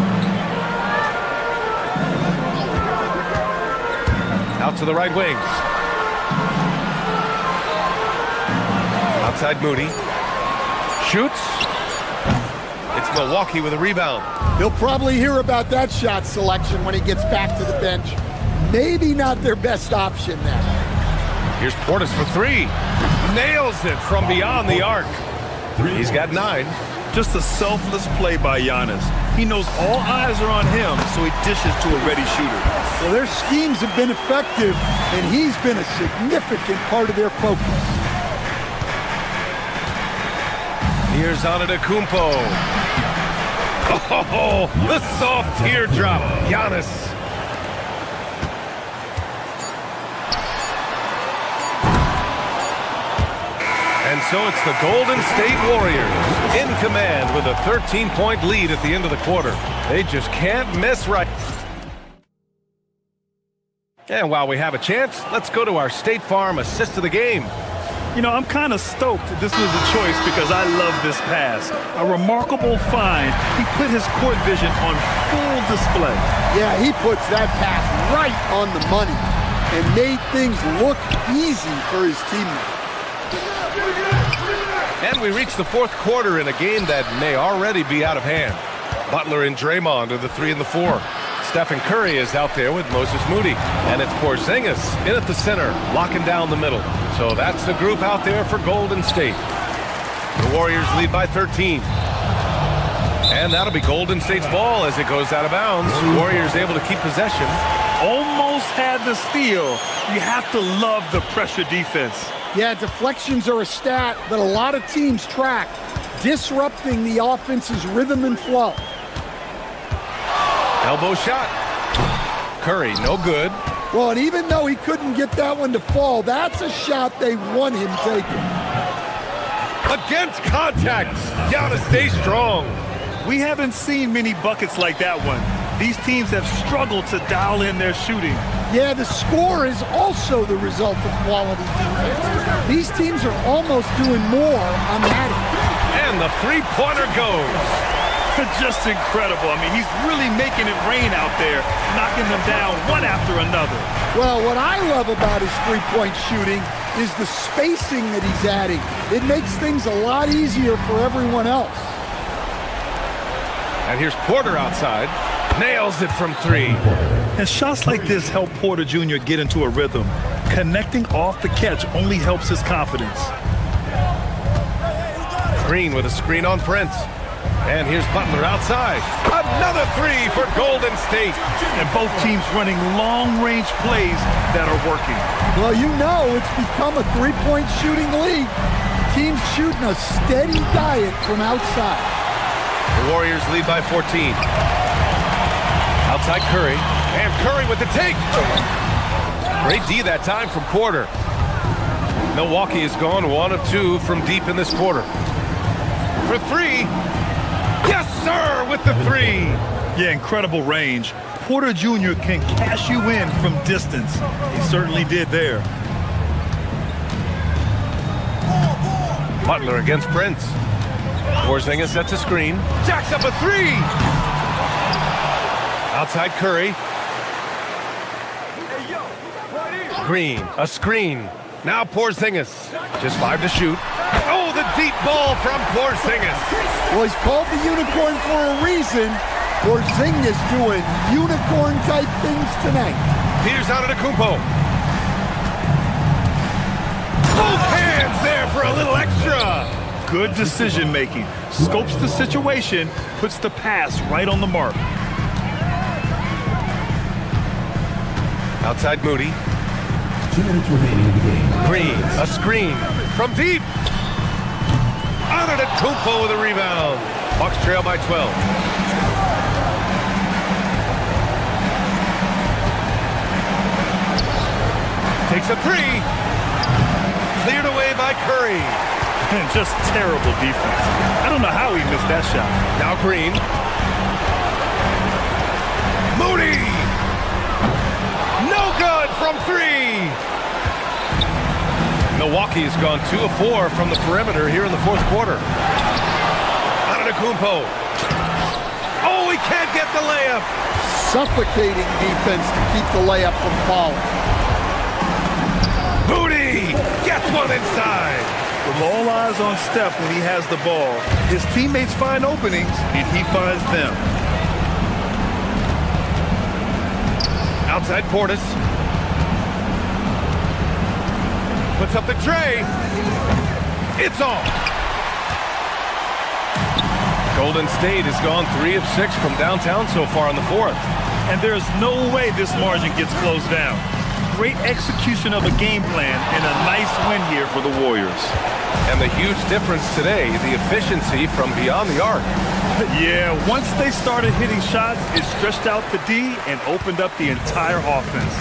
Out to the right wing. Outside Moody. Shoots. It's Milwaukee with a rebound. He'll probably hear about that shot selection when he gets back to the bench. Maybe not their best option now. Here's Portis for three. Nails it from beyond the arc. He's got 9. Just a selfless play by Giannis. He knows all eyes are on him, so he dishes to a ready shooter. Well, their schemes have been effective, and he's been a significant part of their focus. Here's Antetokounmpo. Oh, the soft teardrop. Giannis. And so it's the Golden State Warriors in command with a 13-point lead at the end of the quarter. They just can't miss right. And while we have a chance, let's go to our State Farm assist of the game. You know, I'm kind of stoked this was a choice because I love this pass. A remarkable find. He put his court vision on full display. Yeah, he puts that pass right on the money and made things look easy for his teammates. And we reach the fourth quarter in a game that may already be out of hand. Butler and Draymond are the 3 and the 4. Stephen Curry is out there with Moses Moody. And it's Porzingis in at the center, locking down the middle. So that's the group out there for Golden State. The Warriors lead by 13. And that'll be Golden State's ball as it goes out of bounds. Warriors able to keep possession. Almost had the steal. You have to love the pressure defense. Yeah, deflections are a stat that a lot of teams track, disrupting the offense's rhythm and flow. Elbow shot. Curry, no good. Well, and even though he couldn't get that one to fall, that's a shot they want him taking. Against contact. Giannis stays strong. We haven't seen many buckets like that one. These teams have struggled to dial in their shooting. Yeah, the score is also the result of quality defense. These teams are almost doing more on that end. And the three-pointer goes. Just incredible. I mean, he's really making it rain out there, knocking them down one after another. Well, what I love about his three-point shooting is the spacing that he's adding. It makes things a lot easier for everyone else. And here's Porter outside. Nails it from 3. And shots like this help Porter Jr. get into a rhythm. Connecting off the catch only helps his confidence. Green with a screen on Prince. And here's Butler outside. Another 3 for Golden State. And both teams running long-range plays that are working. Well, you know it's become a three-point shooting league. Teams shooting a steady diet from outside. The Warriors lead by 14. Outside Curry. And Curry with the take. Great D that time from Porter. Milwaukee has gone 1 of 2 from deep in this quarter. For 3. Yes, sir, with the 3. Yeah, incredible range. Porter Jr. can cash you in from distance. He certainly did there. Butler against Prince. Porzingis sets a screen. Jacks up a 3. Outside Curry. Green, a screen. Now Porzingis. Just 5 to shoot. Oh, the deep ball from Porzingis. Well, he's called the unicorn for a reason. Porzingis doing unicorn-type things tonight. Here's Antetokounmpo. Both hands there for a little extra. Good decision-making. Scopes the situation, puts the pass right on the mark. Outside Moody. 2 minutes remaining in the game. Green, a screen from deep. Antetokounmpo with a rebound. Bucks trail by 12. Takes a 3. Cleared away by Curry. Just terrible defense. I don't know how he missed that shot. Now Green. Moody. No good from 3. Milwaukee has gone 2 of 4 from the perimeter here in the fourth quarter. Antetokounmpo. Oh, he can't get the layup. Suffocating defense to keep the layup from falling. Moody gets one inside. With all eyes on Steph when he has the ball, his teammates find openings, and he finds them. Outside Portis. Puts up the tray. It's off. Golden State has gone 3 of 6 from downtown so far in the fourth. And there's no way this margin gets closed down. Great execution of a game plan and a nice win here for the Warriors. And the huge difference today, the efficiency from beyond the arc. Yeah, once they started hitting shots, it stretched out the D and opened up the entire offense.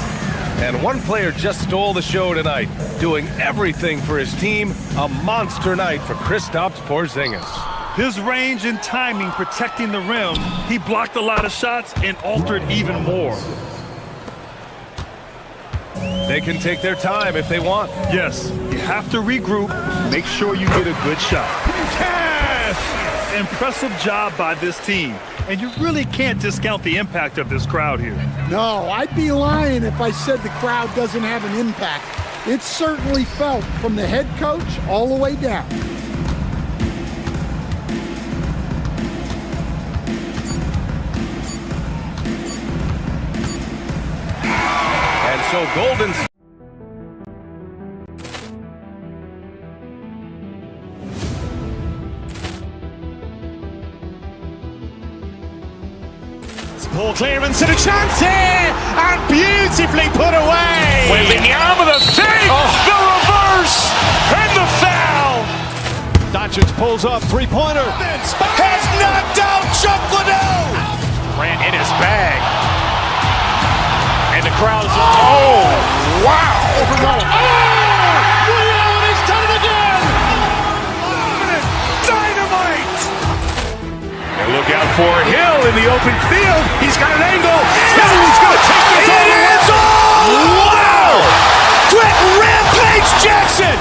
And one player just stole the show tonight, doing everything for his team. A monster night for Kristaps Porzingis. His range and timing protecting the rim, he blocked a lot of shots and altered even more. They can take their time if they want. Yes, you have to regroup, make sure you get a good shot. Cash! Impressive job by this team. And you really can't discount the impact of this crowd here. No, I'd be lying if I said the crowd doesn't have an impact. It's certainly felt from the head coach all the way down. And so Golden Ball clearance and a chance here, and beautifully put away. Wembanyama the fake, the reverse, and the foul. Doncic pulls up, three-pointer. Has knocked out Chuck Liddell. Grant in his bag. And the crowd is, oh, wow. Ray Allen has done it again. Dynamite. And look out for Hill in the open field. He's got an angle. He's going to take this all the way. Wow! Quick rampage Jackson.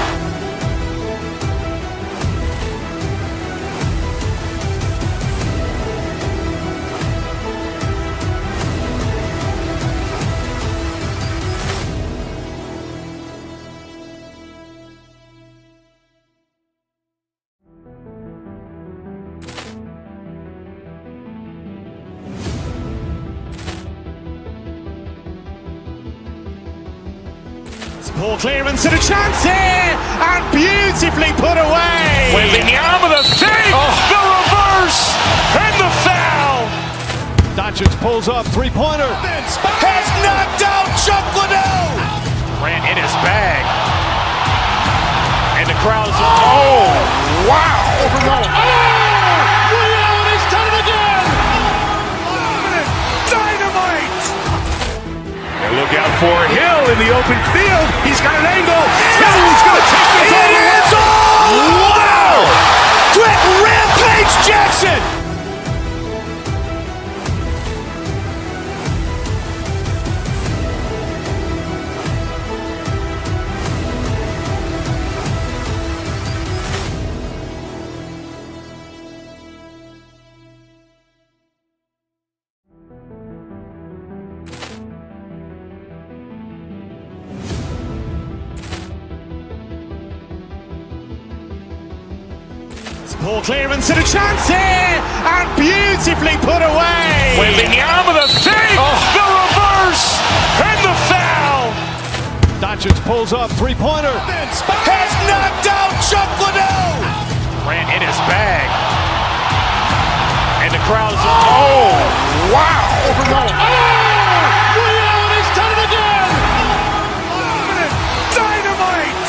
Ball clearance and a chance here, and beautifully put away. Wembanyama the fake, the reverse, and the foul. Doncic pulls up, three-pointer. Has knocked out Chuck Liddell. Grant in his bag. And the crowd is, oh, wow. Ray Allen has done it again. Dynamite. And look out for Hill in the open field. He's got an angle. He's going to take this all the way. Wow! Quick rampage Jackson. Ball clearance and a chance here, and beautifully put away. Wembanyama the fake, the reverse, and the foul. Doncic pulls up, three-pointer. Has knocked out Chuck Liddell. Grant in his bag. And the crowd is, oh, wow. Ray Allen has done it again. Dynamite.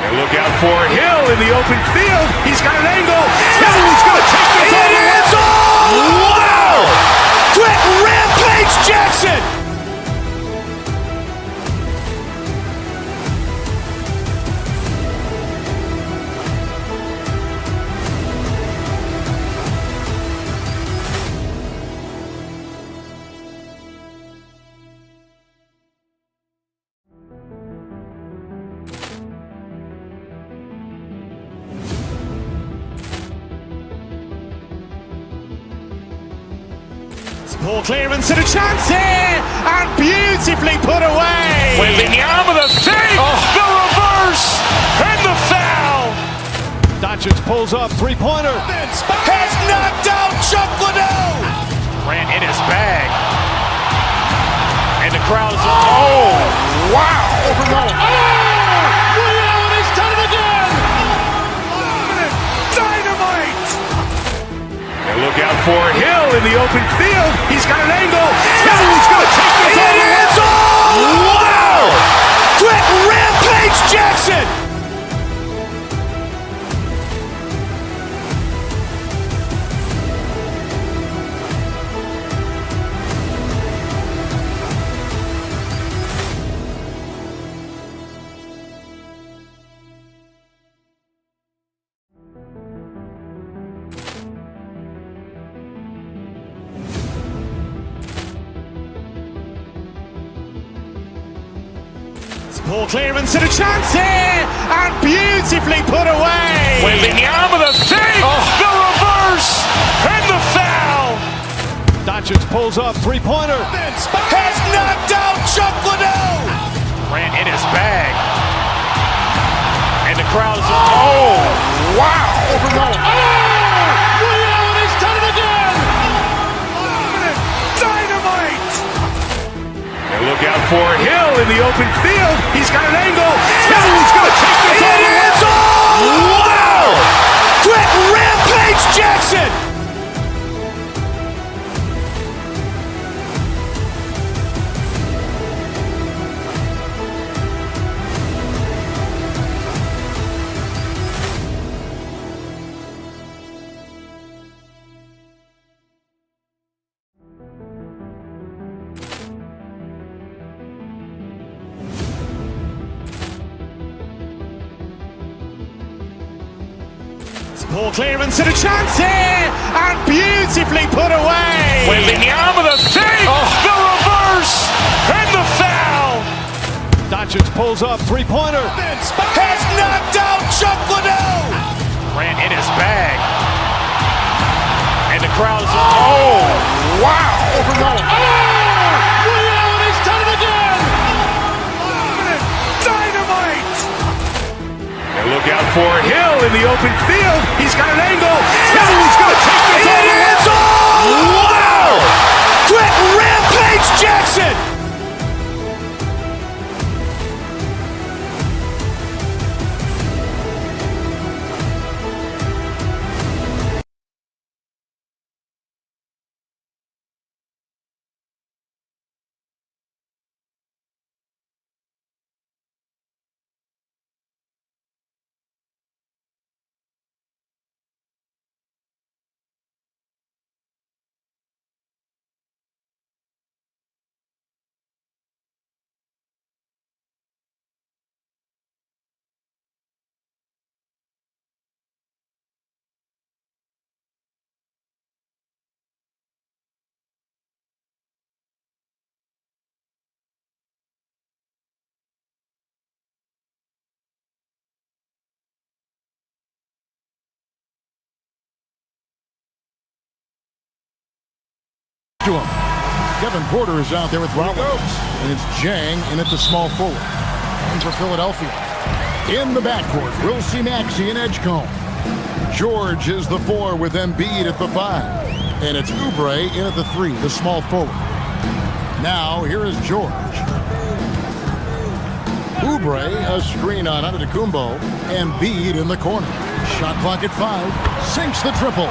And look out for Hill in the open field. He's got an angle. He's going to take this all the way. Wow! Quick rampage Jackson. Ball clearance and a chance here, and beautifully put away. Wembanyama the fake, the reverse, and the foul. pulls up, three-pointer. Vince has knocked out Chuck Liddell. Grant in his bag. And the crowd is, oh, wow. Over goal. Oh! Ray Allen has done it again! Dynamite! And look out for Hill in the open field. He's got an angle. Hill's going to take this all the way. Wow! Quick Rampage Jackson! Ball clearance and a chance here, and beautifully put away. Wembanyama the fake, the reverse, and the foul. Doncic pulls up, three-pointer. Vince has knocked out Chuck Liddell. Grant in his bag. And the crowd is, oh, wow. Over goal. Oh! Ray Allen has done it again! Dynamite! And look out for Hill in the open field. He's got an angle. Hill's going to take this all the way. Wow! Quick Rampage Jackson! Ball clearance and a chance here, and beautifully put away. Wembanyama the fake, the reverse, and the foul. Doncic pulls up, three-pointer. Vince has knocked out Chuck Liddell. Grant in his bag. And the crowd is, oh, wow. Over goal. Oh! Ray Allen has done it again! Dynamite! And look out for Hill in the open field. He's got an angle. Hill's going to take this all the way. Wow! Quick Rampage Jackson! To him. Kevin Porter is out there with Rollins. And it's Jang in at the small forward. And for Philadelphia. In the backcourt, we'll see Maxey and Edgecombe. George is the 4 with Embiid at the 5. And it's Oubre in at the 3, the small forward. Now, here is George. Oubre, a screen on Antetokounmpo. Embiid in the corner. Shot clock at 5. Sinks the triple.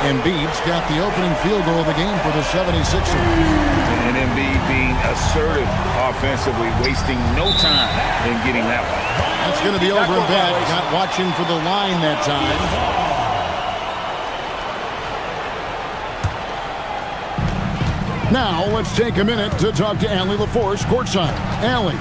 Embiid's got the opening field goal of the game for the 76ers. And Embiid being assertive offensively, wasting no time in getting that one. That's going to be over and back. Not watching for the line that time. Now, let's take a minute to talk to Allie LaForce courtside. Allie.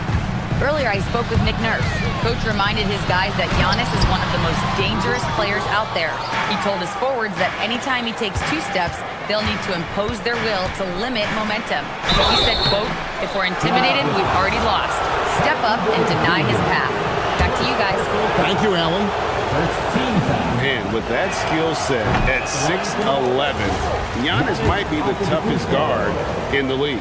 Earlier, I spoke with Nick Nurse. Coach reminded his guys that Giannis is one of the most dangerous players out there. He told his forwards that anytime he takes 2 steps, they'll need to impose their will to limit momentum. He said, quote, "If we're intimidated, we've already lost. Step up and deny his path." Back to you guys. Thank you, Allie. Man, with that skill set at 6'11", Giannis might be the toughest guard in the league.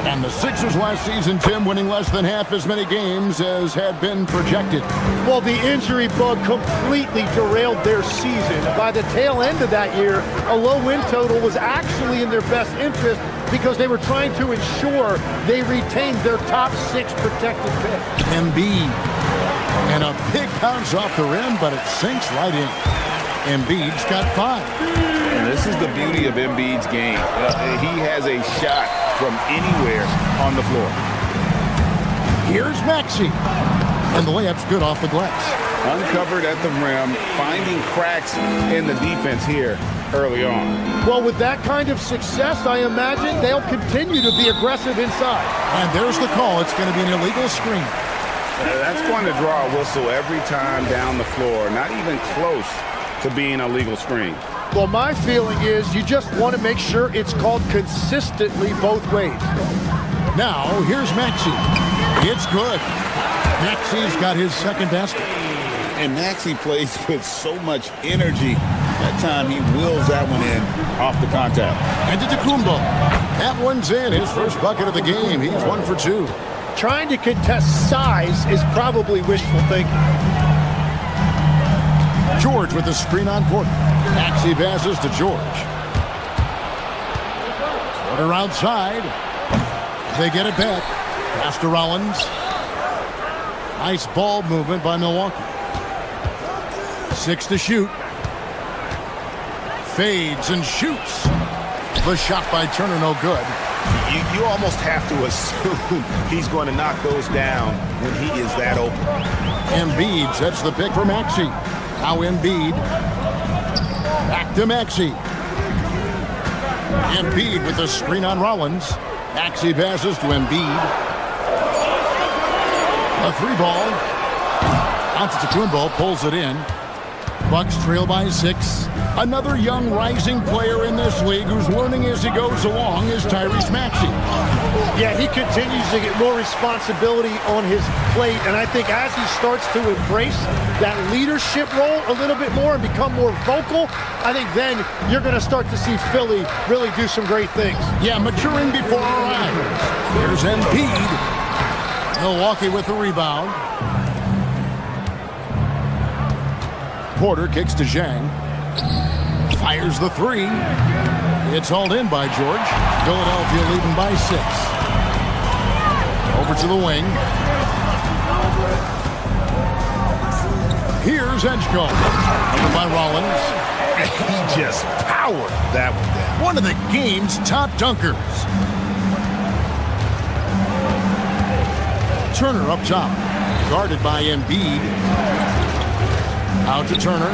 And the Sixers last season, Tim, winning less than half as many games as had been projected. Well, the injury bug completely derailed their season. By the tail end of that year, a low win total was actually in their best interest because they were trying to ensure they retained their top 6 protected pick. Embiid. And a big bounce off the rim, but it sinks right in. Embiid's got 5. And this is the beauty of Embiid's game. He has a shot from anywhere on the floor. Here's Maxey. And the layup's good off the glass. Uncovered at the rim, finding cracks in the defense here early on. Well, with that kind of success, I imagine they'll continue to be aggressive inside. And there's the call. It's going to be an illegal screen. That's going to draw a whistle every time down the floor. Not even close to being a legal screen. Well, my feeling is you just want to make sure it's called consistently both ways. Now, here's Maxey. It's good. Maxey's got his second basket. And Maxey plays with so much energy. That time he wills that one in off the contact. And Antetokounmpo. That one's in. His first bucket of the game. He's 1 for 2. Trying to contest size is probably wishful thinking. George with the screen on Porter. Maxey passes to George. Porter outside. They get it back. Pass to Rollins. Nice ball movement by Milwaukee. 6 to shoot. Fades and shoots. The shot by Turner, no good. You almost have to assume he's going to knock those down when he is that open. Embiid sets the pick for Maxey. Now Embiid. Back to Maxey. Embiid with the screen on Rollins. Maxey passes to Embiid. A 3-ball. Antetokounmpo pulls it in. Bucks trail by 6. Another young rising player in this league who's learning as he goes along is Tyrese Maxey. Yeah, he continues to get more responsibility on his plate, and I think as he starts to embrace that leadership role a little bit more and become more vocal, I think then you're going to start to see Philly really do some great things. Yeah, maturing before our eyes. Here's Embiid. Milwaukee with the rebound. Porter kicks to Zhang. Fires the 3. It's hauled in by George. Philadelphia leading by 6. Over to the wing. Here's Edgecombe. Under by Rollins. He just powered that one down. One of the game's top dunkers. Turner up top. Guarded by Embiid. Out to Turner.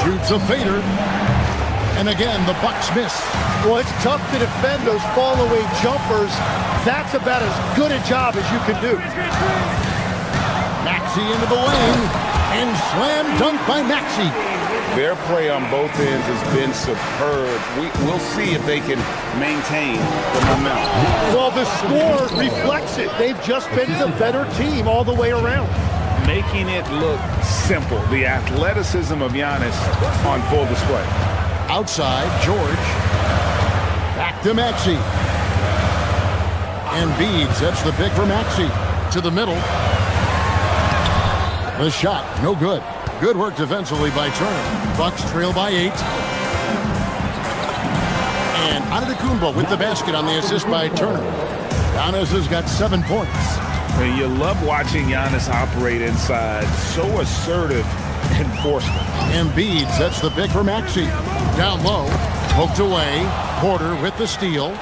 Shoots a fader. And again, the Bucks miss. Well, it's tough to defend those fall-away jumpers. That's about as good a job as you can do. Maxey into the lane. And slam dunk by Maxey. Their play on both ends has been superb. We'll see if they can maintain the momentum. Well, the score reflects it. They've just been the better team all the way around. Making it look simple. The athleticism of Giannis on full display. Outside, George. Back to Maxey. Embiid sets the pick for Maxey. To the middle. The shot, no good. Good work defensively by Turner. Bucks trail by 8. And Antetokounmpo with the basket on the assist by Turner. Giannis has got 7 points. And you love watching Giannis operate inside. So assertive enforcement. Embiid sets the pick for Maxey. Down low. Poked away. Porter with the steal.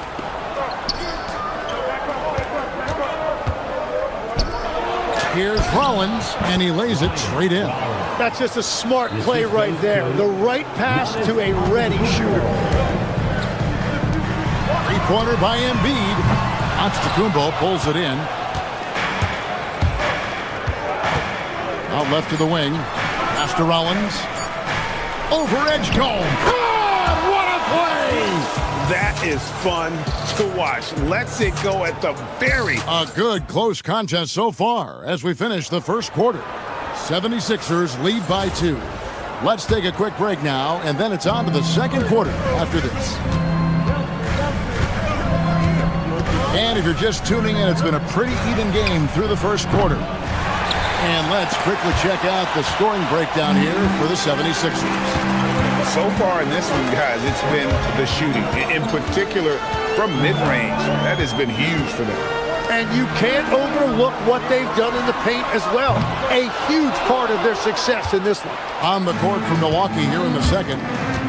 Here's Rollins, and he lays it straight in. That's just a smart play right there. The right pass to a ready shooter. 3-pointer by Embiid. Antetokounmpo pulls it in. Out left to the wing. Pass to Rollins. Over Edgecombe. God, what a play! That is fun to watch. Lets it go at the very... A good close contest so far as we finish the first quarter. 76ers lead by 2. Let's take a quick break now, and then it's on to the second quarter after this. And if you're just tuning in, it's been a pretty even game through the first quarter. And let's quickly check out the scoring breakdown here for the 76ers. So far in this one, guys, it's been the shooting. In particular, from mid-range. That has been huge for them. And you can't overlook what they've done in the paint as well. A huge part of their success in this one. On the court from Milwaukee here in the second.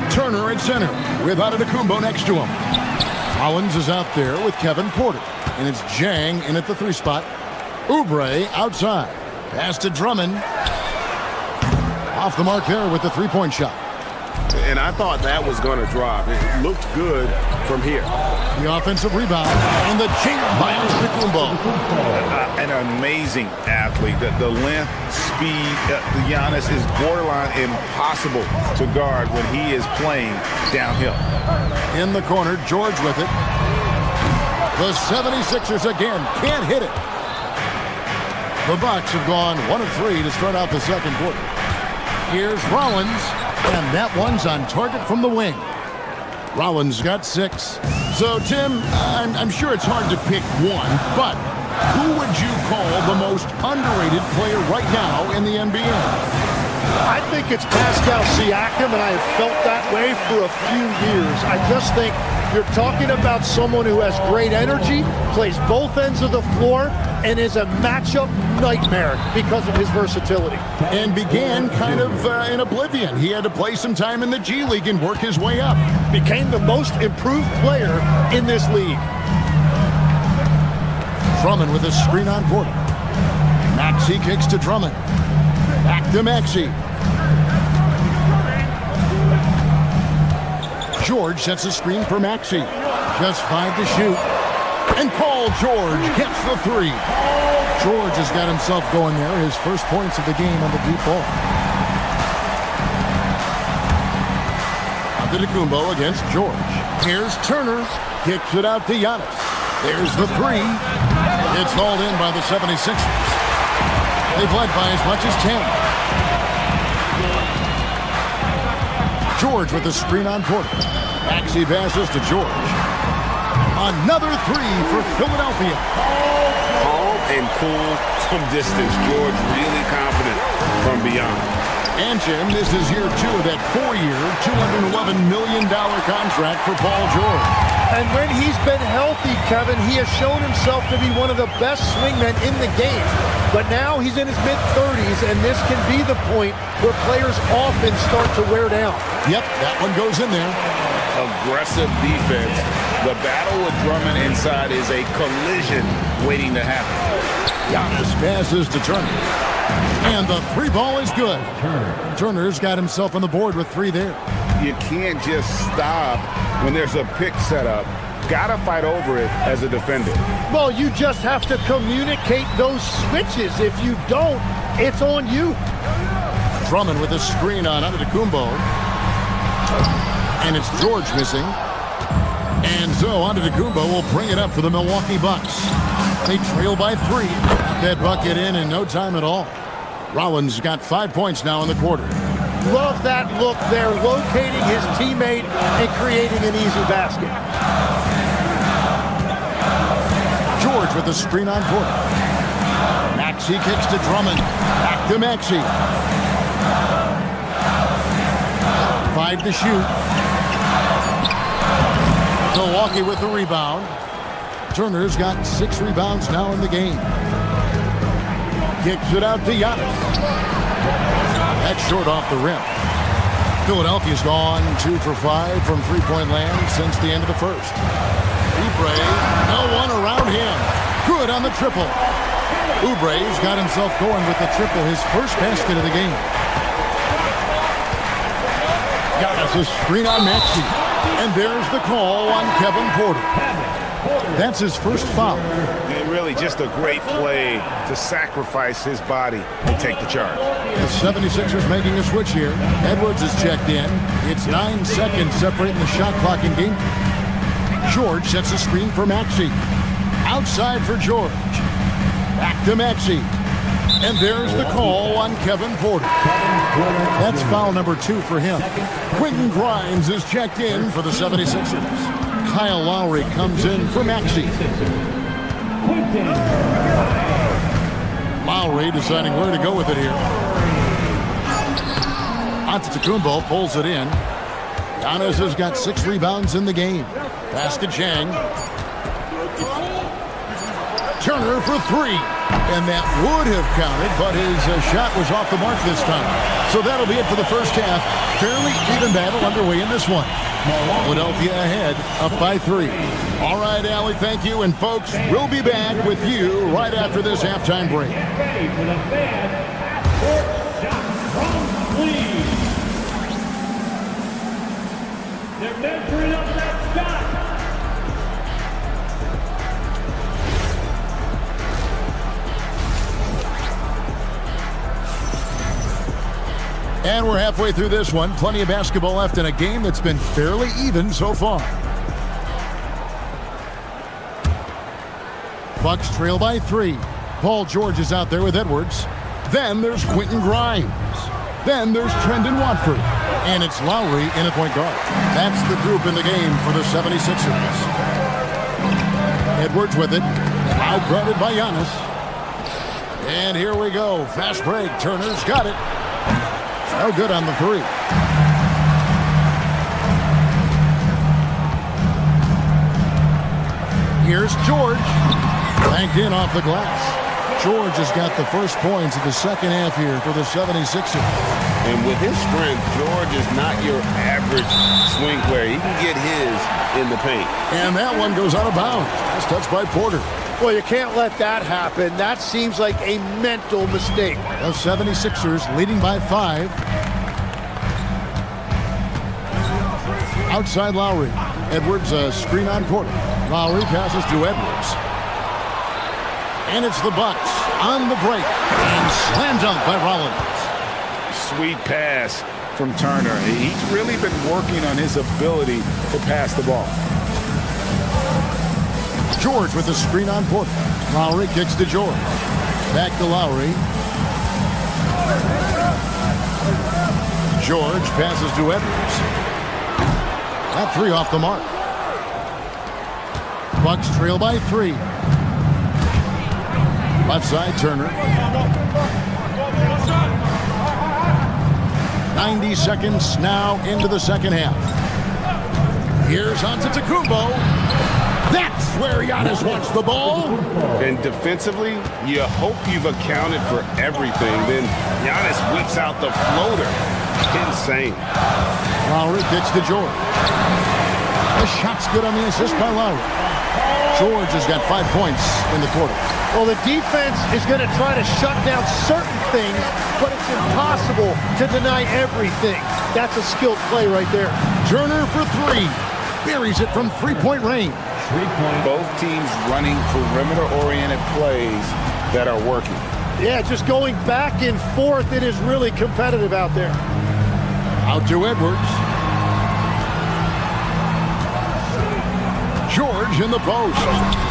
Turner at center with Antetokounmpo next to him. Rollins is out there with Kevin Porter. And it's Jang in at the 3 spot. Oubre outside. Pass to Drummond. Off the mark there with the 3-point shot. And I thought that was going to drop. It looked good from here. The offensive rebound and the jam by Antetokounmpo. An amazing athlete. The length, speed, Giannis is borderline impossible to guard when he is playing downhill. In the corner, George with it. The 76ers again can't hit it. The Bucks have gone 1 of 3 to start out the second quarter. Here's Rollins, and that one's on target from the wing. Rollins got 6. So, Tim, I'm sure it's hard to pick one, but who would you call the most underrated player right now in the NBA? I think it's Pascal Siakam, and I have felt that way for a few years. I just think you're talking about someone who has great energy, plays both ends of the floor, and is a matchup nightmare because of his versatility. And began kind of in oblivion. He had to play some time in the G League and work his way up. Became the most improved player in this league. Drummond with a screen on Porter. Maxey kicks to Drummond. Back to Maxey. George sets a screen for Maxey. Just 5 to shoot. And Paul George gets the 3. George has got himself going there. His first points of the game on the deep ball. Antetokounmpo against George. Here's Turner. Kicks it out to Giannis. There's the 3. It's hauled in by the 76ers. They've led by as much as 10. George with the screen on Porter. Maxey passes to George. Another 3 for Philadelphia. Calm and cool from distance. George really confident from beyond. And Jim, this is year 2 of that 4-year, $211 million contract for Paul George. And when he's been healthy, Kevin, he has shown himself to be one of the best swingmen in the game. But now he's in his mid-30s, and this can be the point where players often start to wear down. Yep, that one goes in there. Aggressive defense. The battle with Drummond inside is a collision waiting to happen. Giannis passes to Turner. And the 3 ball is good. Turner's got himself on the board with 3 there. You can't just stop when there's a pick set up. Gotta fight over it as a defender. Well, you just have to communicate those switches. If you don't, it's on you. Drummond with a screen on Antetokounmpo. And it's George missing. And so Antetokounmpo will bring it up for the Milwaukee Bucks. They trail by 3. That bucket in no time at all. Rollins got 5 points now in the quarter. Love that look there, locating his teammate and creating an easy basket. George with the screen on Porter. Maxey kicks to Drummond. Back to Maxey. 5 to shoot. Milwaukee with the rebound. Turner's got 6 rebounds now in the game. Kicks it out to Giannis. That's short off the rim. Philadelphia's gone 2 for 5 from 3-point land since the end of the first. Oubre, no one around him. Good on the triple. Oubre's got himself going with the triple, his first basket of the game. Giannis a screen on Maxey. And there's the call on Kevin Porter. That's his first foul. And really just a great play to sacrifice his body and take the charge. The 76ers making a switch here. Edwards is checked in. It's 9 seconds separating the shot clock in game. George sets a screen for Maxey. Outside for George. Back to Maxey. And there's the call on Kevin Porter. That's foul number 2 for him. Quentin Grimes is checked in for the 76ers. Kyle Lowry comes in for Maxey. Lowry deciding where to go with it here. Antetokounmpo pulls it in. Giannis has got 6 rebounds in the game. Pass to Chang. Turner for 3. And that would have counted, but his shot was off the mark this time. So that'll be it for the first half. Fairly even battle underway in this one. Philadelphia ahead, up by 3. All right, Allie, thank you. And folks, we'll be back with you right after this halftime break. Ready for the fan. Shot from Lee. They're measuring up that shot. And we're halfway through this one. Plenty of basketball left in a game that's been fairly even so far. Bucks trail by 3. Paul George is out there with Edwards. Then there's Quentin Grimes. Then there's Trendon Watford. And it's Lowry in at point guard. That's the group in the game for the 76ers. Edwards with it. Out guarded by Giannis. And here we go. Fast break. Turner's got it. No good on the 3. Here's George. Banked in off the glass. George has got the first points of the second half here for the 76ers. And with his strength, George is not your average swing player. He can get his in the paint. And that one goes out of bounds. That's touched by Porter. Well, you can't let that happen. That seems like a mental mistake. The 76ers leading by 5. Outside Lowry. Edwards a screen on Porter. Lowry passes to Edwards. And it's the Bucks on the break. And slam dunk by Rollins. Sweet pass from Turner. He's really been working on his ability to pass the ball. George with the screen on Porter. Lowry kicks to George. Back to Lowry. George passes to Edwards. That 3 off the mark. Bucks trail by 3. Left side, Turner. 90 seconds now into the second half. Here's Antetokounmpo. That's where Giannis wants the ball. And defensively, you hope you've accounted for everything. Then Giannis whips out the floater. Insane. Lowry kicks to George. The shot's good on the assist by Lowry. George has got 5 points in the quarter. Well, the defense is going to try to shut down certain things, but it's impossible to deny everything. That's a skilled play right there. Turner for 3. Buries it from 3-point range. Both teams running perimeter-oriented plays that are working. Yeah, just going back and forth. It is really competitive out there. Out to Edwards. George in the post.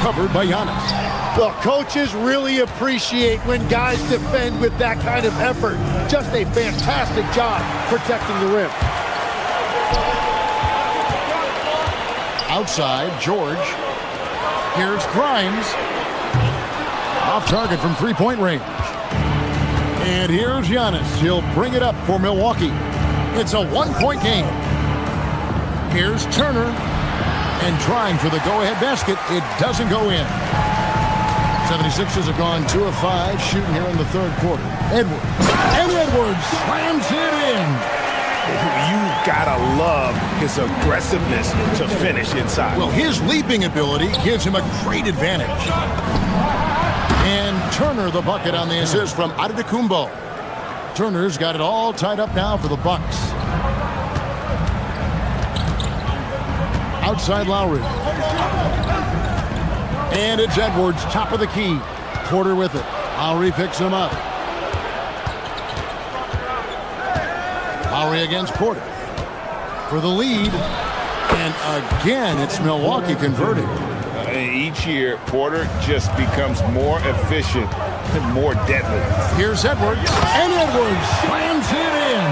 Covered by Giannis. Well, coaches really appreciate when guys defend with that kind of effort. Just a fantastic job protecting the rim. Outside, George. Here's Grimes. Off target from 3-point range. And here's Giannis. He'll bring it up for Milwaukee. It's a 1-point game. Here's Turner. And trying for the go-ahead basket. It doesn't go in. 76ers have gone 2 of 5 shooting here in the third quarter. Edwards. And Edwards slams it in. You gotta love his aggressiveness to finish inside. Well, his leaping ability gives him a great advantage. And Turner the bucket on the assist from Antetokounmpo. Turner's got it all tied up now for the Bucks. Outside Lowry. And it's Edwards, top of the key. Porter with it. Lowry picks him up. Lowry against Porter for the lead. And again, it's Milwaukee converting. Each year, Porter just becomes more efficient and more deadly. Here's Edwards, and Edwards slams it in.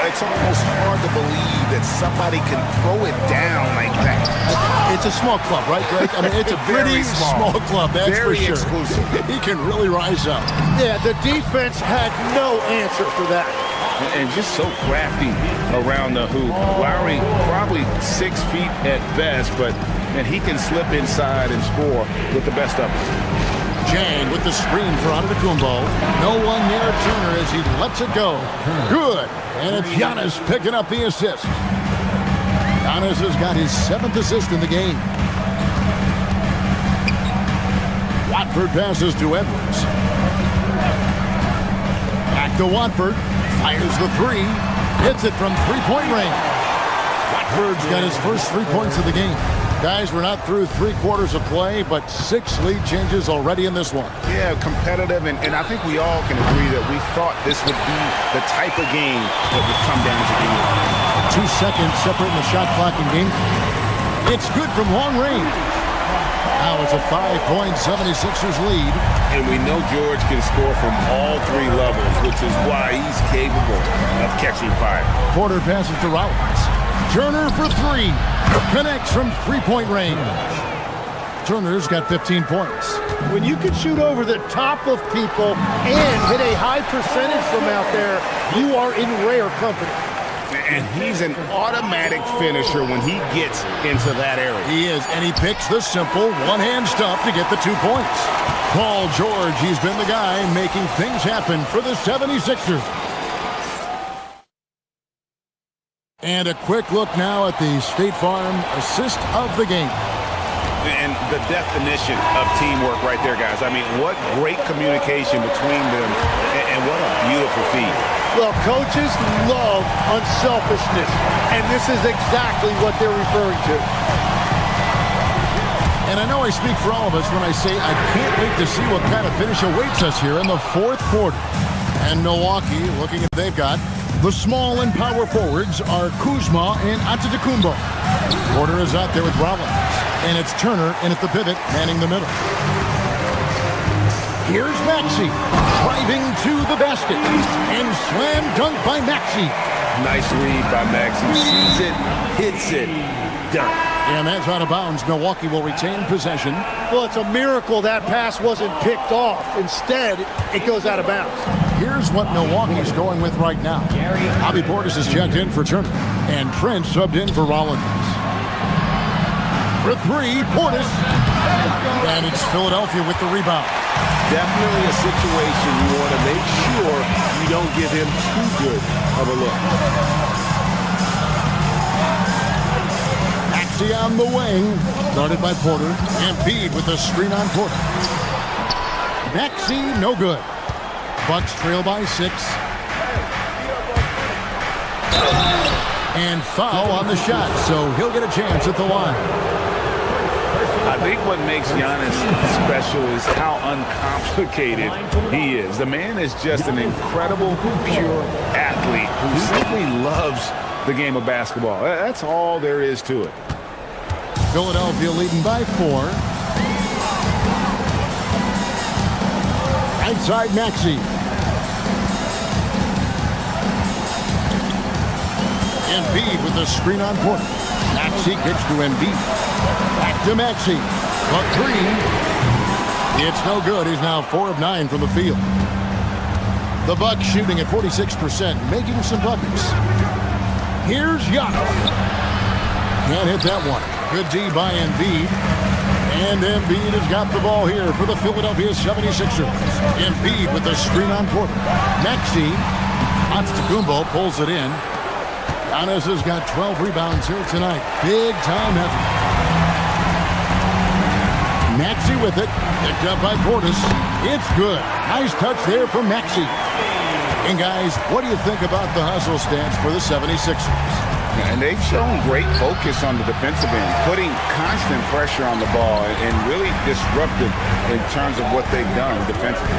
It's almost hard to believe that somebody can throw it down like that. It's a small club, right, Greg? I mean, it's a pretty small club, that's Very for sure. exclusive. He can really rise up. Yeah, the defense had no answer for that. And just so crafty around the hoop. Lowry probably 6 feet at best, but he can slip inside and score with the best of them. Jang with the screen for Antetokounmpo. No one near Turner as he lets it go. Good. And it's Giannis picking up the assist. Giannis has got his 7th assist in the game. Watford passes to Edwards. Back to Watford. Fires the three. Hits it from three-point range. Watford's got his first 3 points of the game. Guys, we're not through 3 quarters of play, but 6 lead changes already in this one. Yeah, competitive, and I think we all can agree that we thought this would be the type of game that would come down to the end. 2 seconds separating the shot clock and game. It's good from long range. Now it's a 5-point 76ers lead. And we know George can score from all 3 levels, which is why he's capable of catching fire. Porter passes to Rollins. Turner for 3. Connects from 3-point range. Turner's got 15 points. When you can shoot over the top of people and hit a high percentage from out there, you are in rare company. And he's an automatic finisher when he gets into that area. He is, and he picks the simple one-hand stuff to get the 2 points. Paul George, he's been the guy making things happen for the 76ers. And a quick look now at the State Farm assist of the game. And the definition of teamwork right there, guys. I mean, what great communication between them, and what a beautiful feat. Well, coaches love unselfishness, and this is exactly what they're referring to. And I know I speak for all of us when I say I can't wait to see what kind of finish awaits us here in the 4th quarter. And Milwaukee, looking at they've got, the small and power forwards are Kuzma and Antetokounmpo. Porter is out there with Rollins. And it's Turner in at the pivot, manning the middle. Here's Maxey, driving to the basket. And slam dunk by Maxey. Nice read by Maxey. Sees it, hits it, done. And that's out of bounds. Milwaukee will retain possession. Well, it's a miracle that pass wasn't picked off. Instead, it goes out of bounds. Here's what Milwaukee's going with right now. Bobby Portis is checked in for Turner. And Trent subbed in for Rollins. For 3, Portis. And it's Philadelphia with the rebound. Definitely a situation you want to make sure you don't give him too good of a look. Maxey on the wing. Guarded by Porter. Embiid with a screen on Porter. Maxey, no good. Bucks trail by 6. And foul on the shot, so he'll get a chance at the line. I think what makes Giannis special is how uncomplicated he is. The man is just an incredible, pure athlete who simply loves the game of basketball. That's all there is to it. Philadelphia leading by 4. Right side, Maxey. Embiid with the screen on Porter. Maxey kicks to Embiid. Back to Maxey. A 3. It's no good. He's now 4 of 9 from the field. The Bucks shooting at 46%, making some buckets. Here's Giannis. Can't hit that one. Good D by Embiid. And Embiid has got the ball here for the Philadelphia 76ers. Embiid with the screen on Porter. Maxey. Antetokounmpo pulls it in. Giannis has got 12 rebounds here tonight. Big time effort. Maxey with it. Picked up by Portis. It's good. Nice touch there from Maxey. And guys, what do you think about the hustle stance for the 76ers? And they've shown great focus on the defensive end, putting constant pressure on the ball and really disruptive in terms of what they've done defensively.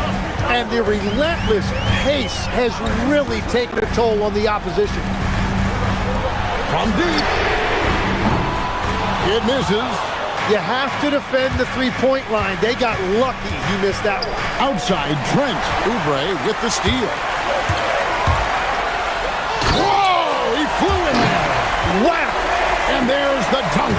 And the relentless pace has really taken a toll on the opposition. From deep. It misses. You have to defend the three-point line. They got lucky he missed that one. Outside, Trent. Oubre with the steal. Whoa! He flew in there. Wow! And there's the dunk.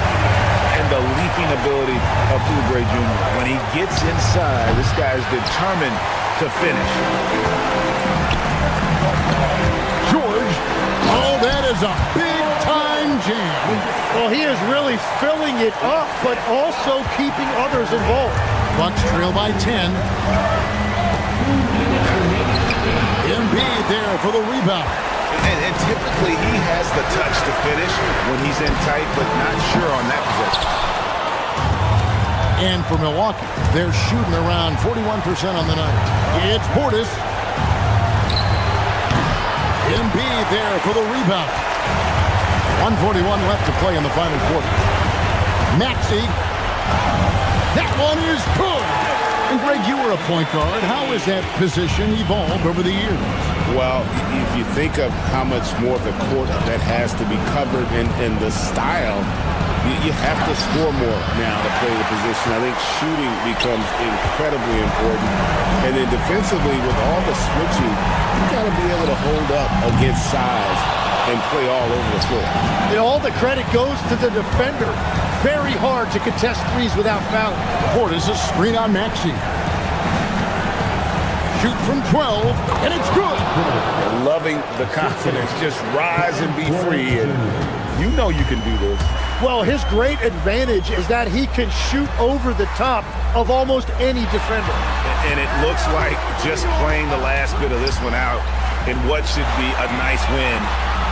And the leaping ability of Oubre Jr. When he gets inside, this guy is determined to finish. George. Oh, that is a big-time jam. Well, he is really filling it up, but also keeping others involved. Bucks trail by 10. Embiid there for the rebound. And typically he has the touch to finish when he's in tight, but not sure on that possession. And for Milwaukee, they're shooting around 41% on the night. It's Portis. Embiid there for the rebound. 1:41 left to play in the final quarter. Maxey. That one is good. And Greg, you were a point guard. How has that position evolved over the years? Well, if you think of how much more of the court that has to be covered in the style, you have to score more now to play the position. I think shooting becomes incredibly important. And then defensively, with all the switching, you got to be able to hold up against size and play all over the floor. And all the credit goes to the defender. Very hard to contest threes without fouling. Portis a screen on Maxey. Shoot from 12, and it's good. Loving the confidence. Just rise and be free. And you know you can do this. Well, his great advantage is that he can shoot over the top of almost any defender. And it looks like just playing the last bit of this one out in what should be a nice win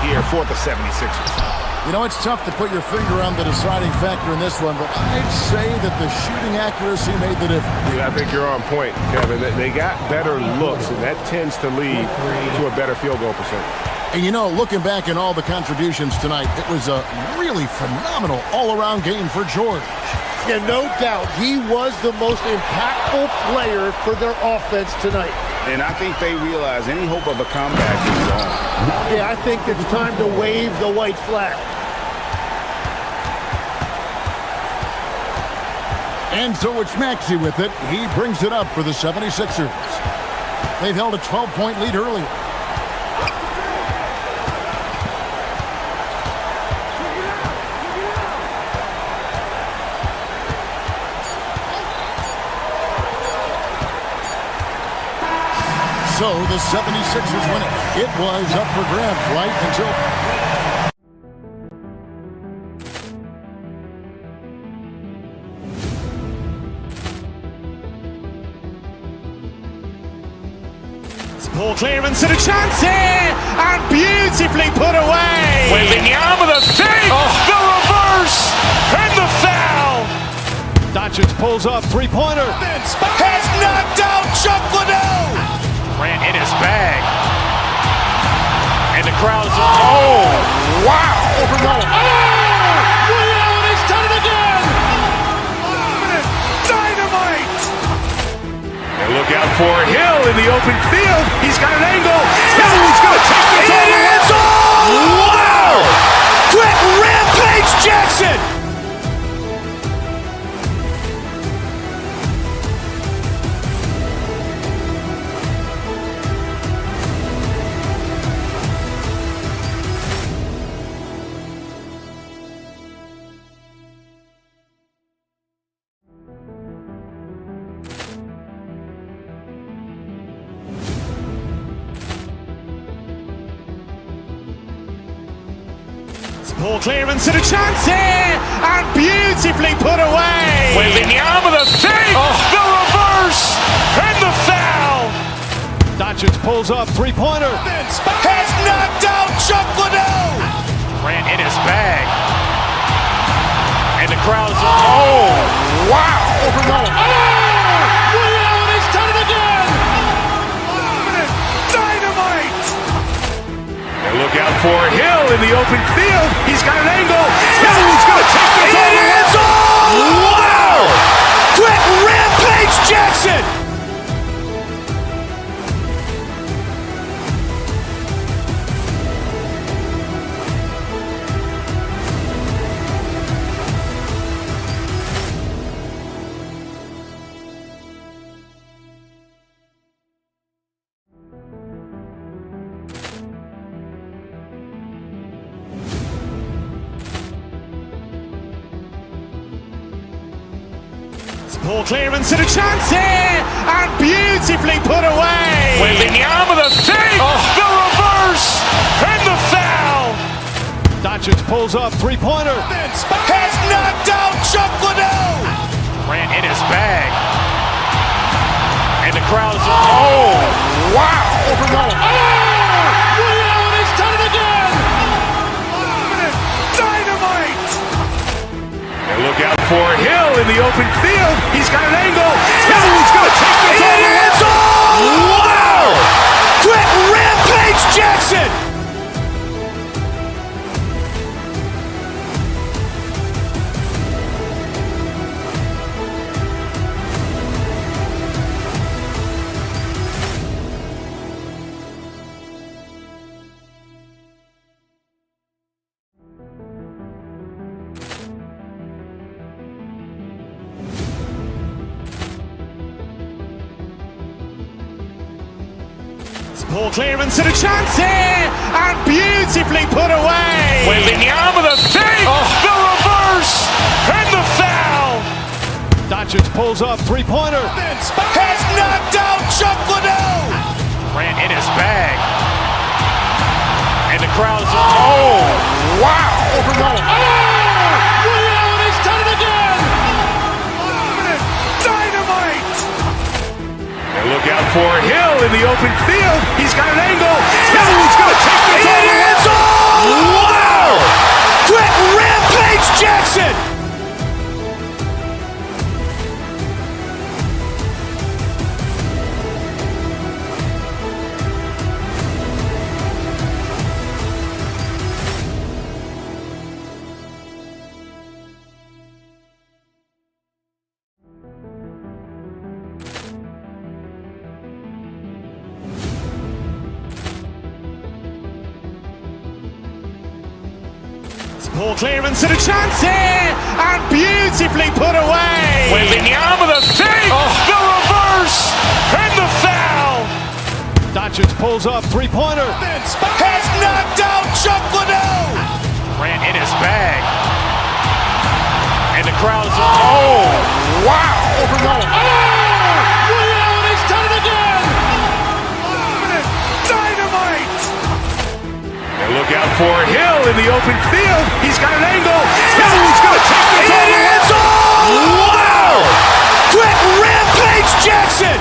here for the 76ers. You know, it's tough to put your finger on the deciding factor in this one, but I'd say that the shooting accuracy made the difference. Yeah, I think you're on point, Kevin. They got better looks, and that tends to lead to a better field goal percentage. And you know, looking back in all the contributions tonight, it was a really phenomenal all-around game for George. Yeah, no doubt. He was the most impactful player for their offense tonight. And I think they realize any hope of a comeback is gone. Yeah, I think it's time to wave the white flag. And so it's Maxey with it. He brings it up for the 76ers. They've held a 12-point lead earlier. So the 76ers win it. It was up for grabs right until... Ball clearance and a chance here, and beautifully put away. Wembanyama the save, the reverse, and the foul. Doncic pulls up, three-pointer. Has knocked out Chuck Liddell. Ran in his bag. And the crowd is... Oh, wow. He's done it again. Dynamite. And look out for Hill in the open field. He's got an angle. Hill's going to take this all the way. Wow! Quick rampage Jackson. Ball clearance and a chance here, and beautifully put away. Wembanyama the save, the reverse, and the foul. Doncic pulls up, three-pointer. Has knocked out Chuck Liddell. Ran in his bag. And the crowd is... Oh, wow. He's done it again. Dynamite. And look out for Hill in the open field. He's got an angle. Hill's going to take this all the way. Wow! Quick rampage Jackson. Ball clearance and a chance here, and beautifully put away. Wembanyama the save, the reverse, and the foul. Doncic pulls up, three-pointer. Has knocked out Chuck Liddell. Ran in his bag. And the crowd is, oh, wow. Woody Allen has done it again. Dynamite. And look out for Hill in the open field. He's got an angle. Hill's going to take this all the way. Wow! Quick rampage Jackson. Ball clearance and a chance here, and beautifully put away. Wembanyama the save, the reverse, and the foul. Doncic pulls up, three-pointer. Has knocked out Chuck Liddell. Ran in his bag. And the crowd is, oh, wow. Woody Allen has done it again. Dynamite. And look out for Hill in the open field. He's got an angle. Hill's going to take this all the way. Wow! Quick rampage Jackson. Ball clearance and a chance here, and beautifully put away. Wembanyama the save, the reverse, and the foul. Doncic pulls up, three-pointer. Has knocked out Chuck Liddell. Ran in his bag. And the crowd is, oh, wow. Woody Allen has done it again. Dynamite. And look out for Hill in the open field. He's got an angle. Hill's going to take this all the way. Wow! Quick rampage Jackson.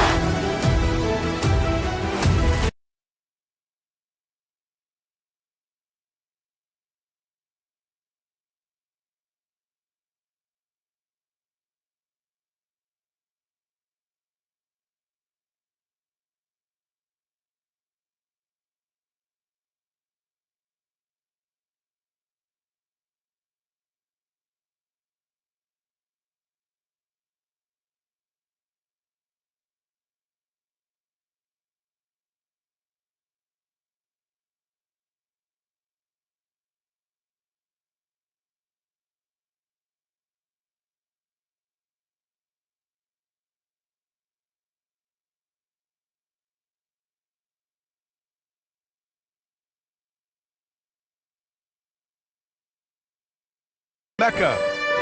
Mecca,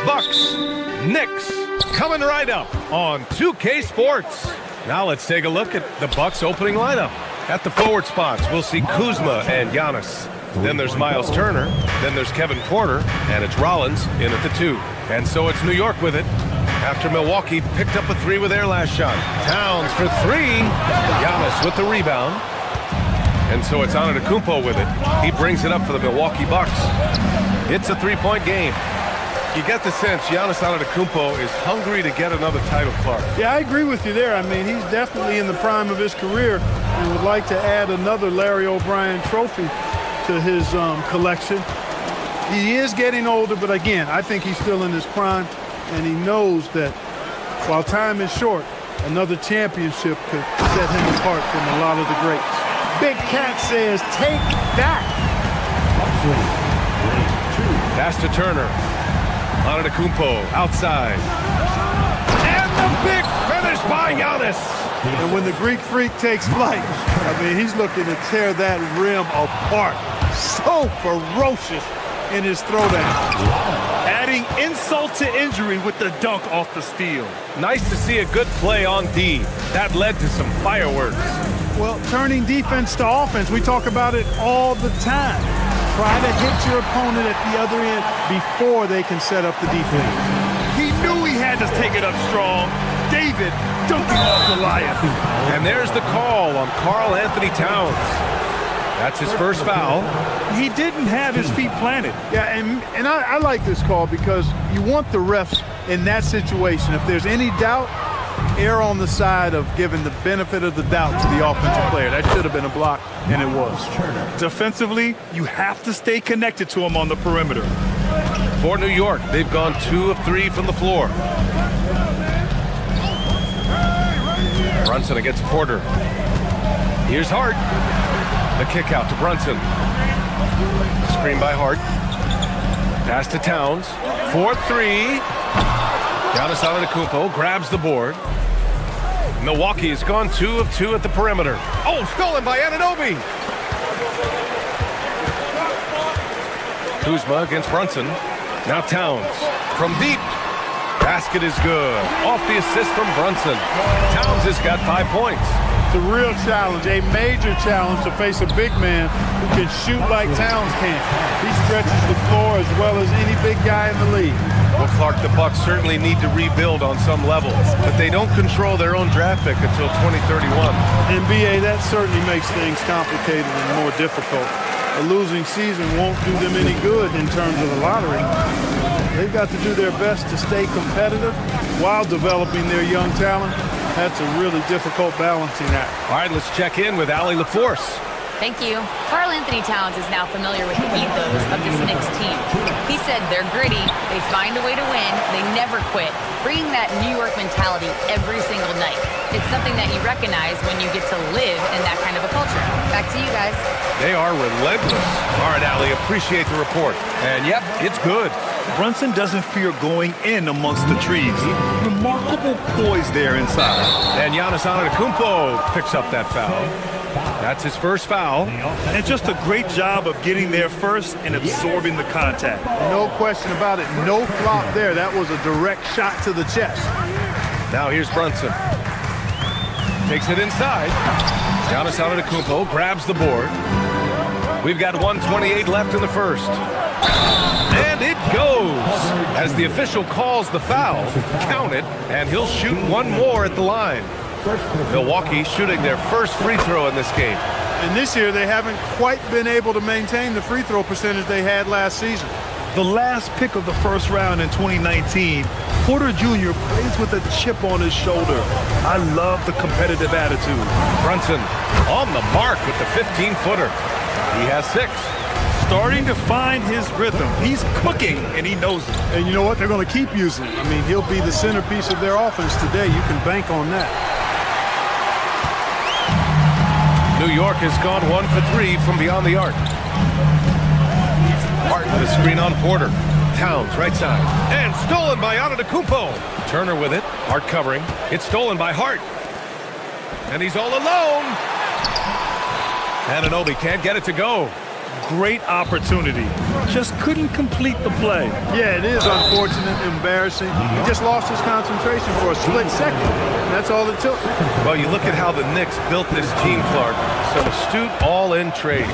Bucks, Knicks, coming right up on 2K Sports. Now let's take a look at the Bucks opening lineup. At the forward spots, we'll see Kuzma and Giannis. Then there's Miles Turner. Then there's Kevin Porter. And it's Rollins in at the 2. And so it's New York with it. After Milwaukee picked up a 3 with their last shot. Towns for 3. Giannis with the rebound. And so it's Antetokounmpo with it. He brings it up for the Milwaukee Bucks. It's a 3-point game. You get the sense Giannis Antetokounmpo is hungry to get another title, Clark. Yeah, I agree with you there. I mean, he's definitely in the prime of his career and would like to add another Larry O'Brien trophy to his collection. He is getting older, but again, I think he's still in his prime, and he knows that while time is short, another championship could set him apart from a lot of the greats. Big Cat says, take that. Pass to Turner. Antetokounmpo outside. And the big finish by Giannis. And when the Greek Freak takes flight, I mean, he's looking to tear that rim apart. So ferocious in his throwdown. Adding adding insult to injury with the dunk off the steal. Nice to see a good play on D. That led to some fireworks. Well, turning defense to offense, we talk about it all the time. Try to hit your opponent at the other end before they can set up the defense. He knew he had to take it up strong. David dunking off Goliath. And there's the call on Karl Anthony Towns. That's his first foul. He didn't have his feet planted. Yeah, and I like this call because you want the refs in that situation. If there's any doubt, err on the side of giving the benefit of the doubt to the offensive player. That should have been a block, and it was. Defensively, you have to stay connected to him on the perimeter. For New York, they've gone 2 of 3 from the floor. Brunson against Porter. Here's Hart. The kick out to Brunson. Screen by Hart. Pass to Towns. 4-3. Giannis Antetokounmpo grabs the board. Milwaukee has gone 2 of 2 at the perimeter. Oh, stolen by Anunoby. Kuzma against Brunson. Now Towns from deep. Basket is good. Off the assist from Brunson. Towns has got 5 points. It's a real challenge, a major challenge to face a big man who can shoot like Towns can. He stretches the floor as well as any big guy in the league. Well, Clark, the Bucks certainly need to rebuild on some level, but they don't control their own draft pick until 2031. NBA, that certainly makes things complicated and more difficult. A losing season won't do them any good in terms of the lottery. They've got to do their best to stay competitive while developing their young talent. That's a really difficult balancing act. All right, let's check in with Allie LaForce. Thank you. Karl Anthony Towns is now familiar with the ethos of this Knicks team. He said they're gritty, they find a way to win, they never quit, bringing that New York mentality every single night. It's something that you recognize when you get to live in that kind of a culture. Back to you guys. They are relentless. All right, Allie, appreciate the report. And yep, it's good. Brunson doesn't fear going in amongst the trees. Remarkable poise there inside. And Giannis Antetokounmpo picks up that foul. That's his first foul. And just a great job of getting there first and absorbing the contact. No question about it. No flop there. That was a direct shot to the chest. Now here's Brunson. Takes it inside. Giannis Antetokounmpo grabs the board. We've got 1:28 left in the first. And it goes. As the official calls the foul, count it, and he'll shoot one more at the line. Milwaukee shooting their first free throw in this game. And this year, they haven't quite been able to maintain the free throw percentage they had last season. The last pick of the first round in 2019, Porter Jr. plays with a chip on his shoulder. I love the competitive attitude. Brunson on the mark with the 15-footer. He has 6. Starting to find his rhythm. He's cooking, and he knows it. And you know what? They're going to keep using it. I mean, he'll be the centerpiece of their offense today. You can bank on that. New York has gone 1 for 3 from beyond the arc. Hart, the screen on Porter. Towns, right side. And stolen by Antetokounmpo. Turner with it. Hart covering. It's stolen by Hart. And he's all alone. Anunoby can't get it to go. Great opportunity. Just couldn't complete the play. Yeah, it is unfortunate, embarrassing. He just lost his concentration for a split second. That's all it took. Well, you look at how the Knicks built this team, Clark. Some astute all-in trades.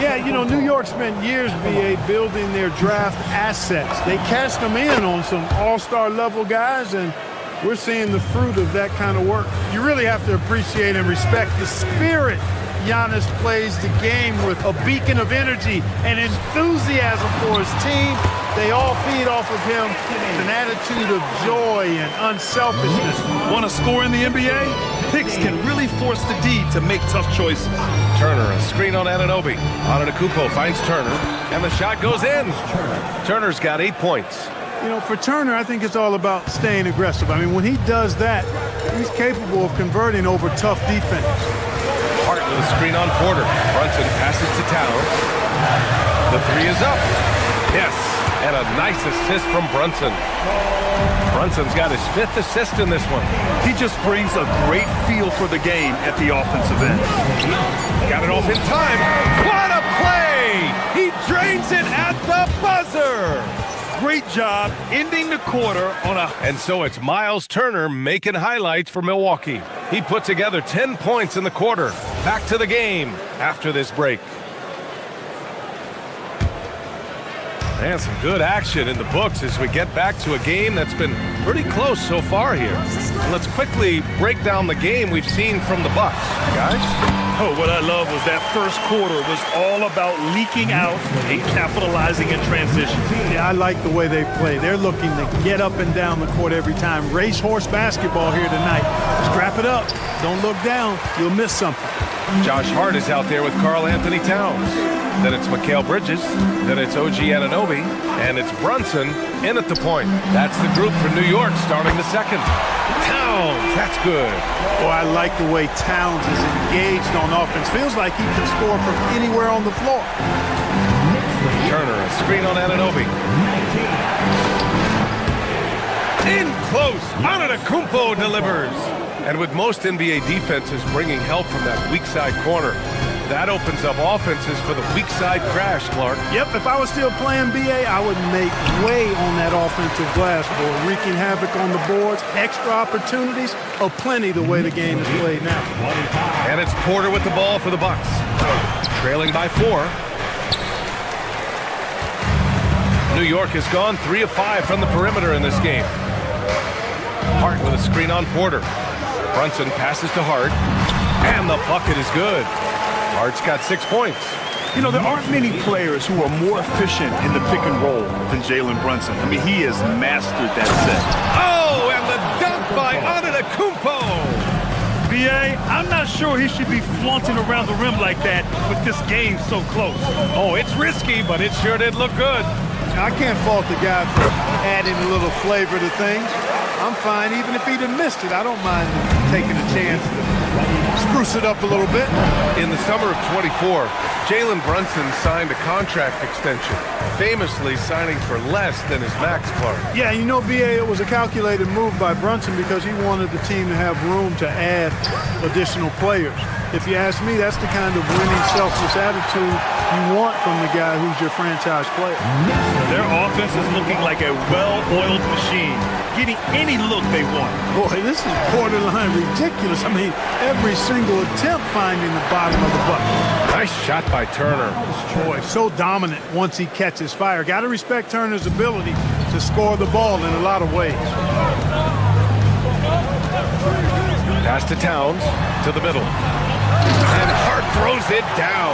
Yeah, you know, New York spent years, BA, building their draft assets. They cast them in on some all-star level guys, and we're seeing the fruit of that kind of work. You really have to appreciate and respect the spirit Giannis plays the game with, a beacon of energy and enthusiasm for his team. They all feed off of him, an attitude of joy and unselfishness. Want to score in the NBA? Picks can really force the D to make tough choices. Turner, a screen on Anunoby. Antetokounmpo finds Turner, and the shot goes in. Turner's got 8 points. You know, for Turner, I think it's all about staying aggressive. I mean, when he does that, he's capable of converting over tough defense. Hart with a screen on Porter. Brunson passes to Towns. The 3 is up. Yes, and a nice assist from Brunson. Brunson's got his 5th assist in this one. He just brings a great feel for the game at the offensive end. Got it off in time. What a play! He drains it at the buzzer! Great job ending the quarter on a... And so it's Miles Turner making highlights for Milwaukee. He put together 10 points in the quarter. Back to the game after this break. And some good action in the books as we get back to a game that's been pretty close so far here. And let's quickly break down the game we've seen from the Bucks, guys. Oh, what I love was that first quarter was all about leaking out and capitalizing in transition. Yeah, I like the way they play. They're looking to get up and down the court every time. Racehorse basketball here tonight. Strap it up. Don't look down. You'll miss something. Josh Hart is out there with Karl Anthony Towns. Then it's Mikal Bridges. Then it's OG Anunoby. And it's Brunson in at the point. That's the group for New York starting the second. Towns, that's good. Oh, I like the way Towns is engaged on offense. Feels like he can score from anywhere on the floor. Turner, a screen on Anunoby. In close, Antetokounmpo delivers. And with most NBA defenses bringing help from that weak side corner, that opens up offenses for the weak side crash, Clark. Yep, if I was still playing BA, I would make way on that offensive glass board, wreaking havoc on the boards. Extra opportunities plenty the way the game is played now. And it's Porter with the ball for the Bucks. Trailing by 4. New York has gone 3 of 5 from the perimeter in this game. Hart with a screen on Porter. Brunson passes to Hart, and the bucket is good. Hart's got 6 points. You know, there aren't many players who are more efficient in the pick and roll than Jalen Brunson. I mean, he has mastered that set. Oh, and the dunk by Antetokounmpo. BA, I'm not sure he should be flaunting around the rim like that with this game so close. Oh, it's risky, but it sure did look good. I can't fault the guy for adding a little flavor to things. I'm fine, even if he'd have missed it. I don't mind taking a chance to spruce it up a little bit. In the summer of 24, Jalen Brunson signed a contract extension, famously signing for less than his max, Clark. Yeah, you know, BA, it was a calculated move by Brunson because he wanted the team to have room to add additional players. If you ask me, that's the kind of winning, selfless attitude you want from the guy who's your franchise player. Their offense is looking like a well-oiled machine, getting any look they want. Boy, this is borderline ridiculous. I mean, every single attempt finding the bottom of the bucket. Nice shot by Turner. Boy, so dominant once he catches fire. Got to respect Turner's ability to score the ball in a lot of ways. Pass to Towns, to the middle. And Hart throws it down.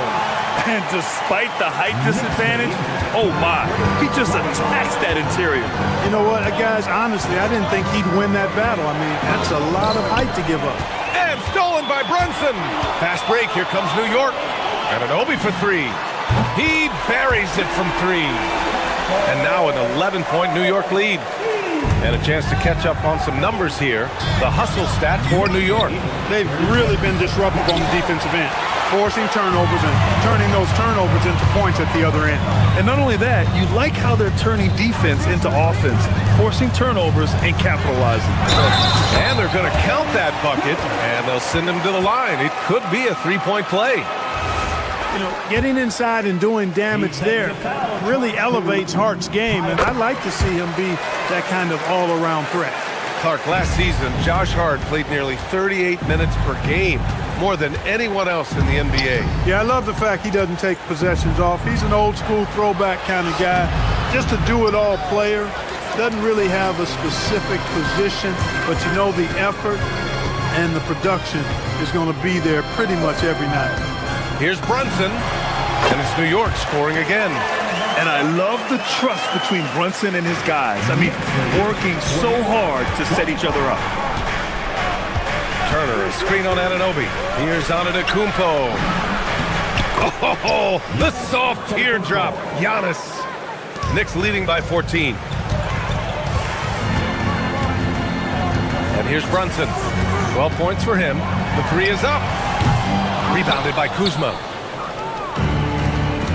And despite the height disadvantage, oh my, he just attacks that interior. You know what, guys, honestly, I didn't think he'd win that battle. I mean, that's a lot of height to give up. And stolen by Brunson. Fast break, here comes New York. Anunoby for 3. He buries it from 3. And now an 11-point New York lead. And a chance to catch up on some numbers here. The hustle stat for New York. They've really been disruptive on the defensive end, forcing turnovers and turning those turnovers into points at the other end. And not only that, you like how they're turning defense into offense, forcing turnovers and capitalizing. And they're going to count that bucket, and they'll send him to the line. It could be a 3-point play. You know, getting inside and doing damage there really elevates Hart's game, and I'd like to see him be that kind of all-around threat. Clark, last season, Josh Hart played nearly 38 minutes per game, more than anyone else in the NBA. Yeah, I love the fact he doesn't take possessions off. He's an old-school throwback kind of guy, just a do-it-all player. Doesn't really have a specific position, but you know the effort and the production is going to be there pretty much every night. Here's Brunson, and it's New York scoring again. And I love the trust between Brunson and his guys. I mean, working so hard to set each other up. Turner, a screen on Anunoby. Here's Antetokounmpo. Oh, the soft teardrop. Giannis. Knicks leading by 14. And here's Brunson. 12 points for him. The 3 is up. Rebounded by Kuzma.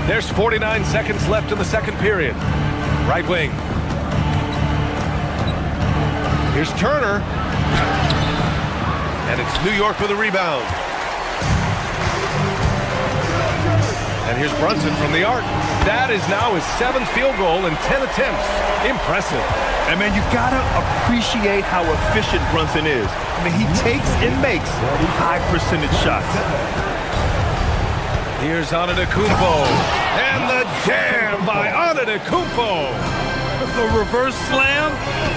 There's 49 seconds left in the second period. Right wing. Here's Turner. And it's New York with a rebound. And here's Brunson from the arc. That is now his 7th field goal in 10 attempts. Impressive. And man, you gotta appreciate how efficient Brunson is. I mean, he takes and makes high percentage shots. Here's Antetokounmpo. And the jam by Antetokounmpo. The reverse slam,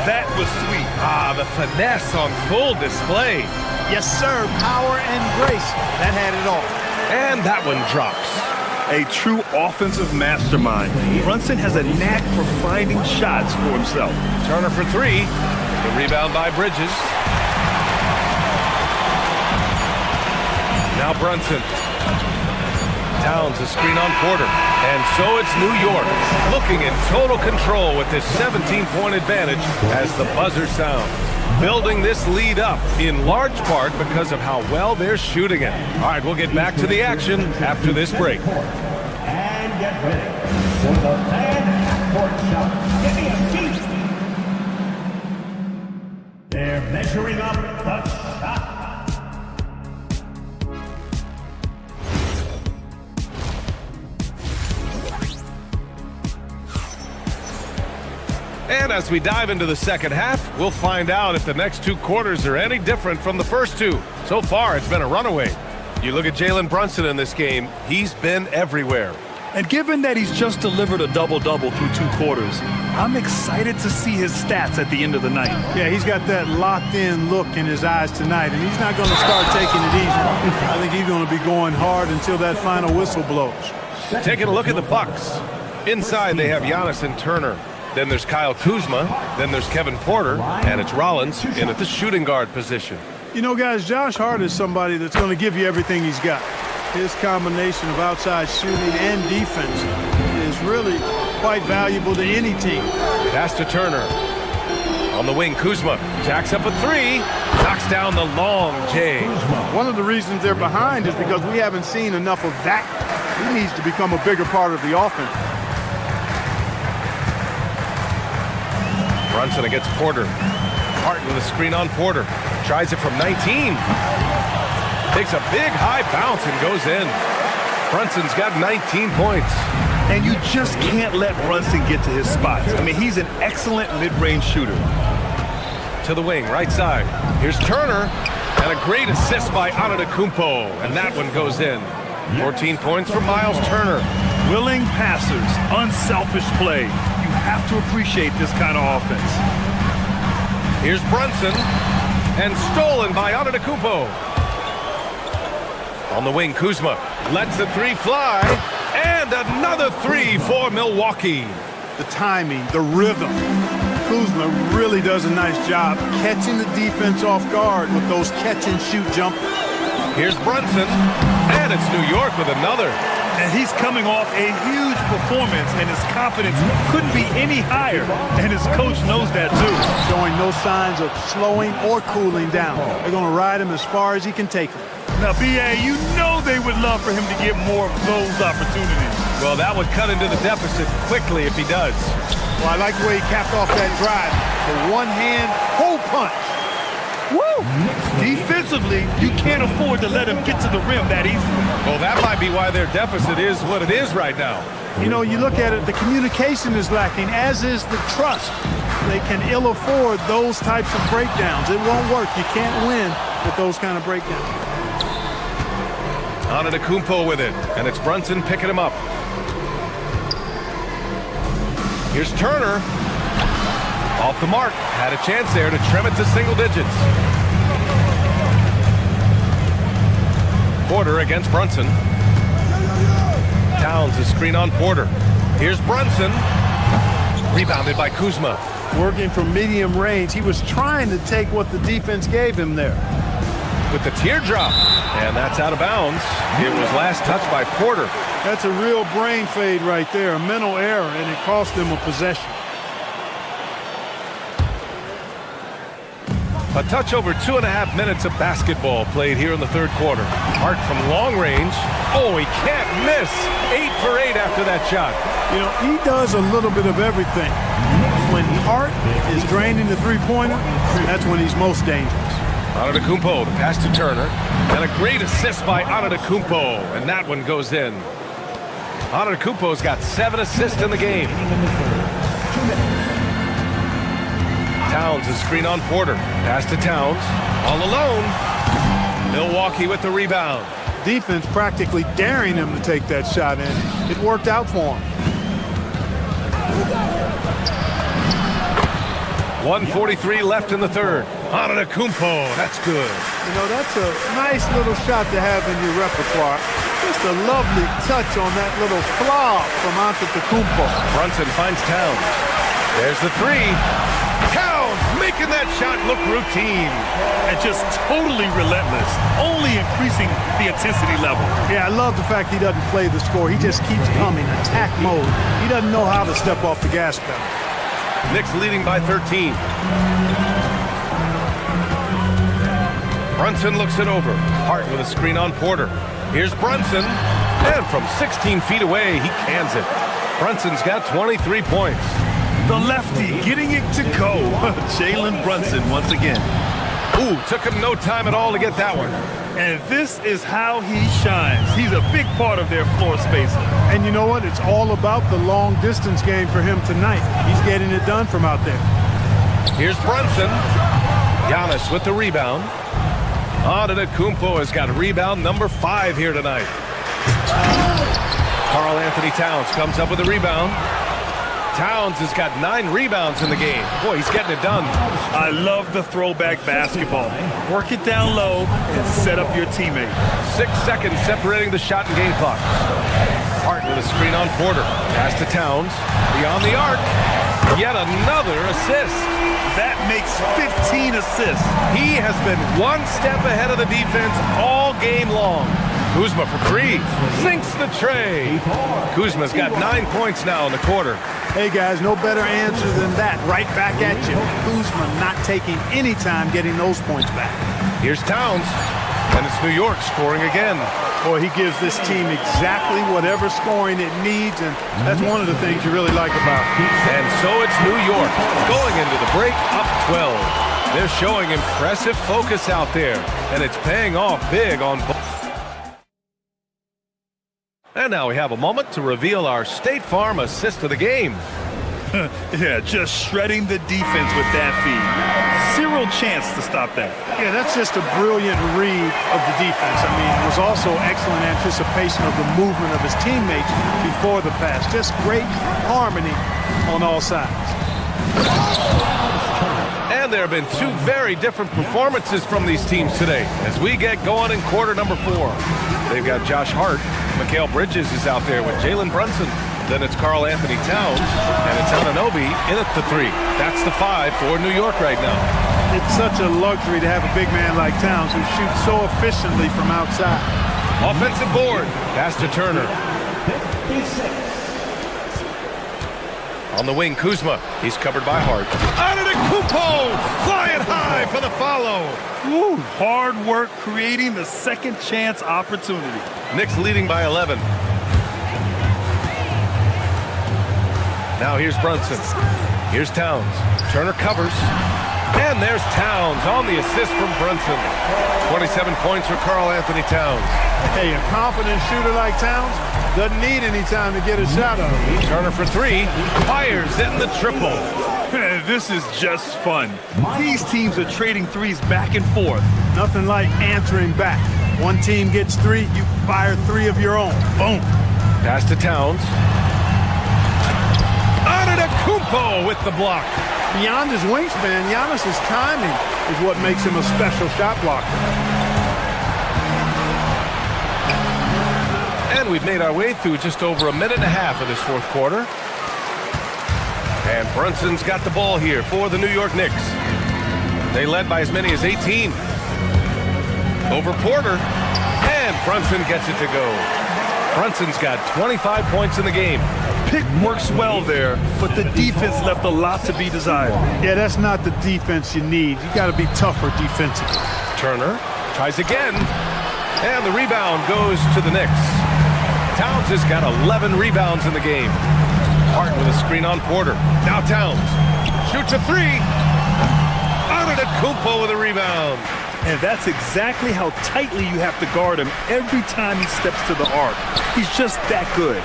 that was sweet. Ah, the finesse on full display. Yes, sir. Power and grace. That had it all. And that one drops. A true offensive mastermind. Brunson has a knack for finding shots for himself. Turner for 3. The rebound by Bridges. Now Brunson. Towns a screen on Porter. And so it's New York looking in total control with this 17-point advantage as the buzzer sounds. Building this lead up in large part because of how well they're shooting it. All right, we'll get back to the action after this break. And get ready for the fan half-court shot. Give me a seat. They're measuring up the shot. And as we dive into the second half, we'll find out if the next 2 quarters are any different from the first 2. So far, it's been a runaway. You look at Jalen Brunson in this game, he's been everywhere. And given that he's just delivered a double-double through 2 quarters, I'm excited to see his stats at the end of the night. Yeah, he's got that locked-in look in his eyes tonight, and he's not going to start taking it easy. I think he's going to be going hard until that final whistle blows. Taking a look at the Bucks. Inside, they have Giannis and Turner. Then there's Kyle Kuzma. Then there's Kevin Porter. And it's Rollins in at the shooting guard position. You know, guys, Josh Hart is somebody that's going to give you everything he's got. His combination of outside shooting and defense is really quite valuable to any team. Pass to Turner. On the wing, Kuzma jacks up a 3. Knocks down the long J. One of the reasons they're behind is because we haven't seen enough of that. He needs to become a bigger part of the offense. Brunson against Porter. Hart with a screen on Porter. Tries it from 19. Takes a big high bounce and goes in. Brunson's got 19 points. And you just can't let Brunson get to his spots. I mean, he's an excellent mid-range shooter. To the wing, right side. Here's Turner. And a great assist by Antetokounmpo. And that one goes in. 14 points for Miles Turner. Willing passers, unselfish play. You have to appreciate this kind of offense. Here's Brunson. And stolen by Antetokounmpo. On the wing, Kuzma lets the 3 fly. And another 3 for Milwaukee. The timing, the rhythm. Kuzma really does a nice job catching the defense off guard with those catch-and-shoot jumpers. Here's Brunson. And it's New York with another. And he's coming off a huge performance, and his confidence couldn't be any higher. And his coach knows that, too. Showing no signs of slowing or cooling down. They're going to ride him as far as he can take them. Now, B.A., you know they would love for him to get more of those opportunities. Well, that would cut into the deficit quickly if he does. Well, I like the way he capped off that drive. The one-hand hole punch. Woo! Defensively, you can't afford to let him get to the rim that easily. Well, that might be why their deficit is what it is right now. You know, you look at it, the communication is lacking, as is the trust. They can ill afford those types of breakdowns. It won't work. You can't win with those kind of breakdowns. Antetokounmpo with it, and it's Brunson picking him up. Here's Turner. Off the mark. Had a chance there to trim it to single digits. Porter against Brunson. Towns a screen on Porter. Here's Brunson. Rebounded by Kuzma. Working from medium range. He was trying to take what the defense gave him there. With the teardrop. And that's out of bounds. It was last touched by Porter. That's a real brain fade right there. A mental error, and it cost them a possession. A touch over 2.5 minutes of basketball played here in the third quarter. Hart from long range. Oh, he can't miss. 8 for 8 after that shot. You know, he does a little bit of everything. When Hart is draining the three-pointer, that's when he's most dangerous. Antetokounmpo, the pass to Turner. And a great assist by Antetokounmpo. And that one goes in. Antetokounmpo's got 7 assists in the game. Towns is screen on Porter. Pass to Towns. All alone. Milwaukee with the rebound. Defense practically daring him to take that shot, and it worked out for him. 1:43 left in the third. Antetokounmpo, that's good. You know, that's a nice little shot to have in your repertoire. Just a lovely touch on that little flaw from Antetokounmpo. Brunson finds Towns. There's the three. Towns making that shot look routine. And just totally relentless, only increasing the intensity level. Yeah, I love the fact he doesn't play the score. He just keeps coming, attack mode. He doesn't know how to step off the gas pedal. Knicks leading by 13. Brunson looks it over. Hart with a screen on Porter. Here's Brunson. And from 16 feet away, he cans it. Brunson's got 23 points. The lefty getting it to go. Jalen Brunson once again. Ooh, took him no time at all to get that one. And this is how he shines. He's a big part of their floor spacing. And you know what? It's all about the long distance game for him tonight. He's getting it done from out there. Here's Brunson. Giannis with the rebound. Antetokounmpo has got rebound number 5 here tonight. Karl Anthony Towns comes up with a rebound. Towns has got 9 rebounds in the game. Boy, he's getting it done. I love the throwback basketball. Work it down low and set up your teammate. 6 seconds separating the shot and game clock. Hart with a screen on Porter. Pass to Towns. Beyond the arc. Yet another assist. That makes 15 assists. He has been one step ahead of the defense all game long. Kuzma for 3. Sinks the tray. Kuzma's got 9 points now in the quarter. Hey, guys, no better answer than that. Right back at you. Kuzma not taking any time getting those points back. Here's Towns. And it's New York scoring again. Boy, he gives this team exactly whatever scoring it needs, and that's one of the things you really like about it. And so it's New York going into the break up 12. They're showing impressive focus out there, and it's paying off big on both. And now we have a moment to reveal our State Farm assist of the game. Yeah, just shredding the defense with that feed. Zero chance to stop that. Yeah, that's just a brilliant read of the defense. I mean, it was also excellent anticipation of the movement of his teammates before the pass. Just great harmony on all sides. And there have been 2 very different performances from these teams today as we get going in quarter number 4. They've got Josh Hart. Mikal Bridges is out there with Jalen Brunson. Then it's Karl Anthony Towns, and it's Anunoby in at the 3. That's the 5 for New York right now. It's such a luxury to have a big man like Towns who shoots so efficiently from outside. Offensive board. Pass to Turner. On the wing, Kuzma. He's covered by Hart. Antetokounmpo flying high for the follow. Woo, hard work creating the second chance opportunity. Knicks leading by 11. Now here's Brunson. Here's Towns. Turner covers. And there's Towns on the assist from Brunson. 27 points for Karl Anthony Towns. Hey, a confident shooter like Towns doesn't need any time to get a shot up. Turner for 3. Fires in the triple. This is just fun. These teams are trading threes back and forth. Nothing like answering back. One team gets 3, you fire 3 of your own. Boom. Pass to Towns. Antetokounmpo with the block. Beyond his wingspan, Giannis's timing is what makes him a special shot blocker. And we've made our way through just over a minute and a half of this 4th quarter. And Brunson's got the ball here for the New York Knicks. They led by as many as 18. Over Porter. And Brunson gets it to go. Brunson's got 25 points in the game. Pick works well there, but the defense left a lot to be desired. Yeah, that's not the defense you need. You got to be tougher defensively. Turner tries again, and the rebound goes to the Knicks. Towns has got 11 rebounds in the game. Hart with a screen on Porter. Now Towns shoots a 3. Antetokounmpo with a rebound. And that's exactly how tightly you have to guard him every time he steps to the arc. He's just that good.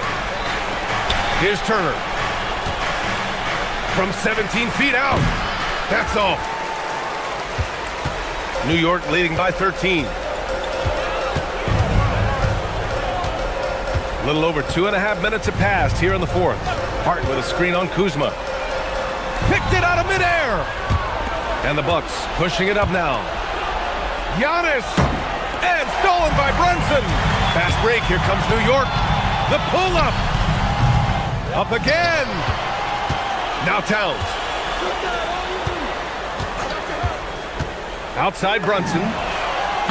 Here's Turner. From 17 feet out. That's off. New York leading by 13. A little over 2.5 minutes have passed here in the fourth. Hart with a screen on Kuzma. Picked it out of midair. And the Bucks pushing it up now. Giannis. And stolen by Brunson. Fast break. Here comes New York. The pull-up. Up again. Now Towns. Outside Brunson.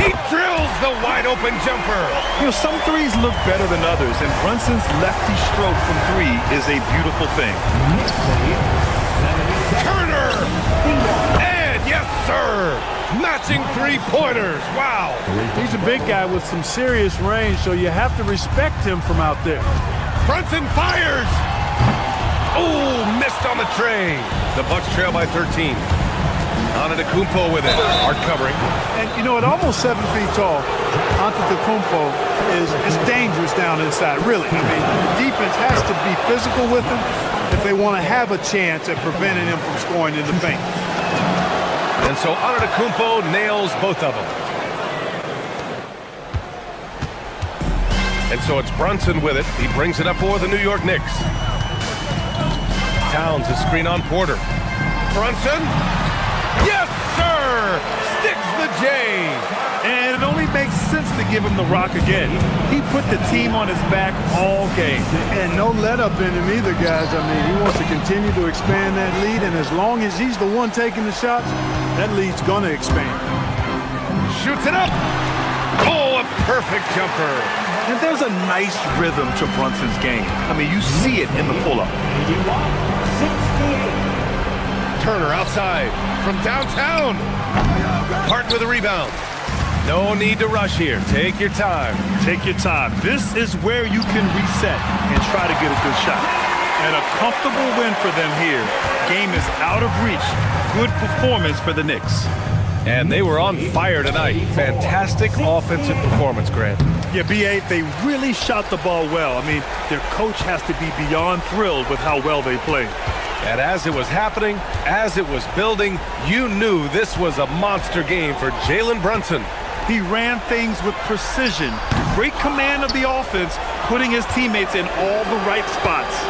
He drills the wide-open jumper. You know, some threes look better than others, and Brunson's lefty stroke from three is a beautiful thing. Turner! And yes, sir! Matching three-pointers. Wow! He's a big guy with some serious range, so you have to respect him from out there. Brunson fires! Oh, missed on the tray. The Bucks trail by 13. Antetokounmpo with it. Hard covering. And, you know, at almost 7 feet tall, Antetokounmpo is dangerous down inside, really. I mean, the defense has to be physical with him if they want to have a chance at preventing him from scoring in the paint. And so Antetokounmpo nails both of them. And so it's Brunson with it. He brings it up for the New York Knicks. Towns is screen on Porter. Brunson. Yes, sir! Sticks the J. And it only makes sense to give him the rock again. He put the team on his back all game. And no let-up in him either, guys. I mean, he wants to continue to expand that lead, and as long as he's the one taking the shots, that lead's going to expand. Shoots it up. Oh, a perfect jumper. And there's a nice rhythm to Brunson's game. I mean, you see it in the pull-up. 68. Turner outside from downtown. Hart with a rebound. No need to rush here. Take your time. Take your time. This is where you can reset and try to get a good shot. And a comfortable win for them here. Game is out of reach. Good performance for the Knicks. And they were on fire tonight. Fantastic offensive performance, Grant. Yeah, B.A., they really shot the ball well. I mean, their coach has to be beyond thrilled with how well they played. And as it was happening, as it was building, you knew this was a monster game for Jalen Brunson. He ran things with precision, great command of the offense, putting his teammates in all the right spots.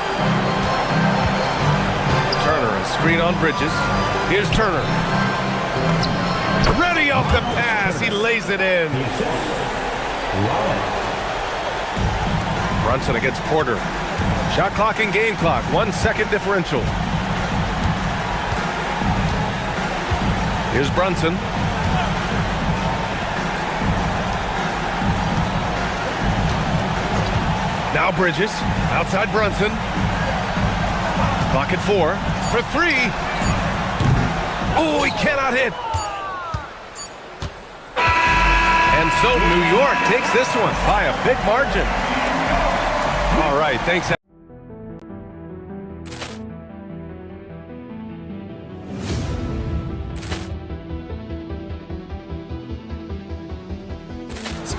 Turner, a screen on Bridges. Here's Turner. Ready off the pass, he lays it in. Brunson against Porter. Shot clock and game clock, 1 second differential. Here's Brunson. Now Bridges, outside Brunson. Clock at 4 for 3. Oh, he cannot hit. And so New York takes this one by a big margin. All right, thanks.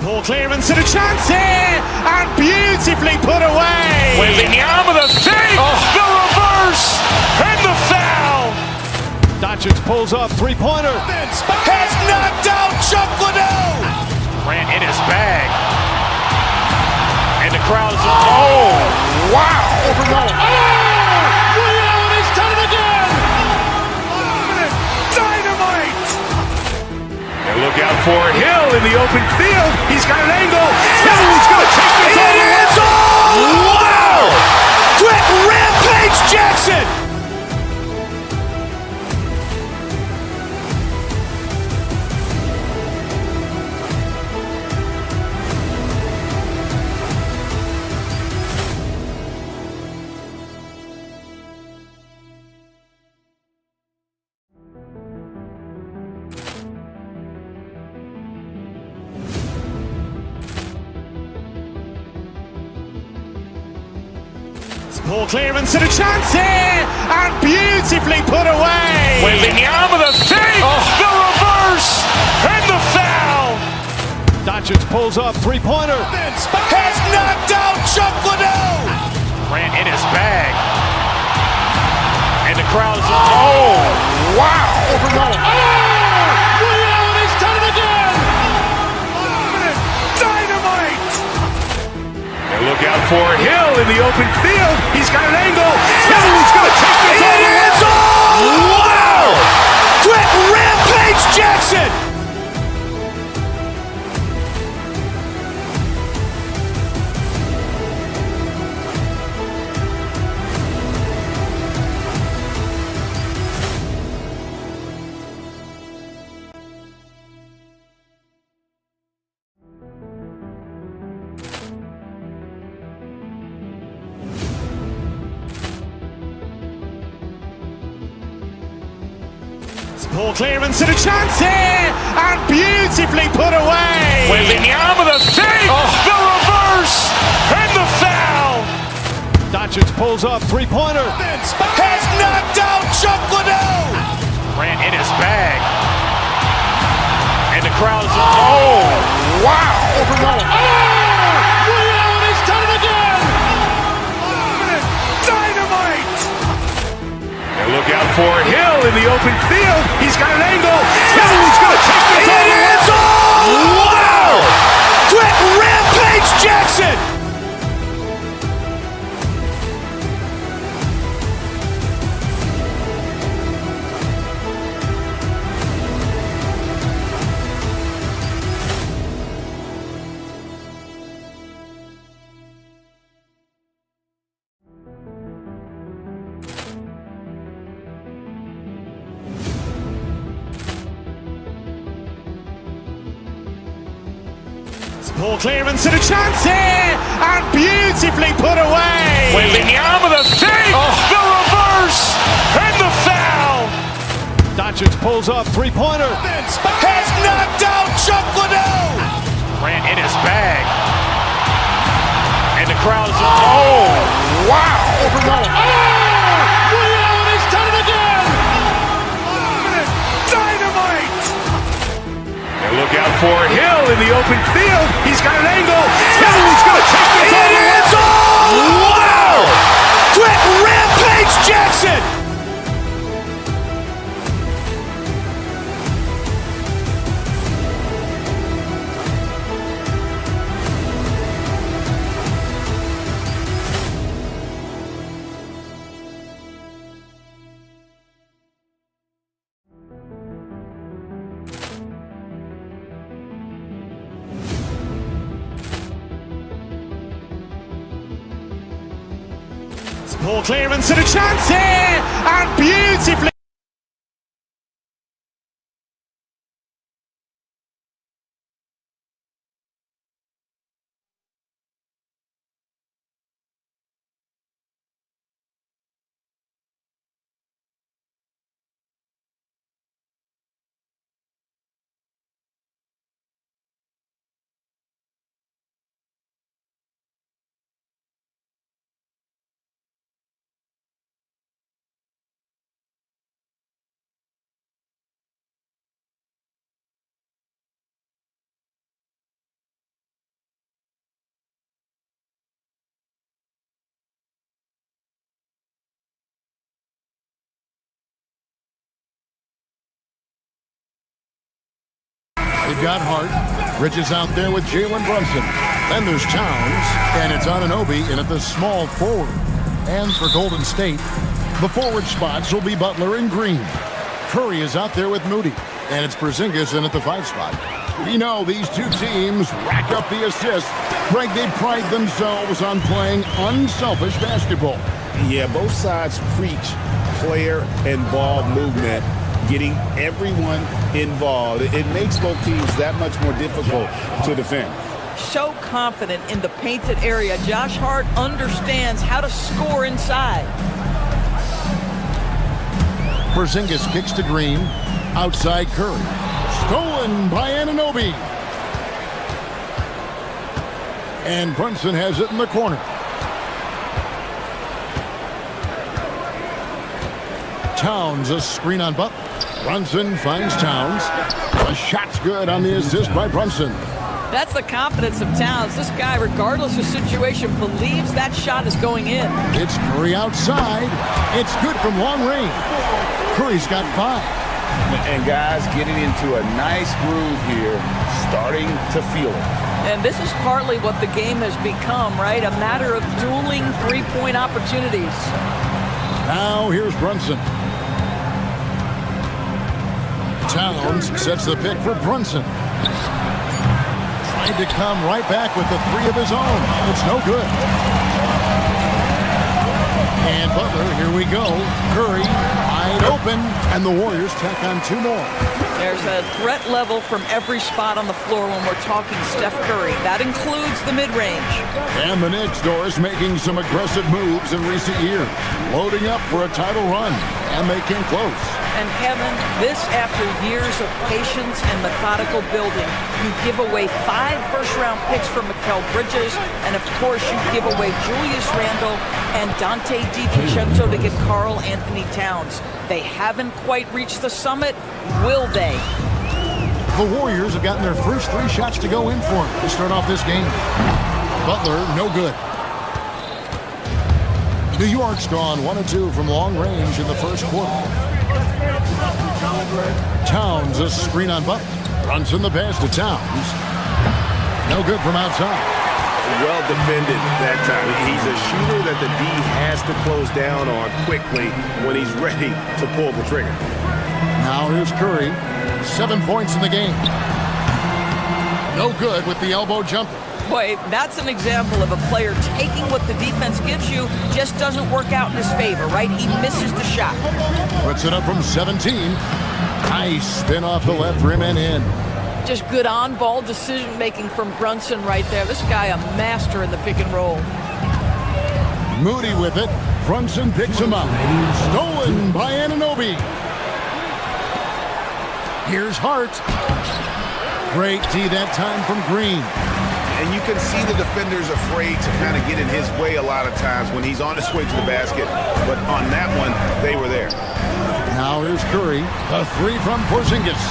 Poor clearance and a chance here, and beautifully put away. With the arm of the fake, the reverse, and the foul. Doncic pulls up, three-pointer. Has knocked out Chuck Liddell. Ran in his bag. And the crowd is, oh, wow. Reality's done it again. Dynamite. And look out for Hill in the open field. He's got an angle. He's going to take this all the way. It is all! Wow! Quick rampage Jackson. Poor clearance and a chance here, and beautifully put away. With the arm of the fake, the reverse, and the foul. Doncic pulls up, three-pointer. Has knocked out Chuck Liddell. Grant in his bag. And the crowd is, oh, wow. Over goal. Ray Allen has done it again. Dynamite. And look out for Hill in the open field. He's got an angle. Hill's going to take this all the way. Wow! Quick Rampage Jackson. Poor clearance and a chance here, and beautifully put away. Wembanyama the save, the reverse, and the foul. Doncic pulls up, three-pointer. Vince has knocked out Chuck Liddell. Grant in his bag. And the crowd is, oh, wow. Over goal. Ray Allen has done it again. Dynamite. And look out for Hill in the open field. He's got an angle. Hill's going to take this all the way. Wow! Quick Rampage Jackson. Poor clearance and a chance here, and beautifully put away. Wembanyama the save, the reverse, and the foul. Doncic pulls up, three-pointer. Vince has knocked out Chuck Liddell. Grant in his bag. And the crowd is, oh, wow. Over goal. Ray Allen has done it again. Dynamite. And look out for Hill in the open field. He's got an angle. Hill's going to take this all the way. Wow! Quick Rampage Jackson. Poor clearance and a chance here, and beautifully. They've got Hart. Bridges out there with Jalen Brunson. Then there's Towns, and it's Anunoby in at the small forward. And for Golden State, the forward spots will be Butler and Green. Curry is out there with Moody, and it's Porzingis in at the 5 spot. You know, these two teams rack up the assists. Greg, they pride themselves on playing unselfish basketball. Yeah, both sides preach player and ball movement, getting everyone involved. It makes both teams that much more difficult to defend. So confident in the painted area. Josh Hart understands how to score inside. Porzingis kicks to Green. Outside Curry. Stolen by Anunoby. And Brunson has it in the corner. Towns, a screen on Butler. Brunson finds Towns. The shot's good on the assist by Brunson. That's the confidence of Towns. This guy, regardless of situation, believes that shot is going in. It's Curry outside. It's good from long range. Curry's got 5. And guys getting into a nice groove here, starting to feel it. And this is partly what the game has become, right? A matter of dueling three-point opportunities. Now here's Brunson. Towns sets the pick for Brunson. Tried to come right back with the 3 of his own. It's no good. And Butler, here we go. Curry, wide open, and the Warriors tack on 2 more. There's a threat level from every spot on the floor when we're talking Steph Curry. That includes the mid-range. And the Knicks, Doris, making some aggressive moves in recent years, loading up for a title run, and they came close. And Kevin, this after years of patience and methodical building. You give away 5 first-round picks for Mikal Bridges, and of course you give away Julius Randle and Dante DiVincenzo to get Karl Anthony Towns. They haven't quite reached the summit. Will they? The Warriors have gotten their first 3 shots to go in for them to start off this game. Butler, no good. New York's gone 1 of 2 from long range in the first quarter. Towns, a screen on Butler. Brunson the pass to Towns. No good from outside. Well defended that time. He's a shooter that the D has to close down on quickly when he's ready to pull the trigger. Now here's Curry. 7 points in the game. No good with the elbow jumper. Boy, that's an example of a player taking what the defense gives you, just doesn't work out in his favor, right? He misses the shot. Puts it up from 17. Nice spin off the left rim and in. Just good on-ball decision-making from Brunson right there. This guy a master in the pick and roll. Moody with it. Brunson picks him up. Stolen by Anunoby. Here's Hart. Great D that time from Green. And you can see the defenders afraid to kind of get in his way a lot of times when he's on his way to the basket. But on that one, they were there. Now here's Curry. A 3 from Porzingis.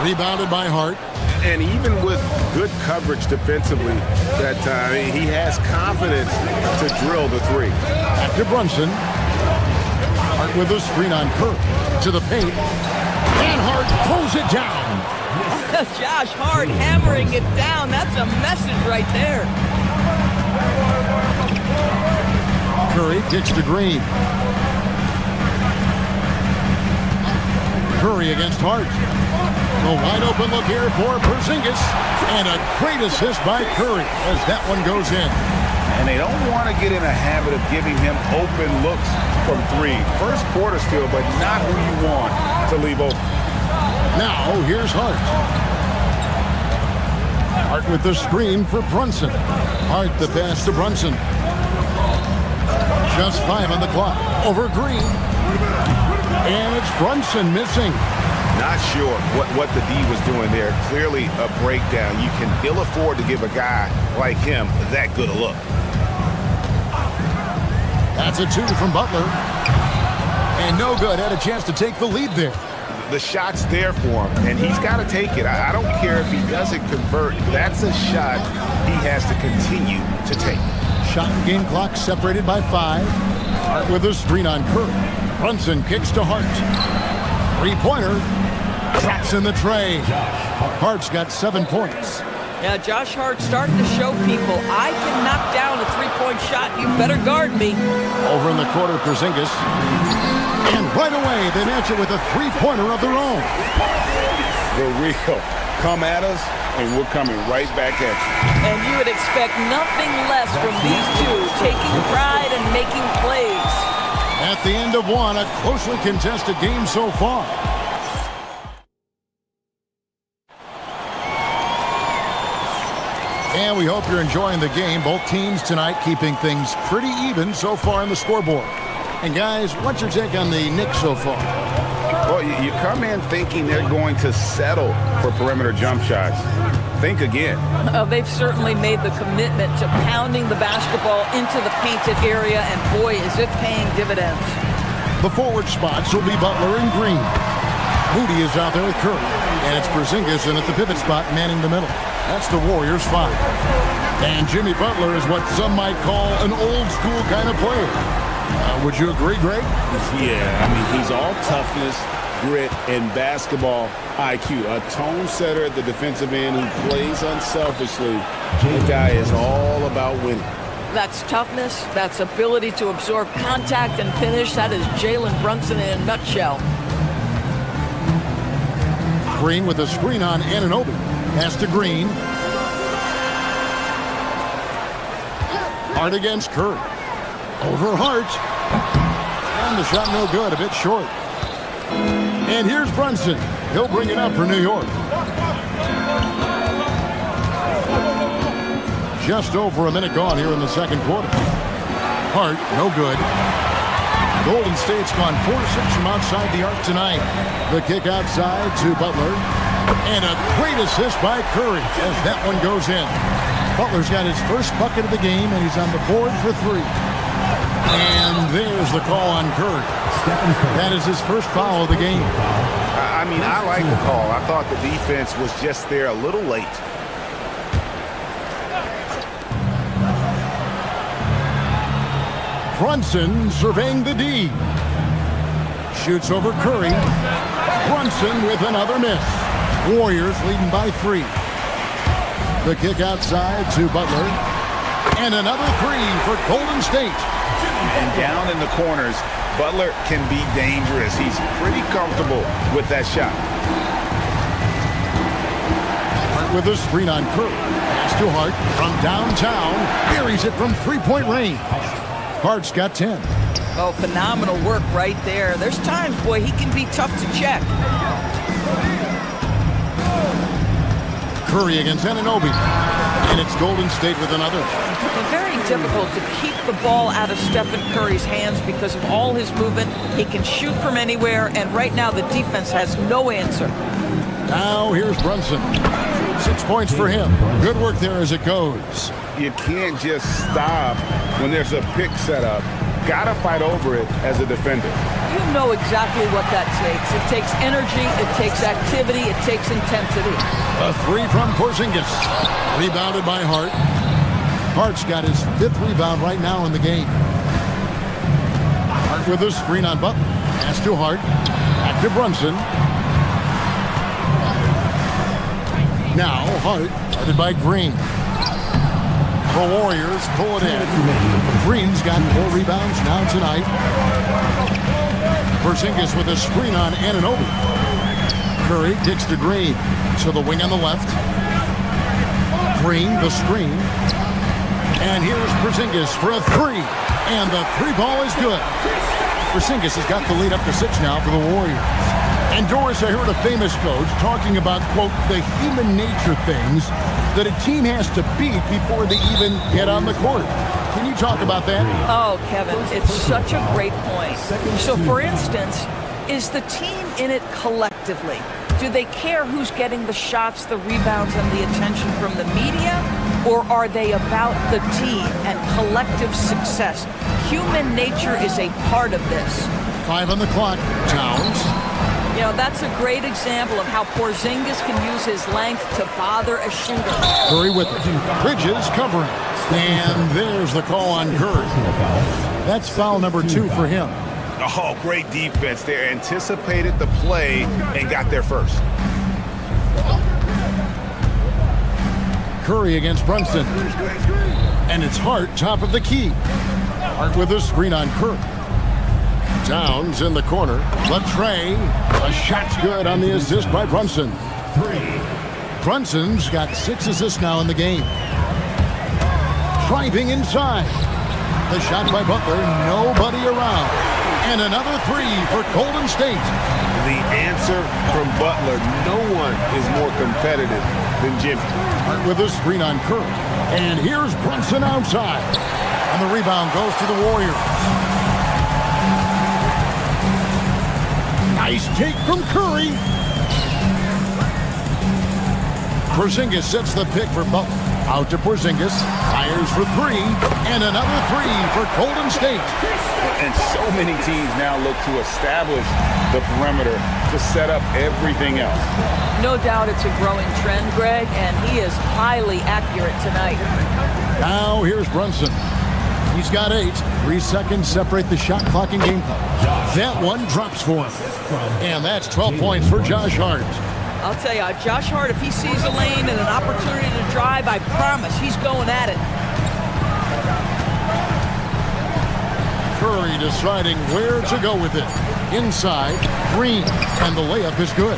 Rebounded by Hart. And even with good coverage defensively that time, he has confidence to drill the 3. Back to Brunson. Hart with a screen on Curry. To the paint. And Hart pulls it down. Josh Hart hammering it down. That's a message right there. Curry kicks to Green. Curry against Hart. A wide open look here for Porzingis. And a great assist by Curry as that one goes in. And they don't want to get in a habit of giving him open looks from 3. First quarter still, but not who you want to leave open. Now here's Hart. Hart with the screen for Brunson. Hart the pass to Brunson. Just 5 on the clock. Over Green. And it's Brunson missing. Not sure what the D was doing there. Clearly a breakdown. You can ill afford to give a guy like him that good a look. That's a 2 from Butler. And no good. Had a chance to take the lead there. The shot's there for him, and he's got to take it. I don't care if he doesn't convert. That's a shot he has to continue to take. Shot and game clock separated by 5. Hart with a screen on Curry. Brunson kicks to Hart. 3-pointer. Drops in the tray. Hart's got 7 points. Yeah, Josh Hart starting to show people, I can knock down a 3-point shot. You better guard me. Over in the corner, Porzingis. And right away, they match it with a 3-pointer of their own. The real. Come at us, and we're coming right back at you. And you would expect nothing less from these two, taking pride and making plays. At the end of one, a closely contested game so far. And we hope you're enjoying the game. Both teams tonight keeping things pretty even so far on the scoreboard. And guys, what's your take on the Knicks so far? Well, you come in thinking they're going to settle for perimeter jump shots. Think again. They've certainly made the commitment to pounding the basketball into the painted area, and boy, is it paying dividends. The forward spots will be Butler and Green. Moody is out there with Curry, and it's Porzingis in at the pivot spot manning the middle. That's the Warriors' 5. And Jimmy Butler is what some might call an old-school kind of player. Would you agree, Greg? Yeah, I mean, he's all toughness, grit, and basketball IQ. A tone setter at the defensive end who plays unselfishly. The guy is all about winning. That's toughness. That's ability to absorb contact and finish. That is Jalen Brunson in a nutshell. Green with a screen on Anunoby. Pass to Green. Hart against Curry. Over Hart. And the shot no good, a bit short. And here's Brunson. He'll bring it up for New York. Just over a minute gone here in the second quarter. Hart, no good. Golden State's gone 4-6 from outside the arc tonight. The kick outside to Butler. And a great assist by Curry as that one goes in. Butler's got his first bucket of the game, and he's on the board for 3. And there's the call on Curry. That is his first foul of the game. I mean, I like the call. I thought the defense was just there a little late. Brunson surveying the D. Shoots over Curry. Brunson with another miss. Warriors leading by 3. The kick outside to Butler. And another 3 for Golden State. And down in the corners, Butler can be dangerous. He's pretty comfortable with that shot. Hart with a screen on Curry. Pass to Hart from downtown. Buries it from three-point range. Hart's got 10. Oh, phenomenal work right there. There's times, boy, he can be tough to check. Curry against Anunoby. And it's Golden State with another. It's very difficult to keep the ball out of Stephen Curry's hands because of all his movement. He can shoot from anywhere, and right now the defense has no answer. Now here's Brunson. 6 points for him. Good work there as it goes. You can't just stop when there's a pick set up. Gotta fight over it as a defender. You know exactly what that takes. It takes energy, it takes activity, it takes intensity. A 3 from Porzingis. Rebounded by Hart. Hart's got his 5th rebound right now in the game. Hart with a screen on Butler. Pass to Hart. Back to Brunson. Now Hart, guarded by Green. The Warriors pull it in. Green's got 4 rebounds now tonight. Porzingis with a screen on Anunoby. Curry kicks to Green. To the wing on the left. Green, the screen. And here's Porzingis for a 3. And the 3 ball is good. Porzingis has got the lead up to 6 now for the Warriors. And Doris, I heard a famous coach talking about, quote, the human nature things that a team has to beat before they even get on the court. Can you talk about that? Oh, Kevin, it's such a great point. So, for instance, is the team in it collectively? Do they care who's getting the shots, the rebounds, and the attention from the media? Or are they about the team and collective success? Human nature is a part of this. 5 on the clock. Towns. You know, that's a great example of how Porzingis can use his length to bother a shooter. Curry with it. Bridges covering. And there's the call on Curry. That's foul number 2 for him. Oh, great defense there. Anticipated the play and got there first. Curry against Brunson. And it's Hart, top of the key. Hart with a screen on Curry. Downs in the corner. Latrey. A shot's good on the assist by Brunson. Brunson's got 6 assists now in the game. Driving inside. The shot by Butler. Nobody around. And another 3 for Golden State. The answer from Butler. No one is more competitive than Jimmy. Hart with a screen on Curry. And here's Brunson outside. And the rebound goes to the Warriors. Nice take from Curry. Porzingis sets the pick for Butler. Out to Porzingis. Fires for three. And another three for Golden State. And so many teams now look to establish the perimeter to set up everything else. No doubt it's a growing trend, Greg, and he is highly accurate tonight. Now here's Brunson. He's got 8. 3 seconds separate the shot clock and game clock. That one drops for him. And that's 12 points for Josh Hart. I'll tell you, Josh Hart, if he sees a lane and an opportunity to drive, I promise he's going at it. Curry deciding where to go with it. Inside, Green, and the layup is good.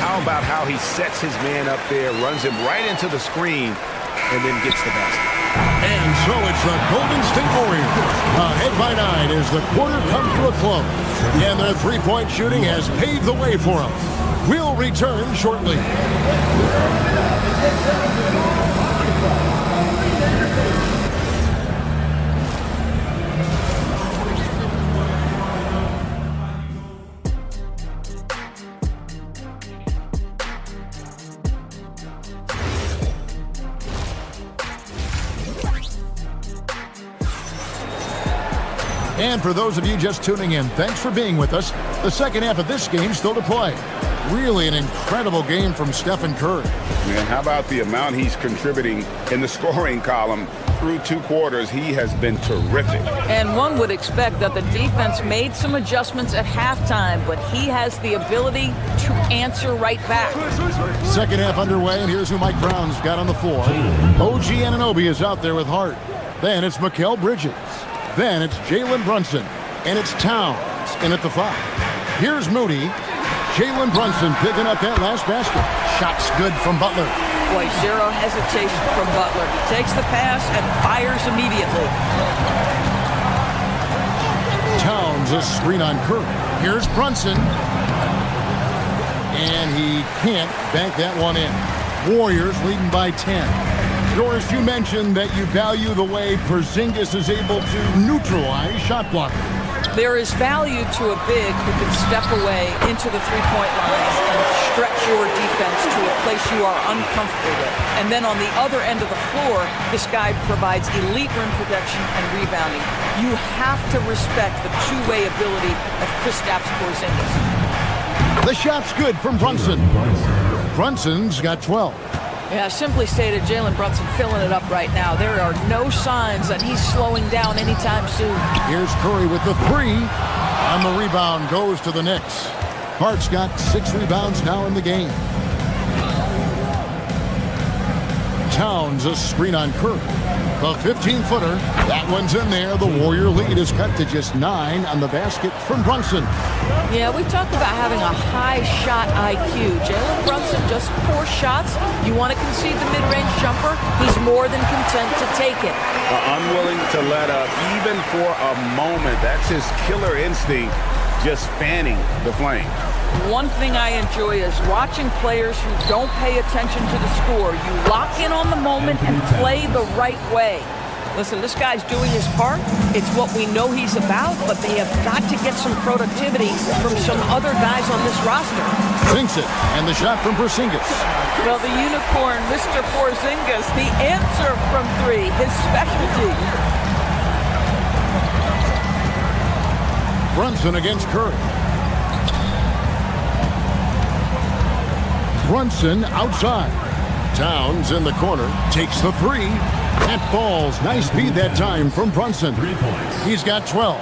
How about how he sets his man up there, runs him right into the screen, and then gets the basket. And so it's the Golden State Warriors ahead by 9 as the quarter comes to a close. And their three-point shooting has paved the way for them. We'll return shortly. And for those of you just tuning in, thanks for being with us. The second half of this game still to play. Really an incredible game from Stephen Curry. Man, how about the amount he's contributing in the scoring column through 2 quarters? He has been terrific. And one would expect that the defense made some adjustments at halftime, but he has the ability to answer right back. Second half underway, and here's who Mike Brown's got on the floor. OG Anunoby is out there with Hart. Then it's Mikal Bridges. Then it's Jalen Brunson. And it's Towns in at the 5. Here's Moody. Jalen Brunson picking up that last basket. Shots good from Butler. Boy, zero hesitation from Butler. He takes the pass and fires immediately. Towns a screen on Curry. Here's Brunson. And he can't bank that one in. Warriors leading by 10. Doris, you mentioned that you value the way Porzingis is able to neutralize shot blockers. There is value to a big who can step away into the three-point line and stretch your defense to a place you are uncomfortable with. And then on the other end of the floor, this guy provides elite rim protection and rebounding. You have to respect the two-way ability of Kristaps Porzingis. The shot's good from Brunson. Brunson's got 12. Yeah, simply stated, Jalen Brunson filling it up right now. There are no signs that he's slowing down anytime soon. Here's Curry with the 3. On the rebound goes to the Knicks. Hart's got 6 rebounds now in the game. Towns a screen on Curry. The 15-footer. That one's in there. The Warrior lead is cut to just 9 on the basket from Brunson. Yeah, we talked about having a high shot IQ. Jalen Brunson, just 4 shots. You want to concede the mid-range jumper? He's more than content to take it. Unwilling to let up, even for a moment. That's his killer instinct, just fanning the flame. One thing I enjoy is watching players who don't pay attention to the score. You lock in on the moment and play the right way. Listen, this guy's doing his part. It's what we know he's about, but they have got to get some productivity from some other guys on this roster. Sinks it, and the shot from Porzingis. Well, the unicorn, Mr. Porzingis, the answer from 3, his specialty. Brunson against Curry. Brunson outside. Towns in the corner. Takes the 3. That falls. Nice speed that time from Brunson. He's got 12.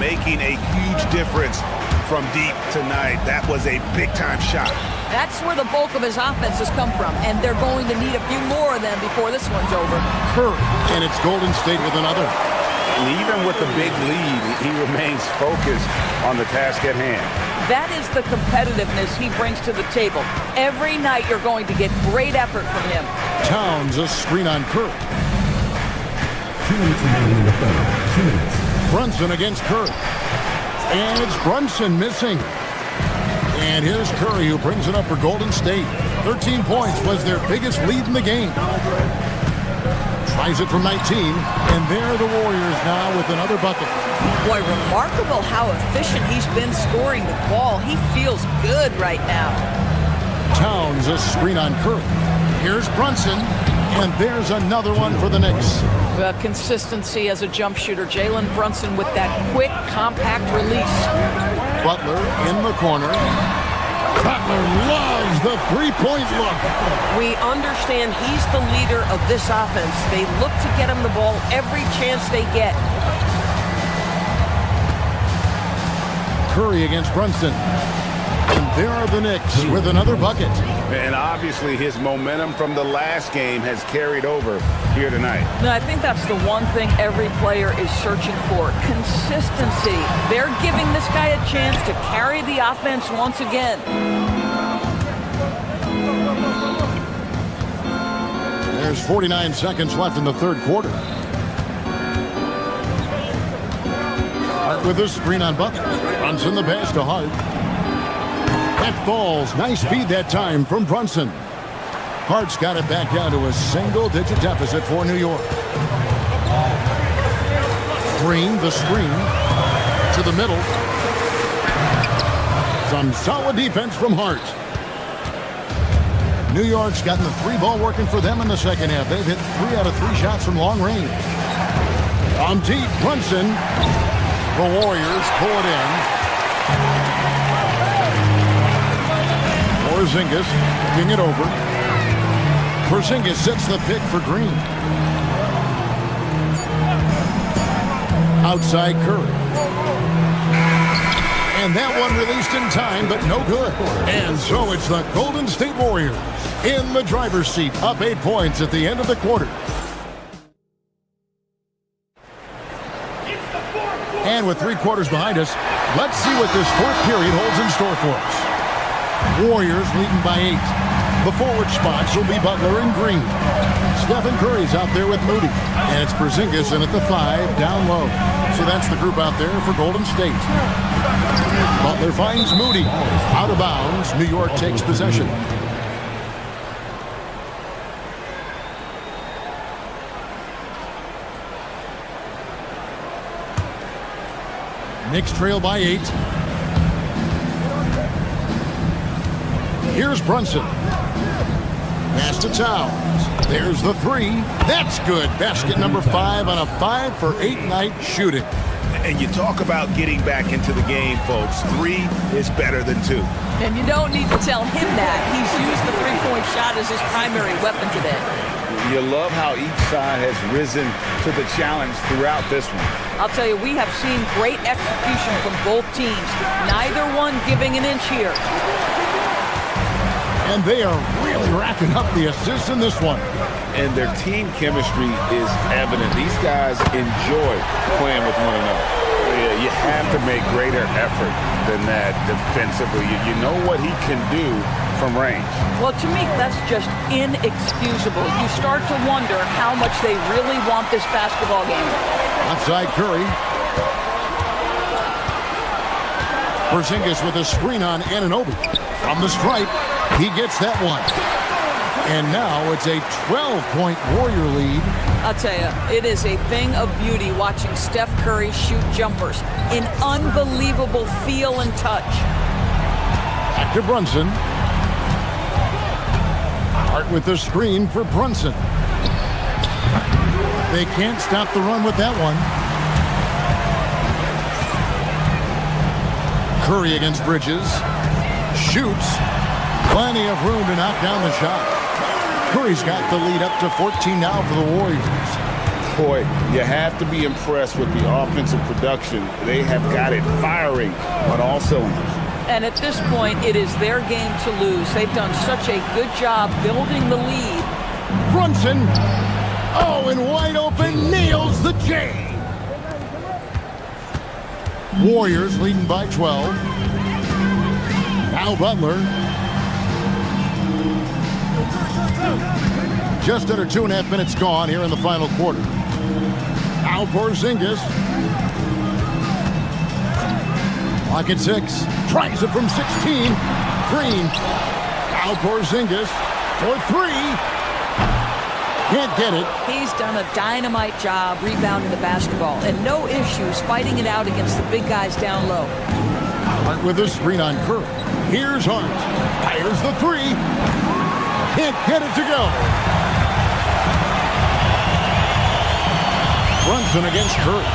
Making a huge difference from deep tonight. That was a big-time shot. That's where the bulk of his offense has come from, and they're going to need a few more of them before this one's over. Curry, and it's Golden State with another. And even with the big lead, he remains focused on the task at hand. That is the competitiveness he brings to the table. Every night you're going to get great effort from him. Towns a screen on Curry. 2 minutes remaining in the third. 2 minutes. Brunson against Curry. And it's Brunson missing. And here's Curry who brings it up for Golden State. 13 points was their biggest lead in the game. Tries it from 19, and there the Warriors now with another bucket. Boy, remarkable how efficient he's been scoring the ball. He feels good right now. Towns a screen on Curry. Here's Brunson. And there's another one for the Knicks. Consistency as a jump shooter. Jalen Brunson with that quick, compact release. Butler in the corner. Butler loves the three-point look. We understand he's the leader of this offense. They look to get him the ball every chance they get. Curry against Brunson. And there are the Knicks with another bucket. And obviously his momentum from the last game has carried over here tonight. No, I think that's the one thing every player is searching for. Consistency. They're giving this guy a chance to carry the offense once again. There's 49 seconds left in the third quarter. Hart with a screen on Butler. Brunson the pass to Hart. That falls. Nice feed that time from Brunson. Hart's got it back down to a single-digit deficit for New York. Green, the screen, to the middle. Some solid defense from Hart. New York's gotten the three ball working for them in the second half. They've hit 3 out of 3 shots from long range. On deep, Brunson. The Warriors pull it in. Porzingis picking it over. Porzingis sets the pick for Green. Outside Curry. And that one released in time, but no good. And so it's the Golden State Warriors in the driver's seat, up 8 points at the end of the quarter. And with 3 quarters behind us, let's see what this fourth period holds in store for us. Warriors leading by 8. The forward spots will be Butler and Green. Stephen Curry's out there with Moody. And it's Porzingis in at the 5, down low. So that's the group out there for Golden State. Butler finds Moody. Out of bounds. New York takes possession. Knicks trail by 8. Here's Brunson. Pass to Towns. There's the 3. That's good. Basket number 5 on a 5 for 8 night shooting. And you talk about getting back into the game, folks. 3 is better than 2. And you don't need to tell him that. He's used the three-point shot as his primary weapon today. You love how each side has risen to the challenge throughout this one. I'll tell you, we have seen great execution from both teams. Neither one giving an inch here. And they are really racking up the assists in this one. And their team chemistry is evident. These guys enjoy playing with one another. You have to make greater effort than that defensively. You know what he can do from range. Well, to me, that's just inexcusable. You start to wonder how much they really want this basketball game. Outside Curry. Porzingis with a screen on Anunoby. From the stripe, he gets that one. And now it's a 12-point Warrior lead. I'll tell you, it is a thing of beauty watching Steph Curry shoot jumpers. An unbelievable feel and touch. Back to Brunson. Hart with the screen for Brunson. They can't stop the run with that one. Curry against Bridges. Shoots. Plenty of room to knock down the shot. Curry's got the lead up to 14 now for the Warriors. Boy, you have to be impressed with the offensive production. They have got it firing on all cylinders. And at this point, it is their game to lose. They've done such a good job building the lead. Brunson, oh, and wide open, nails the J. Warriors leading by 12. Now Butler. Just under 2.5 minutes gone here in the final quarter. Now Porzingis. Lock at 6. Tries it from 16. Green. Now Porzingis for 3. Can't get it. He's done a dynamite job rebounding the basketball. And no issues fighting it out against the big guys down low. Hart with a screen on Curry. Here's Hart. Fires the 3. Can't get it to go. Brunson against Curry.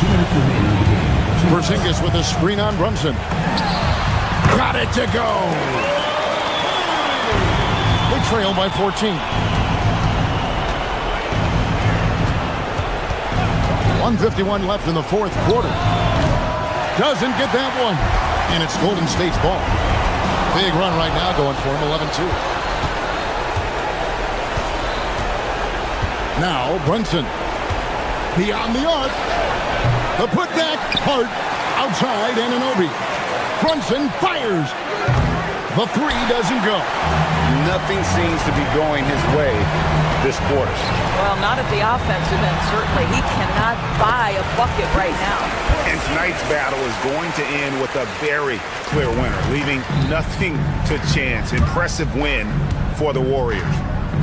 2 minutes remaining in the game. Porzingis with a screen on Brunson. Got it to go. They trail by 14. 1:51 left in the fourth quarter. Doesn't get that one. And it's Golden State's ball. Big run right now going for him, 11-2. Now Brunson. Beyond the arc. The putback, Hart, outside, and Anunoby. Brunson fires. The three doesn't go. Nothing seems to be going his way this quarter. Well, not at the offensive end, certainly. He cannot buy a bucket right now. And tonight's battle is going to end with a very clear winner, leaving nothing to chance. Impressive win for the Warriors.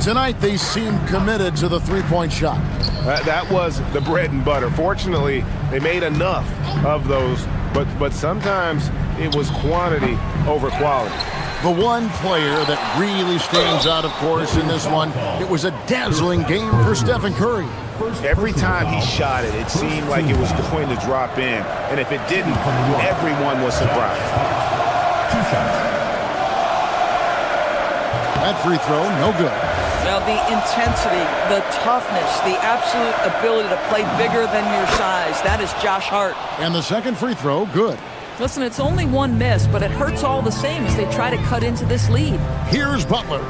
Tonight, they seem committed to the three-point shot. That was the bread and butter. Fortunately, they made enough of those, but sometimes it was quantity over quality. The one player that really stands out, of course, in this one, it was a dazzling game for Stephen Curry. Every time he shot it, it seemed like it was going to drop in. And if it didn't, everyone was surprised. That free throw, no good. Well, the intensity, the toughness, the absolute ability to play bigger than your size, that is Josh Hart. And the second free throw, good. Listen, it's only one miss, but it hurts all the same as they try to cut into this lead. Here's Butler.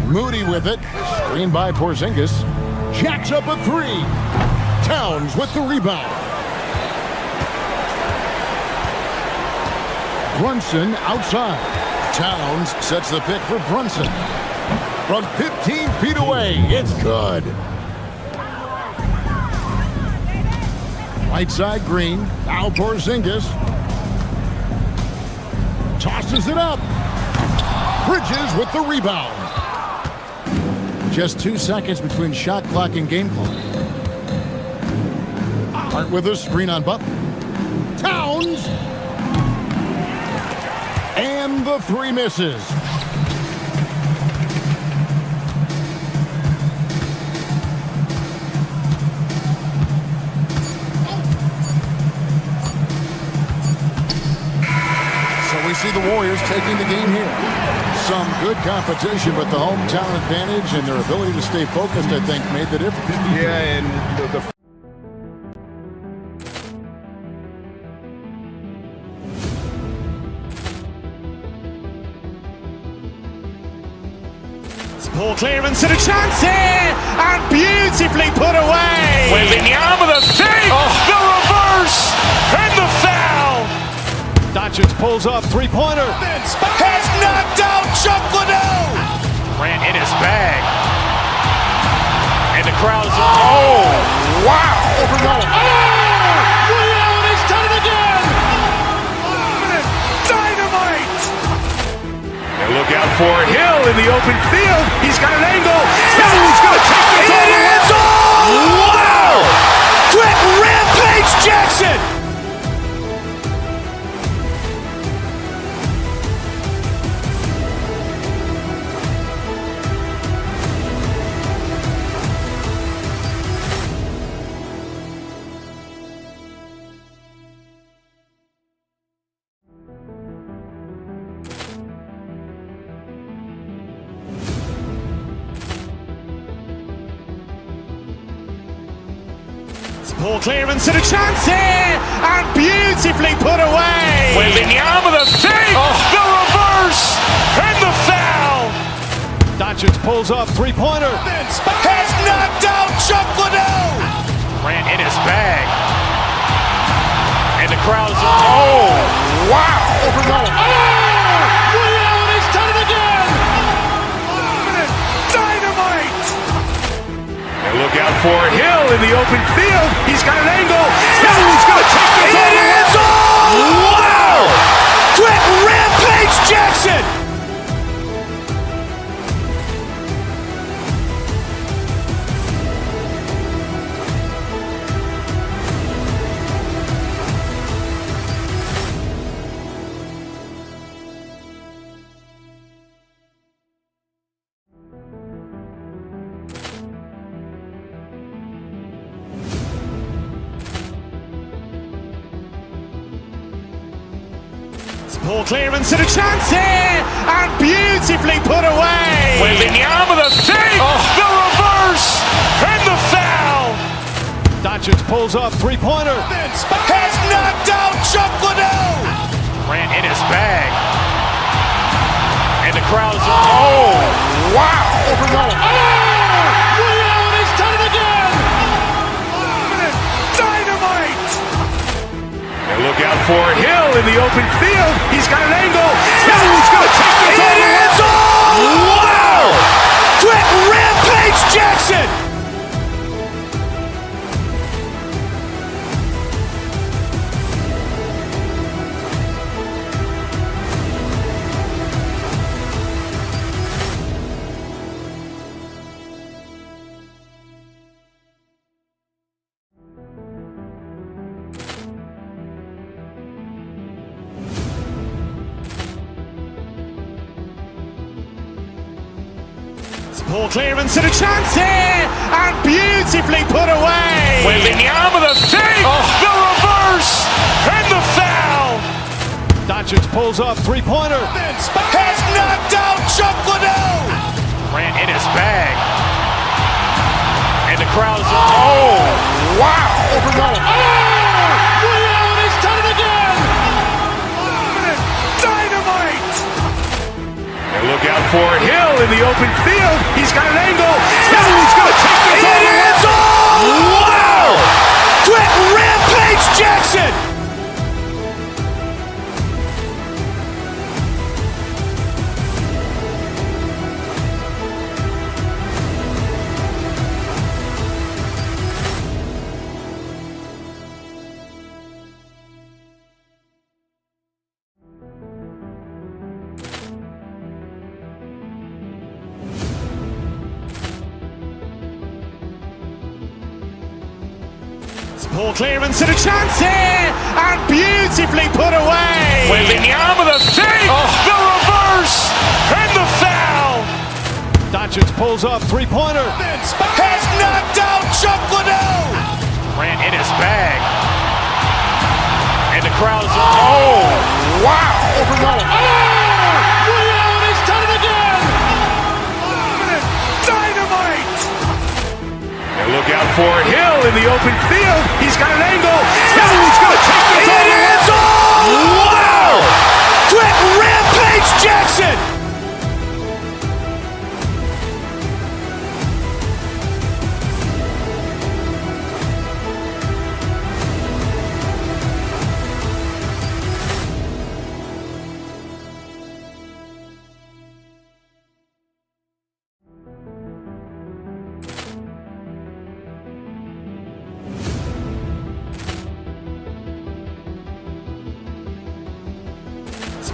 Moody with it. Screened by Porzingis. Jacks up a three. Towns with the rebound. Brunson outside. Towns sets the pick for Brunson. From 15 feet away, it's good. Right side Green. Now Porzingis. Tosses it up. Bridges with the rebound. Just 2 seconds between shot clock and game clock. Hart with a screen on Butler. Towns. And the three misses. We see the Warriors taking the game here. Some good competition, but the hometown advantage and their ability to stay focused, I think, made the difference. Yeah, and Poor clearance and a chance here, and beautifully put away. Wembanyama the save, the reverse, and the foul. Doncic pulls up, three-pointer. Vince has knocked out Chuck Liddell. Grant in his bag. And the crowd is, oh, wow. Ray Allen has done it again. Dynamite. And look out for Hill in the open field. He's got an angle. He's going to take this all the way. Wow. Quick rampage Jackson. Poor clearance and a chance here, and beautifully put away. Wembanyama the save, the reverse, and the foul. Doncic pulls up, three-pointer. Vince has knocked out Chuck Liddell. Grant in his bag. And the crowd is, oh, wow. Ray Allen has done it again. Dynamite. And look out for Hill in the open field. He's got an angle. He's going to take this all the way. Wow. Quick rampage Jackson. Poor clearance and a chance here, and beautifully put away. Wembanyama the save, the reverse, and the foul. Doncic pulls up, three-pointer. Vince has knocked out Chuck Liddell. Grant in his bag. And the crowd is, oh, wow. Leon has done it again. Dynamite. And look out for Hill in the open field. He's got an angle. Hill's going to take this all the way. Wow. Quick rampage Jackson. Poor clearance and a chance here, and beautifully put away. Wembanyama the save, the reverse, and the foul. Doncic pulls up, three-pointer. Vince has knocked out Chuck Liddell. Grant in his bag. And the crowd is, oh, wow. Leon has done it again. Dynamite. And look out for Hill in the open field. He's got an angle. Hill's going to take this all the way. Wow. Quick rampage Jackson. Poor clearance and a chance here, and beautifully put away. Wembanyama the save, the reverse, and the foul. Doncic pulls up, three-pointer. Vince has knocked out Chuck Liddell. Grant in his bag. And the crowd is, oh, wow. Leon has done it again. Dynamite. And look out for Hill in the open field. He's got an angle. Hill's going to take this all the way. Wow. Quick rampage Jackson.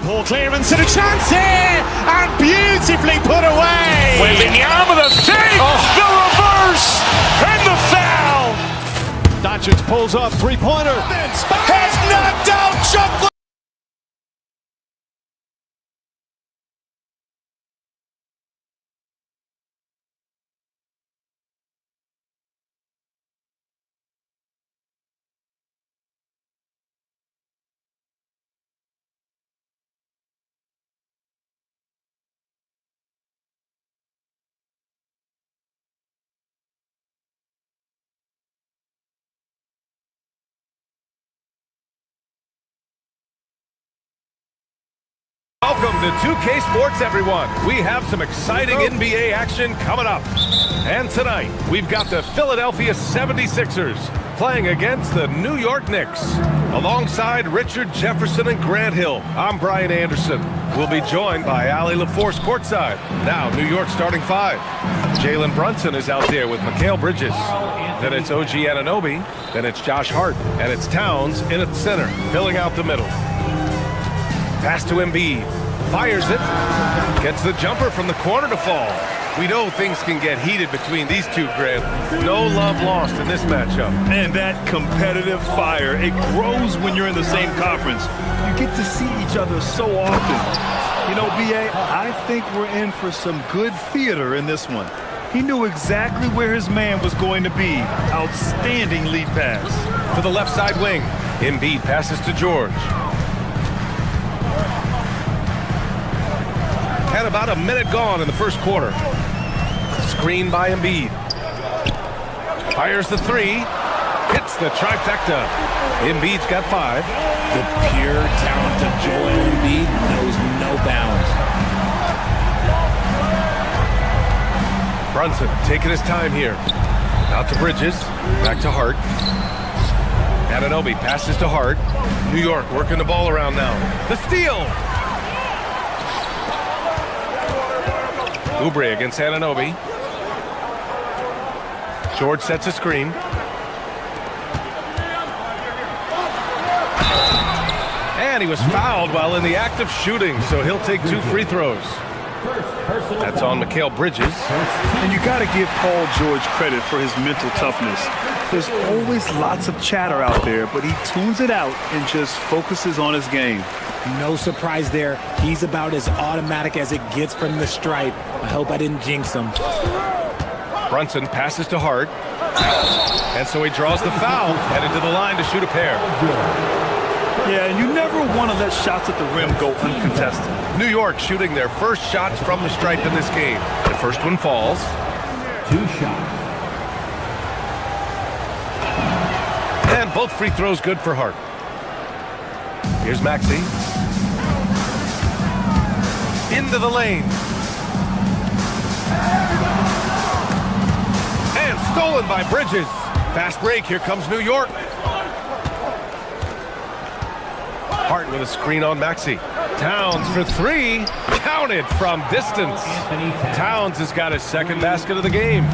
Poor clearance and a chance here, and beautifully put away. Wembanyama the save, the reverse, and the foul. Doncic pulls up, three-pointer. Vince has knocked out Chuck Liddell. Welcome to 2K Sports, everyone. We have some exciting NBA action coming up. And tonight, we've got the Philadelphia 76ers playing against the New York Knicks. Alongside Richard Jefferson and Grant Hill, I'm Brian Anderson. We'll be joined by Allie LaForce courtside. Now, New York starting five. Jalen Brunson is out there with Mikal Bridges. Then it's OG Anunoby. Then it's Josh Hart. And it's Towns in at center, filling out the middle. Pass to Embiid. Fires it. Gets the jumper from the corner to fall. We know things can get heated between these two, Grant. No love lost in this matchup. And that competitive fire, it grows when you're in the same conference. You get to see each other so often. You know, B.A., I think we're in for some good theater in this one. He knew exactly where his man was going to be. Outstanding lead pass. To the left side wing. Embiid passes to George. about a minute gone in the first quarter. Screen by Embiid. Fires the three. Hits the trifecta. Embiid's got 5. The pure talent of Joel Embiid knows no bounds. Brunson taking his time here. Out to Bridges. Back to Hart. Anunoby passes to Hart. New York working the ball around now. The steal! Oubre against Anunoby. George sets a screen. And he was fouled while in the act of shooting, so he'll take 2 free throws. That's on Mikal Bridges. And you got to give Paul George credit for his mental toughness. There's always lots of chatter out there, but he tunes it out and just focuses on his game. No surprise there. He's about as automatic as it gets from the stripe. I hope I didn't jinx him. Brunson passes to Hart. And so he draws the foul, headed to the line to shoot a pair. Yeah, and you never want to let shots at the rim go uncontested. New York shooting their first shots from the stripe in this game. The first one falls. 2 shots. And both free throws good for Hart. Here's Maxey. Into the lane. And stolen by Bridges. Fast break, here comes New York. Hart with a screen on Maxey. Towns for 3. Counted from distance. Towns has got his second basket of the game.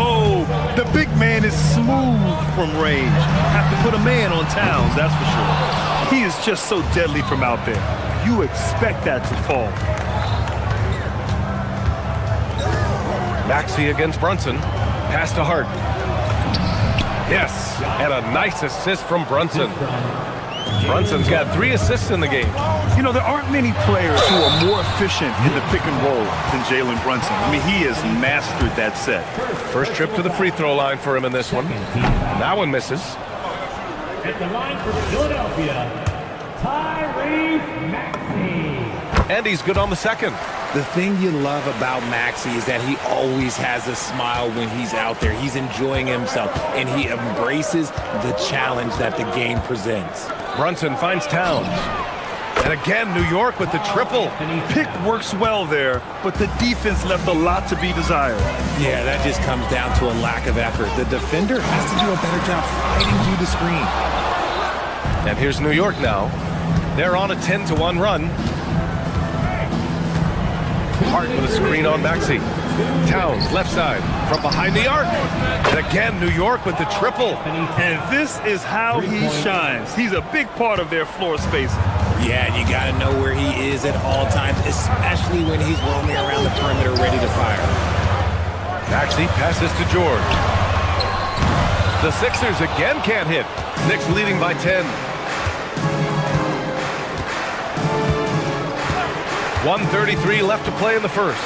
Oh, the big man is smooth from range. Have to put a man on Towns, that's for sure. He is just so deadly from out there. You expect that to fall. Maxey against Brunson. Pass to Hart. Yes, and a nice assist from Brunson. Brunson's got 3 assists in the game. You know, there aren't many players who are more efficient in the pick and roll than Jalen Brunson. I mean, he has mastered that set. First trip to the free throw line for him in this one. That one misses. At the line for Philadelphia, Tyrese Maxey. And he's good on the second. The thing you love about Maxey is that he always has a smile when he's out there. He's enjoying himself, and he embraces the challenge that the game presents. Brunson finds Towns. And again, New York with the triple. Pick works well there, but the defense left a lot to be desired. Yeah, that just comes down to a lack of effort. The defender has to do a better job fighting through the screen. And here's New York now. They're on a 10-1 run. Hart with a screen on Maxey. Towns, left side, from behind the arc. And again, New York with the triple. And this is how he shines. He's a big part of their floor spacing. Yeah, and you got to know where he is at all times, especially when he's roaming around the perimeter ready to fire. Maxey passes to George. The Sixers again can't hit. Knicks leading by 10. 1:33 left to play in the first.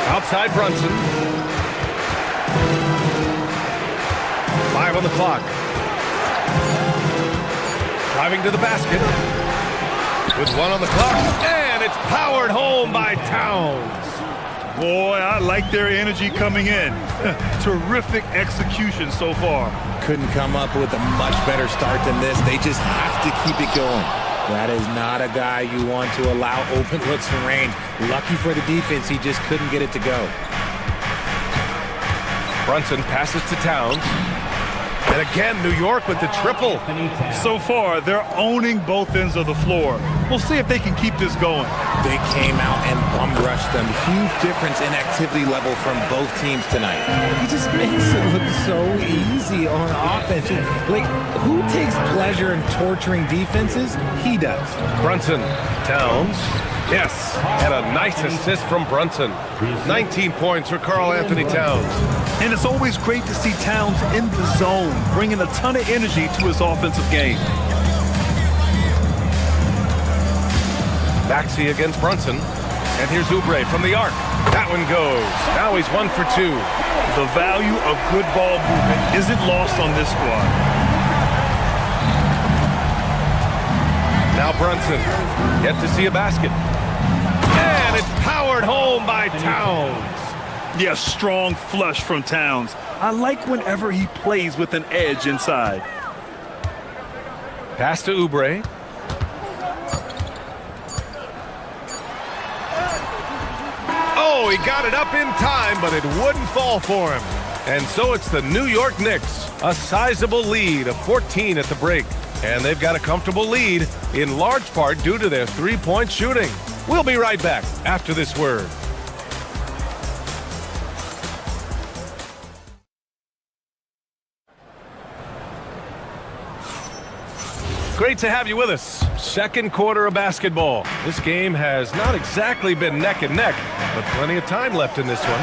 Outside Brunson. 5 on the clock. Driving to the basket. With 1 on the clock. And it's powered home by Towns. Boy, I like their energy coming in. Terrific execution so far. Couldn't come up with a much better start than this. They just have to keep it going. That is not a guy you want to allow open looks from range. Lucky for the defense, he just couldn't get it to go. Brunson passes to Towns. And again, New York with the triple. So far, they're owning both ends of the floor. We'll see if they can keep this going. They came out and bum-rushed them. Huge difference in activity level from both teams tonight. He just makes it look so easy on offense. Like, who takes pleasure in torturing defenses? He does. Brunson, Towns. Yes, and a nice assist from Brunson. 19 points for Karl Anthony Towns. And it's always great to see Towns in the zone, bringing a ton of energy to his offensive game. Maxey against Brunson. And here's Oubre from the arc. That one goes. Now he's 1 for 2. The value of good ball movement isn't lost on this squad. Now Brunson, yet to see a basket. And it's powered home by Towns. Yeah, strong flush from Towns. I like whenever he plays with an edge inside. Pass to Oubre. Oh, he got it up in time, but it wouldn't fall for him. And so it's the New York Knicks, a sizable lead of 14 at the break. And they've got a comfortable lead, in large part due to their three-point shooting. We'll be right back after this word. Great to have you with us. Second quarter of basketball. This game has not exactly been neck and neck, but plenty of time left in this one.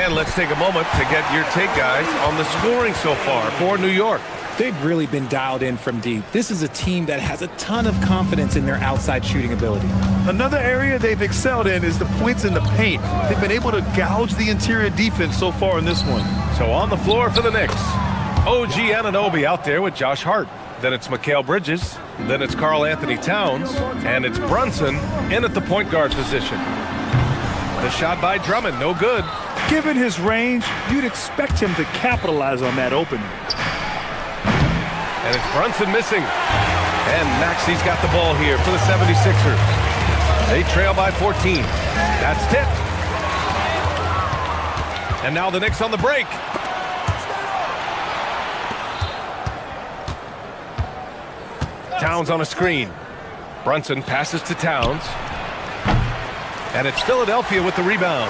And let's take a moment to get your take, guys, on the scoring so far for New York. They've really been dialed in from deep. This is a team that has a ton of confidence in their outside shooting ability. Another area they've excelled in is the points in the paint. They've been able to gouge the interior defense so far in this one. So on the floor for the Knicks, OG Anunoby out there with Josh Hart. Then it's Mikal Bridges. Then it's Karl Anthony Towns. And it's Brunson in at the point guard position. The shot by Drummond, no good. Given his range, you'd expect him to capitalize on that opening. And it's Brunson missing. And Maxey's got the ball here for the 76ers. They trail by 14. That's tipped. And now the Knicks on the break. Towns on a screen. Brunson passes to Towns. And it's Philadelphia with the rebound.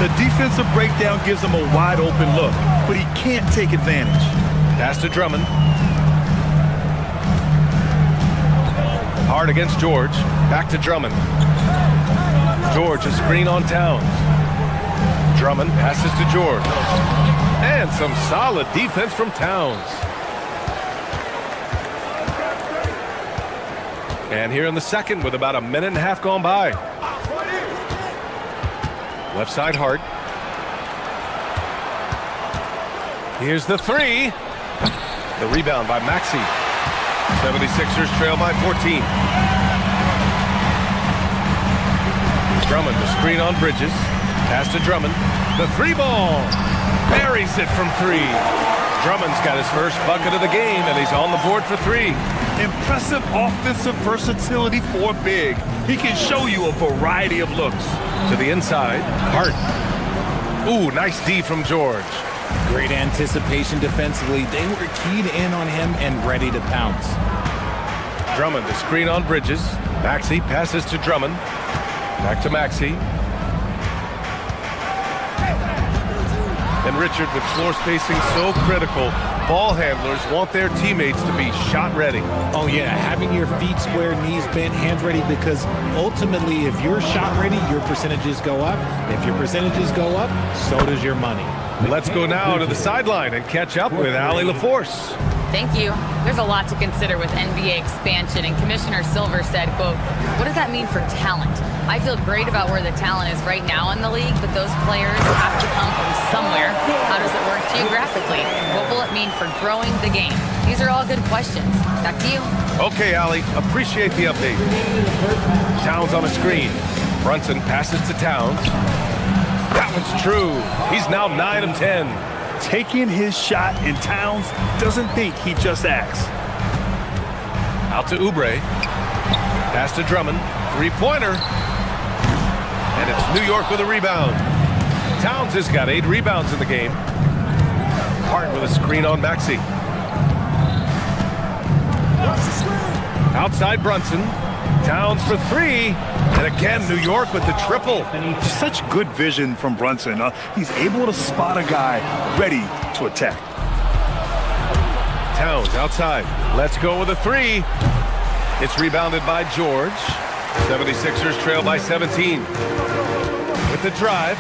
The defensive breakdown gives him a wide open look, but he can't take advantage. Pass to Drummond. Hard against George. Back to Drummond. George, a screen on Towns. Drummond passes to George. And some solid defense from Towns. And here in the second with about a minute and a half gone by. Left side Hart. Here's the three. The rebound by Maxey. 76ers trail by 14. Drummond, the screen on Bridges. Pass to Drummond. The three ball. Buries it from three. Drummond's got his first bucket of the game, and he's on the board for three. Impressive offensive versatility for big. He can show you a variety of looks. To the inside, Hart. Ooh, nice D from George. Great anticipation defensively. They were keyed in on him and ready to pounce. Drummond, the screen on Bridges. Maxey passes to Drummond. Back to Maxey. And Richard, with floor spacing so critical, ball handlers want their teammates to be shot ready. Oh yeah, having your feet square, knees bent, hands ready, because ultimately if you're shot ready, your percentages go up. If your percentages go up, so does your money. Let's go now to the sideline and catch up with Allie LaForce. Thank you. There's a lot to consider with NBA expansion, and Commissioner Silver said, quote, "What does that mean for talent? I feel great about where the talent is right now in the league, but those players have to come from somewhere. How does it work geographically? What will it mean for growing the game?" These are all good questions. Back to you. Okay, Allie. Appreciate the update. Towns on a screen. Brunson passes to Towns. That one's true. He's now 9 of 10. Taking his shot, and Towns doesn't think, he just acts. Out to Oubre. Pass to Drummond. Three-pointer. And it's New York with a rebound. Towns has got 8 rebounds in the game. Hart with a screen on Maxey. Outside Brunson. Towns for three. And again, New York with the triple. Such good vision from Brunson. He's able to spot a guy ready to attack. Towns outside. Let's go with a three. It's rebounded by George. 76ers trail by 17. With the drive.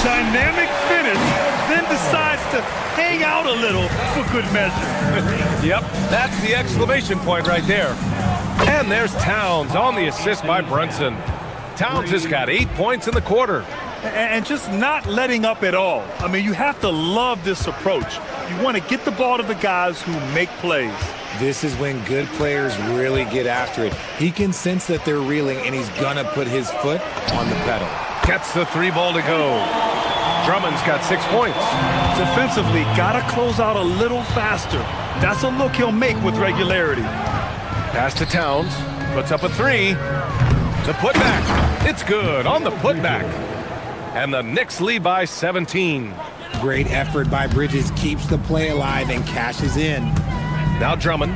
Dynamic finish. Then decides to hang out a little for good measure. Yep, that's the exclamation point right there. And there's Towns on the assist by Brunson. Towns has got 8 points in the quarter. and just not letting up at all. I mean, you have to love this approach. You want to get the ball to the guys who make plays. This is when good players really get after it. He can sense that they're reeling, and he's going to put his foot on the pedal. Gets the 3 ball to go. Drummond's got 6 points. Defensively, got to close out a little faster. That's a look he'll make with regularity. Pass to Towns. Puts up a 3. The putback. It's good on the putback. And the Knicks lead by 17. Great effort by Bridges. Keeps the play alive and cashes in. Now Drummond.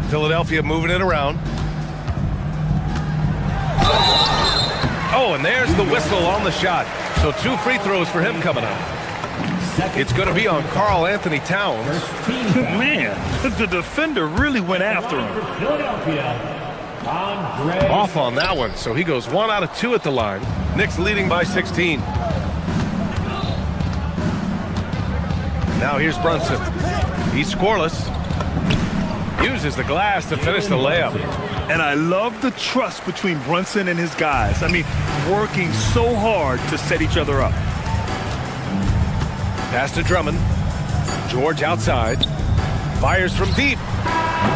Philadelphia moving it around. Oh, and there's the whistle on the shot. So 2 free throws for him coming up. It's going to be on Karl Anthony Towns. Man, the defender really went after him. Off on that one, so he goes 1 out of 2 at the line. Knicks leading by 16. Now here's Brunson. He's scoreless. Uses the glass to finish the layup. And I love the trust between Brunson and his guys. I mean, working so hard to set each other up. Pass to Drummond. George outside. Fires from deep.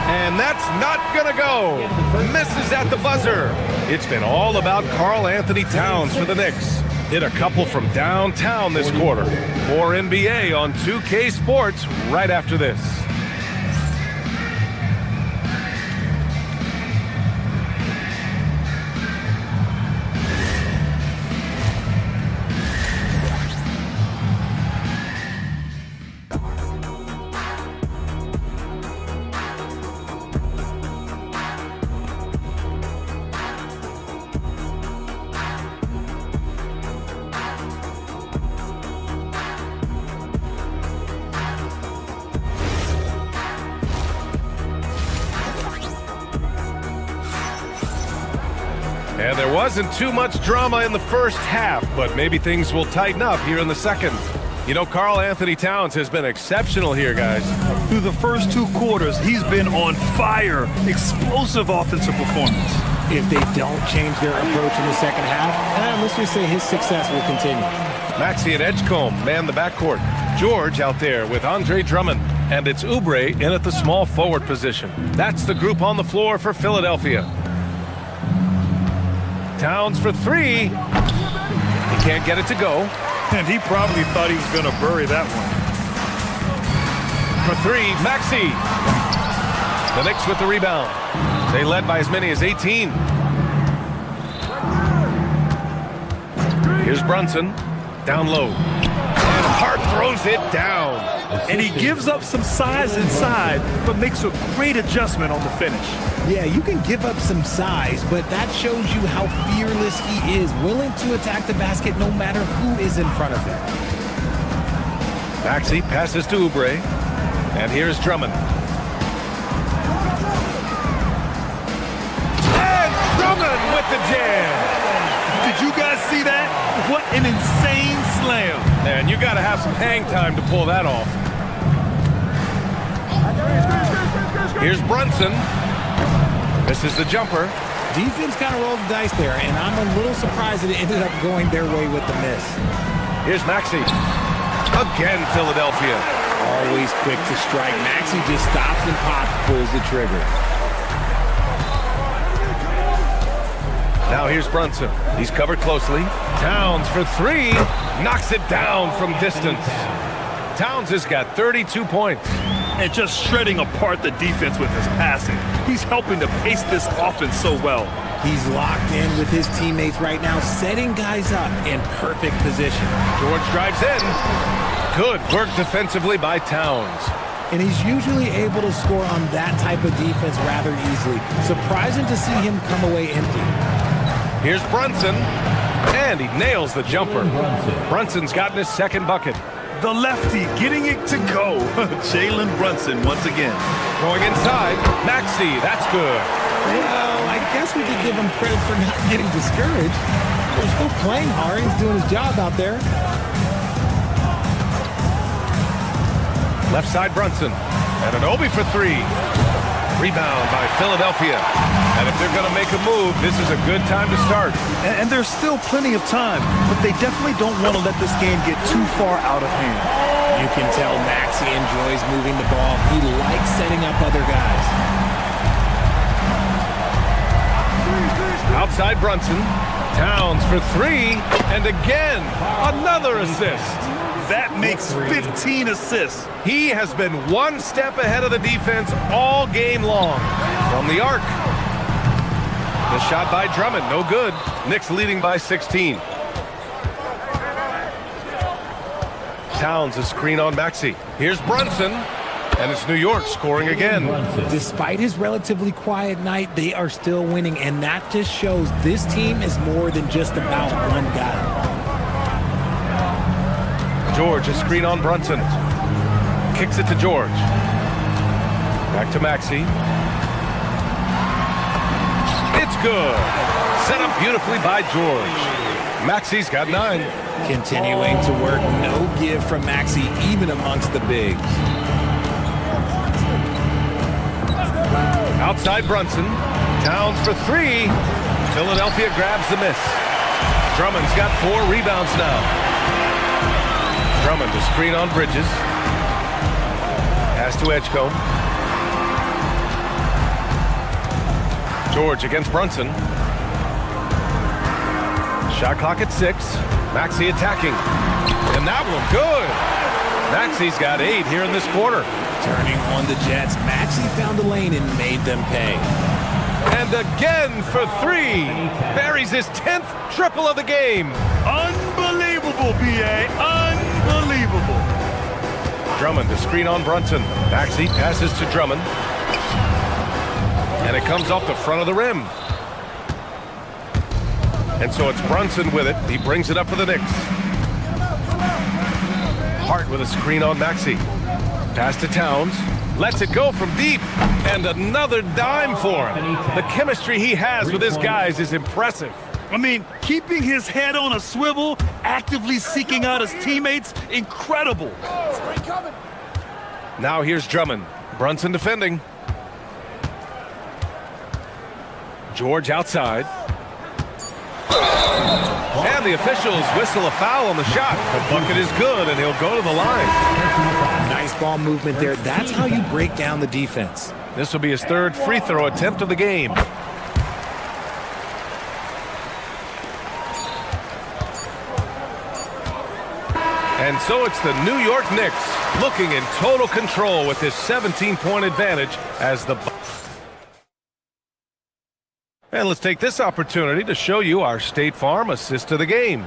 And that's not gonna go. Misses at the buzzer. It's been all about Karl Anthony Towns for the Knicks. Hit a couple from downtown this quarter. More NBA on 2K Sports right after this. And there wasn't too much drama in the first half, but maybe things will tighten up here in the second. You know, Karl Anthony Towns has been exceptional here, guys. Through the first 2 quarters, he's been on fire. Explosive offensive performance. If they don't change their approach in the second half, let's just say his success will continue. Maxey and Edgecombe man the backcourt. George out there with Andre Drummond. And it's Oubre in at the small forward position. That's the group on the floor for Philadelphia. Towns for 3. He can't get it to go. And he probably thought he was going to bury that one. For 3, Maxey. The Knicks with the rebound. They led by as many as 18. Here's Brunson. Down low. And Hart throws it down. And he gives up some size inside, but makes a great adjustment on the finish. Yeah, you can give up some size, but that shows you how fearless he is, willing to attack the basket no matter who is in front of him. Maxey passes to Oubre. And here's Drummond. And Drummond with the jam. Did you guys see that? What an insane slam. And you got to have some hang time to pull that off. Here's Brunson. Misses the jumper. Defense kind of rolled the dice there, and I'm a little surprised that it ended up going their way with the miss. Here's Maxey. Again, Philadelphia. Always quick to strike. Maxey just stops and pops, pulls the trigger. Now here's Brunson. He's covered closely. Towns for 3. Knocks it down from distance. Towns has got 32 points. And just shredding apart the defense with his passing. He's helping to pace this offense so well. He's locked in with his teammates right now, setting guys up in perfect position. George drives in. Good work defensively by Towns. And he's usually able to score on that type of defense rather easily. Surprising to see him come away empty. Here's Brunson. And he nails the jumper. Brunson's gotten his second bucket. The lefty getting it to go. Jalen Brunson once again. Going inside. Maxey, that's good. Well, I guess we could give him credit for not getting discouraged. He's still playing hard. He's doing his job out there. Left side Brunson. And an Obi for 3. Rebound by Philadelphia. And if they're going to make a move, this is a good time to start. And there's still plenty of time, but they definitely don't want to let this game get too far out of hand. You can tell Maxey enjoys moving the ball. He likes setting up other guys. Outside Brunson. Towns for three. And again, another assist. That makes 15 assists. He has been one step ahead of the defense all game long. From the arc. The shot by Drummond, no good. Knicks leading by 16. Towns a screen on Maxey. Here's Brunson. And it's New York scoring again. Despite his relatively quiet night, they are still winning. And that just shows this team is more than just about one guy. George, a screen on Brunson. Kicks it to George. Back to Maxey. It's good. Set up beautifully by George. Maxey's got 9. Continuing to work, no give from Maxey, even amongst the bigs. Outside Brunson. Towns for 3. Philadelphia grabs the miss. Drummond's got 4 rebounds now. Drummond to screen on Bridges. Pass to Edgecombe. George against Brunson. Shot clock at 6. Maxey attacking. And that one good. Maxey's got 8 here in this quarter. Turning on the Jets, Maxey found a lane and made them pay. And again for 3. Buries his 10th triple of the game. Unbelievable, B.A. Unbelievable. Drummond to screen on Brunson. Maxey passes to Drummond. And it comes off the front of the rim. And so it's Brunson with it. He brings it up for the Knicks. Hart with a screen on Maxey. Pass to Towns. Lets it go from deep. And another dime for him. The chemistry he has with his guys is impressive. I mean, keeping his head on a swivel, actively seeking out his teammates, incredible. Now here's Drummond. Brunson defending. George outside. And the officials whistle a foul on the shot. The bucket is good, and he'll go to the line. Nice ball movement there. That's how you break down the defense. This will be his 3rd free throw attempt of the game. And so it's the New York Knicks looking in total control with this 17-point advantage as the... And let's take this opportunity to show you our State Farm assist of the game.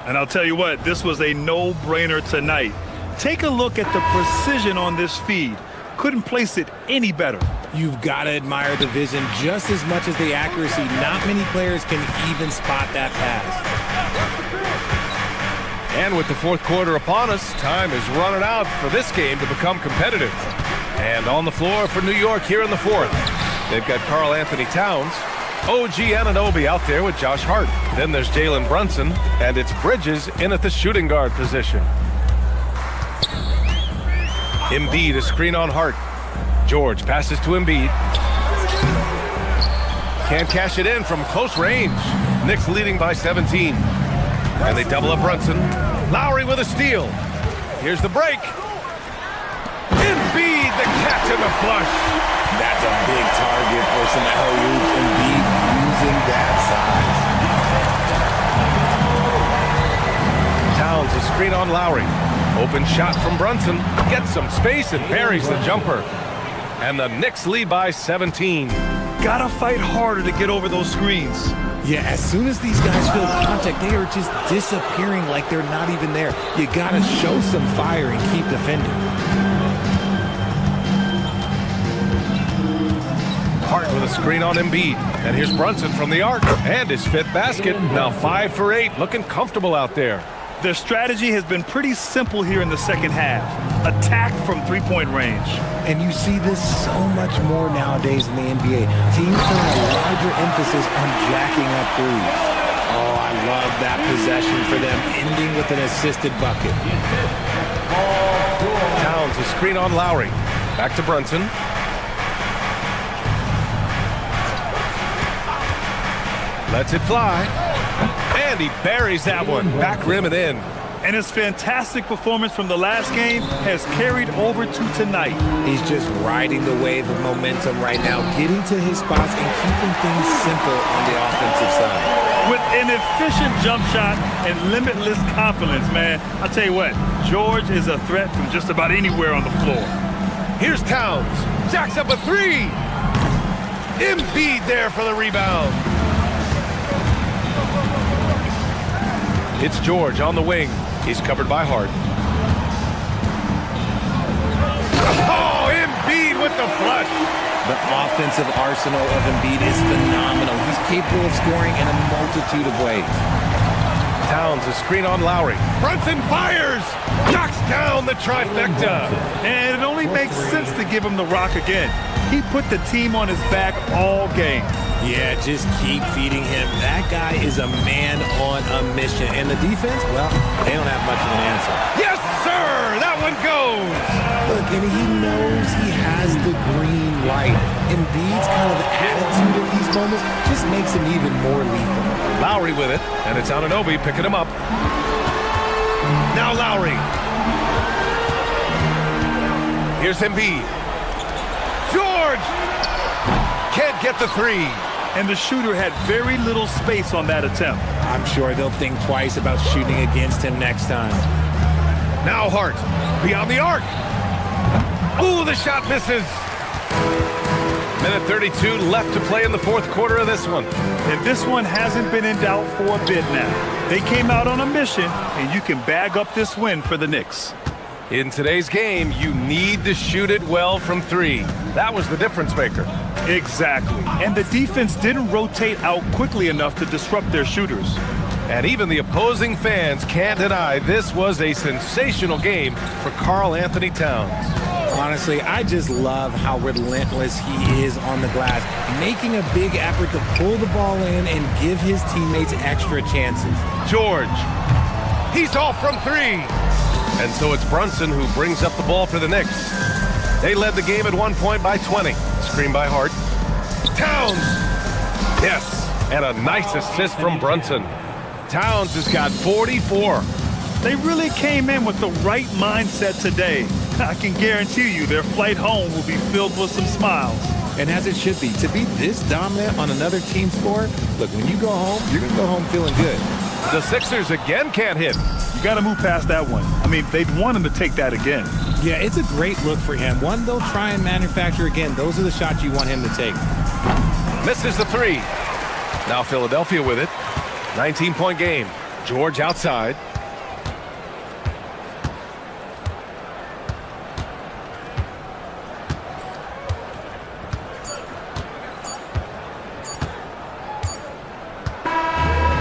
And I'll tell you what, this was a no-brainer tonight. Take a look at the precision on this feed. Couldn't place it any better. You've got to admire the vision just as much as the accuracy. Not many players can even spot that pass. And with the 4th quarter upon us, time is running out for this game to become competitive. And on the floor for New York here in the 4th, they've got Karl Anthony Towns, OG Anunoby out there with Josh Hart. Then there's Jalen Brunson, and it's Bridges in at the shooting guard position. Embiid, a screen on Hart. George passes to Embiid. Can't cash it in from close range. Knicks leading by 17. And they double up Brunson. Lowry with a steal. Here's the break. Embiid, the catch and the flush. That's a big target for some alley-oops. Embiid using that size. Towns a screen on Lowry. Open shot from Brunson. Gets some space and buries the jumper. And the Knicks lead by 17. Gotta fight harder to get over those screens. Yeah, as soon as these guys feel contact, they are just disappearing like they're not even there. You gotta show some fire and keep defending. Hart with a screen on Embiid. And here's Brunson from the arc. And his 5th basket. Now 5 for 8. Looking comfortable out there. Their strategy has been pretty simple here in the second half. Attack from three-point range. And you see this so much more nowadays in the NBA. Teams put a larger emphasis on jacking up threes. Oh, I love that possession for them, ending with an assisted bucket. Towns a screen on Lowry. Back to Brunson. Lets it fly. And he buries that one. Back rim and in. And his fantastic performance from the last game has carried over to tonight. He's just riding the wave of momentum right now, getting to his spots and keeping things simple on the offensive side. With an efficient jump shot and limitless confidence, man. I'll tell you what, George is a threat from just about anywhere on the floor. Here's Towns. Jacks up a three. Embiid there for the rebound. It's George on the wing. He's covered by Hart. Oh, Embiid with the flush. The offensive arsenal of Embiid is phenomenal. He's capable of scoring in a multitude of ways. Towns, a screen on Lowry. Brunson fires! Knocks down the trifecta. And it only makes sense to give him the rock again. He put the team on his back all game. Yeah, just keep feeding him. That guy is a man on a mission. And the defense, well, they don't have much of an answer. Yes, sir! That one goes! Look, and he knows he has the green light. Embiid's kind of attitude in these moments just makes him even more lethal. Lowry with it, and it's Anunoby picking him up. Now Lowry. Here's Embiid. George! Can't get the three. And the shooter had very little space on that attempt. I'm sure they'll think twice about shooting against him next time. Now Hart, beyond the arc. Ooh, the shot misses. Minute 32 left to play in the fourth quarter of this one. And this one hasn't been in doubt for a bit now. They came out on a mission, and you can bag up this win for the Knicks. In today's game, you need to shoot it well from three. That was the difference maker. Exactly. And the defense didn't rotate out quickly enough to disrupt their shooters. And even the opposing fans can't deny this was a sensational game for Karl Anthony Towns. Honestly, I just love how relentless he is on the glass, making a big effort to pull the ball in and give his teammates extra chances. George, he's off from three. And so it's Brunson who brings up the ball for the Knicks. They led the game at 1 point by 20. Screen by Hart. Towns! Yes, and a nice assist from Brunson. Towns has got 44. They really came in with the right mindset today. I can guarantee you their flight home will be filled with some smiles. And as it should be, to be this dominant on another team's floor, look, when you go home, you're going to go home feeling good. The Sixers again can't hit. You got to move past that one. I mean, they'd want him to take that again. Yeah, it's a great look for him. One they'll try and manufacture again. Those are the shots you want him to take. Misses the three. Now Philadelphia with it. 19-point game. George outside.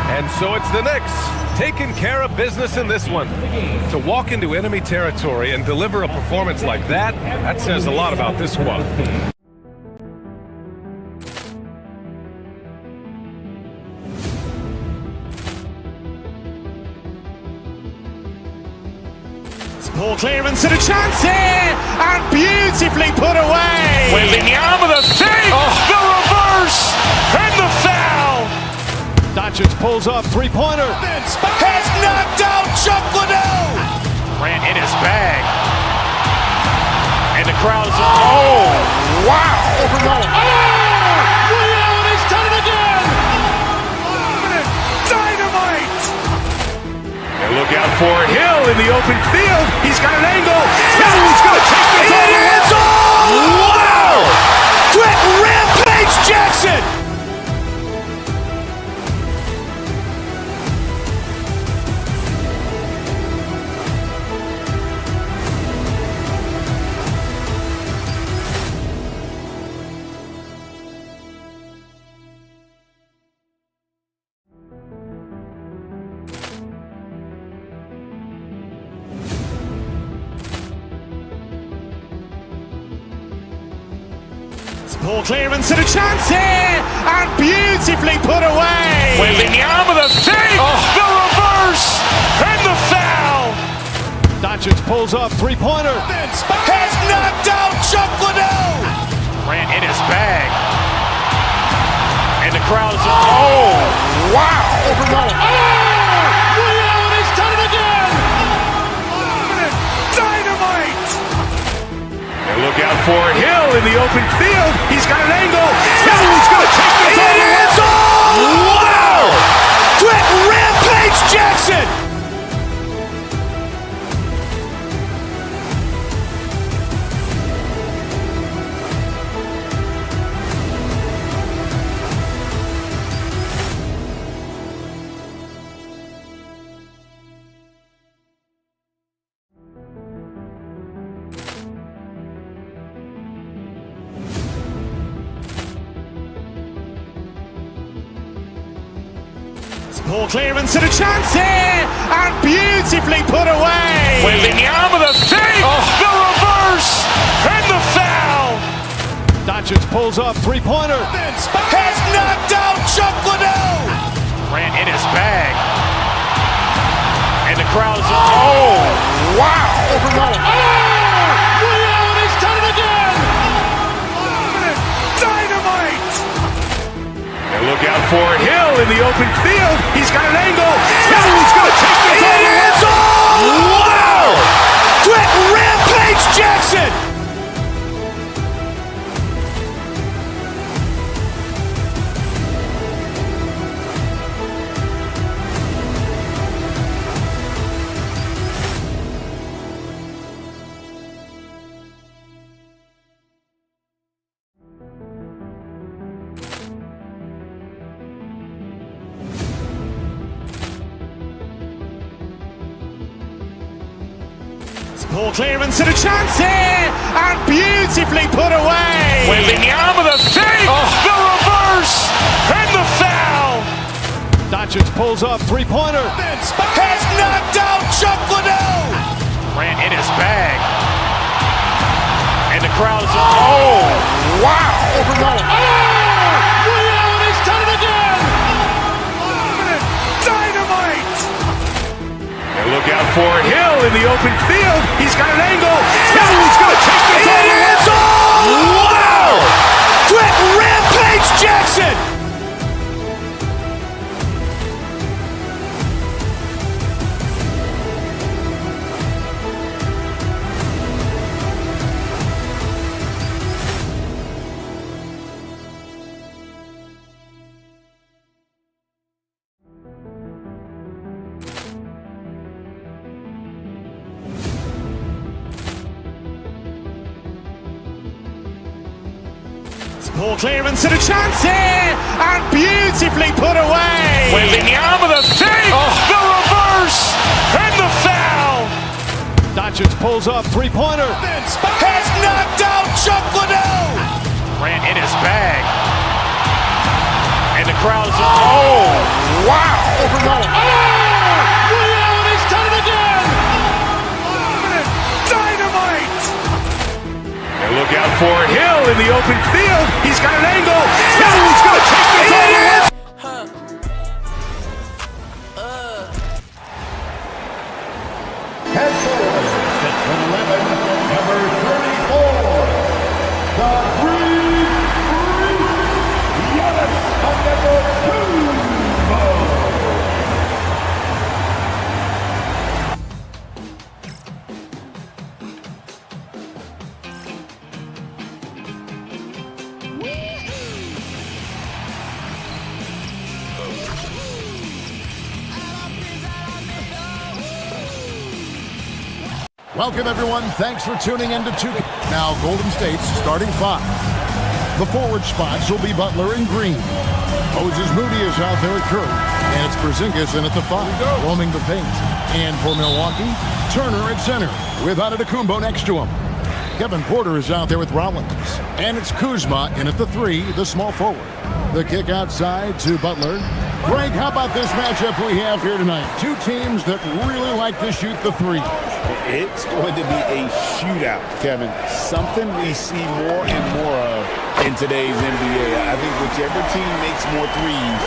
And so it's the Knicks taking care of business in this one. To walk into enemy territory and deliver a performance like that, that says a lot about this squad. Ball clearance and a chance here, and beautifully put away. Wembanyama the save, the reverse, and the foul. Doncic pulls up, three-pointer. Vince has knocked out Chuck Liddell. Grant in his bag. And the crowd is, oh, wow. Ray Allen has done it again. Dynamite. And look out for Hill in the open field. He's got an angle. He's going to take this all the way. Wow. Quick rampage Jackson. Ball clearance and a chance here, and beautifully put away. Wembanyama the save, the reverse, and the foul. Doncic pulls up, three-pointer. Vince has knocked out Chuck Liddell. Grant in his bag. And the crowd is, oh, wow! Over Nolan. He's done it again! Dynamite! And look out for Hill in the open field. He's got an angle. Hill's going to take this all the way. Wow! Quick rampage Jackson! Ball clearance and a chance here, and beautifully put away. Wembanyama the fake, the reverse, and the foul. Doncic pulls up, three-pointer. Has knocked out Chuck Liddell. Grant in his bag. And the crowd is, oh, wow. Over Nolan. He's done it again! Dynamite! And look out for Hill in the open field. He's got an angle. Hill's going to take this all the way. Wow! Quick rampage Jackson! Ball clearance and a chance here, and beautifully put away. Wembanyama the fake, the reverse, and the foul. Doncic pulls up, three-pointer. Has knocked out Chuck Liddell. Grant in his bag. And the crowd is, oh, wow. Over Nolan. He's done it again! Dynamite! And look out for Hill in the open field. He's got an angle. Hill's going to take this all the way. Wow! Quick rampage Jackson! Ball clearance and a chance here, and beautifully put away. Wembanyama the fake, the reverse, and the foul. Doncic pulls up, three-pointer. Has knocked out Chuck Liddell. Grant in his bag. And the crowd is, oh, wow. Over Nolan. He's done it again! Dynamite! And look out for Hill in the open field. He's got an angle. Hill's going to take this all the way. Head forward, 6'11", number 34, the Green Giannis Antetokounmpo. Welcome, everyone. Thanks for tuning in to 2K. Now, Golden State's starting five. The forward spots will be Butler and Green. Moses Moody is out there at Curry. And it's Porzingis in at the 5, roaming the paint. And for Milwaukee, Turner at center, with Antetokounmpo next to him. Kevin Porter is out there with Rollins. And it's Kuzma in at the 3, the small forward. The kick outside to Butler. Greg, how about this matchup we have here tonight? Two teams that really like to shoot the 3. It's going to be a shootout, Kevin. Something we see more and more of in today's NBA. I think whichever team makes more threes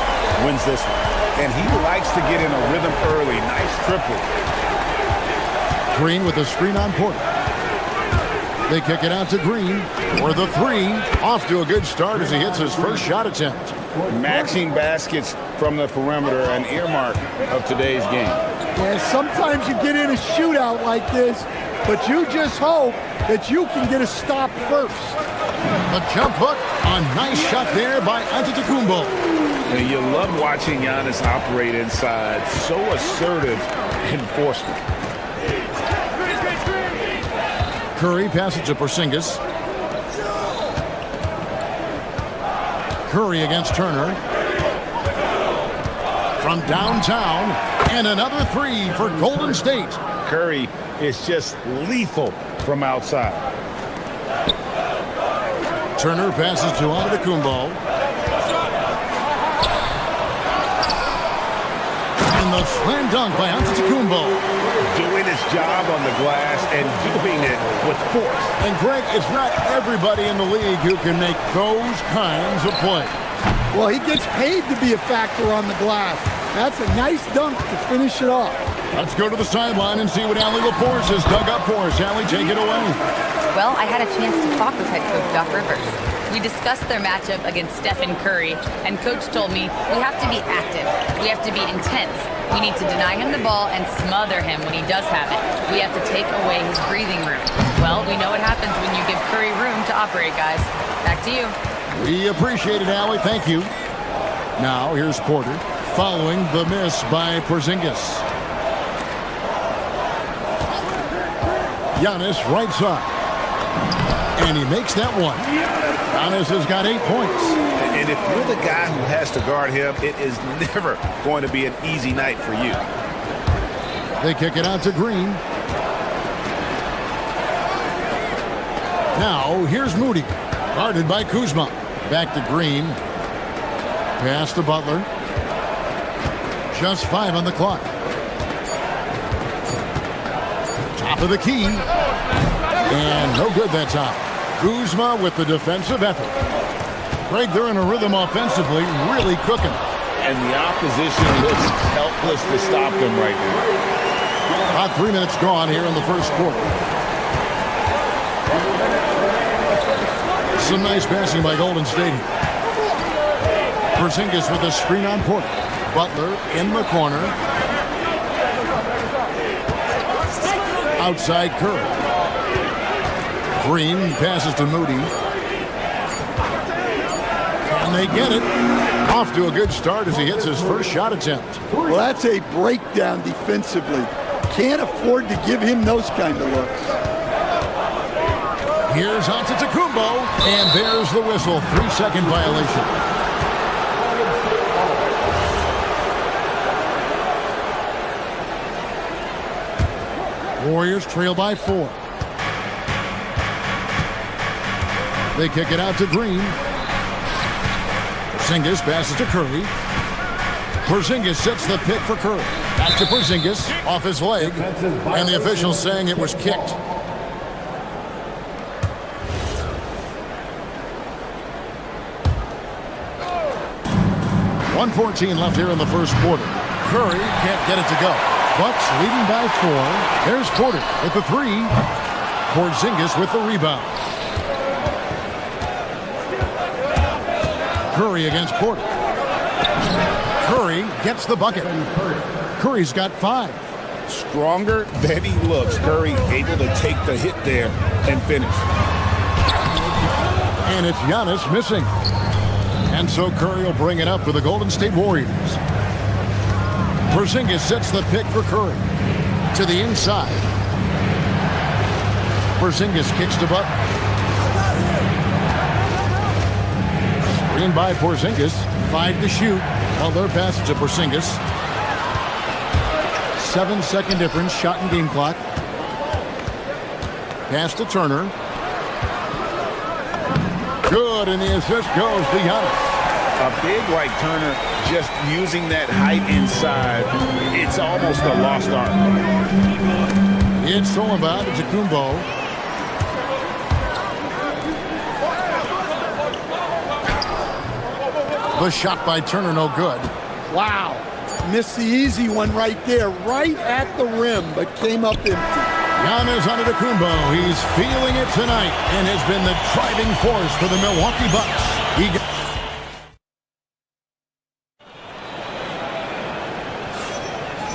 wins this one. And he likes to get in a rhythm early. Nice triple. Green with a screen on Porter. They kick it out to Green for the 3. Off to a good start as he hits his first shot attempt. Matching baskets from the perimeter, an earmark of today's game. Yeah, sometimes you get in a shootout like this, but you just hope that you can get a stop first. A jump hook, a nice shot there by Antetokounmpo. And you love watching Giannis operate inside. So assertive enforcement. Curry passes to Porzingis. Curry against Turner. From downtown, and another three for Golden State. Curry is just lethal from outside. Turner passes to Antetokounmpo. And the slam dunk by Antetokounmpo. Doing his job on the glass and doing it with force. And Greg, it's not everybody in the league who can make those kinds of plays. Well, he gets paid to be a factor on the glass. That's a nice dunk to finish it off. Let's go to the sideline and see what Allie LaForce has dug up for us. Allie, take it away. Well, I had a chance to talk with head coach Doc Rivers. We discussed their matchup against Stephen Curry, and coach told me we have to be active. We have to be intense. We need to deny him the ball and smother him when he does have it. We have to take away his breathing room. Well, we know what happens when you give Curry room to operate, guys. Back to you. We appreciate it, Allie. Thank you. Now, here's Porter following the miss by Porzingis. Giannis right side. And he makes that one. Giannis has got 8 points. And if you're the guy who has to guard him, it is never going to be an easy night for you. They kick it out to Green. Now, here's Moody. Guarded by Kuzma. Back to Green. Pass to Butler. Just 5 on the clock. Top of the key. And no good that time. Kuzma with the defensive effort. Greg, they're in a rhythm offensively, really cooking. And the opposition looks helpless to stop them right now. About 3 minutes gone here in the first quarter. Some nice passing by Golden State. Porzingis with a screen on Porter. Butler in the corner. Outside Curry. Green passes to Moody. And they get it. Off to a good start as he hits his first shot attempt. Well, that's a breakdown defensively. Can't afford to give him those kind of looks. Here's Antetokounmpo, and there's the whistle. 3-second violation. Warriors trail by 4. They kick it out to Green. Porzingis passes to Curry. Porzingis sets the pick for Curry. Back to Porzingis, off his leg, and the officials saying it was kicked. .114 left here in the first quarter. Curry can't get it to go. Bucks leading by 4. There's Porter with the 3. Porzingis with the rebound. Curry against Porter. Curry gets the bucket. Curry's got 5. Stronger than he looks. Curry able to take the hit there and finish. And it's Giannis missing. And so Curry will bring it up for the Golden State Warriors. Porzingis sets the pick for Curry. To the inside. Porzingis kicks to Butler. Screen by Porzingis. 5 to shoot. Butler passes to Porzingis. 7-second difference. Shot and game clock. Pass to Turner. Good, and the assist goes to Giannis. A big like Turner, just using that height inside, it's almost a lost art. It's all about Antetokounmpo. The shot by Turner, no good. Wow. Missed the easy one right there, right at the rim, but came up empty. Giannis Antetokounmpo, he's feeling it tonight and has been the driving force for the Milwaukee Bucks. He got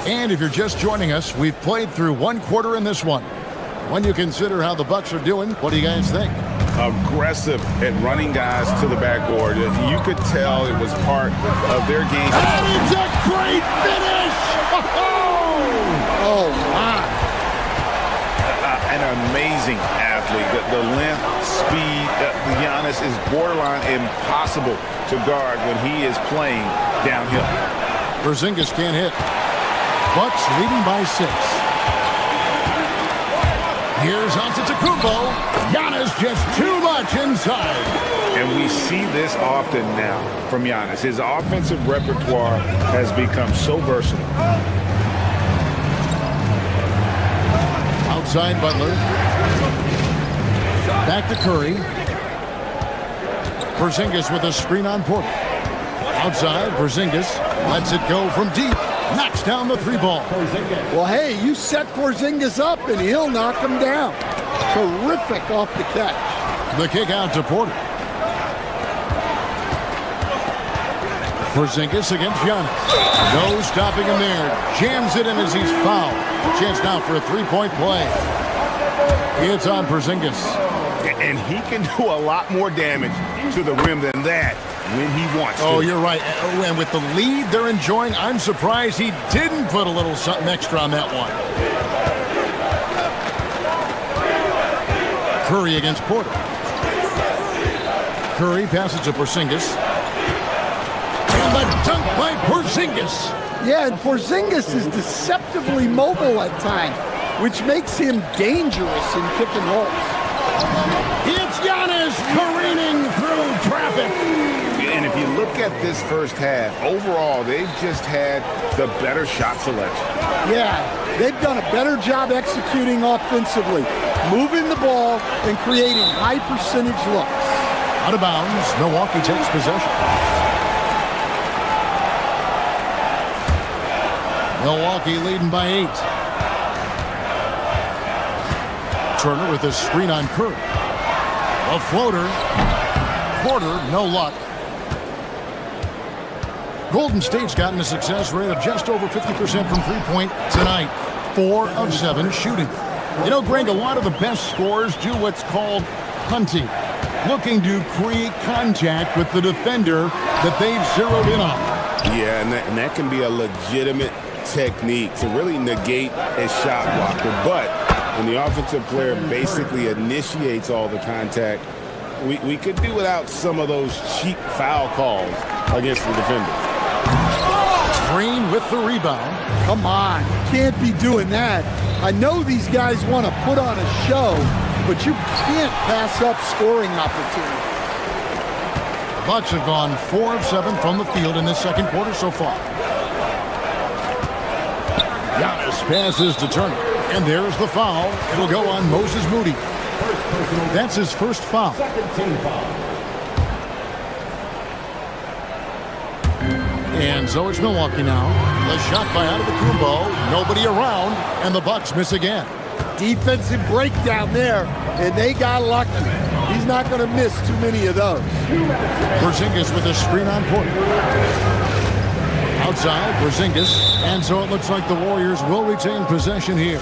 And if you're just joining us, we've played through one quarter in this one. When you consider how the Bucks are doing, what do you guys think? Aggressive at running guys to the backboard. You could tell it was part of their game. And it's a great finish! Oh, my. An amazing athlete. The length, speed, Giannis is borderline impossible to guard when he is playing downhill. Porzingis can't hit. Bucks leading by 6. Here's Antetokounmpo. Giannis just too much inside. And we see this often now from Giannis. His offensive repertoire has become so versatile. Outside Butler. Back to Curry. Porzingis with a screen on Porter. Outside, Porzingis lets it go from deep. Knocks down the 3-ball. Well, hey, you set Porzingis up and he'll knock him down. Terrific off the catch. The kick out to Porter. Porzingis against Giannis. No stopping him there. Jams it in as he's fouled. Chance now for a 3-point play. It's on Porzingis. And he can do a lot more damage to the rim than that when he wants to. Oh, you're right. And with the lead they're enjoying, I'm surprised he didn't put a little something extra on that one. Curry against Porter. Curry passes to Porzingis. And the dunk by Porzingis. Yeah, and Porzingis is deceptively mobile at times, which makes him dangerous in pick and rolls. It's Giannis careening through traffic. And if you look at this first half, overall, they've just had the better shot selection. Yeah, they've done a better job executing offensively, moving the ball and creating high percentage looks. Out of bounds, Milwaukee takes possession. Milwaukee leading by 8. Turner with a screen on Curry. A floater. Porter, no luck. Golden State's gotten a success rate of just over 50% from three-point tonight. 4 of 7 shooting. You know, Greg, a lot of the best scorers do what's called hunting. Looking to create contact with the defender that they've zeroed in on. Yeah, and that can be a legitimate technique to really negate a shot blocker. But when the offensive player basically initiates all the contact, we could do without some of those cheap foul calls against the defender. Green with the rebound. Come on, you can't be doing that. I know these guys want to put on a show, but you can't pass up scoring opportunities. The Bucks have gone 4 of 7 from the field in this second quarter so far. Giannis passes to Turner, and there's the foul. It'll go on Moses Moody. That's his first foul. Second team foul. And so it's Milwaukee now. The shot by Antetokounmpo. Nobody around, and the Bucks miss again. Defensive breakdown there, and they got lucky. He's not going to miss too many of those. Porzingis with a screen on Porter. Outside, Porzingis, and so it looks like the Warriors will retain possession here.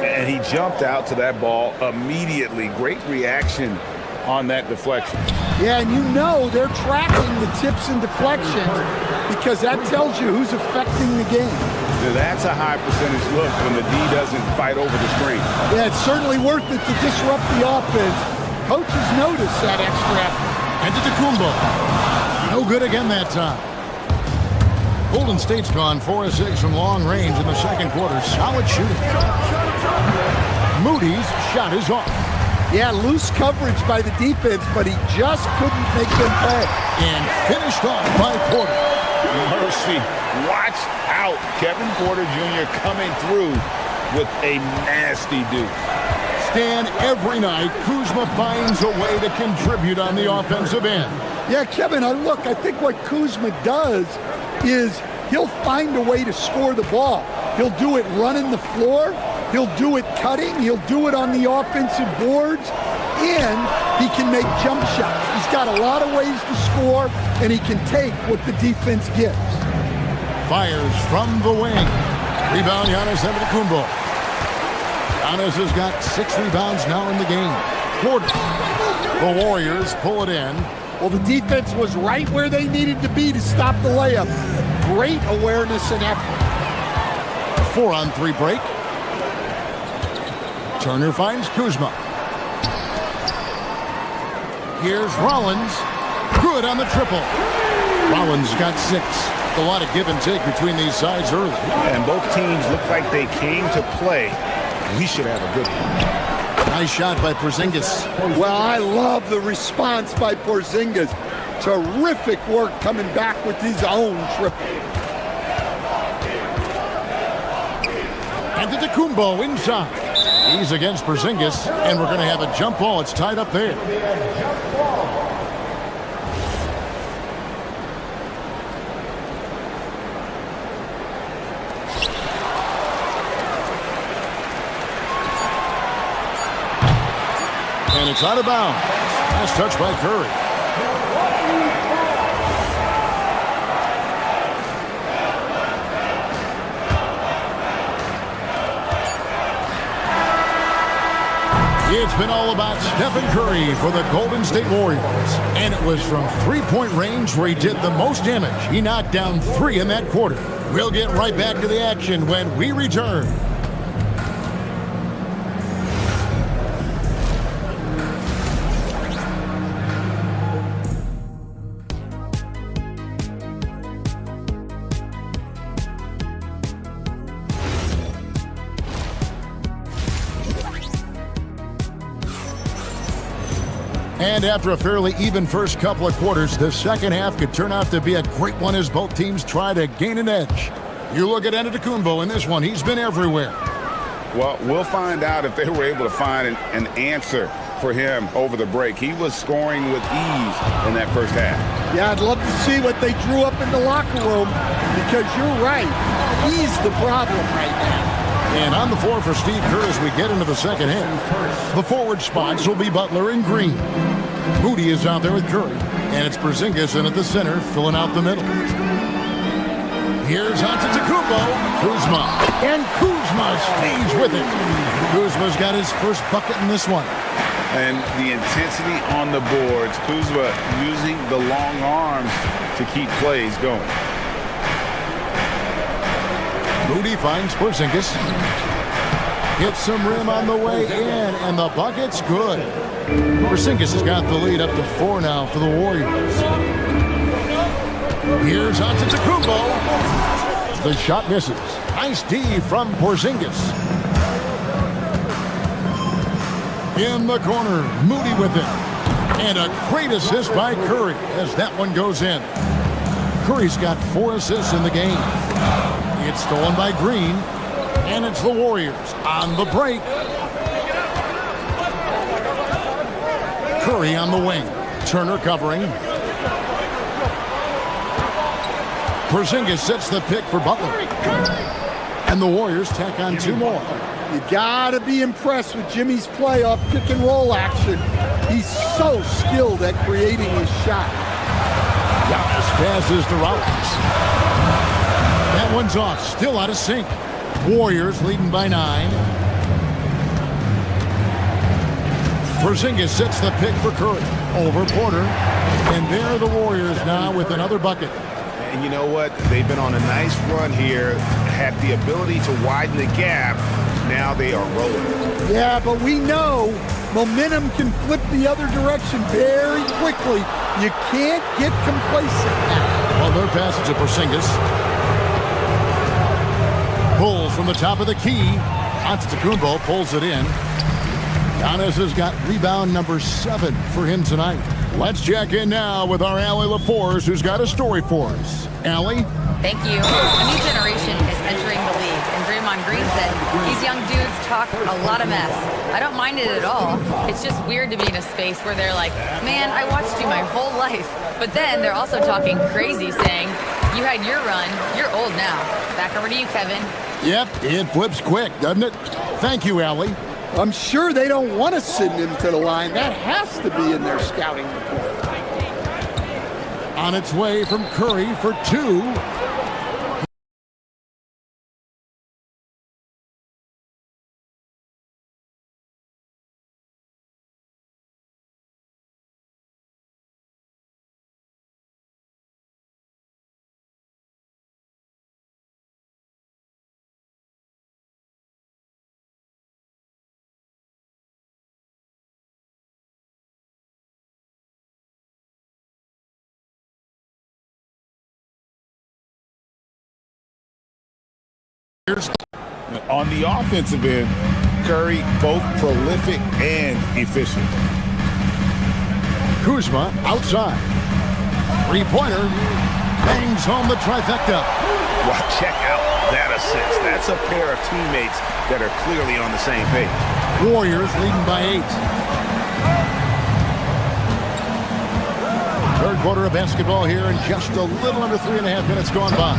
And he jumped out to that ball immediately. Great reaction on that deflection. Yeah, and you know they're tracking the tips and deflections because that tells you who's affecting the game. That's a high percentage look when the D doesn't fight over the screen. Yeah, it's certainly worth it to disrupt the offense. Coaches notice that extra effort. Antetokounmpo. No good again that time. Golden State's gone 4 of 6 from long range in the second quarter. Solid shooting. Moody's shot is off. Yeah, loose coverage by the defense, but he just couldn't make them pay. And finished off by Porter. Mercy. Watch out. Kevin Porter Jr. coming through with a nasty deuce. Stan, every night, Kuzma finds a way to contribute on the offensive end. Yeah, Kevin, look, I think what Kuzma does is he'll find a way to score the ball. He'll do it running the floor. He'll do it cutting. He'll do it on the offensive boards. And he can make jump shots. He's got a lot of ways to score, and he can take what the defense gives. Fires from the wing. Rebound, Giannis Antetokounmpo. Giannis has got 6 rebounds now in the game. Quarter. The Warriors pull it in. Well, the defense was right where they needed to be to stop the layup. Great awareness and effort. 4-on-3 break. Turner finds Kuzma. Here's Rollins. Good on the triple. Rollins got 6. A lot of give and take between these sides early. And both teams look like they came to play. We should have a good one. Nice shot by Porzingis. Well, I love the response by Porzingis. Terrific work coming back with his own triple. Antetokounmpo inside. He's against Porzingis, and we're going to have a jump ball. It's tied up there. And it's out of bounds. Last touch by Curry. It's been all about Stephen Curry for the Golden State Warriors. And it was from three-point range where he did the most damage. He knocked down 3 in that quarter. We'll get right back to the action when we return. And after a fairly even first couple of quarters, the second half could turn out to be a great one as both teams try to gain an edge. You look at Antetokounmpo in this one. He's been everywhere. Well, we'll find out if they were able to find an answer for him over the break. He was scoring with ease in that first half. Yeah, I'd love to see what they drew up in the locker room because you're right. He's the problem right now. And on the floor for Steve Kerr as we get into the second half. The forward spots will be Butler and Green. Moody is out there with Curry. And it's Porzingis in at the center, filling out the middle. Here's Antetokounmpo. Kuzma. And Kuzma stays with it. Kuzma's got his first bucket in this one. And the intensity on the boards. Kuzma using the long arms to keep plays going. Moody finds Porzingis. Hits some rim on the way in, and the bucket's good. Porzingis has got the lead up to 4 now for the Warriors. Here's Antetokounmpo. The shot misses. Nice D from Porzingis. In the corner, Moody with it. And a great assist by Curry as that one goes in. Curry's got 4 assists in the game. It's stolen by Green, and it's the Warriors on the break. Curry on the wing. Turner covering. Porzingis sets the pick for Butler. And the Warriors tack on 2 more. You gotta be impressed with Jimmy's play off pick and roll action. He's so skilled at creating his shot. Giannis passes to Rollins. That one's off, still out of sync. Warriors leading by 9. Porzingis sets the pick for Curry. Over Porter. And there are the Warriors now with another bucket. And you know what? They've been on a nice run here. Had the ability to widen the gap. Now they are rolling. Yeah, but we know momentum can flip the other direction very quickly. You can't get complacent now. Well, their passage of Porzingis. Pull from the top of the key. Antetokounmpo pulls it in. Giannis has got rebound number 7 for him tonight. Let's check in now with our Allie LaForce, who's got a story for us. Allie? Thank you. A new generation is entering the league, and Draymond Green said these young dudes talk a lot of mess. I don't mind it at all. It's just weird to be in a space where they're like, man, I watched you my whole life. But then they're also talking crazy, saying, you had your run, you're old now. Back over to you, Kevin. Yep, it flips quick, doesn't it? Thank you, Allie. I'm sure they don't want to send him to the line. That has to be in their scouting report. On its way from Curry for 2. On the offensive end, Curry both prolific and efficient. Kuzma outside. Three-pointer. Bangs home the trifecta. Well, check out that assist. That's a pair of teammates that are clearly on the same page. Warriors leading by 8. Third quarter of basketball here, and just a little under 3.5 minutes gone by.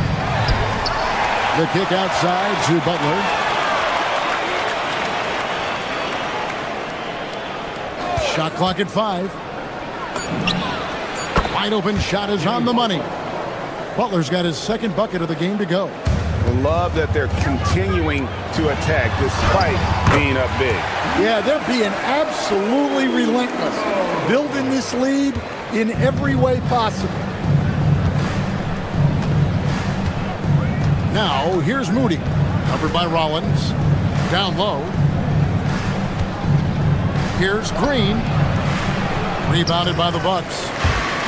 The kick outside to Butler. Shot clock at 5. Wide open shot is on the money. Butler's got his second bucket of the game to go. Love that they're continuing to attack despite being up big. Yeah, they're being absolutely relentless. Building this lead in every way possible. Now, here's Moody. Covered by Rollins. Down low. Here's Green. Rebounded by the Bucks.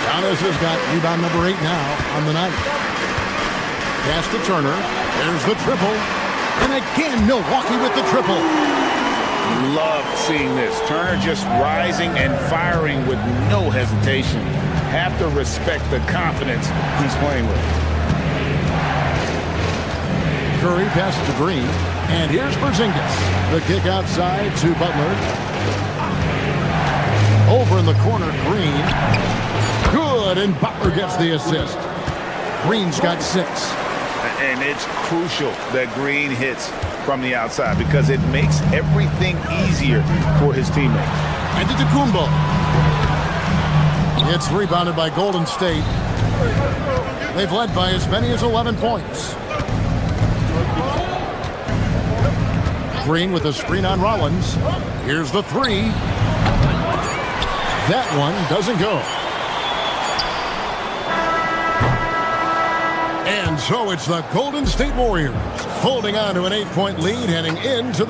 Giannis has got rebound number 8 now on the night. Pass to Turner. There's the triple. And again, Milwaukee with the triple. Love seeing this. Turner just rising and firing with no hesitation. Have to respect the confidence he's playing with. Curry passes to Green. And here's Porzingis. The kick outside to Butler. Over in the corner, Green. Good, and Butler gets the assist. Green's got 6. And it's crucial that Green hits from the outside because it makes everything easier for his teammates. Antetokounmpo. It's rebounded by Golden State. They've led by as many as 11 points. Green with a screen on Rollins. Here's the 3. That one doesn't go. And so it's the Golden State Warriors holding on to an 8-point lead heading into.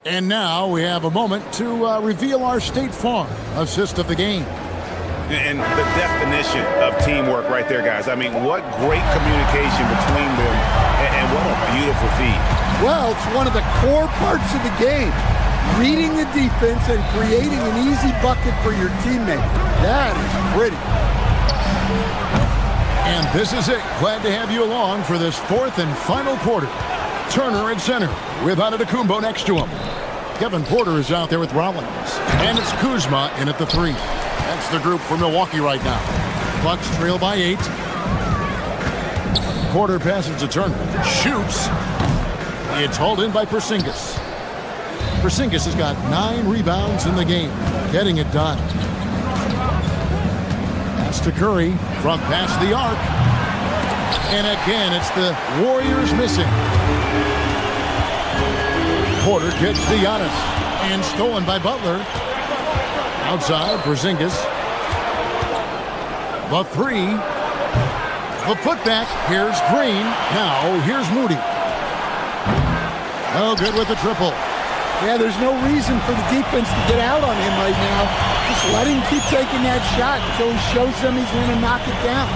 And now we have a moment to reveal our State Farm assist of the game. And the definition of teamwork right there, guys. I mean, what great communication between them, and what a beautiful feed. Well, it's one of the core parts of the game. Reading the defense and creating an easy bucket for your teammate. That is pretty. And this is it. Glad to have you along for this fourth and final quarter. Turner at center with Antetokounmpo next to him. Kevin Porter is out there with Rollins. And it's Kuzma in at the 3. That's the group for Milwaukee right now. Bucks trail by 8. Porter passes to Turner. Shoots. It's hauled in by Porzingis. Porzingis has got 9 rebounds in the game. Getting it done. Pass to Curry from past the arc. And again, it's the Warriors missing. Porter gets to Giannis. And stolen by Butler. Outside, Porzingis. The 3. The putback. Here's Green. Now, here's Moody. Oh, good with the triple. Yeah, there's no reason for the defense to get out on him right now. Just let him keep taking that shot until he shows them he's going to knock it down.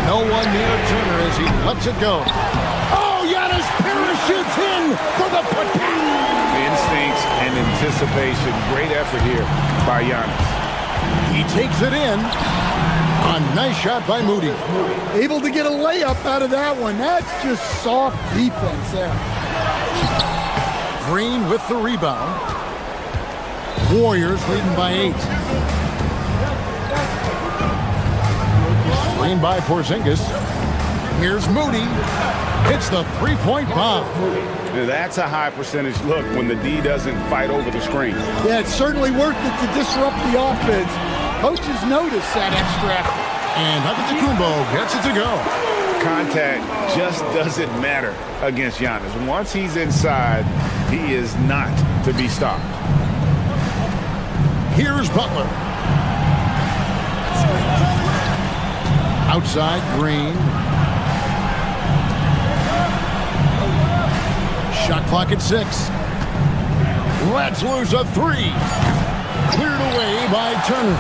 No one near Turner as he lets it go. Oh, Giannis parachutes in for the putback. Instincts and anticipation. Great effort here by Giannis. He takes it in. A nice shot by Moody. Able to get a layup out of that one. That's just soft defense there. Green with the rebound. Warriors leading by 8. Screen by Porzingis. Here's Moody. Hits the 3-point bomb. That's a high percentage look when the D doesn't fight over the screen. Yeah, it's certainly worth it to disrupt the offense. Coaches notice that extra effort. And Antetokounmpo gets it to go. Contact just doesn't matter against Giannis. Once he's inside, he is not to be stopped. Here's Butler. Outside, Green. Shot clock at 6. Let's lose a 3. Cleared away by Turner.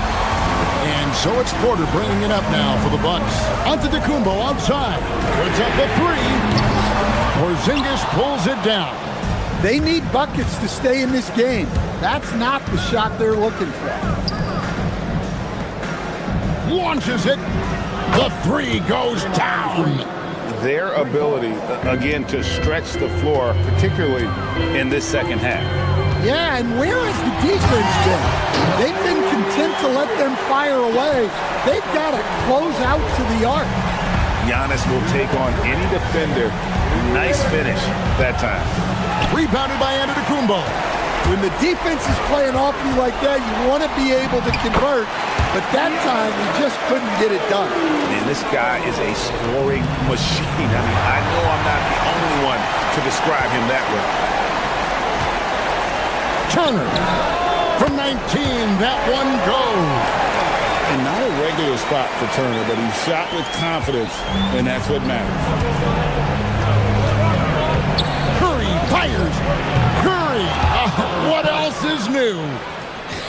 And so it's Porter bringing it up now for the Bucks. Antetokounmpo outside. Puts up a three. Porzingis pulls it down. They need buckets to stay in this game. That's not the shot they're looking for. Launches it. The three goes down. Their ability, again, to stretch the floor, particularly in this second half. Yeah, and where has the defense been? They've been content to let them fire away. They've got to close out to the arc. Giannis will take on any defender. Nice finish that time. Rebounded by Antetokounmpo. When the defense is playing off you like that, you want to be able to convert. But that time, he just couldn't get it done. Man, this guy is a scoring machine. I mean, I know I'm not the only one to describe him that way. Turner. From 19, that one goes. And not a regular spot for Turner, but he shot with confidence, and that's what matters. Curry fires. Curry. What else is new?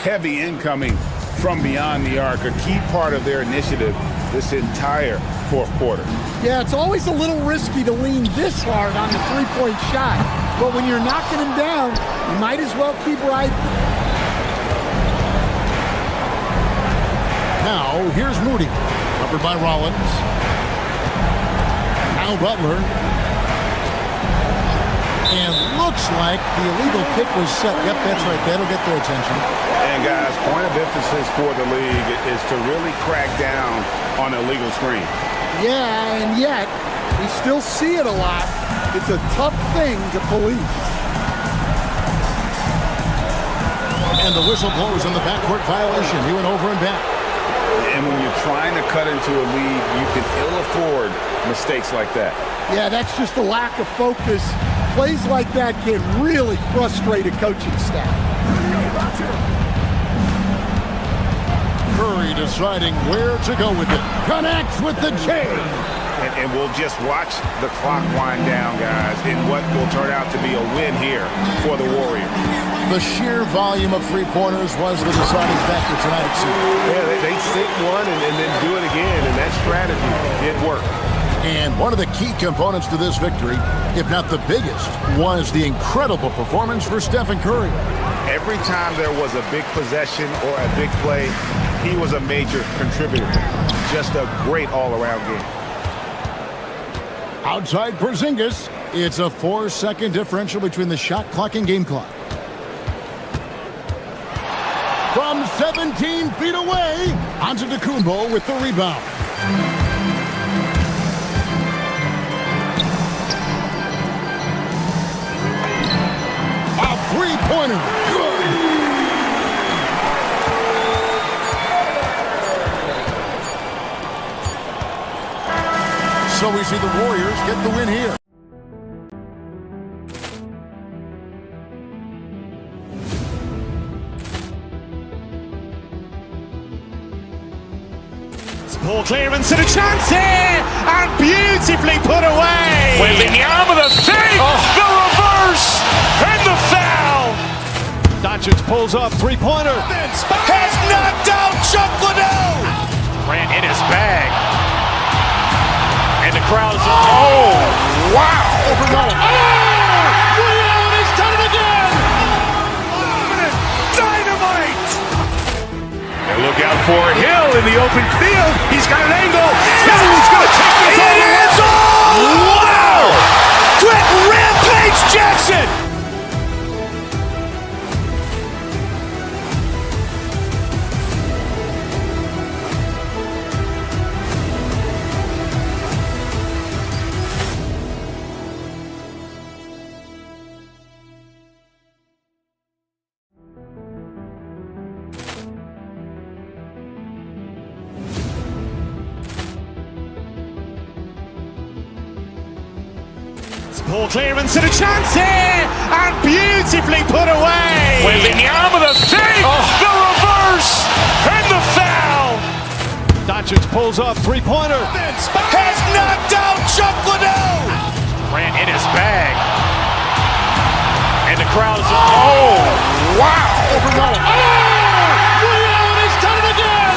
Heavy incoming from beyond the arc, a key part of their initiative this entire fourth quarter. Yeah, it's always a little risky to lean this hard on the three-point shot. But when you're knocking him down, you might as well keep riding. Now, here's Moody. Covered by Rollins. Now Butler. And looks like the illegal kick was set. Yep, that's right. That'll get their attention. And guys, point of emphasis for the league is to really crack down on illegal screens. Yeah, and yet, we still see it a lot. It's a tough thing to police. And the whistle blows on the backcourt violation. He went over and back. And when you're trying to cut into a lead, you can ill afford mistakes like that. Yeah, that's just a lack of focus. Plays like that can really frustrate a coaching staff. Curry deciding where to go with it. Connects with the chain. And we'll just watch the clock wind down, guys, in what will turn out to be a win here for the Warriors. The sheer volume of three-pointers was the deciding factor tonight, it seemed. Yeah, they sink one and then do it again, and that strategy did work. And one of the key components to this victory, if not the biggest, was the incredible performance for Stephen Curry. Every time there was a big possession or a big play, he was a major contributor. Just a great all-around game. Outside Porzingis, it's a 4-second differential between the shot clock and game clock. From 17 feet away, Antetokounmpo with the rebound. A three-pointer. Good. So we see the Warriors get the win here. Ball clearance and a chance here, and beautifully put away. Wembanyama the fake, the reverse, and the foul. Doncic pulls up, three-pointer. Has knocked out Chuck Liddell. Grant in his bag. And the crowd is, oh, wow. Oh, Leon's done it again. Dynamite. And look out for Hill in the open field. He's got an angle. He's going to take this all the way. Wow. Quick rampage Jackson. Ball clearance and a chance here, and beautifully put away. Wembanyama the fake, the reverse, and the foul. Doncic pulls up, three-pointer. Has knocked out Chuck Liddell. Grant in his bag. And the crowd is, oh, wow. Leon's done it again.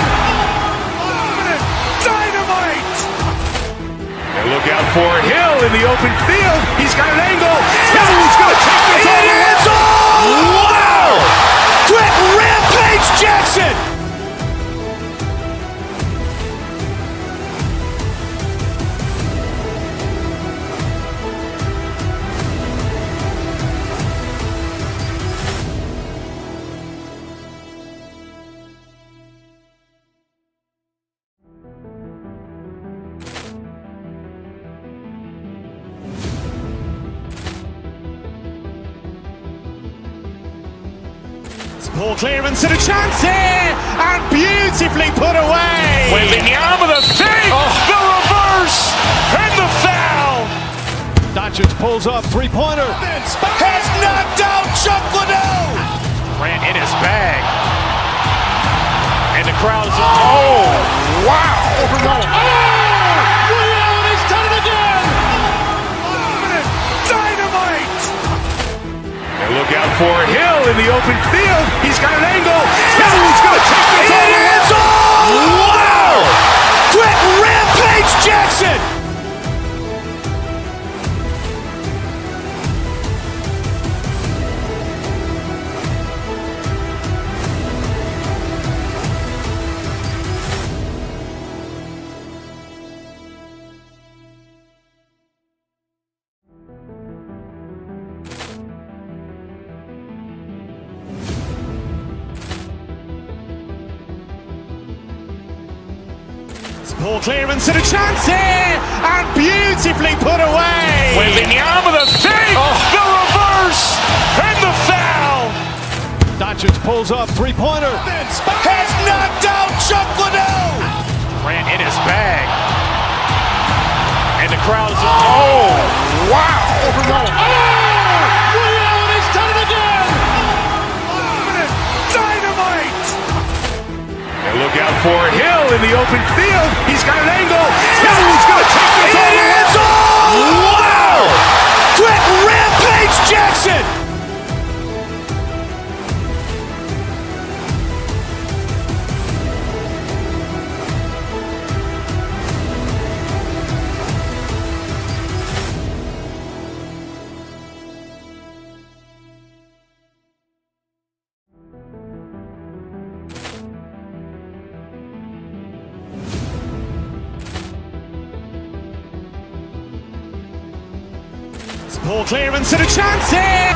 Look out for Hill in the open field. He's got an angle. Hill's going to take this all the way. Wow! Quick rampage Jackson! Ball clearance and a chance here, and beautifully put away. Wembanyama the fake, the reverse, and the foul. Doncic pulls up, three-pointer. Has knocked out Chuck Liddell. Ran in his bag. And the crowd is... Oh, wow. He's done it again. Dynamite. And look out for Hill in the open field. He's got an angle. Hill's going to take this all the way. Wow! Quick rampage Jackson. Ball clearance and a chance here, and beautifully put away. Wembanyama the fake, the reverse, and the foul. Doncic pulls up, three-pointer. Has knocked out Chuck Liddell. Ran in his bag. And the crowd is... Oh, wow. He's done it again. Dynamite. And look out for Hill in the open field. He's got an angle. Hill's going to take this all the way. Wow! Quick rampage Jackson. Ball clearance and a chance here.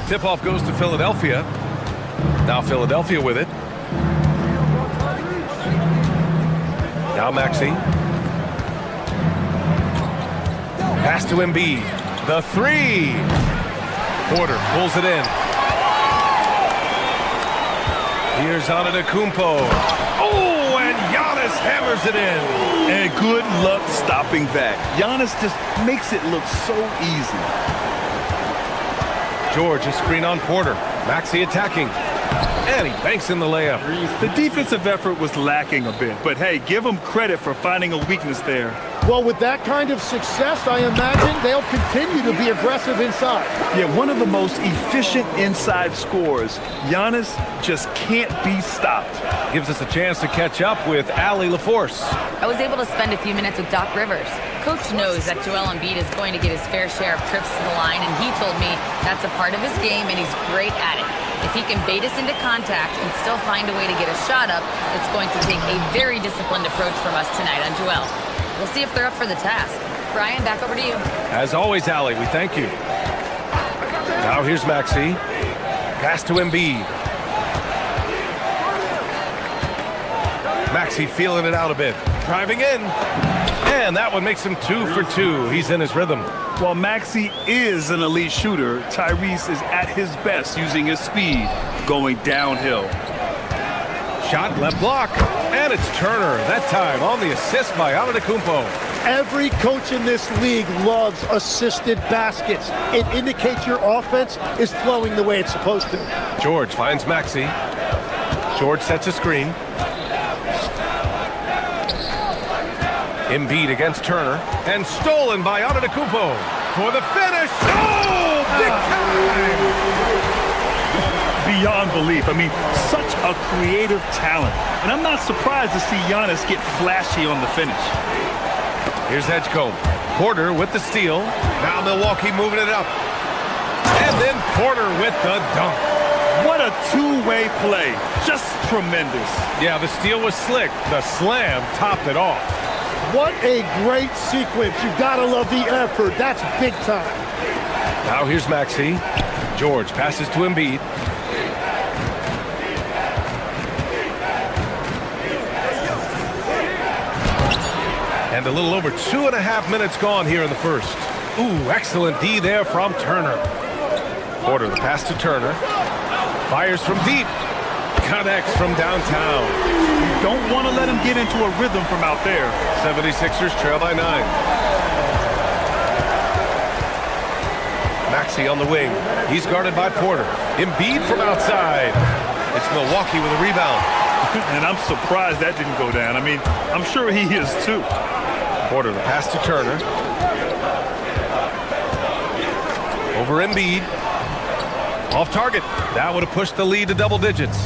Tip-off goes to Philadelphia. Now Philadelphia with it. Now Maxey. Pass to Embiid. The three. Porter pulls it in. Here's Antetokounmpo. Oh, and Giannis hammers it in. And good luck stopping that. Giannis just makes it look so easy. George, a screen on Porter. Maxey attacking. And he banks in the layup. The defensive effort was lacking a bit, but hey, give them credit for finding a weakness there. Well, with that kind of success, I imagine they'll continue to be aggressive inside. Yeah, one of the most efficient inside scorers. Giannis just can't be stopped. Gives us a chance to catch up with Allie LaForce. I was able to spend a few minutes with Doc Rivers. Coach knows that Joel Embiid is going to get his fair share of trips to the line, and he told me that's a part of his game, and he's great at it. If he can bait us into contact and still find a way to get a shot up, it's going to take a very disciplined approach from us tonight on Joel. We'll see if they're up for the task. Brian, back over to you. As always, Allie, we thank you. Now here's Maxey. Pass to Embiid. Maxey feeling it out a bit. Driving in. And that one makes him 2 for 2. He's in his rhythm. While Maxey is an elite shooter, Tyrese is at his best using his speed, going downhill. Shot left block. And it's Turner. That time on the assist by Antetokounmpo. Every coach in this league loves assisted baskets. It indicates your offense is flowing the way it's supposed to. George finds Maxey. George sets a screen. Embiid against Turner. And stolen by Antetokounmpo for the finish. Oh, big time! Beyond belief. I mean, such a creative talent. And I'm not surprised to see Giannis get flashy on the finish. Here's Edgecombe. Porter with the steal. Now Milwaukee moving it up. And then Porter with the dunk. What a two-way play. Just tremendous. Yeah, the steal was slick. The slam topped it off. What a great sequence. You gotta love the effort. That's big time. Now here's Maxey. George passes to Embiid. And a little over 2.5 minutes gone here in the first. Ooh, excellent D there from Turner. Porter, the pass to Turner. Fires from deep. Connects from downtown. You don't want to let him get into a rhythm from out there. 76ers trail by 9. Maxey on the wing. He's guarded by Porter. Embiid from outside. It's Milwaukee with a rebound. And I'm surprised that didn't go down. I mean, I'm sure he is too. Porter, the pass to Turner. Over Embiid. Off target. That would have pushed the lead to double digits.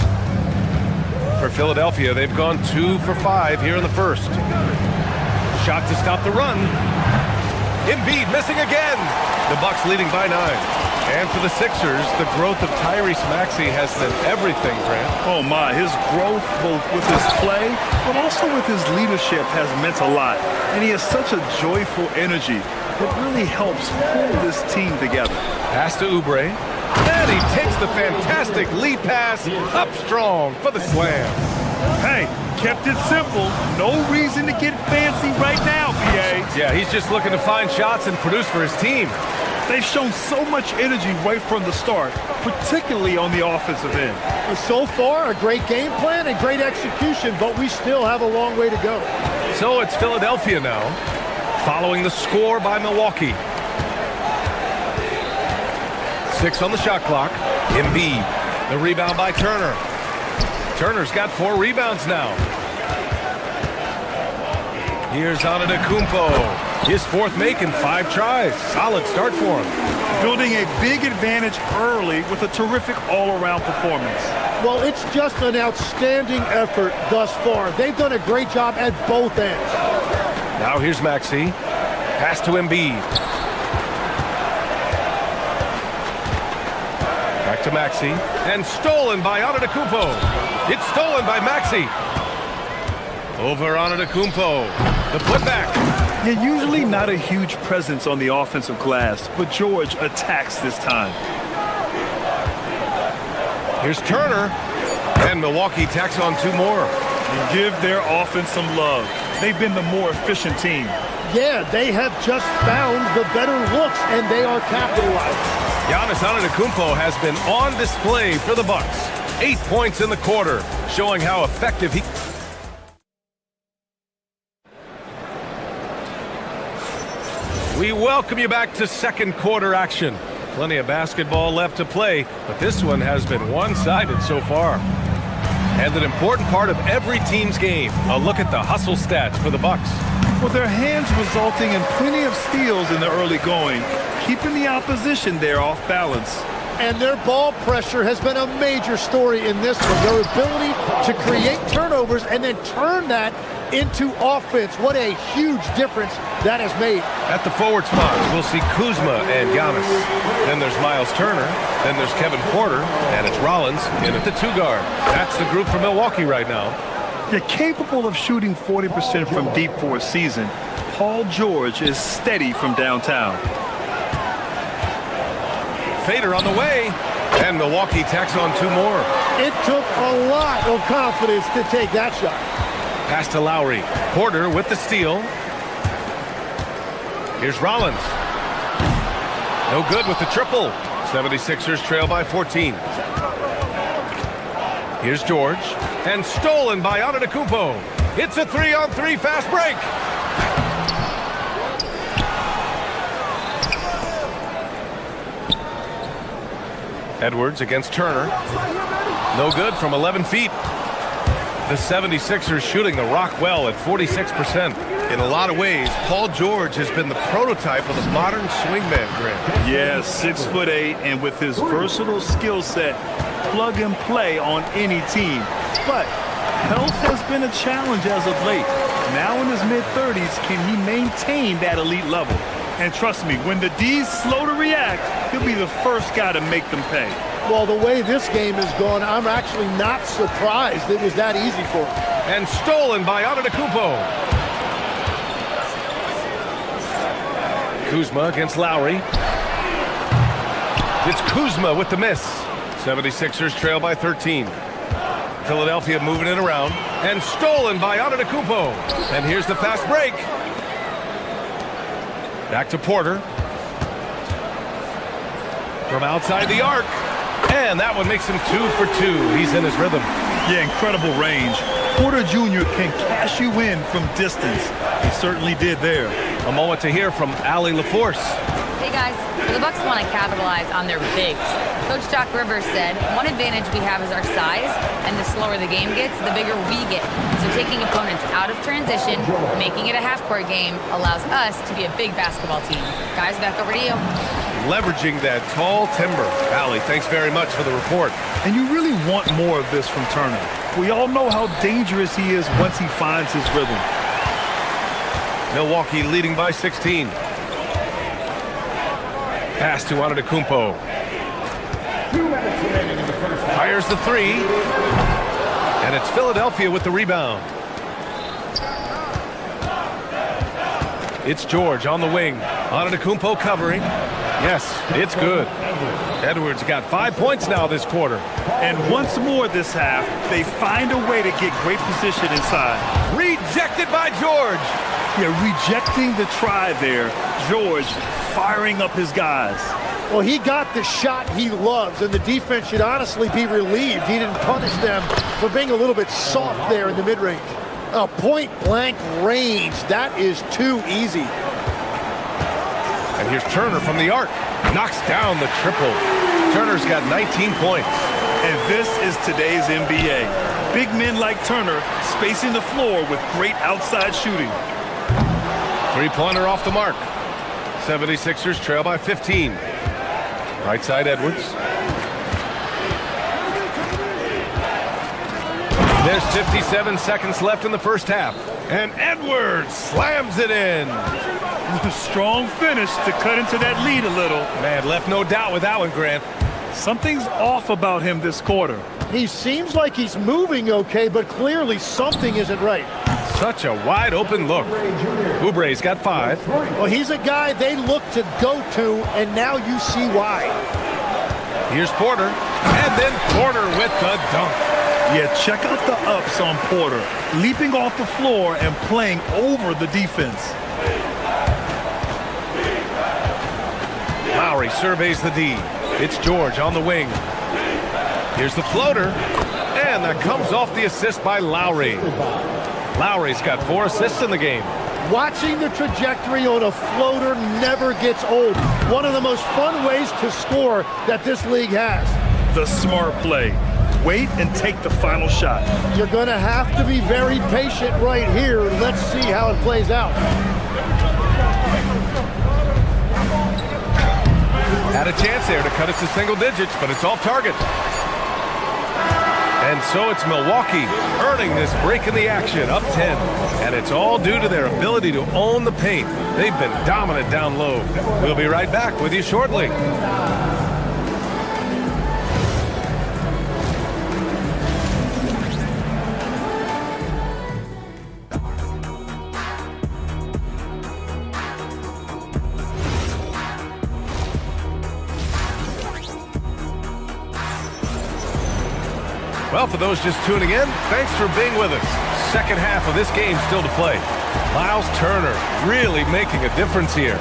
For Philadelphia, they've gone 2 for 5 here in the first. Shot to stop the run. Embiid missing again. The Bucks leading by 9. And for the Sixers, the growth of Tyrese Maxey has been everything, Grant. Oh my, his growth both with his play, but also with his leadership has meant a lot. And he has such a joyful energy that really helps pull this team together. Pass to Oubre. And he takes the fantastic lead pass up strong for the slam. Hey, kept it simple. No reason to get fancy right now, BA. Yeah, he's just looking to find shots and produce for his team. They've shown so much energy right from the start, particularly on the offensive end. So far, a great game plan and great execution, but we still have a long way to go. So it's Philadelphia now, following the score by Milwaukee. 6 on the shot clock. Embiid, the rebound by Turner. Turner's got 4 rebounds now. Here's Antetokounmpo. His 4th make in 5 tries. Solid start for him. Building a big advantage early with a terrific all-around performance. Well, it's just an outstanding effort thus far. They've done a great job at both ends. Now here's Maxey. Pass to Embiid. Back to Maxey. And stolen by Antetokounmpo. It's stolen by Maxey. Over Antetokounmpo. The putback. Yeah, usually not a huge presence on the offensive glass, but George attacks this time. Here's Turner. And Milwaukee tacks on 2 more. And give their offense some love. They've been the more efficient team. Yeah, they have just found the better looks, and they are capitalizing. Giannis Antetokounmpo has been on display for the Bucks. 8 points in the quarter, showing how effective he... We welcome you back to second quarter action. Plenty of basketball left to play, but this one has been one-sided so far. And an important part of every team's game, a look at the hustle stats for the Bucks. With their hands resulting in plenty of steals in the early going, keeping the opposition there off balance. And their ball pressure has been a major story in this one. Their ability to create turnovers and then turn that into offense. What a huge difference that has made. At the forward spots, we'll see Kuzma and Giannis. Then there's Miles Turner. Then there's Kevin Porter. And it's Rollins in at the 2 guard. That's the group for Milwaukee right now. They're capable of shooting 40% from deep for a season. Paul George is steady from downtown. Fader on the way. And Milwaukee tacks on 2 more. It took a lot of confidence to take that shot. Pass to Lowry. Porter with the steal. Here's Rollins. No good with the triple. 76ers trail by 14. Here's George. And stolen by Antetokounmpo. It's a 3-on-3 fast break. Edwards against Turner. No good from 11 feet. The 76ers shooting the rock well at 46%. In a lot of ways, Paul George has been the prototype of the modern swingman, Grant. Yeah, 6'8", and with his versatile skill set, plug and play on any team. But health has been a challenge as of late. Now in his mid-30s, can he maintain that elite level? And trust me, when the D's slow to react, he'll be the first guy to make them pay. Well, the way this game has gone, I'm actually not surprised it was that easy for him. And stolen by Antetokounmpo. Kuzma against Lowry. It's Kuzma with the miss. 76ers trail by 13. Philadelphia moving it around. And stolen by Antetokounmpo. And here's the fast break. Back to Porter. From outside the arc. And that one makes him 2 for 2. He's in his rhythm. Yeah, incredible range. Porter Jr. can cash you in from distance. He certainly did there. A moment to hear from Allie LaForce. Hey guys, the Bucks want to capitalize on their bigs. Coach Doc Rivers said, one advantage we have is our size, and the slower the game gets, the bigger we get. So taking opponents out of transition, making it a half-court game, allows us to be a big basketball team. Guys, back over to you. Leveraging that tall timber. Allie, thanks very much for the report. And you really want more of this from Turner. We all know how dangerous he is once he finds his rhythm. Milwaukee leading by 16. Pass to Antetokounmpo. Fires the 3. And it's Philadelphia with the rebound. It's George on the wing. Antetokounmpo covering. Yes, it's good. Edwards got 5 points now this quarter. And once more this half, they find a way to get great position inside. Rejected by George. Yeah, rejecting the try there. George firing up his guys. Well, he got the shot he loves, and the defense should honestly be relieved he didn't punish them for being a little bit soft there in the mid-range. A point-blank range, that is too easy. And here's Turner from the arc. Knocks down the triple. Turner's got 19 points. And this is today's NBA. Big men like Turner spacing the floor with great outside shooting. 3-pointer off the mark. 76ers trail by 15. Right side Edwards. There's 57 seconds left in the first half. And Edwards slams it in. A strong finish to cut into that lead a little. Man, left no doubt with that one, Grant. Something's off about him this quarter. He seems like he's moving okay, but clearly something isn't right. Such a wide open look. Oubre's got 5. Well, he's a guy they look to go to, and now you see why. Here's Porter, and then Porter with the dunk. Yeah, check out the ups on Porter. Leaping off the floor and playing over the defense. Lowry surveys the D. It's George on the wing. Here's the floater, and that comes off the assist by Lowry. Lowry's got 4 assists in the game. Watching the trajectory on a floater never gets old. One of the most fun ways to score that this league has. The smart play. Wait and take the final shot. You're going to have to be very patient right here. Let's see how it plays out. Had a chance there to cut it to single digits, but it's off target. And so it's Milwaukee earning this break in the action, up 10. And it's all due to their ability to own the paint. They've been dominant down low. We'll be right back with you shortly. Well, for those just tuning in, thanks for being with us. Second half of this game still to play. Miles Turner really making a difference here.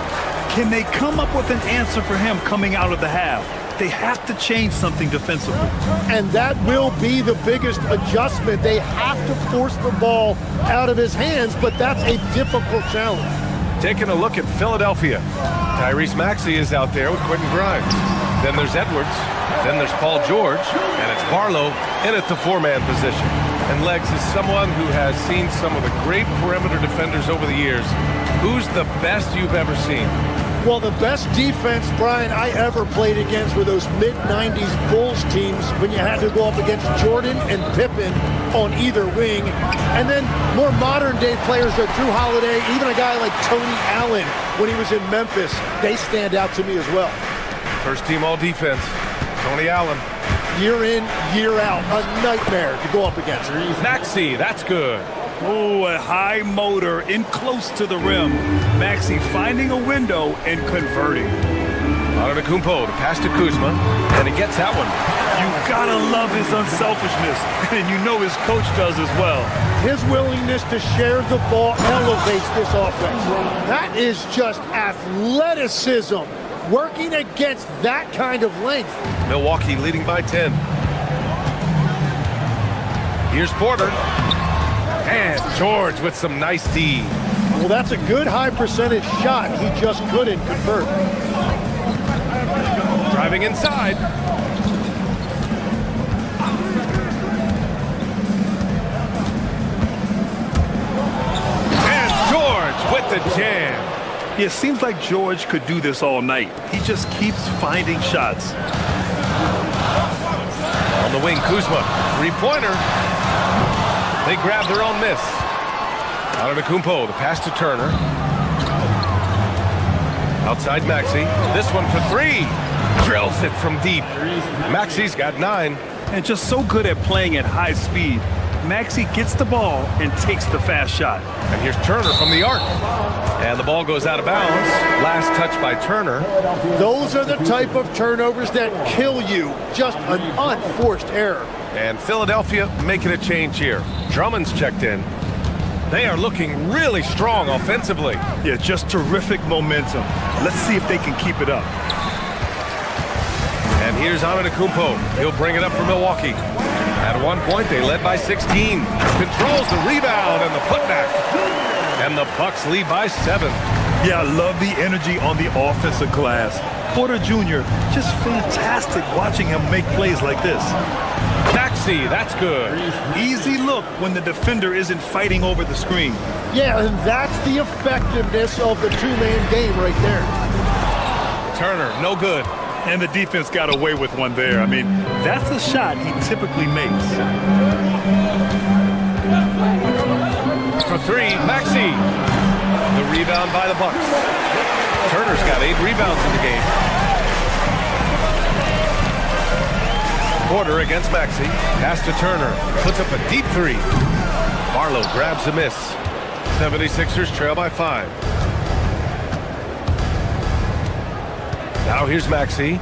Can they come up with an answer for him coming out of the half? They have to change something defensively. And that will be the biggest adjustment. They have to force the ball out of his hands, but that's a difficult challenge. Taking a look at Philadelphia. Tyrese Maxey is out there with Quentin Grimes. Then there's Edwards. Then there's Paul George. And it's Barlow in at the four-man position. And Legs is someone who has seen some of the great perimeter defenders over the years. Who's the best you've ever seen? Well, the best defense, Brian, I ever played against were those mid-90s Bulls teams when you had to go up against Jordan and Pippen on either wing. And then more modern-day players like Drew Holiday, even a guy like Tony Allen when he was in Memphis, they stand out to me as well. First team all-defense, Tony Allen. Year in, year out, a nightmare to go up against. Maxey, that's good. Oh, a high motor in close to the rim. Maxey finding a window and converting. Antetokounmpo, the pass to Kuzma, and he gets that one. You gotta love his unselfishness, and you know his coach does as well. His willingness to share the ball elevates this offense. That is just athleticism, working against that kind of length. Milwaukee leading by 10. Here's Porter. And George with some nice D. Well, that's a good high percentage shot. He just couldn't convert. Driving inside. And George with the jam. Yeah, it seems like George could do this all night. He just keeps finding shots. On the wing, Kuzma. Three-pointer. They grab their own miss. Antetokounmpo, the pass to Turner. Outside Maxey. This one for three. Drills it from deep. Maxey's got 9. And just so good at playing at high speed. Maxey gets the ball and takes the fast shot. And here's Turner from the arc. And the ball goes out of bounds. Last touch by Turner. Those are the type of turnovers that kill you. Just an unforced error. And Philadelphia making a change here. Drummond's checked in. They are looking really strong offensively. Yeah, just terrific momentum. Let's see if they can keep it up. And here's Antetokounmpo. He'll bring it up for Milwaukee. At one point, they led by 16. Controls the rebound and the putback. And the Bucks lead by 7. Yeah, I love the energy on the offensive glass. Porter Jr., just fantastic watching him make plays like this. Maxey, that's good. Easy look when the defender isn't fighting over the screen. Yeah, and that's the effectiveness of the two-man game right there. Turner, no good. And the defense got away with one there. I mean, that's a shot he typically makes. For three, Maxey. The rebound by the Bucks. Turner's got 8 rebounds in the game. Porter against Maxey. Pass to Turner. Puts up a deep 3. Barlow grabs a miss. 76ers trail by 5. Now here's Maxey.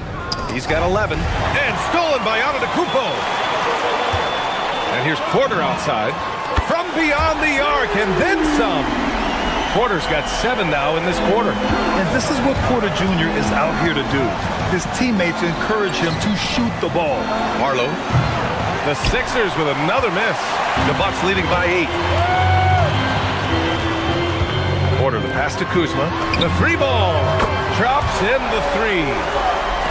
He's got 11. And stolen by Antetokounmpo. And here's Porter outside. From beyond the arc and then some. Porter's got 7 now in this quarter. And this is what Porter Jr. is out here to do. His teammates encourage him to shoot the ball. Barlow. The Sixers with another miss. The Bucks leading by 8. Porter, the pass to Kuzma. The 3 ball. Drops in the 3.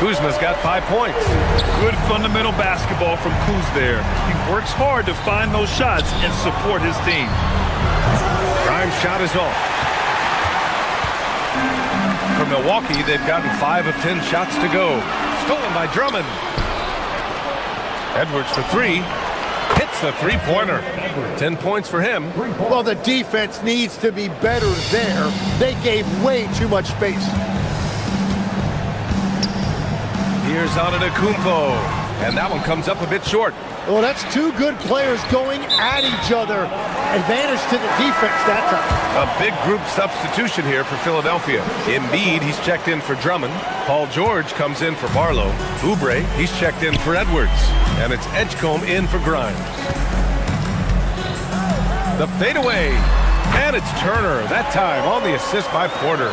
Kuzma's got 5 points. Good fundamental basketball from Kuz there. He works hard to find those shots and support his team. Grimes' shot is off. For Milwaukee, they've gotten 5 of 10 shots to go. Stolen by Drummond. Edwards for 3. Hits the three-pointer. 10 points for him. Well, the defense needs to be better there. They gave way too much space. Here's Antetokounmpo. And that one comes up a bit short. Well, that's two good players going at each other. Advantage to the defense that time. A big group substitution here for Philadelphia. Embiid, he's checked in for Drummond. Paul George comes in for Barlow. Oubre, he's checked in for Edwards. And it's Edgecombe in for Grimes. The fadeaway. And it's Turner, that time on the assist by Porter.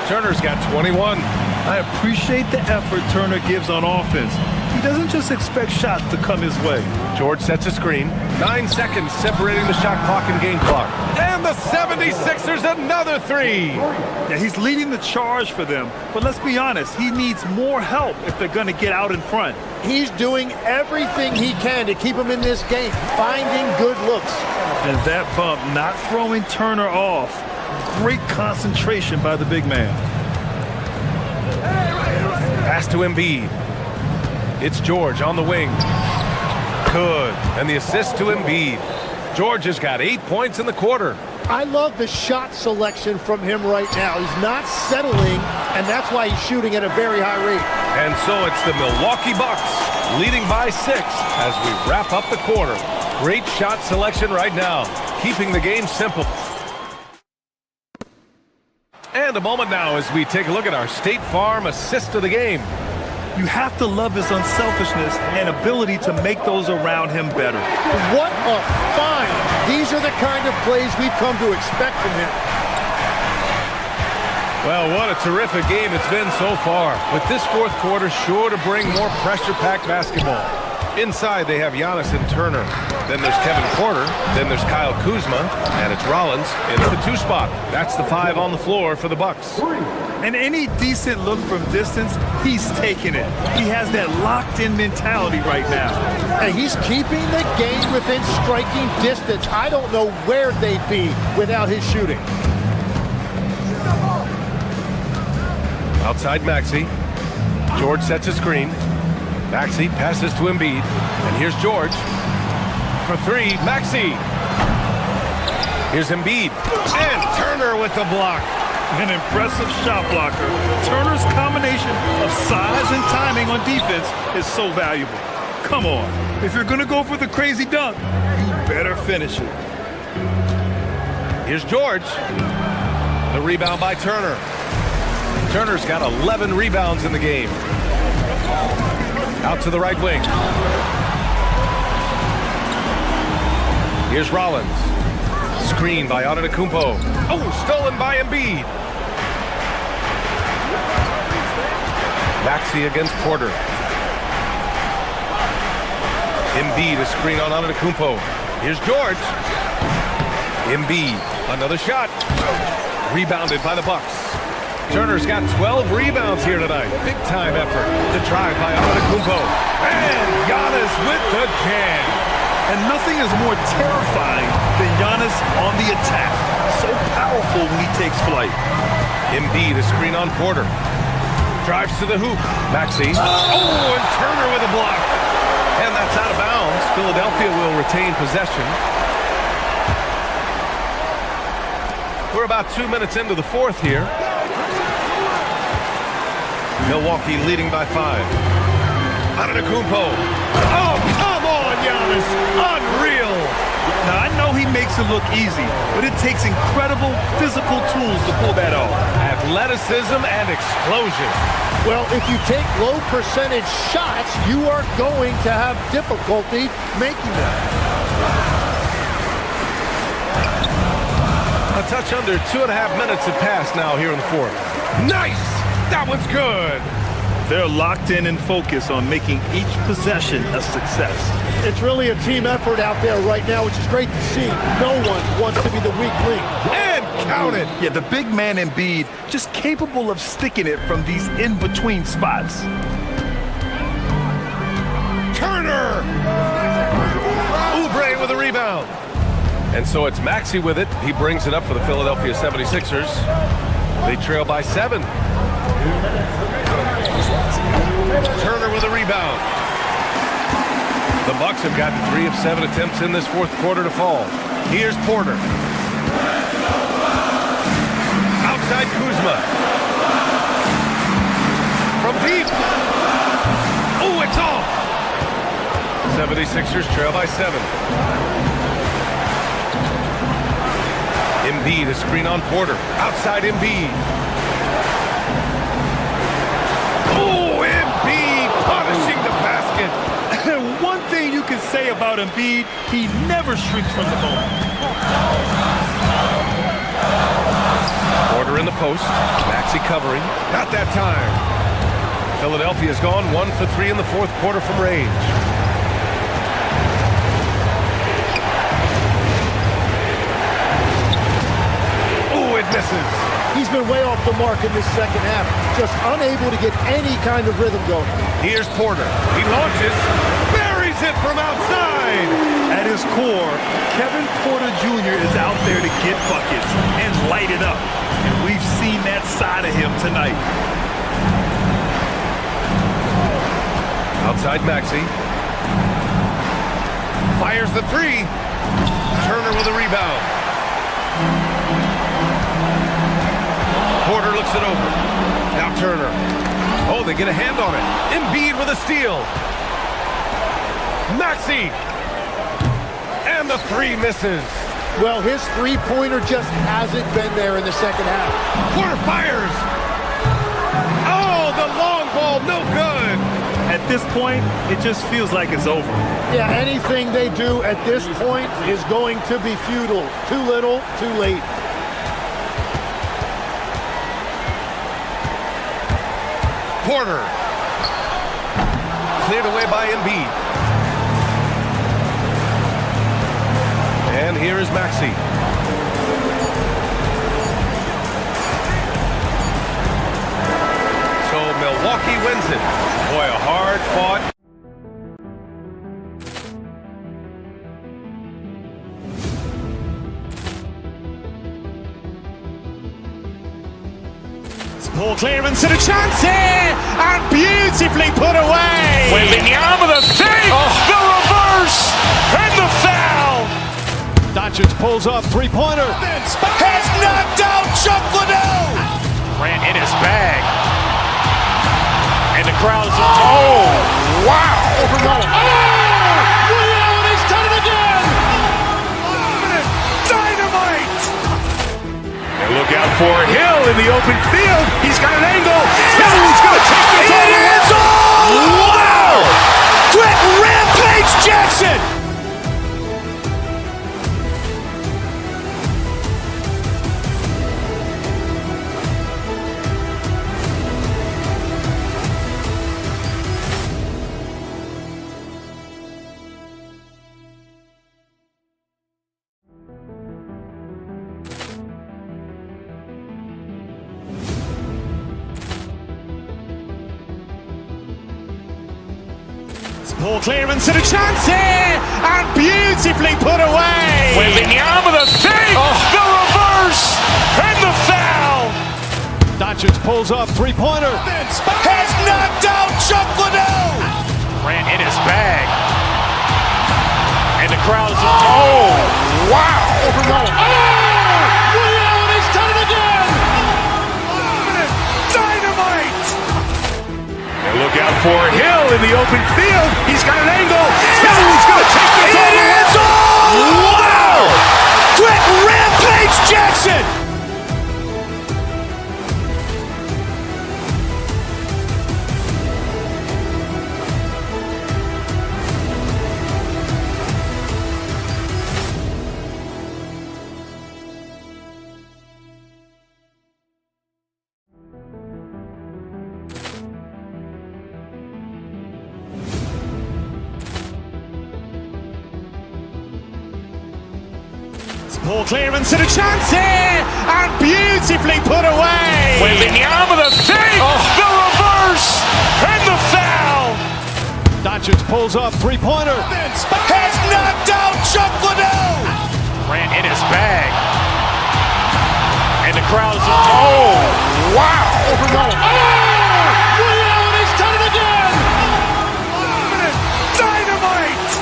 Turner's got 21. I appreciate the effort Turner gives on offense. He doesn't just expect shots to come his way. George sets a screen. 9 seconds separating the shot clock and game clock. And the 76ers another three. Yeah, he's leading the charge for them. But let's be honest, he needs more help if they're going to get out in front. He's doing everything he can to keep him in this game, finding good looks. And that bump not throwing Turner off. Great concentration by the big man. Pass to Embiid. It's George on the wing. Good. And the assist to Embiid. George has got 8 points in the quarter. I love the shot selection from him right now. He's not settling, and that's why he's shooting at a very high rate. And so it's the Milwaukee Bucks leading by 6 as we wrap up the quarter. Great shot selection right now, keeping the game simple. And a moment now as we take a look at our State Farm assist of the game. You have to love his unselfishness and ability to make those around him better. What a find! These are the kind of plays we've come to expect from him. Well, what a terrific game it's been so far. With this fourth quarter sure to bring more pressure-packed basketball. Inside, they have Giannis and Turner. Then there's Kevin Porter. Then there's Kyle Kuzma. And it's Rollins in the 2 spot. That's the 5 on the floor for the Bucks. And any decent look from distance, he's taking it. He has that locked-in mentality right now. And he's keeping the game within striking distance. I don't know where they'd be without his shooting. Outside Maxey. George sets a screen. Maxey passes to Embiid. And here's George. For 3, Maxey. Here's Embiid. And Turner with the block. An impressive shot blocker. Turner's combination of size and timing on defense is so valuable. Come on. If you're going to go for the crazy dunk, you better finish it. Here's George. The rebound by Turner. Turner's got 11 rebounds in the game. Out to the right wing. Here's Rollins. Screen by Antetokounmpo. Oh, stolen by Embiid. Maxey against Porter. Embiid, a screen on Antetokounmpo. Here's George. Embiid, another shot. Rebounded by the Bucks. Turner's got 12 rebounds here tonight. Big time effort. The drive by Antetokounmpo. And Giannis with the jam. And nothing is more terrifying than Giannis on the attack. So powerful when he takes flight. Embiid, a screen on Porter. Drives to the hoop. Maxey. Oh, and Turner with a block. And that's out of bounds. Philadelphia will retain possession. We're about 2 minutes into the fourth here. Milwaukee leading by 5. Antetokounmpo. Oh, come on, Giannis. Unreal. Now, I know he makes it look easy, but it takes incredible physical tools to pull that off. Athleticism and explosion. Well, if you take low percentage shots, you are going to have difficulty making them. A touch under 2.5 minutes have passed now here in the fourth. Nice! That one's good. They're locked in and focused on making each possession a success. It's really a team effort out there right now, which is great to see. No one wants to be the weak link. And count it. Yeah, the big man Embiid just capable of sticking it from these in-between spots. Turner! Oubre with a rebound. And so it's Maxey with it. He brings it up for the Philadelphia 76ers. They trail by 7. Turner with a rebound. The Bucks have gotten 3 of 7 attempts in this fourth quarter to fall. Here's Porter. Outside Kuzma. From deep. Oh, it's off. 76ers trail by 7. Embiid, a screen on Porter. Outside Embiid. Oh, Embiid punishing the basket. One thing you can say about Embiid, he never shrinks from the moment. Porter in the post. Maxey covering. Not that time. Philadelphia's gone 1 for 3 in the fourth quarter from range. Oh, it misses. He's been way off the mark in this second half. Just unable to get any kind of rhythm going. Here's Porter. He launches. Buries it from outside. At his core, Kevin Porter Jr. is out there to get buckets and light it up. And we've seen that side of him tonight. Outside Maxey. Fires the 3. Turner with a rebound. Porter looks it over. Now Turner. Oh, they get a hand on it. Embiid with a steal. Maxey. And the 3 misses. Well, his three-pointer just hasn't been there in the second half. Porter fires. Oh, the long ball, no good. At this point, it just feels like it's over. Yeah, anything they do at this point is going to be futile. Too little, too late. Porter. Cleared away by Embiid. And here is Maxey. So Milwaukee wins it. Boy, a hard fought. Ball clearance and a chance here, and beautifully put away. Wembanyama the save, the reverse, and the foul. Doncic pulls up, three-pointer. Has knocked out Chuck Liddell. Grant in his bag. And the crowd is, oh, wow. Overrun. He's done it again. Dynamite. And look out for Hill in the open field. He's got an angle. Hill's going to take this all the way. Wow. Quick Rampage Jackson. Ball clearance and a chance here, and beautifully put away. Wembanyama the save, the reverse, and the foul. Doncic pulls up, three-pointer. Has knocked out Chuck Liddell. Grant in his bag. And the crowd is, oh, wow. Overrun. He's done it again. Dynamite. And look out for Hill in the open field. He's got an angle. Hill's going to take this all the way. Wow. Quick Rampage Jackson. Ball clearance and a chance here, and beautifully put away. Wembanyama the save, the reverse, and the foul. Doncic pulls up, three-pointer. Has knocked out Chuck Liddell. Grant in his bag. And the crowd is, oh, wow. Overrun. He's done it again. Dynamite.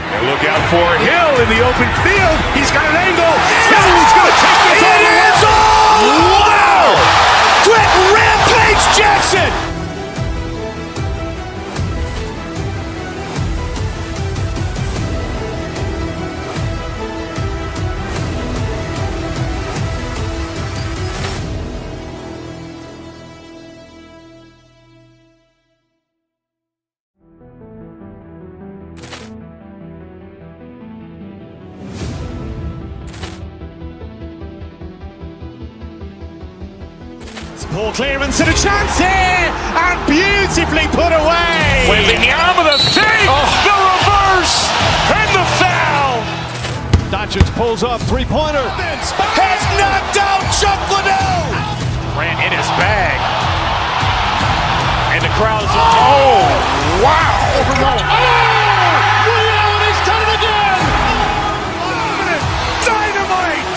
And look out for Hill in the open field. He's got an angle. Hill's going to take this all the way. Wow. Quick Rampage Jackson. Ball clearance and a chance here, and beautifully put away. Wembanyama the fake, the reverse, and the foul. Doncic pulls up, three-pointer. Has knocked out Chuck Liddell. Grant in his bag. And the crowd's, oh, wow. Ray Allen has done it again. Dynamite.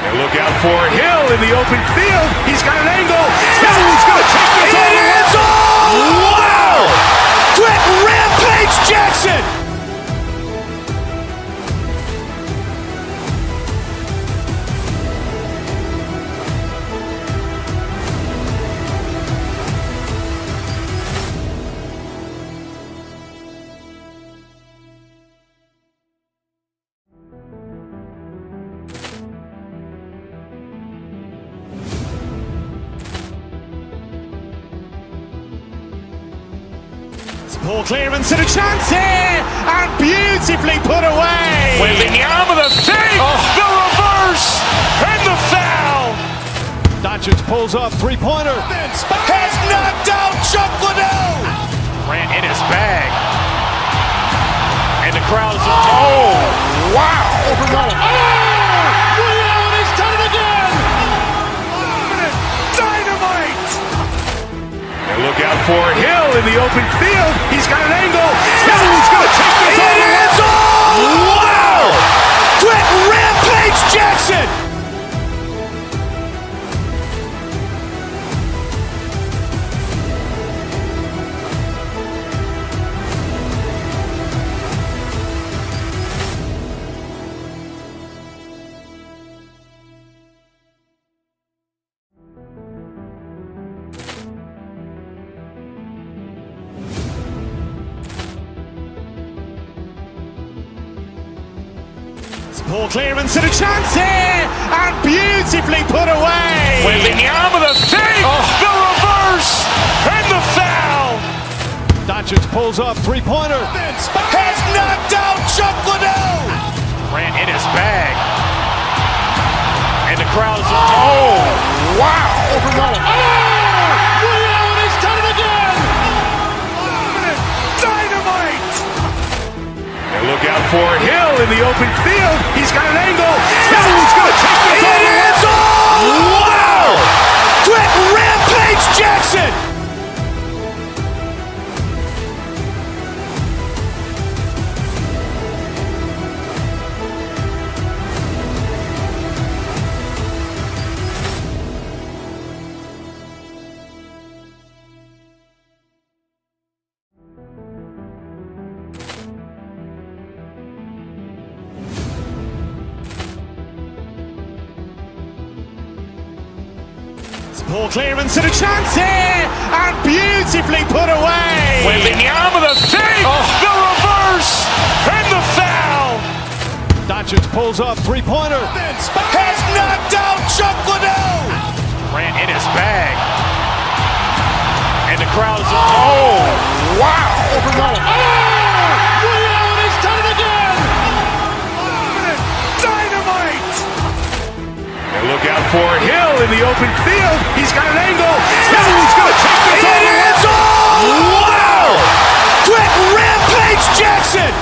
And look out for Hill in the open field. He's got an angle. Hill's going to take this all the way. Wow. Quick Rampage Jackson. Ball clearance and a chance here, and beautifully put away. Wembanyama the fake, the reverse, and the foul. Doncic pulls up, three-pointer. Has knocked out Chuck Liddell. Grant in his bag. And the crowd's, oh, wow. Ray Allen has done it again. Dynamite. And look out for Hill in the open field. He's got an angle. Hill's going to take this all the way. Wow. Quick Rampage Jackson. Ball clearance and a chance here, and beautifully put away. Wembanyama the fake, the reverse, and the foul. Doncic pulls up, three-pointer. Has knocked out Chuck Liddell. Grant in his bag. And the crowd's, oh, wow. Ray Allen has done it again. Dynamite. And look out for Hill in the open field. He's got an angle. Hill's going to take this all the way. Wow. Quick Rampage Jackson. Ball clearance and a chance here, and beautifully put away. Wembanyama the fake, the reverse, and the foul. Doncic pulls up, three-pointer. Has knocked out Chuck Liddell. Grant in his bag. And the crowd's, oh, wow. Ray Allen has done it again. Dynamite. And look out for Hill in the open field. He's got an angle. Hill's going to take this all the way. Wow. Quick Rampage Jackson.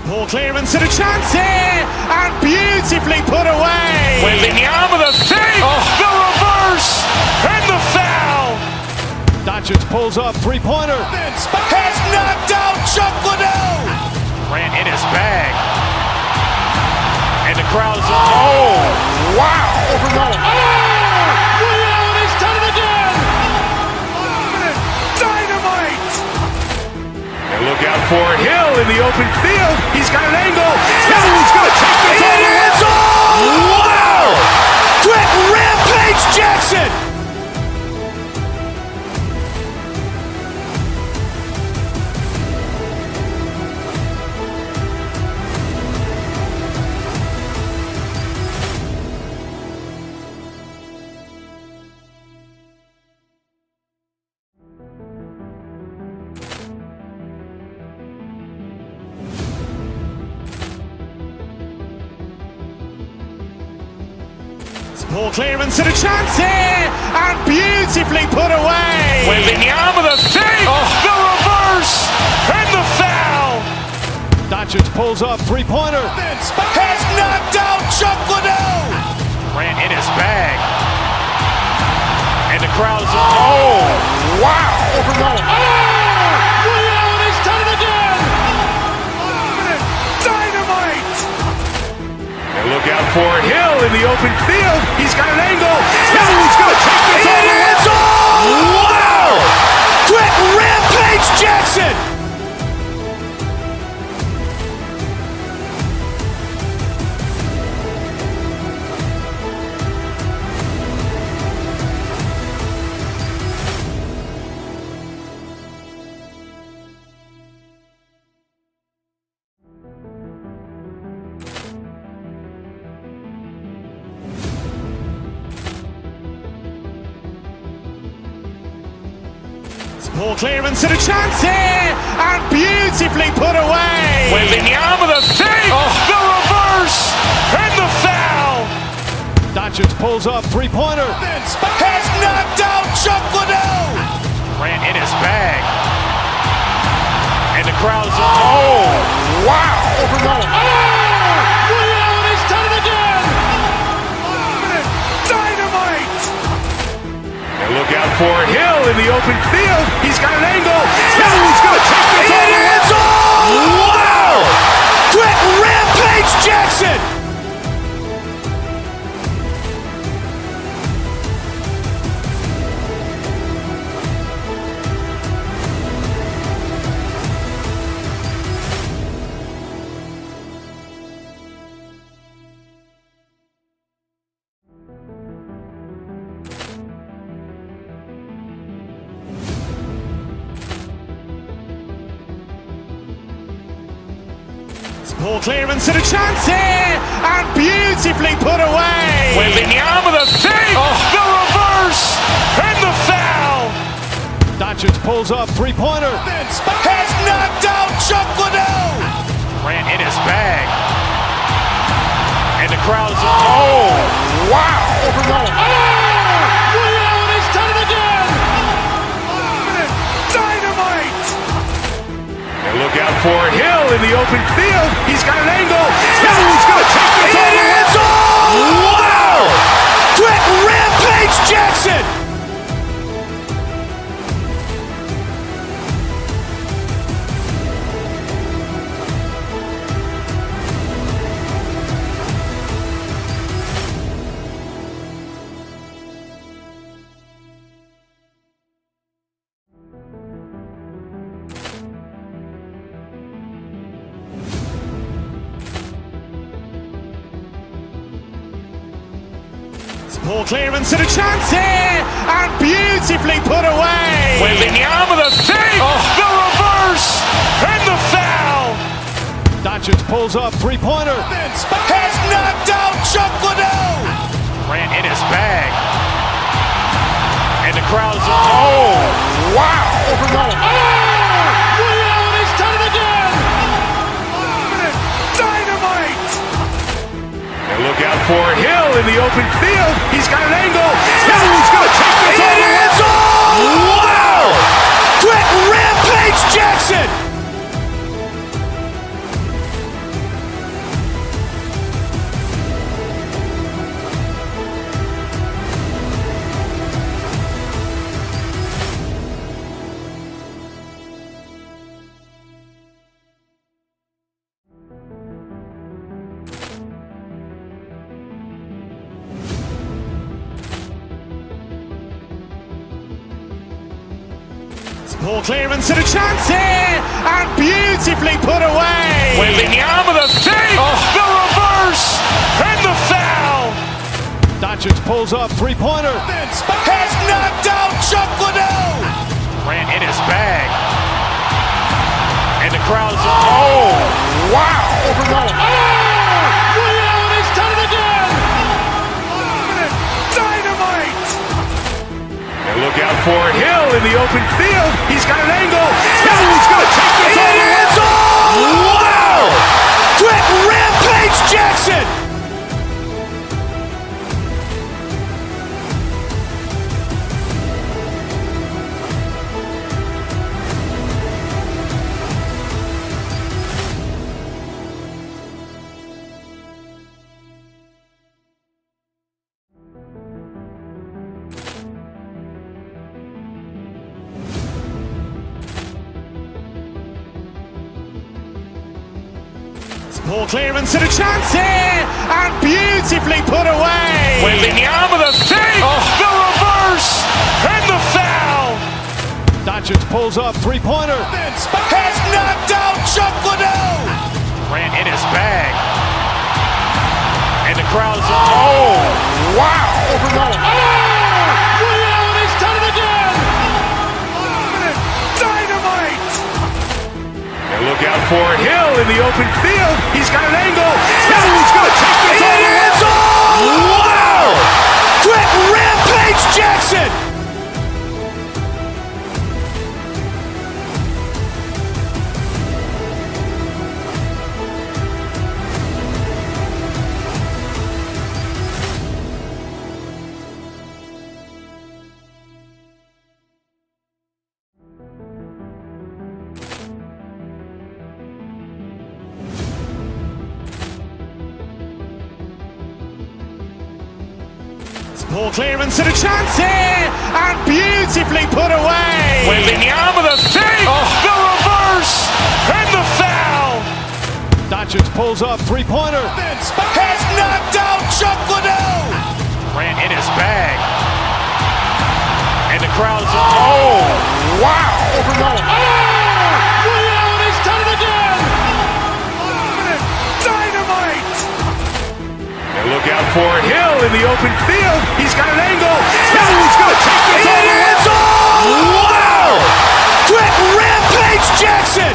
Ball clearance and a chance here, and beautifully put away. Wembanyama the fake, the reverse, and the foul. Doncic pulls up, three-pointer. Has knocked out Chuck Liddell. Grant in his bag. And the crowd's, oh, wow. Ray Allen has done it again. Dynamite. And look out for Hill in the open field. He's got an angle. Hill's going to take this all the way. Wow. Quick Rampage Jackson. Ball clearance and a chance here, and beautifully put away. Wembanyama the save, the reverse, and the foul. Doncic pulls up, three-pointer. Has knocked out Chuck Liddell. Grant in his bag. And the crowd is, oh, wow. Ray Allen has done it again. Dynamite. And look out for Hill in the open field. He's got an angle. Hill's going to take this all the way. Wow. Quick rampage Jackson. Ball clearance and a chance here, and beautifully put away. Wembanyama the save, the reverse, and the foul. Doncic pulls up, three-pointer. Has knocked out Chuck Liddell. Grant in his bag. And the crowd is, oh, wow. Ray Allen has done it again. Dynamite. And look out for Hill in the open field. He's got an angle. Hill's going to take this all the way. Wow. Quick rampage Jackson. Ball clearance and a chance here, and beautifully put away. Wembanyama the save, the reverse, and the foul. Doncic pulls up, three-pointer. Has knocked out Chuck Liddell. Grant in his bag. And the crowd is, oh, wow. Ray Allen has done it again. Dynamite. And look out for Hill in the open field. He's got an angle. Hill's going to take this all the way. Wow. Quick rampage Jackson. Ball clearance and a chance here, and beautifully put away. Wembanyama the save, the reverse, and the foul. Doncic pulls up, three-pointer. Has knocked out Chuck Liddell. Grant in his bag. And the crowd is, oh, wow. Ray Allen has done it again. Dynamite. And look out for Hill in the open field. He's got an angle. Hill's going to take this all the way. Wow. Quick rampage Jackson. Ball clearance and a chance here, and beautifully put away. Wembanyama the save, the reverse, and the foul. Doncic pulls up, three-pointer. Has knocked out Chuck Liddell. Grant in his bag. And the crowd is, oh, wow. Ray Allen has done it again. Dynamite. And look out for Hill in the open field. He's got an angle. Hill's going to take this all the way. Wow. Quick rampage Jackson. Ball clearance and a chance here, and beautifully put away. Wembanyama the fake, the reverse, and the foul. Doncic pulls up, three-pointer. Has knocked out Chuck Liddell. Grant in his bag. And the crowd's, oh, wow. Ray Allen has done it again. Dynamite. And look out for Hill in the open field. He's got an angle. He's going to take this all the way. Wow. Quick Rampage Jackson. Ball clearance and a chance here, and beautifully put away. Wembanyama the fake, the reverse, and the foul. Doncic pulls up, three-pointer. Has knocked out Chuck Liddell. Grant in his bag. And the crowd's, oh, wow. Ray Allen has done it again. Dynamite. And look out for Hill in the open field. He's got an angle. He's going to take this all the way. Wow. Quick Rampage Jackson.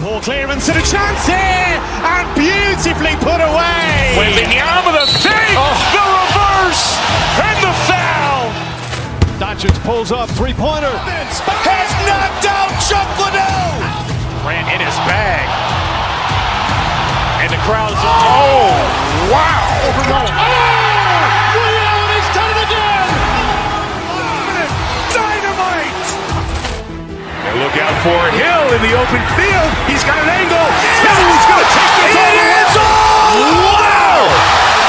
Ball clearance and a chance here, and beautifully put away. Wembanyama the fake, the reverse, and the foul. Doncic pulls up, three-pointer. Has knocked out Chuck Liddell. Grant in his bag. And the crowd's, oh, wow. Ray Allen has done it again. Dynamite. And look out for Hill in the open field. He's got an angle. He's going to take this all the way. Wow.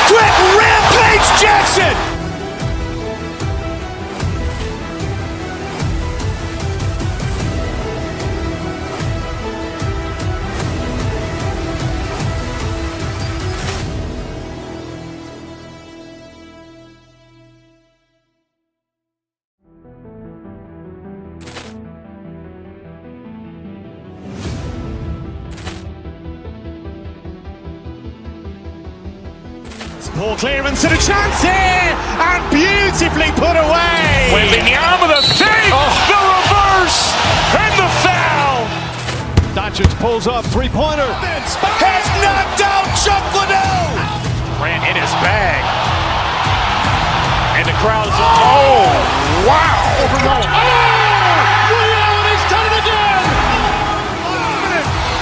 Quick Rampage Jackson. Ball clearance and a chance here, and beautifully put away. Wembanyama the fake, the reverse, and the foul. Doncic pulls up, three-pointer. Has knocked out Chuck Liddell. Grant in his bag. And the crowd's, oh, wow. Ray Allen has done it again.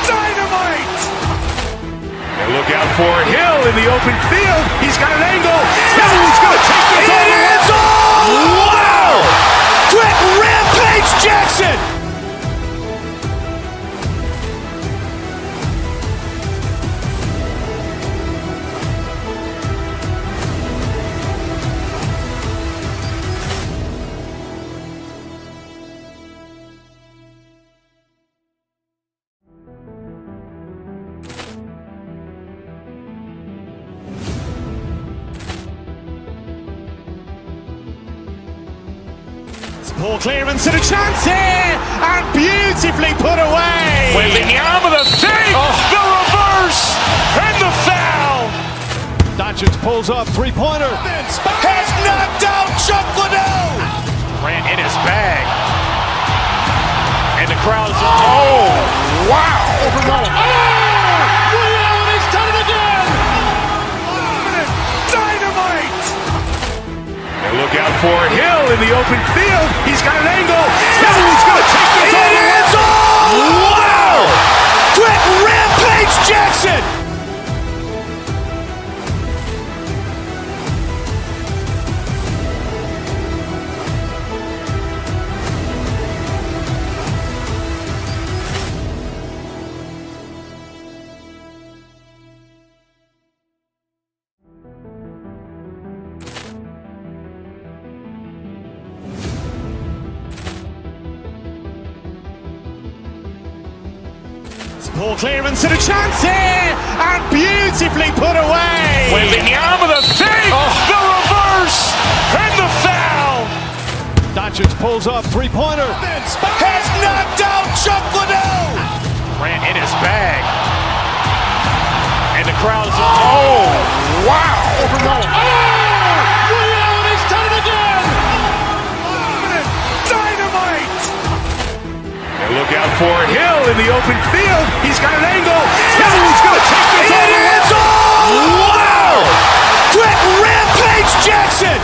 Dynamite. And look out for Hill in the open field. He's got an angle. He's going to take this all the way. Wow. Quick Rampage Jackson. Ball clearance and a chance here, and beautifully put away. Wembanyama the fake, the reverse, and the foul. Doncic pulls up, three-pointer. Has knocked out Chuck Liddell. Grant in his bag. And the crowd's, oh, wow. Ray Allen has done it again. Dynamite. And look out for Hill in the open field. He's got an angle. He's going to take this all the way. Wow. Quick Rampage Jackson. Ball clearance and a chance here, and beautifully put away. Wembanyama the save, the reverse, and the foul. Doncic pulls up, three-pointer. Vince has knocked out Chuck Liddell. Grant in his bag. And the crowd's, oh, wow. Reality's done it again. Dynamite. And look out for Hill in the open field. He's got an angle. Hill's going to take this all the way. Wow. Quick Rampage Jackson.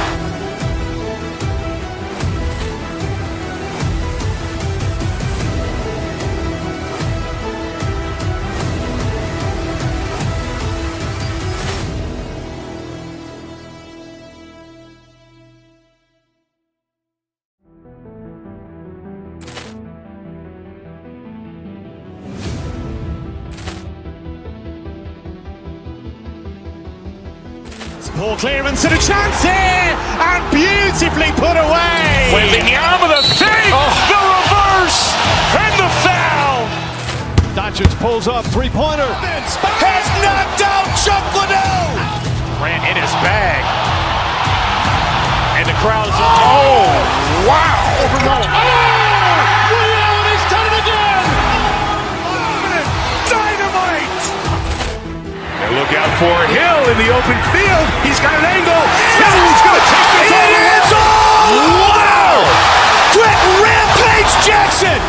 Ball clearance and a chance here, and beautifully put away. Wembanyama the save, the reverse, and the foul. Doncic pulls up, three-pointer. Vince has knocked out Chuck Liddell. Grant in his bag. And the crowd's, oh, wow. Reality's done it again. Dynamite. And look out for Hill in the open field. He's got an angle. Hill's going to take this all the way. Wow. Quick Rampage Jackson.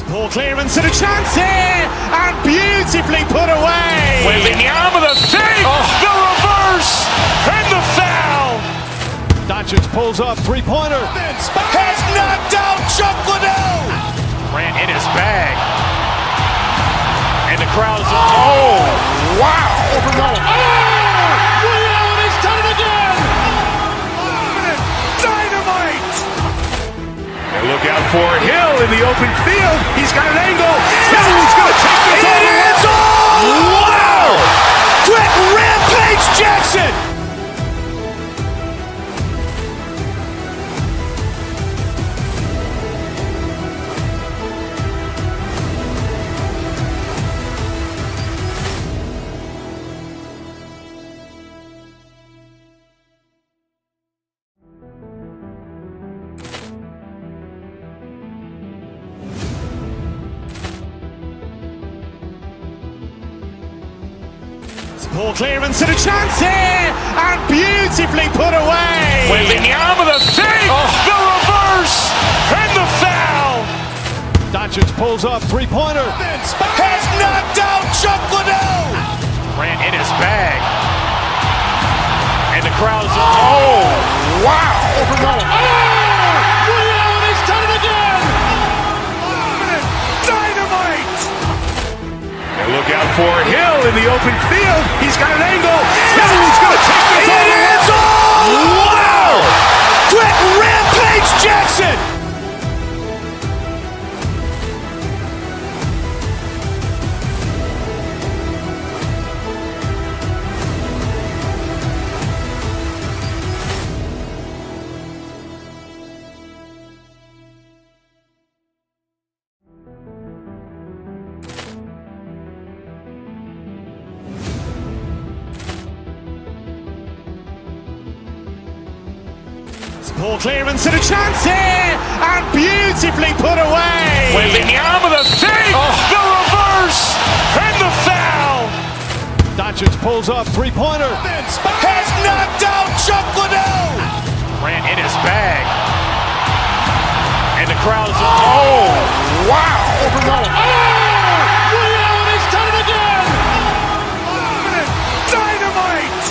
Ball clearance and a chance here, and beautifully put away. Wembanyama the save, the reverse, and the foul. Doncic pulls up, three-pointer. Vince has knocked out Chuck Liddell. Grant in his bag. And the crowd's, oh, wow. Reality's done it again. Dynamite. And look out for Hill in the open field. He's got an angle. Hill's going to take this all the way. Wow. Quick Rampage Jackson. Ball clearance and a chance here, and beautifully put away. Wembanyama the save, the reverse, and the foul. Doncic pulls up, three-pointer. Vince has knocked out Chuck Liddell. Grant in his bag. And the crowd's, oh, wow. Reality's done it again. Dynamite. And look out for Hill in the open field. He's got an angle. Hill's going to take this all the way. Wow. Quick Rampage Jackson. Ball clearance and a chance here, and beautifully put away. Wembanyama the save, the reverse, and the foul. Doncic pulls up, three-pointer. Vince has knocked out Chuck Liddell. Grant in his bag. And the crowd's, oh, wow. Reality's done it again. Dynamite.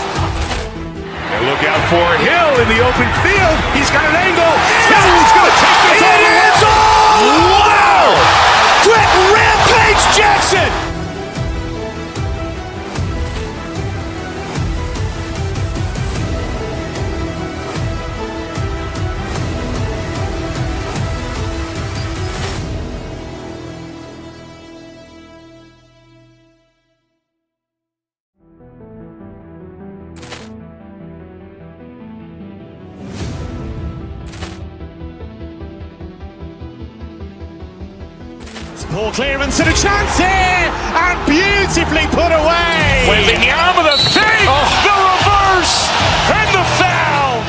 And look out for Hill in the open field. He's got an angle. Hill's going to take this all the way. Wow. Quick Rampage Jackson. Ball clearance and a chance here, and beautifully put away. Wembanyama the fake, the reverse, and the foul.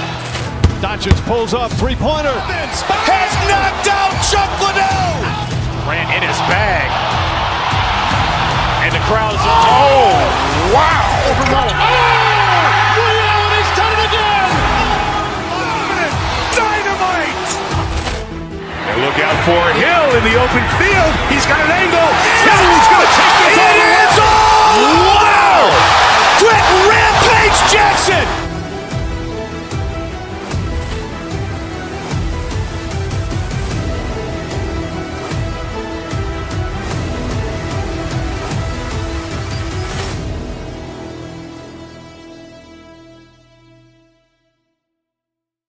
Doncic pulls up, three-pointer. Has knocked out Chuck Liddell. Ran in his bag. And the crowd is wow! He's done it again! Dynamite! And look out for Hill in the open field. He's got an angle. Hill